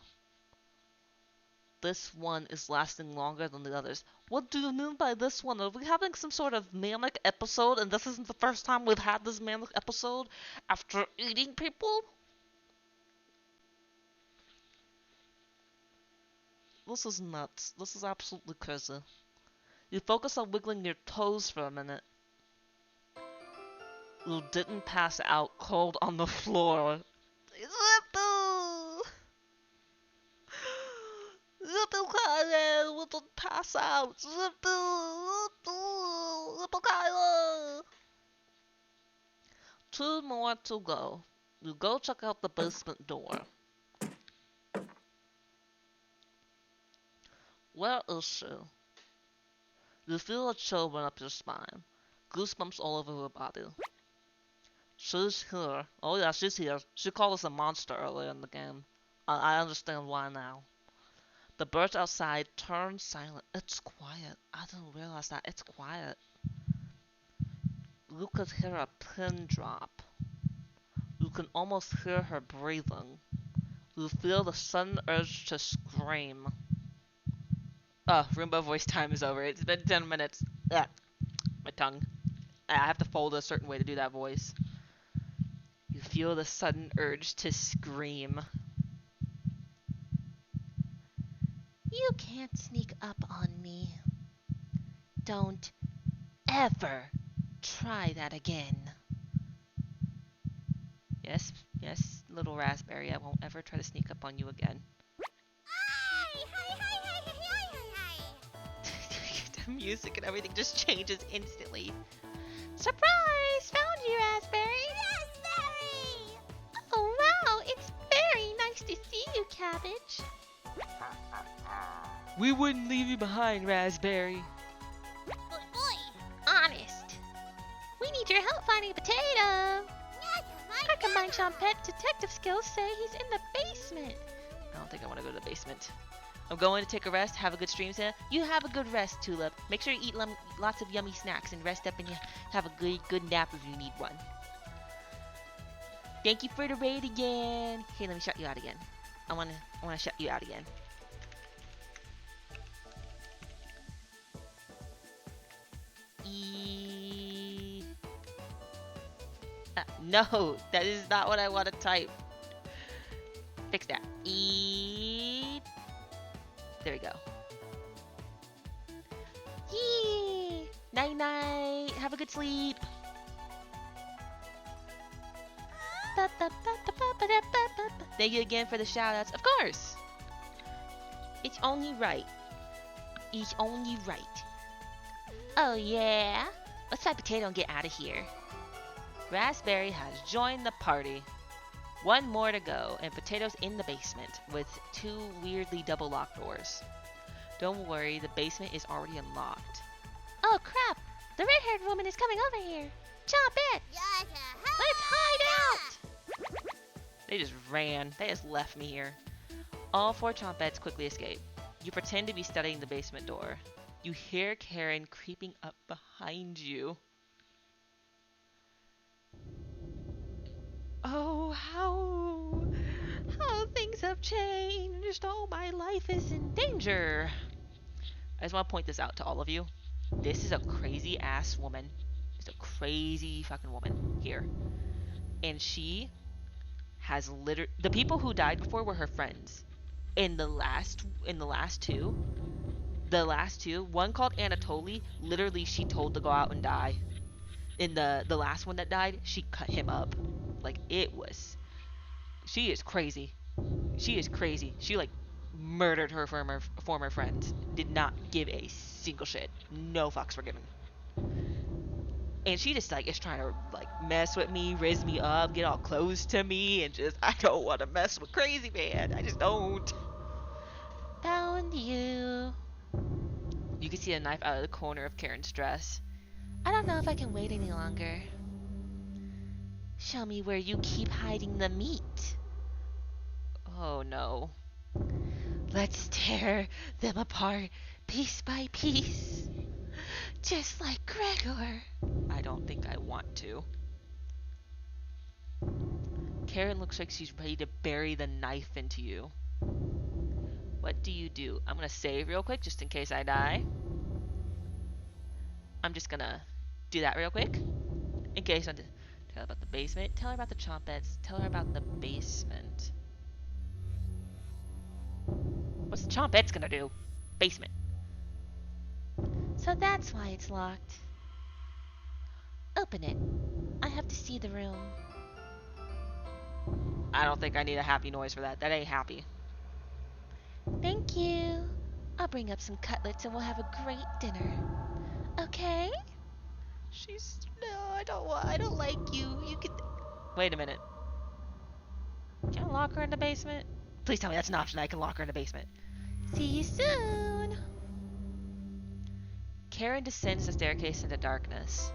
This one is lasting longer than the others. What do you mean by this one? Are we having some sort of manic episode and this isn't the first time we've had this manic episode after eating people? This is nuts. This is absolutely crazy. You focus on wiggling your toes for a minute. You didn't pass out cold on the floor. Zippy! Zippy crying! pass out. Two more to go. You go check out the basement door. Where is she? You feel a chill run up your spine. Goosebumps all over your body. She's here. Oh yeah, she's here. She called us a monster earlier in the game. I understand why now. The birds outside turn silent. It's quiet. I didn't realize that. It's quiet. You could hear a pin drop. You can almost hear her breathing. You feel the sudden urge to scream. Oh, Roomba voice time is over. It's been 10 minutes. Ugh, my tongue. I have to fold a certain way to do that voice. You feel the sudden urge to scream. You can't sneak up on me. Don't ever try that again. Yes, yes, little raspberry. I won't ever try to sneak up on you again. The music and everything just changes instantly. Surprise! Found you, Raspberry! Raspberry! Oh wow, it's very nice to see you, Cabbage. We wouldn't leave you behind, Raspberry. Boy! Honest. We need your help finding a potato. Our combined Chompette detective skills say he's in the basement. I don't think I want to go to the basement. I'm going to take a rest, have a good stream, Santa. You have a good rest, Tulip. Make sure you eat lots of yummy snacks and rest up and you have a good nap if you need one. Thank you for the raid again. Here, let me shut you out again. I wanna shut you out again. No, that is not what I want to type. Fix that. There we go. Yee! Night night. Have a good sleep. Thank you again for the shoutouts. Of course. It's only right. It's only right. Oh yeah. Let's find Potato and get out of here. Raspberry has joined the party. One more to go, and Potato's in the basement with two weirdly double locked doors. Don't worry, the basement is already unlocked. Oh crap! The red-haired woman is coming over here. Chompette! Let's hide out! They just ran. They just left me here. All four Chompettes quickly escape. You pretend to be studying the basement door. You hear Karen creeping up behind you. Oh, how things have changed. Oh, my life is in danger. I just want to point this out to all of you. This is a crazy ass woman. It's a crazy fucking woman here. And she has the people who died before were her friends. In the last two, one called Anatoly, literally she told to go out and die. In the last one that died, she cut him up. Like, she is crazy. She is crazy. She, like, murdered her former friends. Did not give a single shit. No fucks were given. And she just, like, is trying to, like, mess with me, raise me up, get all close to me, and just, I don't want to mess with crazy man. I just don't. Found you. You can see a knife out of the corner of Karen's dress. I don't know if I can wait any longer. Show me where you keep hiding the meat. Oh no. Let's tear them apart piece by piece. Just like Gregor. I don't think I want to. Karen looks like she's ready to bury the knife into you. What do you do? I'm gonna save real quick just in case I die. I'm just gonna do that real quick. In case I tell her about the basement, tell her about the Chompettes, tell her about the basement. What's the Chompettes gonna do? Basement. So that's why it's locked. Open it. I have to see the room. I don't think I need a happy noise for that. That ain't happy. Thank you. I'll bring up some cutlets and we'll have a great dinner. Okay? She's no, I don't like you. You could. Wait a minute. Can I lock her in the basement? Please tell me that's an option. I can lock her in the basement. See you soon. Karen descends the staircase into darkness.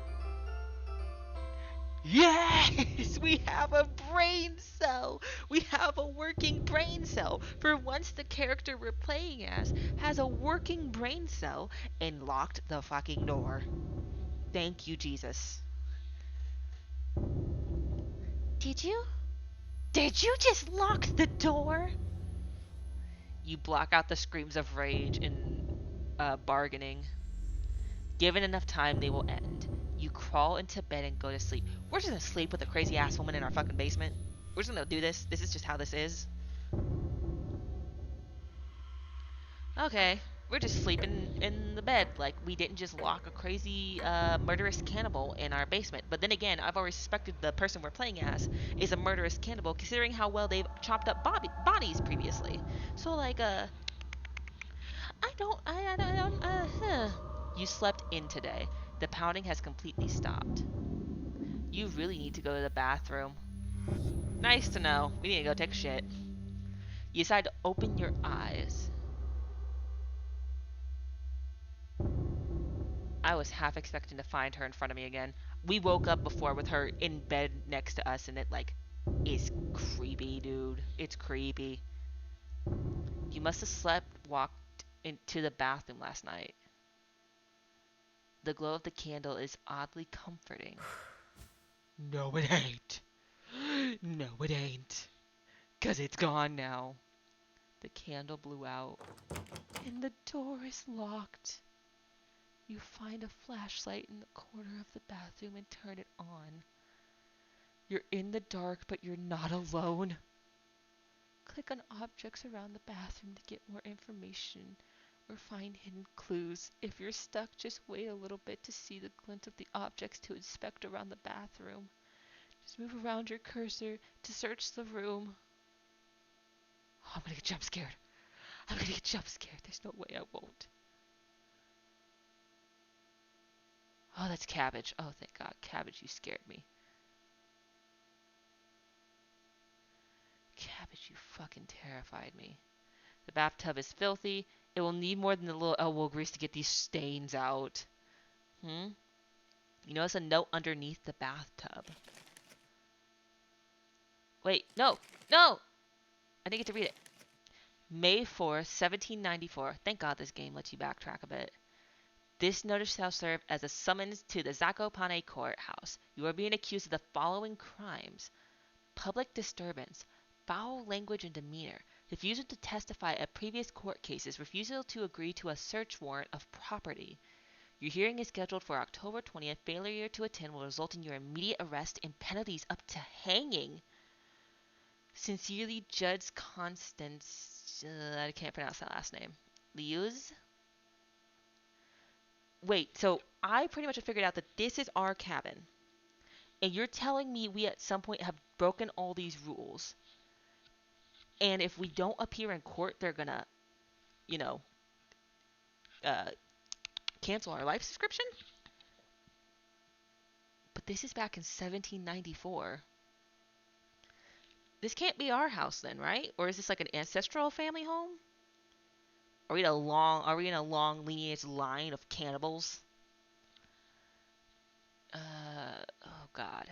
Yes! We have a brain cell! We have a working brain cell! For once, the character we're playing as has a working brain cell and locked the fucking door. Thank you, Jesus. Did you? Did you just lock the door? You block out the screams of rage and bargaining. Given enough time, they will end. You crawl into bed and go to sleep. We're just gonna sleep with a crazy ass woman in our fucking basement. We're just gonna do this. This is just how this is. Okay, we're just sleeping in the bed. Like, we didn't just lock a crazy, murderous cannibal in our basement. But then again, I've always suspected the person we're playing as is a murderous cannibal, considering how well they've chopped up bodies previously. So, like, I don't, You slept in today. The pounding has completely stopped. You really need to go to the bathroom. Nice to know. We need to go take a shit. You decide to open your eyes. I was half expecting to find her in front of me again. We woke up before with her in bed next to us, and it, like, is creepy, dude. It's creepy. You must have walked into the bathroom last night. The glow of the candle is oddly comforting. No, it ain't. No, it ain't. 'Cause it's gone now. The candle blew out, and the door is locked. You find a flashlight in the corner of the bathroom and turn it on. You're in the dark, but you're not alone. Click on objects around the bathroom to get more information or find hidden clues. If you're stuck, just wait a little bit to see the glint of the objects to inspect around the bathroom. Just move around your cursor to search the room. Oh, I'm gonna get jump scared. I'm gonna get jump scared. There's no way I won't. Oh, that's Cabbage. Oh, thank God. Cabbage, you scared me. Cabbage, you fucking terrified me. The bathtub is filthy. It will need more than a little elbow grease to get these stains out. You notice a note underneath the bathtub. Wait, no! No! I didn't get to read it. May 4th, 1794. Thank God this game lets you backtrack a bit. This notice shall serve as a summons to the Zakopane courthouse. You are being accused of the following crimes: public disturbance, foul language and demeanor, refusal to testify at previous court cases, refusal to agree to a search warrant of property. Your hearing is scheduled for October 20th. Failure to attend will result in your immediate arrest and penalties up to hanging. Sincerely, Judge Constance. I can't pronounce that last name. Liuz? Wait, so I pretty much have figured out that this is our cabin. And you're telling me we at some point have broken all these rules. And if we don't appear in court, they're gonna, you know, uh, cancel our life subscription? But this is back in 1794. This can't be our house then, right? Or is this like an ancestral family home? Are we in a long lineage line of cannibals? Oh God.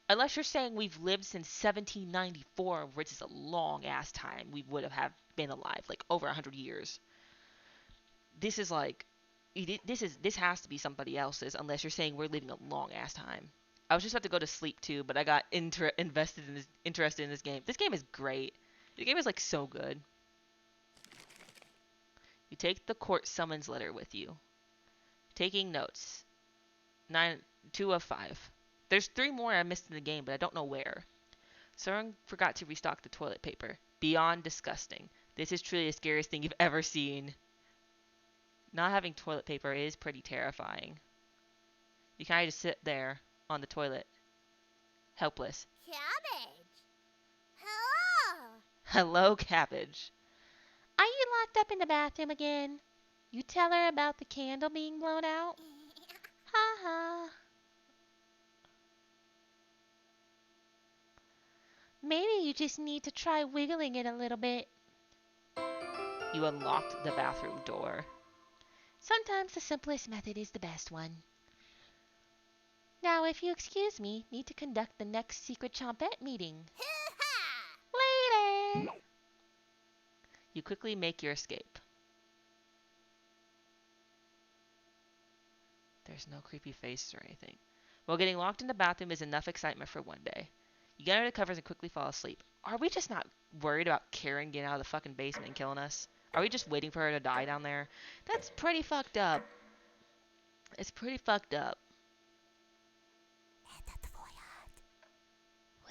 Unless you're saying we've lived since 1794, which is a long ass time, we would have been alive, like over 100 years. This is like, this has to be somebody else's, unless you're saying we're living a long ass time. I was just about to go to sleep too, but I got interested in this game. This game is great. The game is like so good. You take the court summons letter with you. Taking notes. 2 of 5. There's 3 more I missed in the game, but I don't know where. Someone forgot to restock the toilet paper. Beyond disgusting. This is truly the scariest thing you've ever seen. Not having toilet paper is pretty terrifying. You kind of just sit there on the toilet, helpless. Cabbage. Hello. Hello, cabbage. Are you locked up in the bathroom again? You tell her about the candle being blown out? Ha ha. Maybe you just need to try wiggling it a little bit. You unlocked the bathroom door. Sometimes the simplest method is the best one. Now, if you excuse me, need to conduct the next secret chompette meeting. Later! You quickly make your escape. There's no creepy face or anything. Well, getting locked in the bathroom is enough excitement for one day. You get under the covers and quickly fall asleep. Are we just not worried about Karen getting out of the fucking basement and killing us? Are we just waiting for her to die down there? That's pretty fucked up. It's pretty fucked up.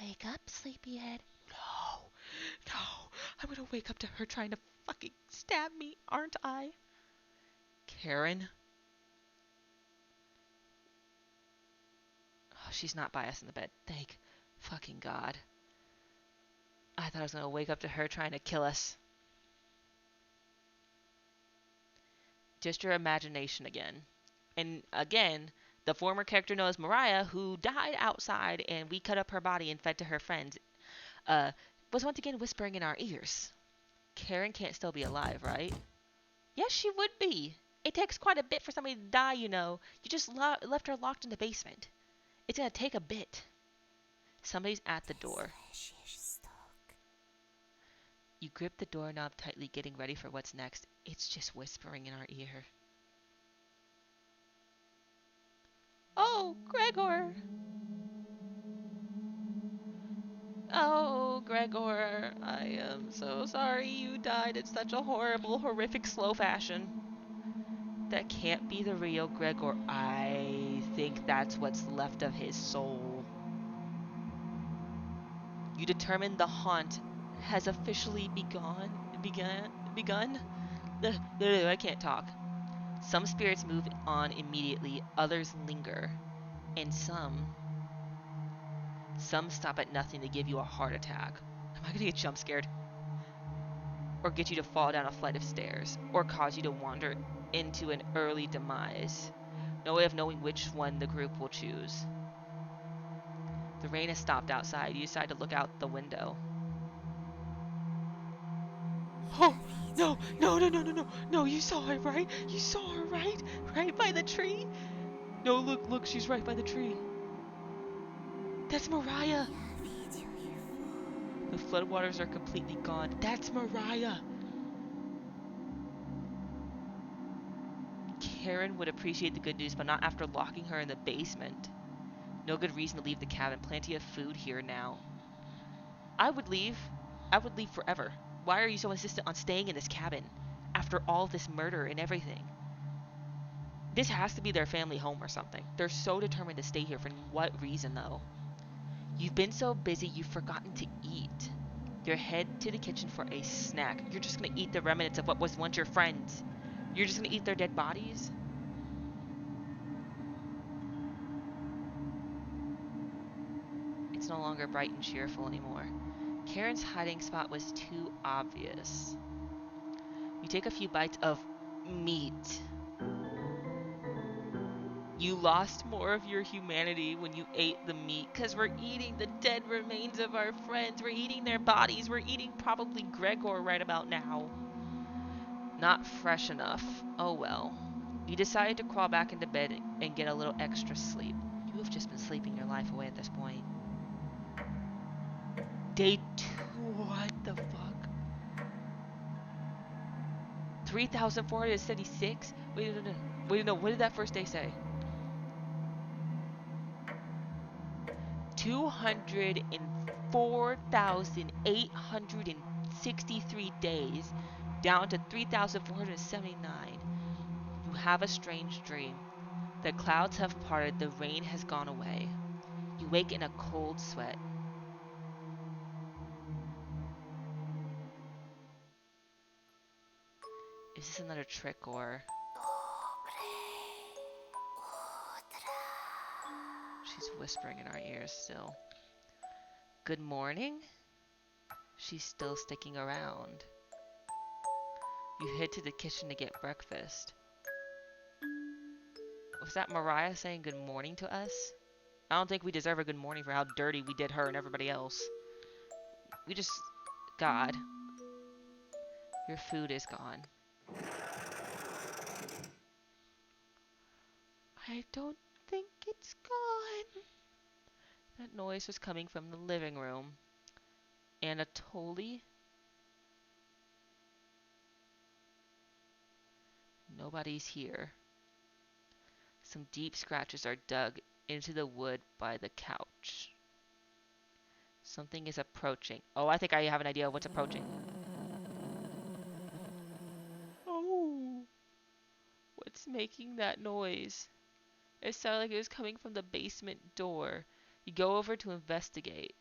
Wake up, sleepyhead. No. No. I'm gonna wake up to her trying to fucking stab me, aren't I? Karen? Oh, she's not by us in the bed. Thank fucking God. I thought I was gonna wake up to her trying to kill us. Just your imagination again. And again, the former character known as Mariah, who died outside and we cut up her body and fed to her friends, uh, was once again whispering in our ears. Karen can't still be alive, right? Yes, she would be. It takes quite a bit for somebody to die, you know. You just left her locked in the basement. It's gonna take a bit. Somebody's at the door. You grip the doorknob tightly, getting ready for what's next. It's just whispering in our ear. Oh, Gregor! Oh, Gregor, I am so sorry you died in such a horrible, horrific, slow fashion. That can't be the real Gregor. I think that's what's left of his soul. You determine the haunt has officially begun? I can't talk. Some spirits move on immediately, others linger, and some stop at nothing to give you a heart attack. Am I gonna get jump scared? Or get you to fall down a flight of stairs, or cause you to wander into an early demise. No way of knowing which one the group will choose. The rain has stopped outside. You decide to look out the window. Oh, no, no, no, no, no, no, no, you saw her, right? You saw her, right? Right by the tree? No, look, she's right by the tree. That's Mariah. The floodwaters are completely gone. That's Mariah. Karen would appreciate the good news, but not after locking her in the basement. No good reason to leave the cabin. Plenty of food here now. I would leave. I would leave forever. Why are you so insistent on staying in this cabin? After all this murder and everything. This has to be their family home or something. They're so determined to stay here for what reason, though? You've been so busy you've forgotten to eat. You head to the kitchen for a snack. You're just gonna eat the remnants of what was once your friends. You're just gonna eat their dead bodies? It's no longer bright and cheerful anymore. Karen's hiding spot was too obvious. You take a few bites of meat. You lost more of your humanity when you ate the meat, because we're eating the dead remains of our friends. We're eating their bodies. We're eating probably Gregor right about now. Not fresh enough. Oh well. You decide to crawl back into bed and get a little extra sleep. You have just been sleeping your life away at this point. Day 2. What the fuck? 3,476? Wait, no. Wait, no. What did that first day say? 204,863 days, down to 3,479. You have a strange dream. The clouds have parted, the rain has gone away. You wake in a cold sweat. Is this another trick or... She's whispering in our ears still. Good morning? She's still sticking around. You head to the kitchen to get breakfast. Was that Mariah saying good morning to us? I don't think we deserve a good morning for how dirty we did her and everybody else. We just... God. Your food is gone. I don't think it's gone. That noise was coming from the living room. Anatoly? Nobody's here. Some deep scratches are dug into the wood by the couch. Something is approaching. Oh, I think I have an idea of what's approaching. Oh, what's making that noise? It sounded like it was coming from the basement door. You go over to investigate.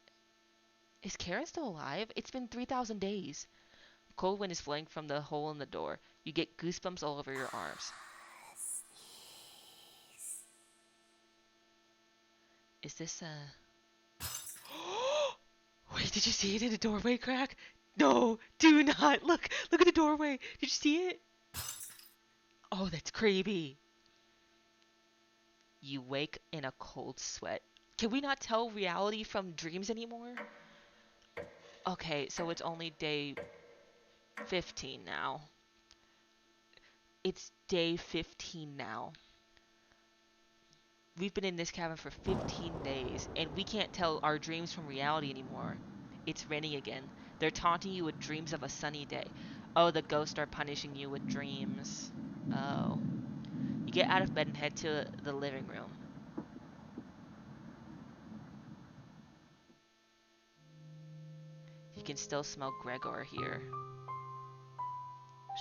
Is Karen still alive? It's been 3,000 days. A cold wind is flowing from the hole in the door. You get goosebumps all over your arms. Is this a... Wait, did you see it in the doorway crack? No, do not. Look at the doorway. Did you see it? Oh, that's creepy. You wake in a cold sweat. Can we not tell reality from dreams anymore? Okay, so it's only day 15 now. It's day 15 now. We've been in this cabin for 15 days, and we can't tell our dreams from reality anymore. It's raining again. They're taunting you with dreams of a sunny day. Oh, the ghosts are punishing you with dreams. Oh. You get out of bed and head to the living room. You can still smell Gregor here.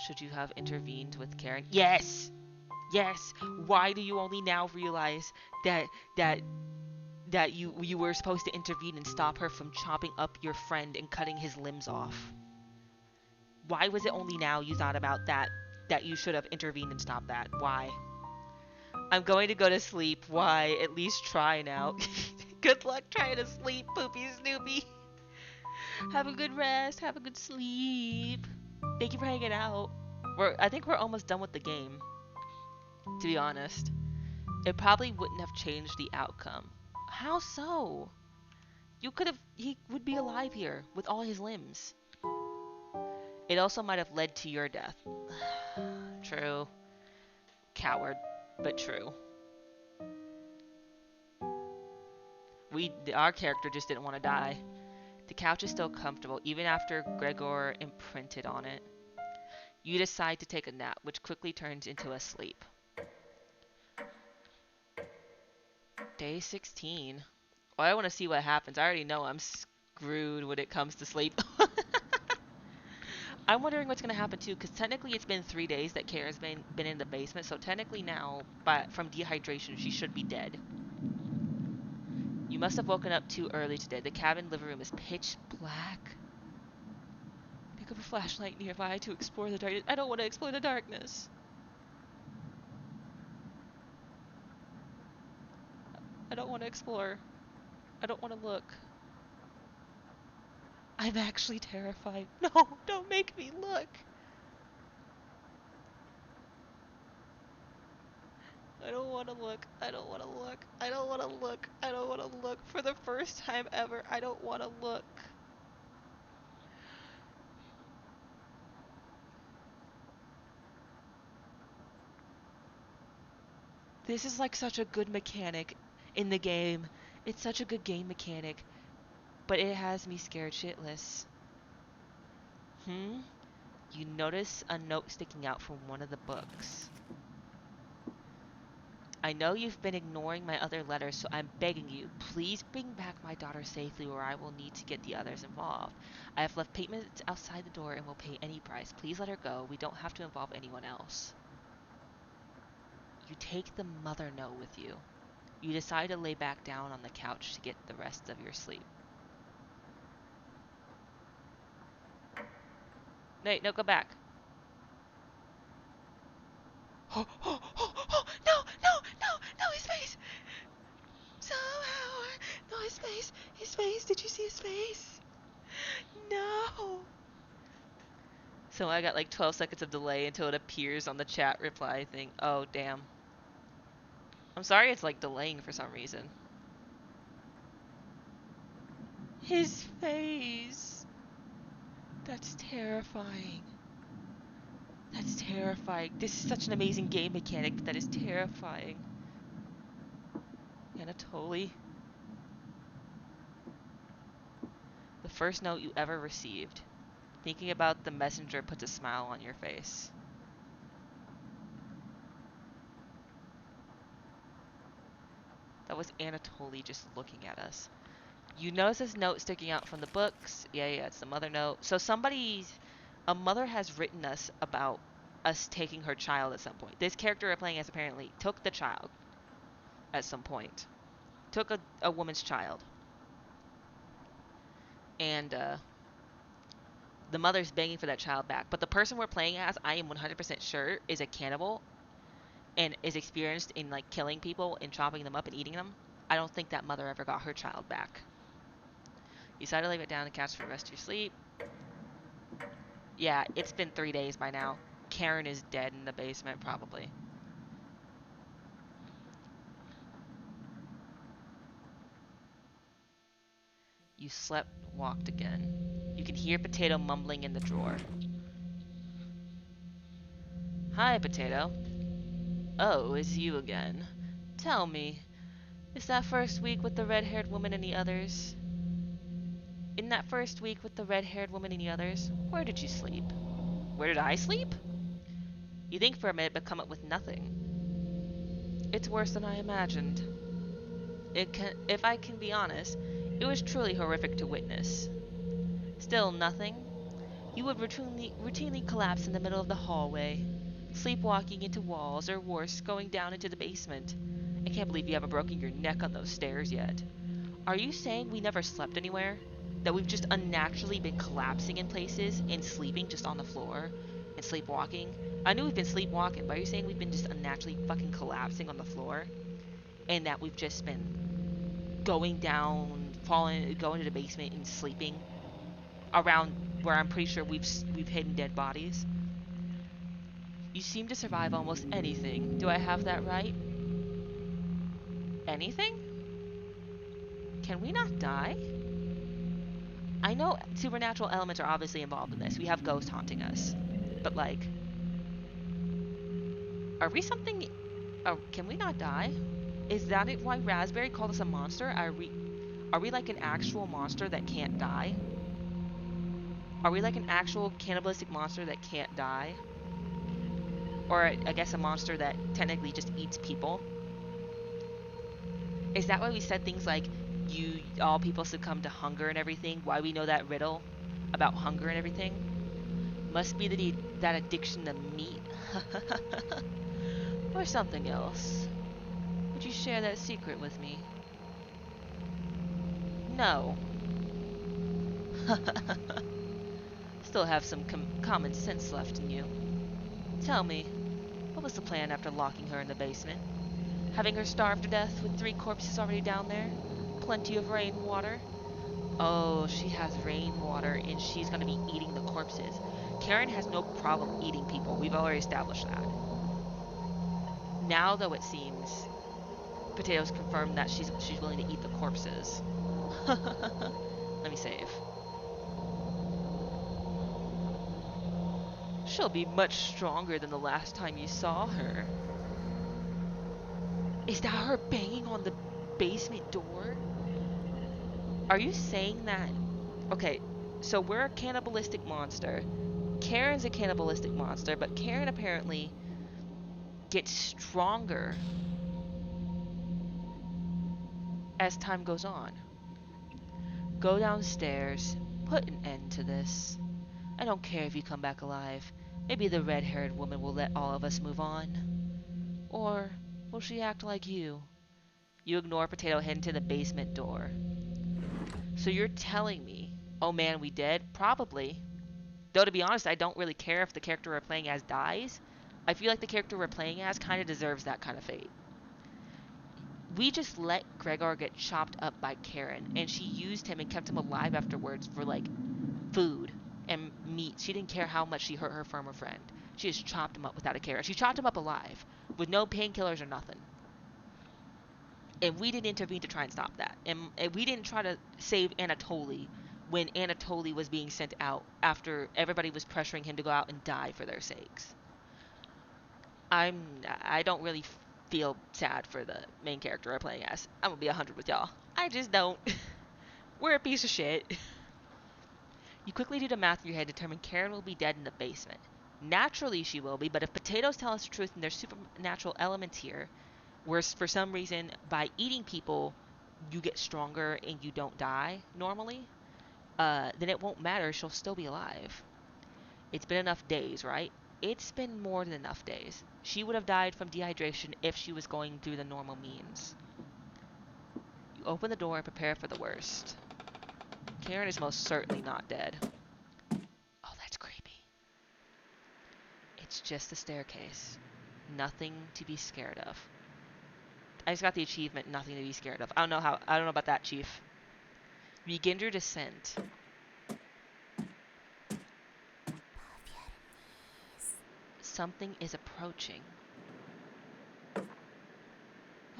Should you have intervened with Karen? Yes! Yes! Why do you only now realize that that that you were supposed to intervene and stop her from chopping up your friend and cutting his limbs off? Why was it only now you thought about that you should have intervened and stopped that? Why? I'm going to go to sleep. Why? At least try now. Good luck trying to sleep, Poopy Snoopy. Have a good rest. Have a good sleep. Thank you for hanging out. I think we're almost done with the game, to be honest. It probably wouldn't have changed the outcome. How so? He would be alive here with all his limbs. It also might have led to your death. True. Coward, but true. Our character just didn't want to die. The couch is still comfortable, even after Gregor imprinted on it. You decide to take a nap, which quickly turns into a sleep. Day 16. Well, I want to see what happens. I already know I'm screwed when it comes to sleep. I'm wondering what's going to happen too, because technically it's been 3 days that Kara's been in the basement, so technically now, from dehydration, she should be dead. You must have woken up too early today. The cabin living room is pitch black. Pick up a flashlight nearby to explore the darkness. I don't want to explore the darkness. I don't want to explore. I don't want to look. I'm actually terrified. No, don't make me look. I don't want to look. I don't want to look. I don't want to look. I don't want to look. For the first time ever, I don't want to look. This is like such a good mechanic in the game. It's such a good game mechanic, but it has me scared shitless. You notice a note sticking out from one of the books. I know you've been ignoring my other letters, so I'm begging you, please bring back my daughter safely or I will need to get the others involved. I have left payments outside the door and will pay any price. Please let her go. We don't have to involve anyone else. You take the mother note with you. You decide to lay back down on the couch to get the rest of your sleep. No, go back. Oh, no, his face! Somehow, no, his face, did you see his face? No! So I got like 12 seconds of delay until it appears on the chat reply thing. Oh, damn. I'm sorry it's like delaying for some reason. His face. That's terrifying. That's terrifying. This is such an amazing game mechanic, but that is terrifying. Anatoly. The first note you ever received. Thinking about the messenger puts a smile on your face. That was Anatoly just looking at us. You notice this note sticking out from the books. Yeah, it's the mother note. So a mother has written us about us taking her child at some point. This character we're playing as apparently took the child at some point. Took a woman's child. And the mother's begging for that child back. But the person we're playing as, I am 100% sure, is a cannibal and is experienced in like killing people and chopping them up and eating them. I don't think that mother ever got her child back. You decide to leave it down and catch for the rest of your sleep. Yeah, it's been 3 days by now. Karen is dead in the basement, probably. You slept, walked again. You can hear Potato mumbling in the drawer. Hi, Potato. Oh, it's you again. Tell me, is that first week with the red-haired woman and the others? In that first week with the red-haired woman and the others, where did you sleep? Where did I sleep? You think for a minute but come up with nothing. It's worse than I imagined. If I can be honest, it was truly horrific to witness. Still nothing. You would routinely collapse in the middle of the hallway, sleepwalking into walls, or worse, going down into the basement. I can't believe you haven't broken your neck on those stairs yet. Are you saying we never slept anywhere? That we've just unnaturally been collapsing in places and sleeping just on the floor and sleepwalking? I knew we've been sleepwalking, but are you saying we've been just unnaturally fucking collapsing on the floor? And that we've just been going down, going to the basement and sleeping around where I'm pretty sure we've hidden dead bodies? You seem to survive almost anything. Do I have that right? Anything? Can we not die? I know supernatural elements are obviously involved in this. We have ghosts haunting us. But like, are we something? Can we not die? Is that it? Why Raspberry called us a monster? Are we like an actual monster that can't die? Are we like an actual cannibalistic monster that can't die? Or I guess a monster that technically just eats people? Is that why we said things like all people succumb to hunger and everything? Why we know that riddle about hunger and everything? Must be that addiction to meat. Or something else. Would you share that secret with me? No. Still have some common sense left in you. Tell me, what was the plan after locking her in the basement? Having her starve to death with 3 corpses already down there? Plenty of rainwater? Oh, she has rainwater and she's gonna be eating the corpses. Karen has no problem eating people. We've already established that. Now, though, it seems Potatoes confirmed that she's willing to eat the corpses. Let me save. She'll be much stronger than the last time you saw her. Is that her banging on the basement door? Are you saying that? Okay, so we're a cannibalistic monster. Karen's a cannibalistic monster, but Karen apparently gets stronger as time goes on. Go downstairs, put an end to this. I don't care if you come back alive. Maybe the red-haired woman will let all of us move on. Or will she act like you? You ignore Potato heading to the basement door. So you're telling me, oh man, we dead? Probably. Though to be honest, I don't really care if the character we're playing as dies. I feel like the character we're playing as kind of deserves that kind of fate. We just let Gregor get chopped up by Karen, and she used him and kept him alive afterwards for like food and meat. She didn't care how much she hurt her former friend. She just chopped him up without a care. She chopped him up alive with no painkillers or nothing. And we didn't intervene to try and stop that. And we didn't try to save Anatoly when Anatoly was being sent out after everybody was pressuring him to go out and die for their sakes. I don't really feel sad for the main character I'm playing as. I'm gonna be 100 with y'all. I just don't. We're a piece of shit. You quickly do the math in your head, determine Karen will be dead in the basement. Naturally she will be, but if potatoes tell us the truth and there's supernatural elements here, where for some reason by eating people you get stronger and you don't die normally, then it won't matter, she'll still be alive. It's been enough days, right? It's been more than enough days. She would have died from dehydration if she was going through the normal means. You open the door and prepare for the worst. Karen is most certainly not dead. Oh, that's creepy. It's just a staircase. Nothing to be scared of. I just got the achievement, nothing to be scared of. I don't know about that, Chief. Begin your descent. Something is approaching.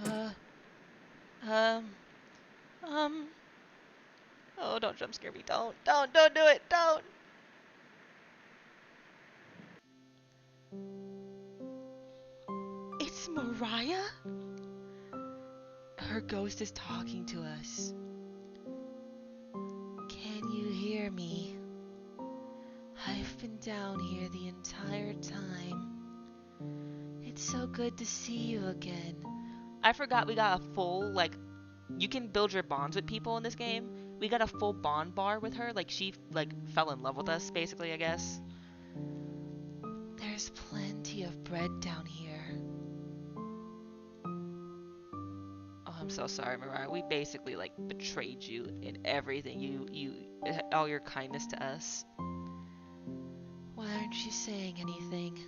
Uh, um, um. Oh, don't jump scare me. Don't do it. Don't. It's Mariah? Her ghost is talking to us. Can you hear me? I've been down here the entire time. It's so good to see you again. I forgot we got a full, like, you can build your bonds with people in this game. We got a full bond bar with her. Like, she, like, fell in love with us, basically, I guess. There's plenty of bread down here. Oh, I'm so sorry, Mariah. We basically, like, betrayed you in everything. All your kindness to us. Why aren't you saying anything?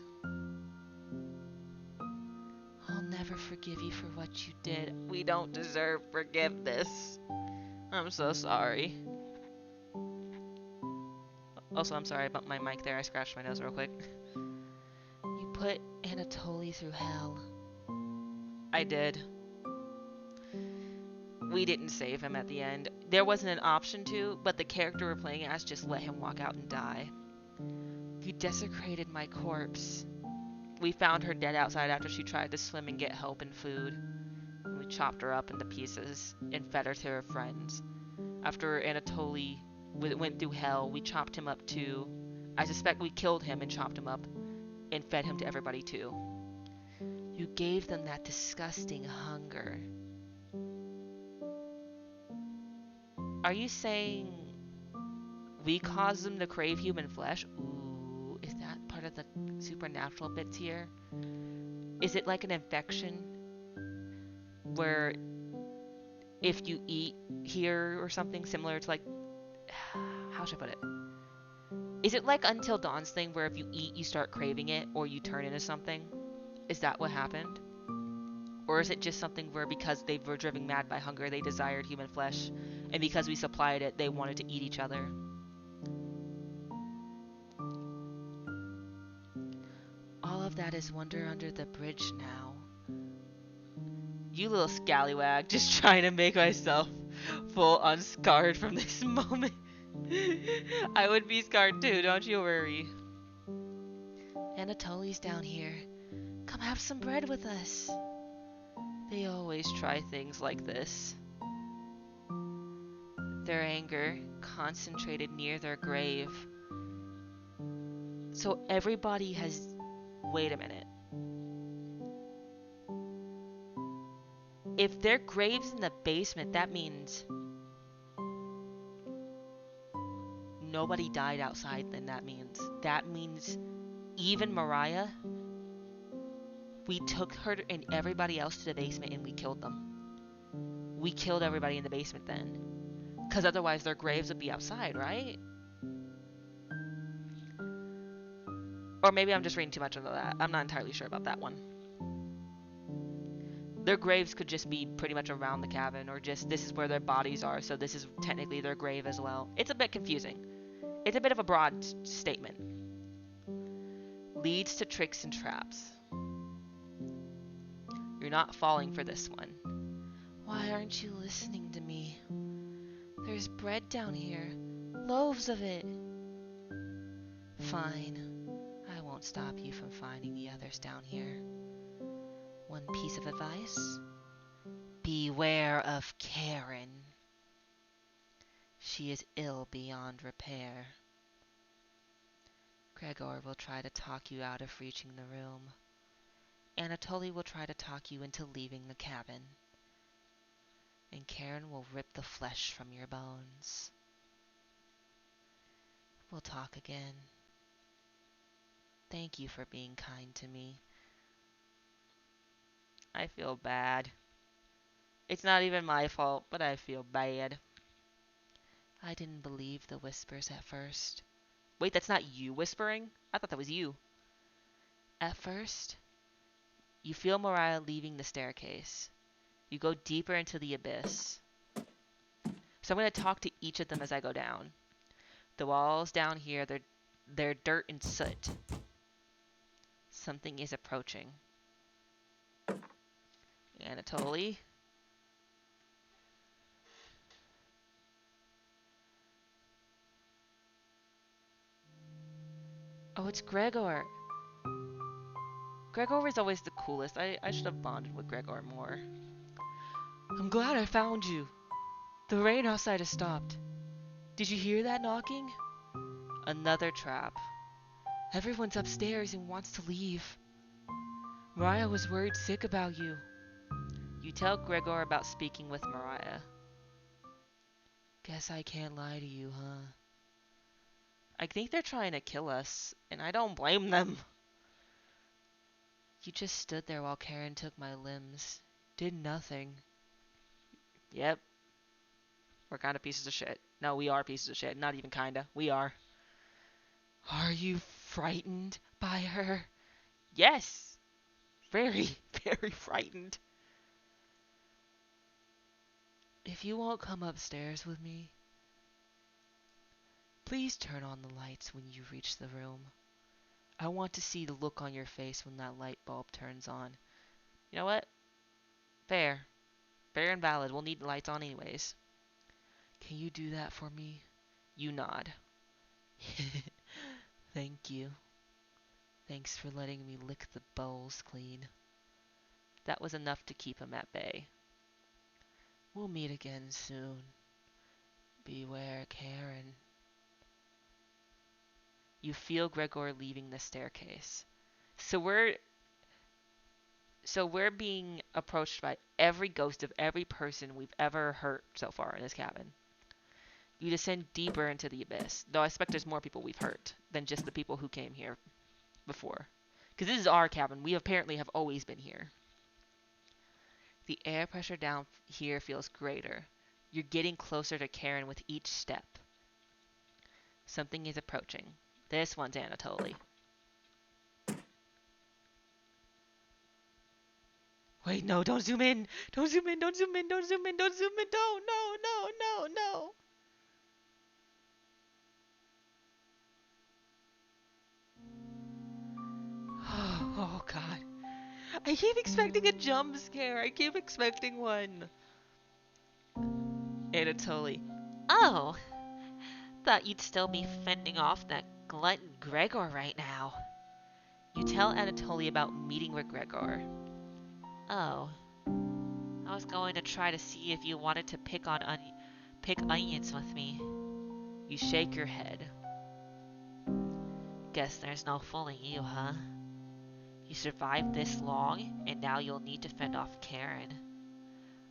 I'll never forgive you for what you did. We don't deserve forgiveness. I'm so sorry. Also, I'm sorry about my mic there. I scratched my nose real quick. You put Anatoly through hell. I did. We didn't save him at the end. There wasn't an option to, but the character we're playing as just let him walk out and die. You desecrated my corpse. We found her dead outside after she tried to swim and get help and food. We chopped her up into pieces and fed her to her friends. After Anatoly went through hell, we chopped him up too. I suspect we killed him and chopped him up and fed him to everybody too. You gave them that disgusting hunger. Are you saying we caused them to crave human flesh? Ooh, is that part of the supernatural bits here? Is it like an infection where if you eat here or something similar to, like, how should I put it? Is it like Until Dawn's thing where if you eat you start craving it or you turn into something? Is that what happened? Or is it just something where because they were driven mad by hunger they desired human flesh, and because we supplied it they wanted to eat each other? All of that is wonder under the bridge now. You little scallywag, just trying to make myself full unscarred from this moment. I would be scarred too, don't you worry. Anatoly's down here. Come have some bread with us. They always try things like this. Their anger concentrated near their grave. So everybody has... Wait a minute. If their grave's in the basement, that means nobody died outside, then that means even Mariah, we took her and everybody else to the basement and we killed them. We killed everybody in the basement then. Because otherwise their graves would be outside, right? Or maybe I'm just reading too much into that. I'm not entirely sure about that one. Their graves could just be pretty much around the cabin, or just this is where their bodies are, so this is technically their grave as well. It's a bit confusing. It's a bit of a broad statement. Leads to tricks and traps. You're not falling for this one. Why aren't you listening to me? There's bread down here. Loaves of it. Fine. I won't stop you from finding the others down here. One piece of advice. Beware of Karen. She is ill beyond repair. Gregor will try to talk you out of reaching the room. Anatoly will try to talk you into leaving the cabin. And Karen will rip the flesh from your bones. We'll talk again. Thank you for being kind to me. I feel bad. It's not even my fault, but I feel bad. I didn't believe the whispers at first. Wait, that's not you whispering? I thought that was you. At first, You feel Mariah leaving the staircase. You go deeper into the abyss. So I'm going to talk to each of them as I go down. The walls down here, they're dirt and soot. Something is approaching. Anatoly. oh, it's Gregor. Gregor is always the coolest. I should have bonded with Gregor more. I'm glad I found you. The rain outside has stopped. Did you hear that knocking? Another trap. Everyone's upstairs and wants to leave. Mariah was worried sick about you. You tell Gregor about speaking with Mariah. Guess I can't lie to you, huh? I think they're trying to kill us, and I don't blame them. You just stood there while Karen took my limbs. Did nothing. Yep, we're kind of pieces of shit. No, we are pieces of shit. Not even kinda. We are. Are you frightened by her? Yes. Very, very frightened. If you won't come upstairs with me, please turn on the lights when you reach the room. I want to see the look on your face when that light bulb turns on. You know what? Fair. Fair and valid. We'll need the lights on anyways. Can you do that for me? You nod. Thank you. Thanks for letting me lick the bowls clean. That was enough to keep him at bay. We'll meet again soon. Beware, Karen. You feel Gregor leaving the staircase. So we're being approached by every ghost of every person we've ever hurt so far in this cabin. You descend deeper into the abyss, though I expect there's more people we've hurt than just the people who came here before. Because this is our cabin. We apparently have always been here. The air pressure down here feels greater. You're getting closer to Karen with each step. Something is approaching. This one's Anatoly. Wait, no, don't zoom in. Don't zoom in, don't zoom in, don't zoom in, don't zoom in. Don't, no, no, no, no. Oh, God. I keep expecting a jump scare. I keep expecting one. Anatoly. Oh, thought you'd still be fending off that glutton Gregor right now. You tell Anatoly about meeting with Gregor. Oh, I was going to try to see if you wanted to pick onions with me. You shake your head. Guess there's no fooling you, huh? You survived this long, and now you'll need to fend off Karen.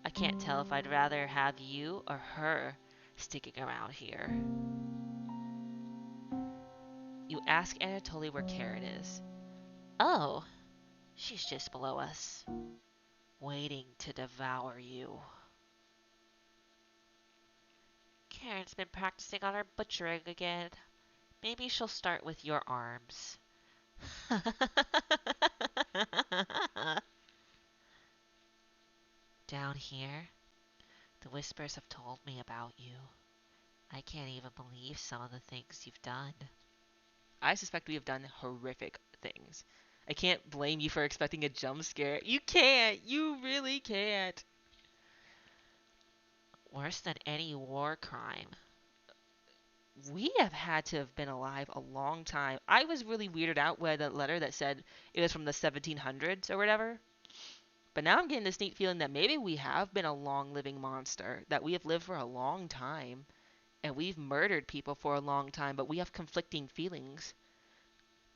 I can't tell if I'd rather have you or her sticking around here. You ask Anatoly where Karen is. Oh, she's just below us, waiting to devour you. Karen's been practicing on her butchering again. Maybe she'll start with your arms. Down here, the whispers have told me about you. I can't even believe some of the things you've done. I suspect we have done horrific things. I can't blame you for expecting a jump scare. You can't. You really can't. Worse than any war crime. We have had to have been alive a long time. I was really weirded out by the letter that said it was from the 1700s or whatever. But now I'm getting this neat feeling that maybe we have been a long living monster, that we have lived for a long time, and we've murdered people for a long time, but we have conflicting feelings.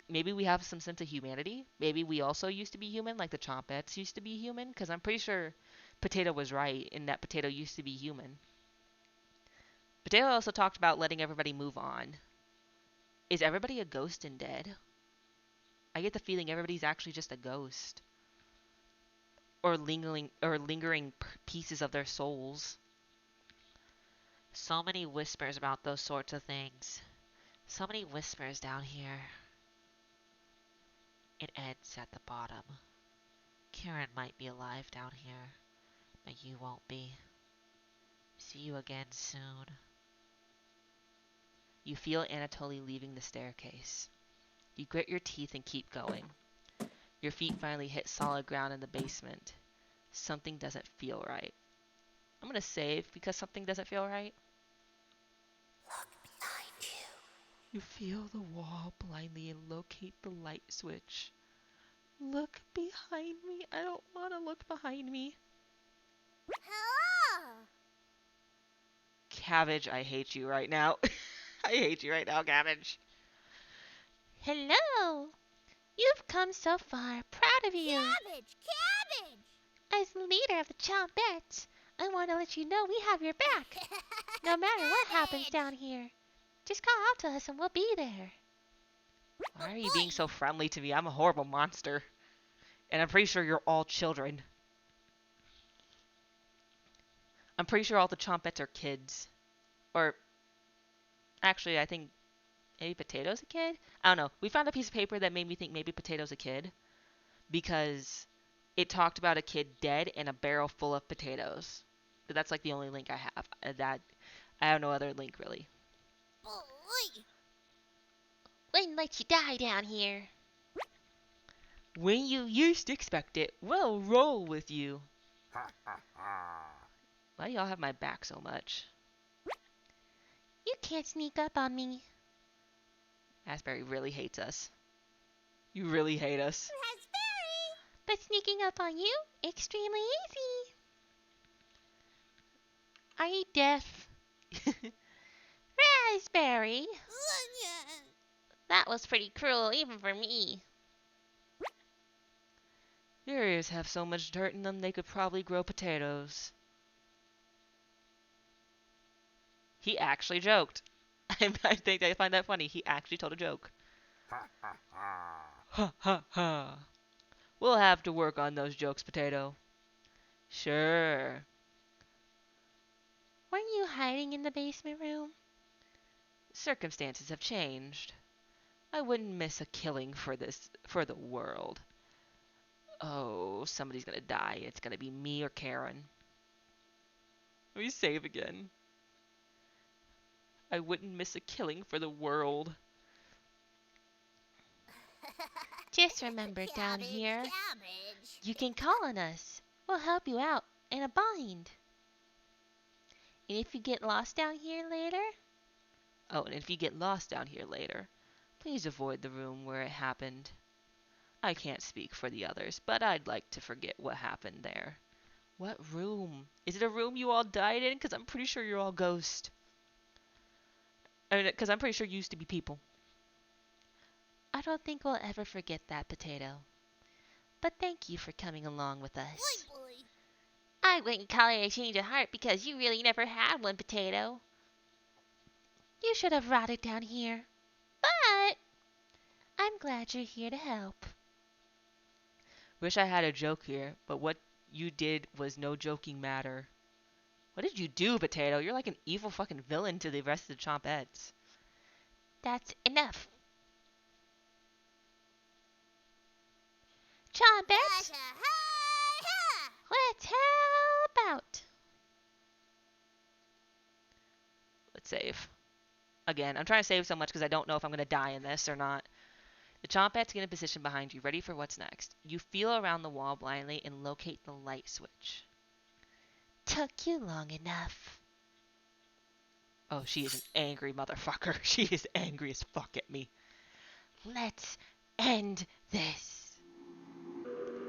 Maybe we have some sense of humanity. Maybe we also used to be human, like the Chompettes used to be human, because I'm pretty sure Potato was right in that Potato used to be human. Potato also talked about letting everybody move on. Is everybody a ghost and dead? I get the feeling everybody's actually just a ghost. Or lingering pieces of their souls. So many whispers about those sorts of things. So many whispers down here. It ends at the bottom. Karen might be alive down here, but you won't be. See you again soon. You feel Anatoly leaving the staircase. You grit your teeth and keep going. Your feet finally hit solid ground in the basement. Something doesn't feel right. I'm gonna save because something doesn't feel right. Look behind you. You feel the wall blindly and locate the light switch. Look behind me. I don't want to look behind me. Hello. Cabbage, I hate you right now. I hate you right now, Cabbage. Hello! You've come so far. Proud of you. Cabbage, cabbage. As the leader of the Chompettes, I want to let you know we have your back. No matter what happens Cabbage. down here. Just call out to us and we'll be there. Why are you being so friendly to me? I'm a horrible monster. And I'm pretty sure you're all children. I'm pretty sure all the Chompettes are kids. Or, actually, I think maybe Potato's a kid? I don't know. We found a piece of paper that made me think maybe Potato's a kid. Because it talked about a kid dead in a barrel full of potatoes. But that's like the only link I have. I have no other link really. Boy. Wouldn't let you die down here. When you least expect it, we'll roll with you. Why do y'all have my back so much? You can't sneak up on me. Asbury really hates us. You really hate us. Raspberry. But sneaking up on you, extremely easy. Are you deaf? Raspberry? That was pretty cruel, even for me. Your ears have so much dirt in them they could probably grow potatoes. He actually joked. I think I find that funny. He actually told a joke. Ha ha ha. We'll have to work on those jokes, Potato. Sure. Weren't you hiding in the basement room? Circumstances have changed. I wouldn't miss a killing for the world. Oh, somebody's gonna die. It's gonna be me or Karen. Let me save again. I wouldn't miss a killing for the world. Just remember down Cabbage, here, cabbage. you can call on us. We'll help you out in a bind. And if you get lost down here later, Oh, and if you get lost down here later, please avoid the room where it happened. I can't speak for the others, but I'd like to forget what happened there. What room? Is it a room you all died in? Because I'm pretty sure you're all ghosts. I mean, because I'm pretty sure you used to be people. I don't think we'll ever forget that, Potato. But thank you for coming along with us. Boy, boy. I wouldn't call it a change of heart because you really never had one, Potato. You should have rotted down here. But I'm glad you're here to help. Wish I had a joke here, but what you did was no joking matter. What did you do, Potato? You're like an evil fucking villain to the rest of the Chompettes. That's enough. Chompettes, let's help out. let's save. Again, I'm trying to save so much because I don't know if I'm going to die in this or not. The Chompets get in position behind you, ready for what's next. You feel around the wall blindly and locate the light switch. Took you long enough. Oh, she is an angry motherfucker. She is angry as fuck at me. Let's end this.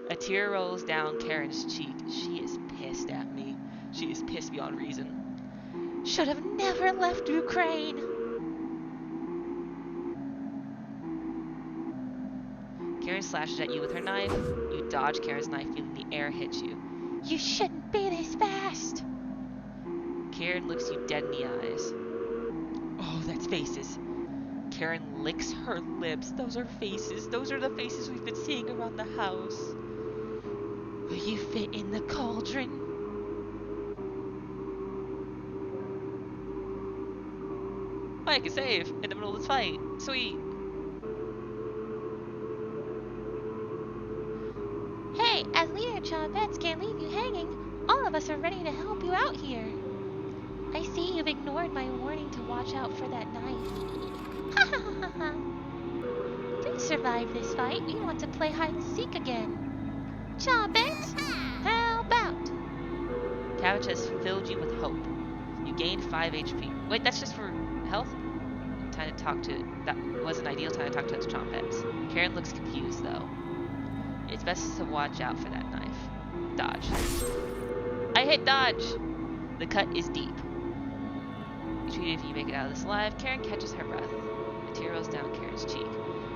A tear rolls down Karen's cheek. She is pissed at me. She is pissed beyond reason. Should have never left Ukraine. Karen slashes at you with her knife. You dodge Karen's knife, feeling the air hit you. You shouldn't be this fast. Karen looks you dead in the eyes. Oh, that's faces. Karen licks her lips. Those are faces. Those are the faces we've been seeing around the house. Will you fit in the cauldron? Oh, I can save in the middle of this fight. Sweet. Hey, as leader, Chompets can't leave you hanging. All of us are ready to help you out here. I see you've ignored my warning to watch out for that knife. Ha ha ha ha. Please survive this fight. We want to play hide and seek again. Chompets, how about? Cabbage has filled you with hope. You gained 5 HP. Wait, that's just for health? Time to talk to... That was an ideal time to talk to its Chompets. Karen looks confused, though. It's best to watch out for that knife. Dodge. I hit dodge! The cut is deep. You treat it if you make it out of this alive. Karen catches her breath. A tear rolls down Karen's cheek.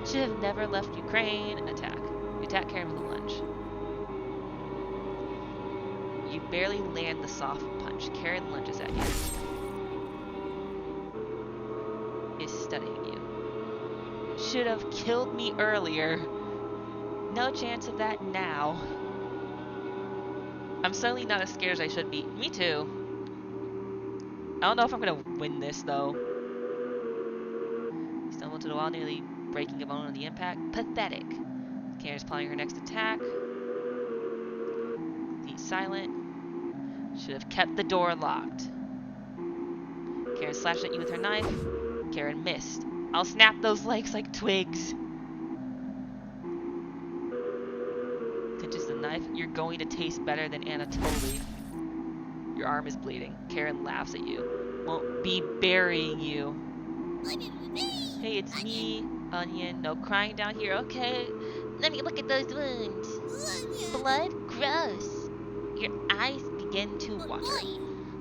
Should have never left Ukraine. Attack. You attack Karen with a lunge. You barely land the soft punch. Karen lunges at you. Is studying you. Should have killed me earlier. No chance of that now. I'm suddenly not as scared as I should be. Me too. I don't know if I'm gonna win this though. You stumble to the wall, nearly breaking a bone on the impact. Pathetic. Karen's planning her next attack. He's silent. Should have kept the door locked. Karen slashed at you with her knife. Karen missed. I'll snap those legs like twigs. Pinches the knife. You're going to taste better than Anatoly. Your arm is bleeding. Karen laughs at you. Won't be burying you. Hey, it's me, Onion. No crying down here, okay? Let me look at those wounds. Blood? Gross. Your eyes begin to water.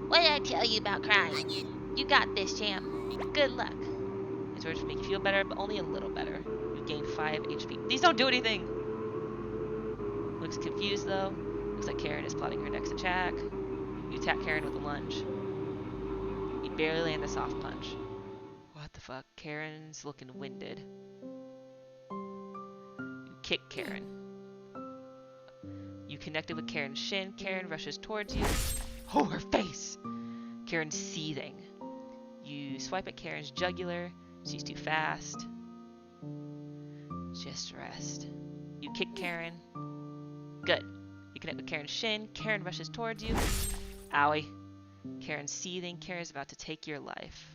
What did I tell you about crying? You got this, champ. Good luck. His words make you feel better, but only a little better. You gain 5 HP. These don't do anything! Looks confused, though. Looks like Karen is plotting her next attack. You attack Karen with a lunge. You barely land the soft punch. What the fuck? Karen's looking winded. You kick Karen. You connected with Karen's shin. Karen rushes towards you. Oh, her face! Karen's seething. You swipe at Karen's jugular. She's too fast. Just rest. You kick Karen. Good. You connect with Karen's shin. Karen rushes towards you. Owie. Karen's seething. Karen's about to take your life.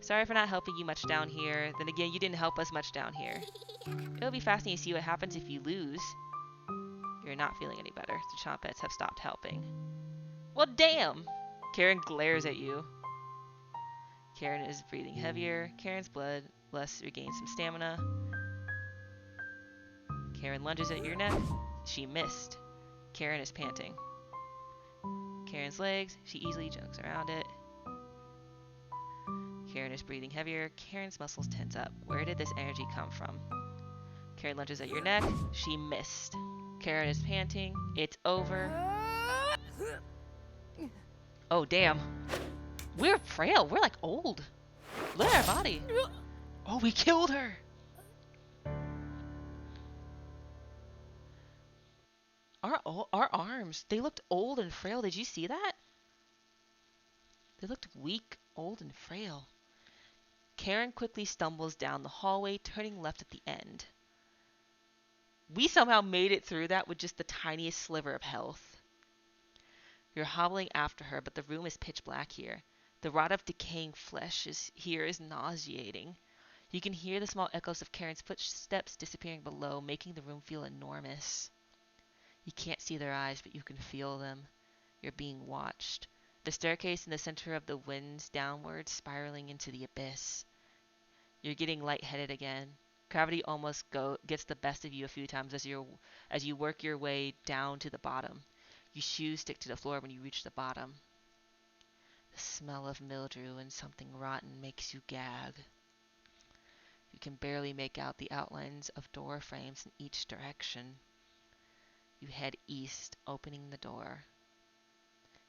Sorry for not helping you much down here. Then again, you didn't help us much down here. It'll be fascinating to see what happens if you lose. You're not feeling any better. The Chompets have stopped helping. Well, damn! Karen glares at you. Karen is breathing heavier. Karen's blood less regains some stamina. Karen lunges at your neck. She missed. Karen is panting. Karen's legs. She easily jumps around it. Karen is breathing heavier. Karen's muscles tense up. Where did this energy come from? Karen lunges at your neck. She missed. Karen is panting. It's over. Oh, damn. We're frail. We're like old. Look at our body. Oh, we killed her. Our arms, they looked old and frail. Did you see that? They looked weak, old, and frail. Karen quickly stumbles down the hallway, turning left at the end. We somehow made it through that with just the tiniest sliver of health. You're hobbling after her, but the room is pitch black here. The rot of decaying flesh is nauseating. You can hear the small echoes of Karen's footsteps disappearing below, making the room feel enormous. You can't see their eyes, but you can feel them. You're being watched. The staircase in the center of the winds downward, spiraling into the abyss. You're getting lightheaded again. Gravity almost gets the best of you a few times as you work your way down to the bottom. Your shoes stick to the floor when you reach the bottom. The smell of mildew and something rotten makes you gag. You can barely make out the outlines of door frames in each direction. You head east, opening the door.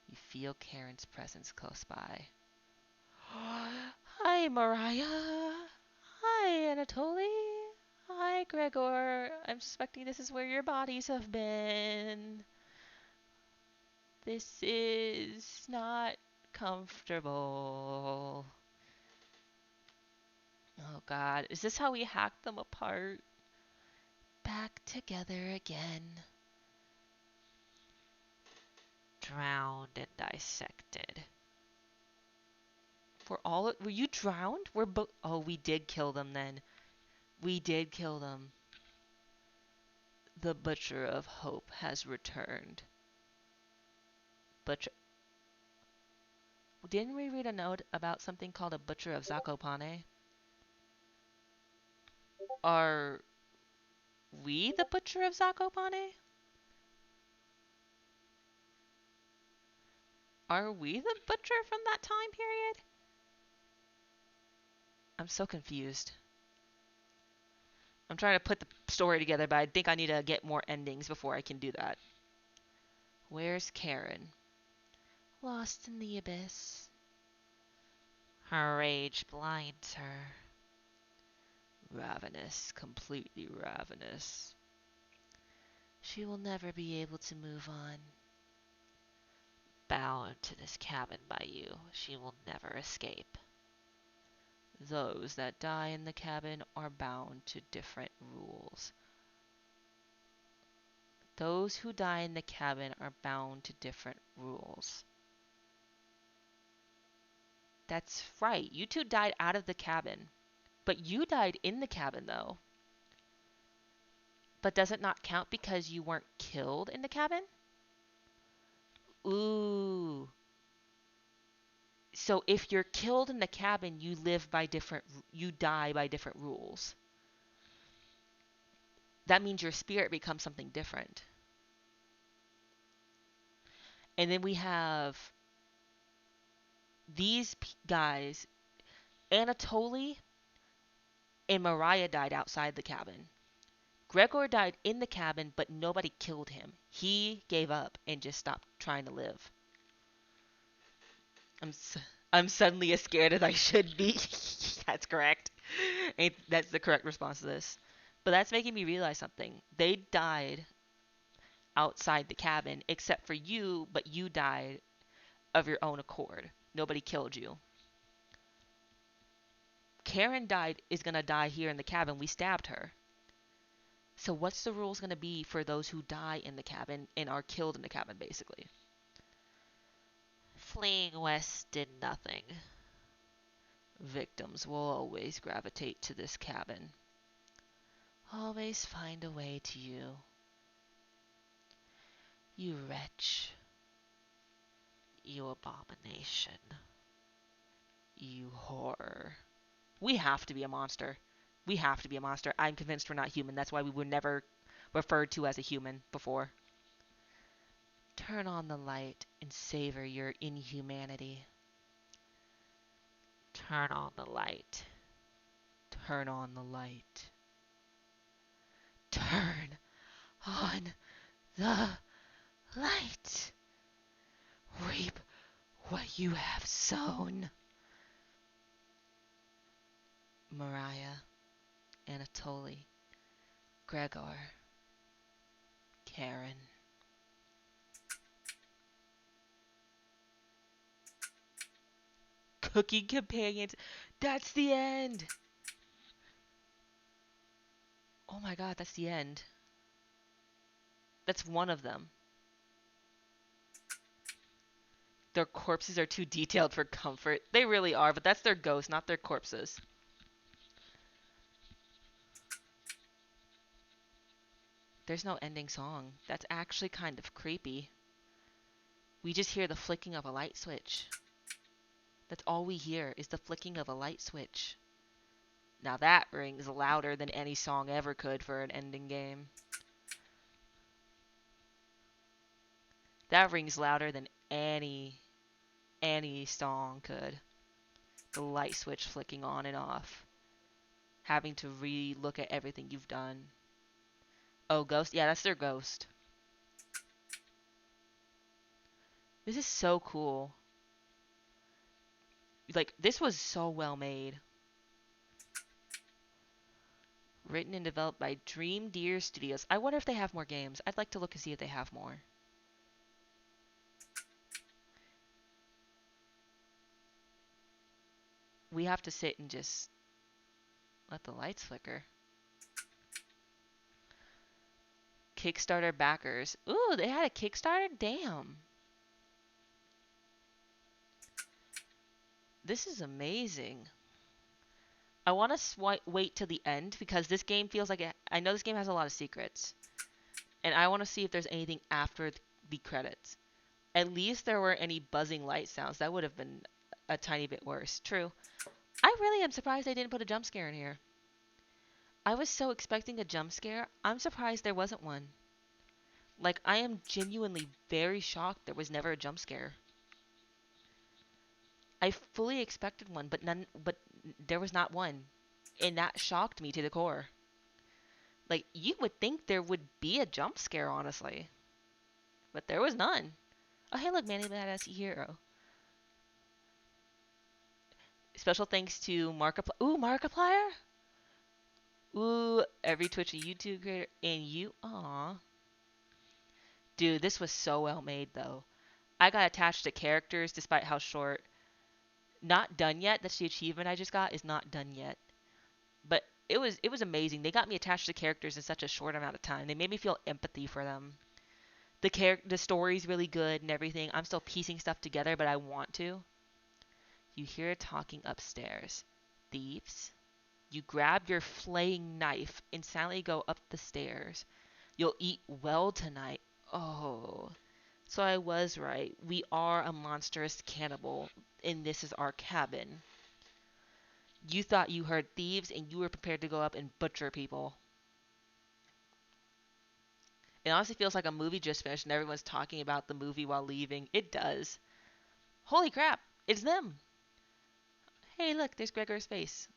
You feel Karen's presence close by. Hi, Mariah. Hi, Anatoly. Hi, Gregor. I'm suspecting this is where your bodies have been. This is not comfortable. Oh god, is this how we hacked them apart? Back together again. Drowned and dissected. Were you drowned? Oh, we did kill them then. We did kill them. The Butcher of Hope has returned. Butcher. Didn't we read a note about something called a Butcher of Zakopane? Are we the Butcher of Zakopane? Are we the Butcher from that time period? I'm so confused. I'm trying to put the story together, but I think I need to get more endings before I can do that. Where's Karen? Lost in the abyss. Her rage blinds her. Ravenous, completely ravenous. She will never be able to move on. Bound to this cabin by you, she will never escape. Those that die in the cabin are bound to different rules. Those who die in the cabin are bound to different rules. That's right. You two died out of the cabin. But you died in the cabin, though. But does it not count because you weren't killed in the cabin? Ooh. So if you're killed in the cabin, you die by different rules. That means your spirit becomes something different. And then we have these guys, Anatoly and Mariah died outside the cabin. Gregor died in the cabin, but nobody killed him. He gave up and just stopped trying to live. I'm I'm suddenly as scared as I should be. That's correct. That's the correct response to this. But that's making me realize something. They died outside the cabin, except for you, but you died of your own accord. Nobody killed you. Karen is gonna die here in the cabin. We stabbed her. So what's the rules gonna be for those who die in the cabin and are killed in the cabin, basically? Fleeing west did nothing. Victims will always gravitate to this cabin. Always find a way to you. You wretch. You abomination. You horror. We have to be a monster. We have to be a monster. I'm convinced we're not human. That's why we were never referred to as a human before. Turn on the light and savor your inhumanity. Turn on the light. Turn on the light. Turn on the light. Reap what you have sown. Mariah, Anatoly, Gregor, Karen. Cookie companions. That's the end. Oh my god, that's the end. That's one of them. their corpses are too detailed for comfort. They really are, but that's their ghosts, not their corpses. There's no ending song. That's actually kind of creepy. We just hear the flicking of a light switch. That's all we hear is the flicking of a light switch. Now that rings louder than any song ever could for an ending game. That rings louder than any song could. The light switch flicking on and off. Having to re-look at everything you've done. Oh, ghost? Yeah, that's their ghost. This is so cool. Like, this was so well made. Written and developed by Dream Deer Studios. I wonder if they have more games. I'd like to look and see if they have more. We have to sit and just let the lights flicker. Kickstarter backers. Ooh, they had a Kickstarter? Damn. This is amazing. I want to wait till the end because this game feels like I know this game has a lot of secrets. And I want to see if there's anything after the credits. At least there weren't any buzzing light sounds. That would have been a tiny bit worse. True. I really am surprised they didn't put a jump scare in here. I was so expecting a jump scare. I'm surprised there wasn't one. Like, I am genuinely very shocked there was never a jump scare. I fully expected one, but there was not one. And that shocked me to the core. Like, you would think there would be a jump scare, honestly. But there was none. Oh, hey, look, Manny Badass Hero. Special thanks to Markiplier. Ooh, Markiplier? Ooh, every Twitch and YouTube creator. And you. Aw. Dude, this was so well made, though. I got attached to characters despite how short. Not done yet. That's the achievement I just got. Is not done yet. But it was amazing. They got me attached to characters in such a short amount of time. They made me feel empathy for them. The story's really good and everything. I'm still piecing stuff together, but I want to. You hear talking upstairs. Thieves? You grab your flaying knife and silently go up the stairs. You'll eat well tonight. Oh. So I was right. We are a monstrous cannibal, and this is our cabin. You thought you heard thieves, and you were prepared to go up and butcher people. It honestly feels like a movie just finished and everyone's talking about the movie while leaving. It does. Holy crap, it's them. Hey, look, there's Gregor's face.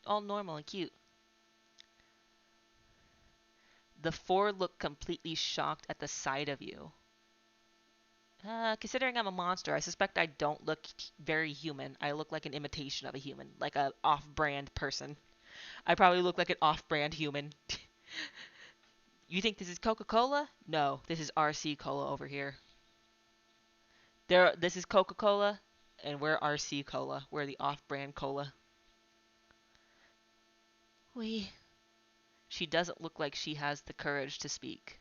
All normal and cute. The four look completely shocked at the sight of you. Considering I'm a monster, I suspect I don't look very human. I look like an imitation of a human, like a off-brand person. I probably look like an off-brand human. You think this is Coca-Cola? No, this is RC Cola over here. This is Coca-Cola, and we're RC Cola. We're the off-brand cola. We She doesn't look like she has the courage to speak.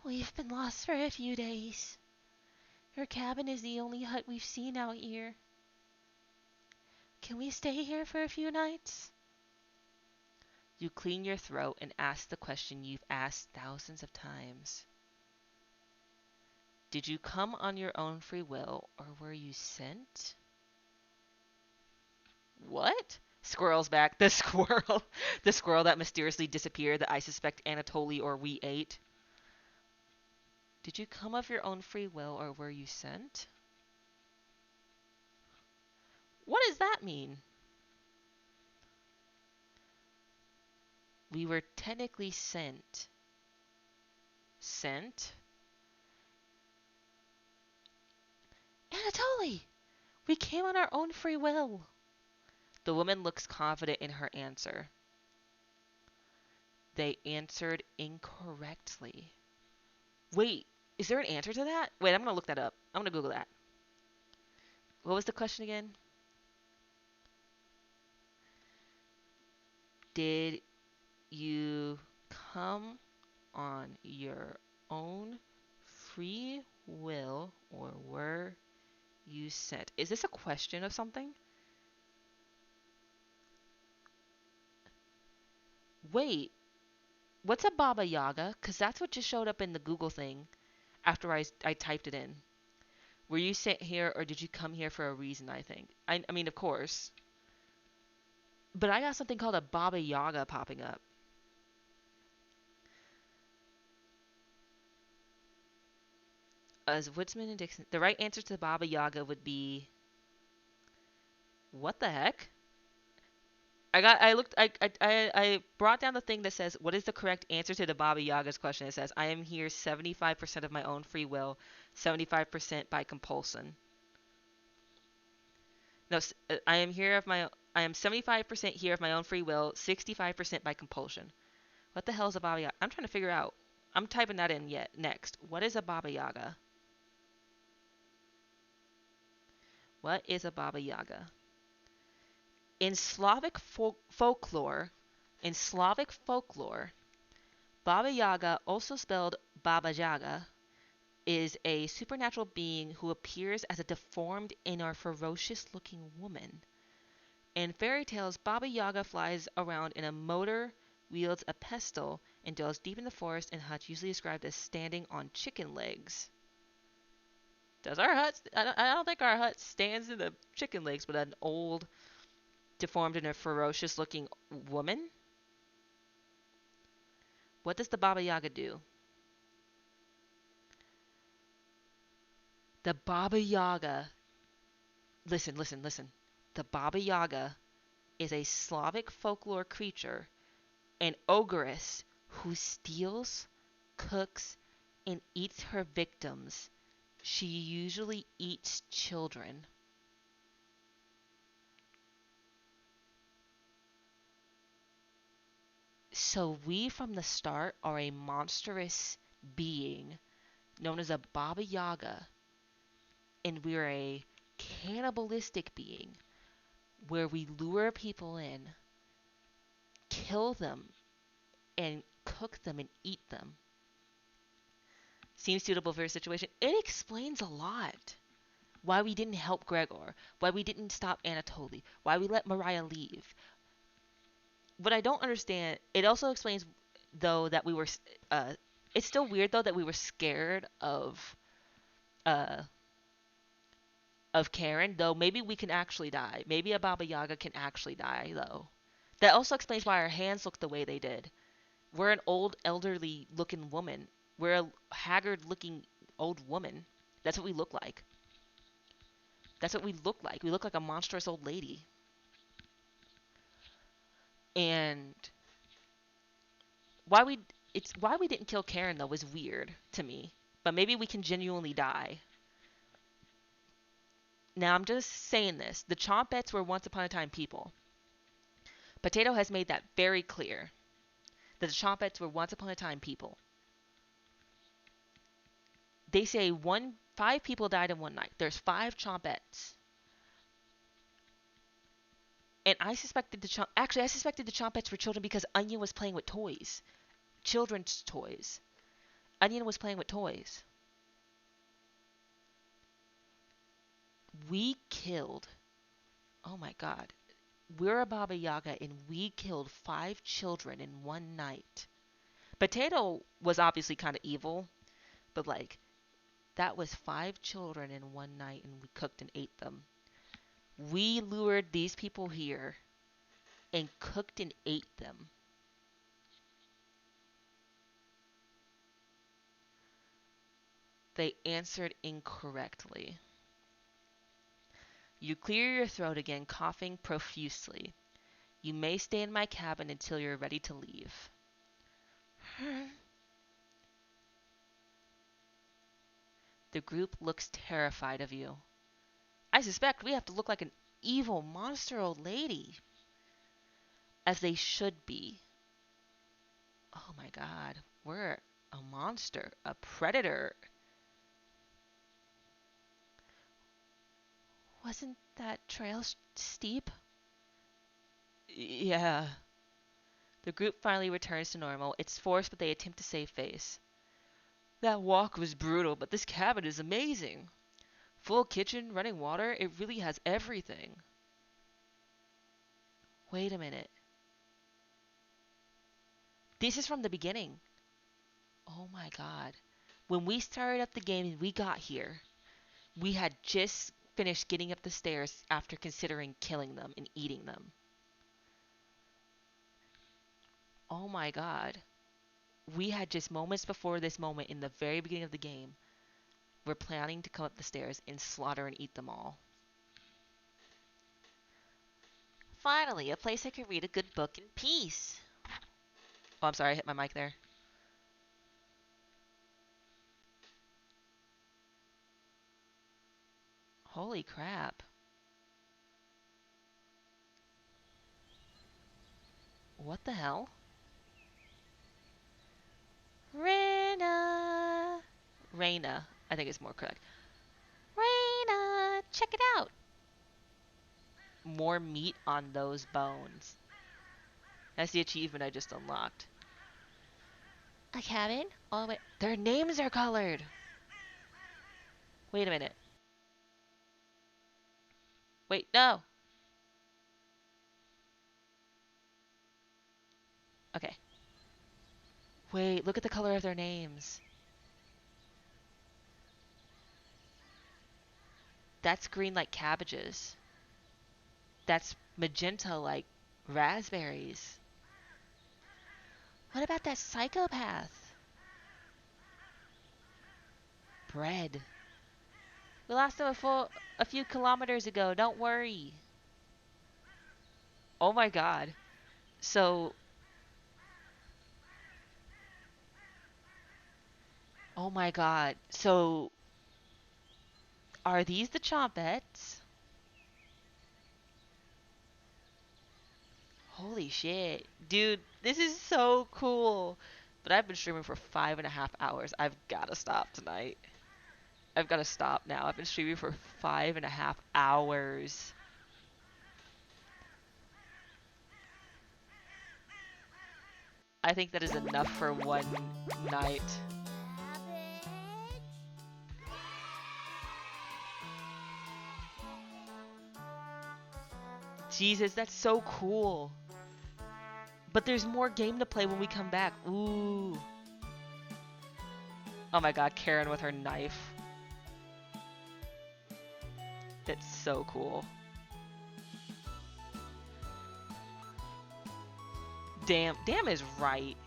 we've been lost for a few days. Your cabin is the only hut we've seen out here. Can we stay here for a few nights? You clean your throat and ask the question you've asked thousands of times. Did you come on your own free will, or were you sent? What? Squirrel's back. The squirrel. The squirrel that mysteriously disappeared that I suspect Anatoly or we ate. Did you come of your own free will, or were you sent? What does that mean? We were technically sent. Sent? Anatoly! We came on our own free will. The woman looks confident in her answer. They answered incorrectly. Wait, is there an answer to that? Wait, I'm gonna look that up. I'm gonna Google that. What was the question again? Did you come on your own free will or were you sent? Is this a question of something? Wait, what's a Baba Yaga? Because that's what just showed up in the Google thing after I typed it in. Were you sent here or did you come here for a reason, I think? I mean, of course. But I got something called a Baba Yaga popping up. As Woodsman and Dixon, the right answer to Baba Yaga would be what the heck? I brought down the thing that says what is the correct answer to the Baba Yaga's question. It says I am here 75% of my own free will, 75% by compulsion. No, I am 75% here of my own free will, 65% by compulsion. What the hell is a Baba Yaga? I'm trying to figure out. I'm typing that in yet next. What is a Baba Yaga? What is a Baba Yaga? In Slavic folklore, Baba Yaga, also spelled Baba Yaga, is a supernatural being who appears as a deformed and or ferocious-looking woman. In fairy tales, Baba Yaga flies around in a motor, wields a pestle, and dwells deep in the forest in huts usually described as standing on chicken legs. Does our hut? I don't think our hut stands in the chicken legs, but an old, deformed, and a ferocious-looking woman. What does the Baba Yaga do? The Baba Yaga. Listen, listen, listen. The Baba Yaga is a Slavic folklore creature, an ogress who steals, cooks, and eats her victims. She usually eats children. So we from the start are a monstrous being known as a Baba Yaga, and we're a cannibalistic being where we lure people in, kill them, and cook them and eat them. Seems suitable for a situation. It explains a lot. Why we didn't help Gregor, why we didn't stop Anatoly, why we let Mariah leave. What I don't understand, it also explains though that we were. Uh, it's still weird though that we were scared uh, of Karen. Though maybe we can actually die. Maybe a Baba Yaga can actually die though. That also explains why our hands look the way they did. We're an old, elderly looking woman. We're a haggard looking old woman. That's what we look like. That's what we look like. We look like a monstrous old lady. And why we why we didn't kill Karen though is weird to me. But maybe we can genuinely die. Now I'm just saying this. The Chompettes were once upon a time people. Potato has made that very clear. That the Chompettes were once upon a time people. They say 5 people died in one night. There's 5 Chompettes. And I suspected I suspected the Chompettes were children because Onion was playing with toys. Children's toys. Onion was playing with toys. We killed. Oh my god. We're a Baba Yaga and we killed 5 children in one night. Potato was obviously kind of evil, but like, that was 5 children in one night and we cooked and ate them. We lured these people here and cooked and ate them. They answered incorrectly. You clear your throat again, coughing profusely. You may stay in my cabin until you're ready to leave. The group looks terrified of you. I suspect we have to look like an evil monster old lady. As they should be. Oh my god, we're a monster, a predator. Wasn't that trail steep? Yeah. The group finally returns to normal. It's forced, but they attempt to save face. That walk was brutal, but this cabin is amazing. Full kitchen, running water, it really has everything. Wait a minute. This is from the beginning. Oh my god. When we started up the game and we got here, we had just finished getting up the stairs after considering killing them and eating them. Oh my god. We had just moments before this moment in the very beginning of the game. We're planning to come up the stairs and slaughter and eat them all. Finally, a place I can read a good book in peace. Oh, I'm sorry, I hit my mic there. Holy crap. What the hell? Rena. Reina, I think it's more correct. Rena, check it out. More meat on those bones. That's the achievement I just unlocked. A cabin? Oh, wait. Their names are colored! Wait a minute. Wait, no! Okay. Wait, look at the color of their names. That's green like cabbages. That's magenta like raspberries. What about that psychopath? Bread. We lost him a few kilometers ago. Don't worry. Oh my god. So. Oh my god. So. Are these the chompettes? Holy shit. Dude, this is so cool. But I've been streaming for 5.5 hours. I've gotta stop tonight. I've gotta stop now. I've been streaming for 5.5 hours. I think that is enough for one night. Cabbage. Jesus, that's so cool. But there's more game to play when we come back. Ooh. Oh my god, Karen with her knife. It's so cool. Damn is right.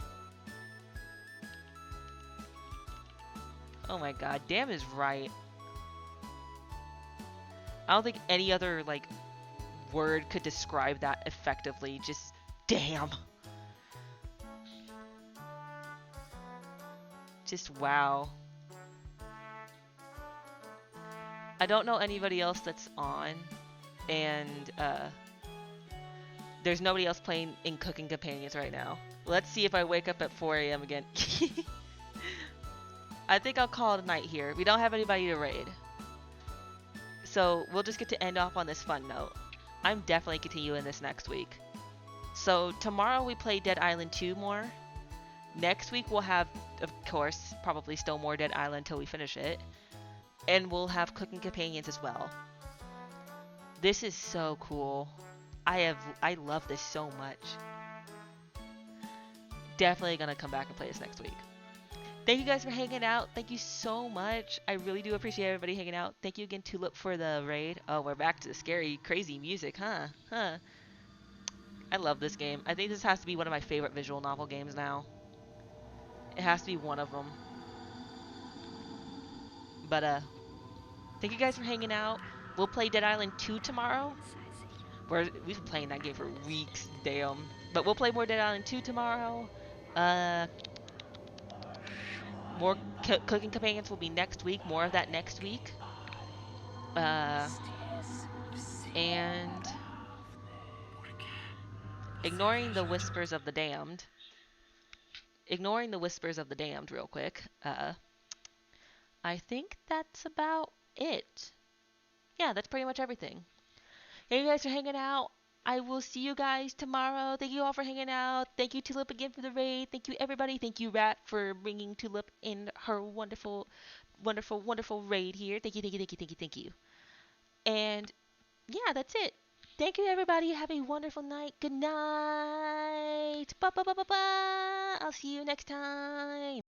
Oh my god, damn is right. I don't think any other, like, word could describe that effectively. Just damn. Just wow. I don't know anybody else that's on, and there's nobody else playing in Cooking Companions right now. Let's see if I wake up at 4 a.m. again. I think I'll call it a night here. We don't have anybody to raid. So we'll just get to end off on this fun note. I'm definitely continuing this next week. So tomorrow we play Dead Island 2 more. Next week we'll have, of course, probably still more Dead Island until we finish it. And we'll have Cooking Companions as well. This is so cool. I love this so much. Definitely gonna come back and play this next week. Thank you guys for hanging out. Thank you so much. I really do appreciate everybody hanging out. Thank you again, Tulip, for the raid. Oh, we're back to the scary, crazy music, huh? I love this game. I think this has to be one of my favorite visual novel games now. It has to be one of them. But, thank you guys for hanging out. We'll play Dead Island 2 tomorrow. We've been playing that game for weeks, damn. But we'll play more Dead Island 2 tomorrow. More Cooking Companions will be next week. More of that next week. And ignoring the whispers of the damned. Ignoring the whispers of the damned real quick. I think that's about it. Yeah, that's pretty much everything. Thank you guys for hanging out. I will see you guys tomorrow. Thank you all for hanging out. Thank you, Tulip, again for the raid. Thank you, everybody. Thank you, Rat, for bringing Tulip in her wonderful, wonderful, wonderful raid here. Thank you, thank you, thank you, thank you, thank you. And yeah, that's it. Thank you, everybody. Have a wonderful night. Good night. Ba ba ba ba ba. I'll see you next time.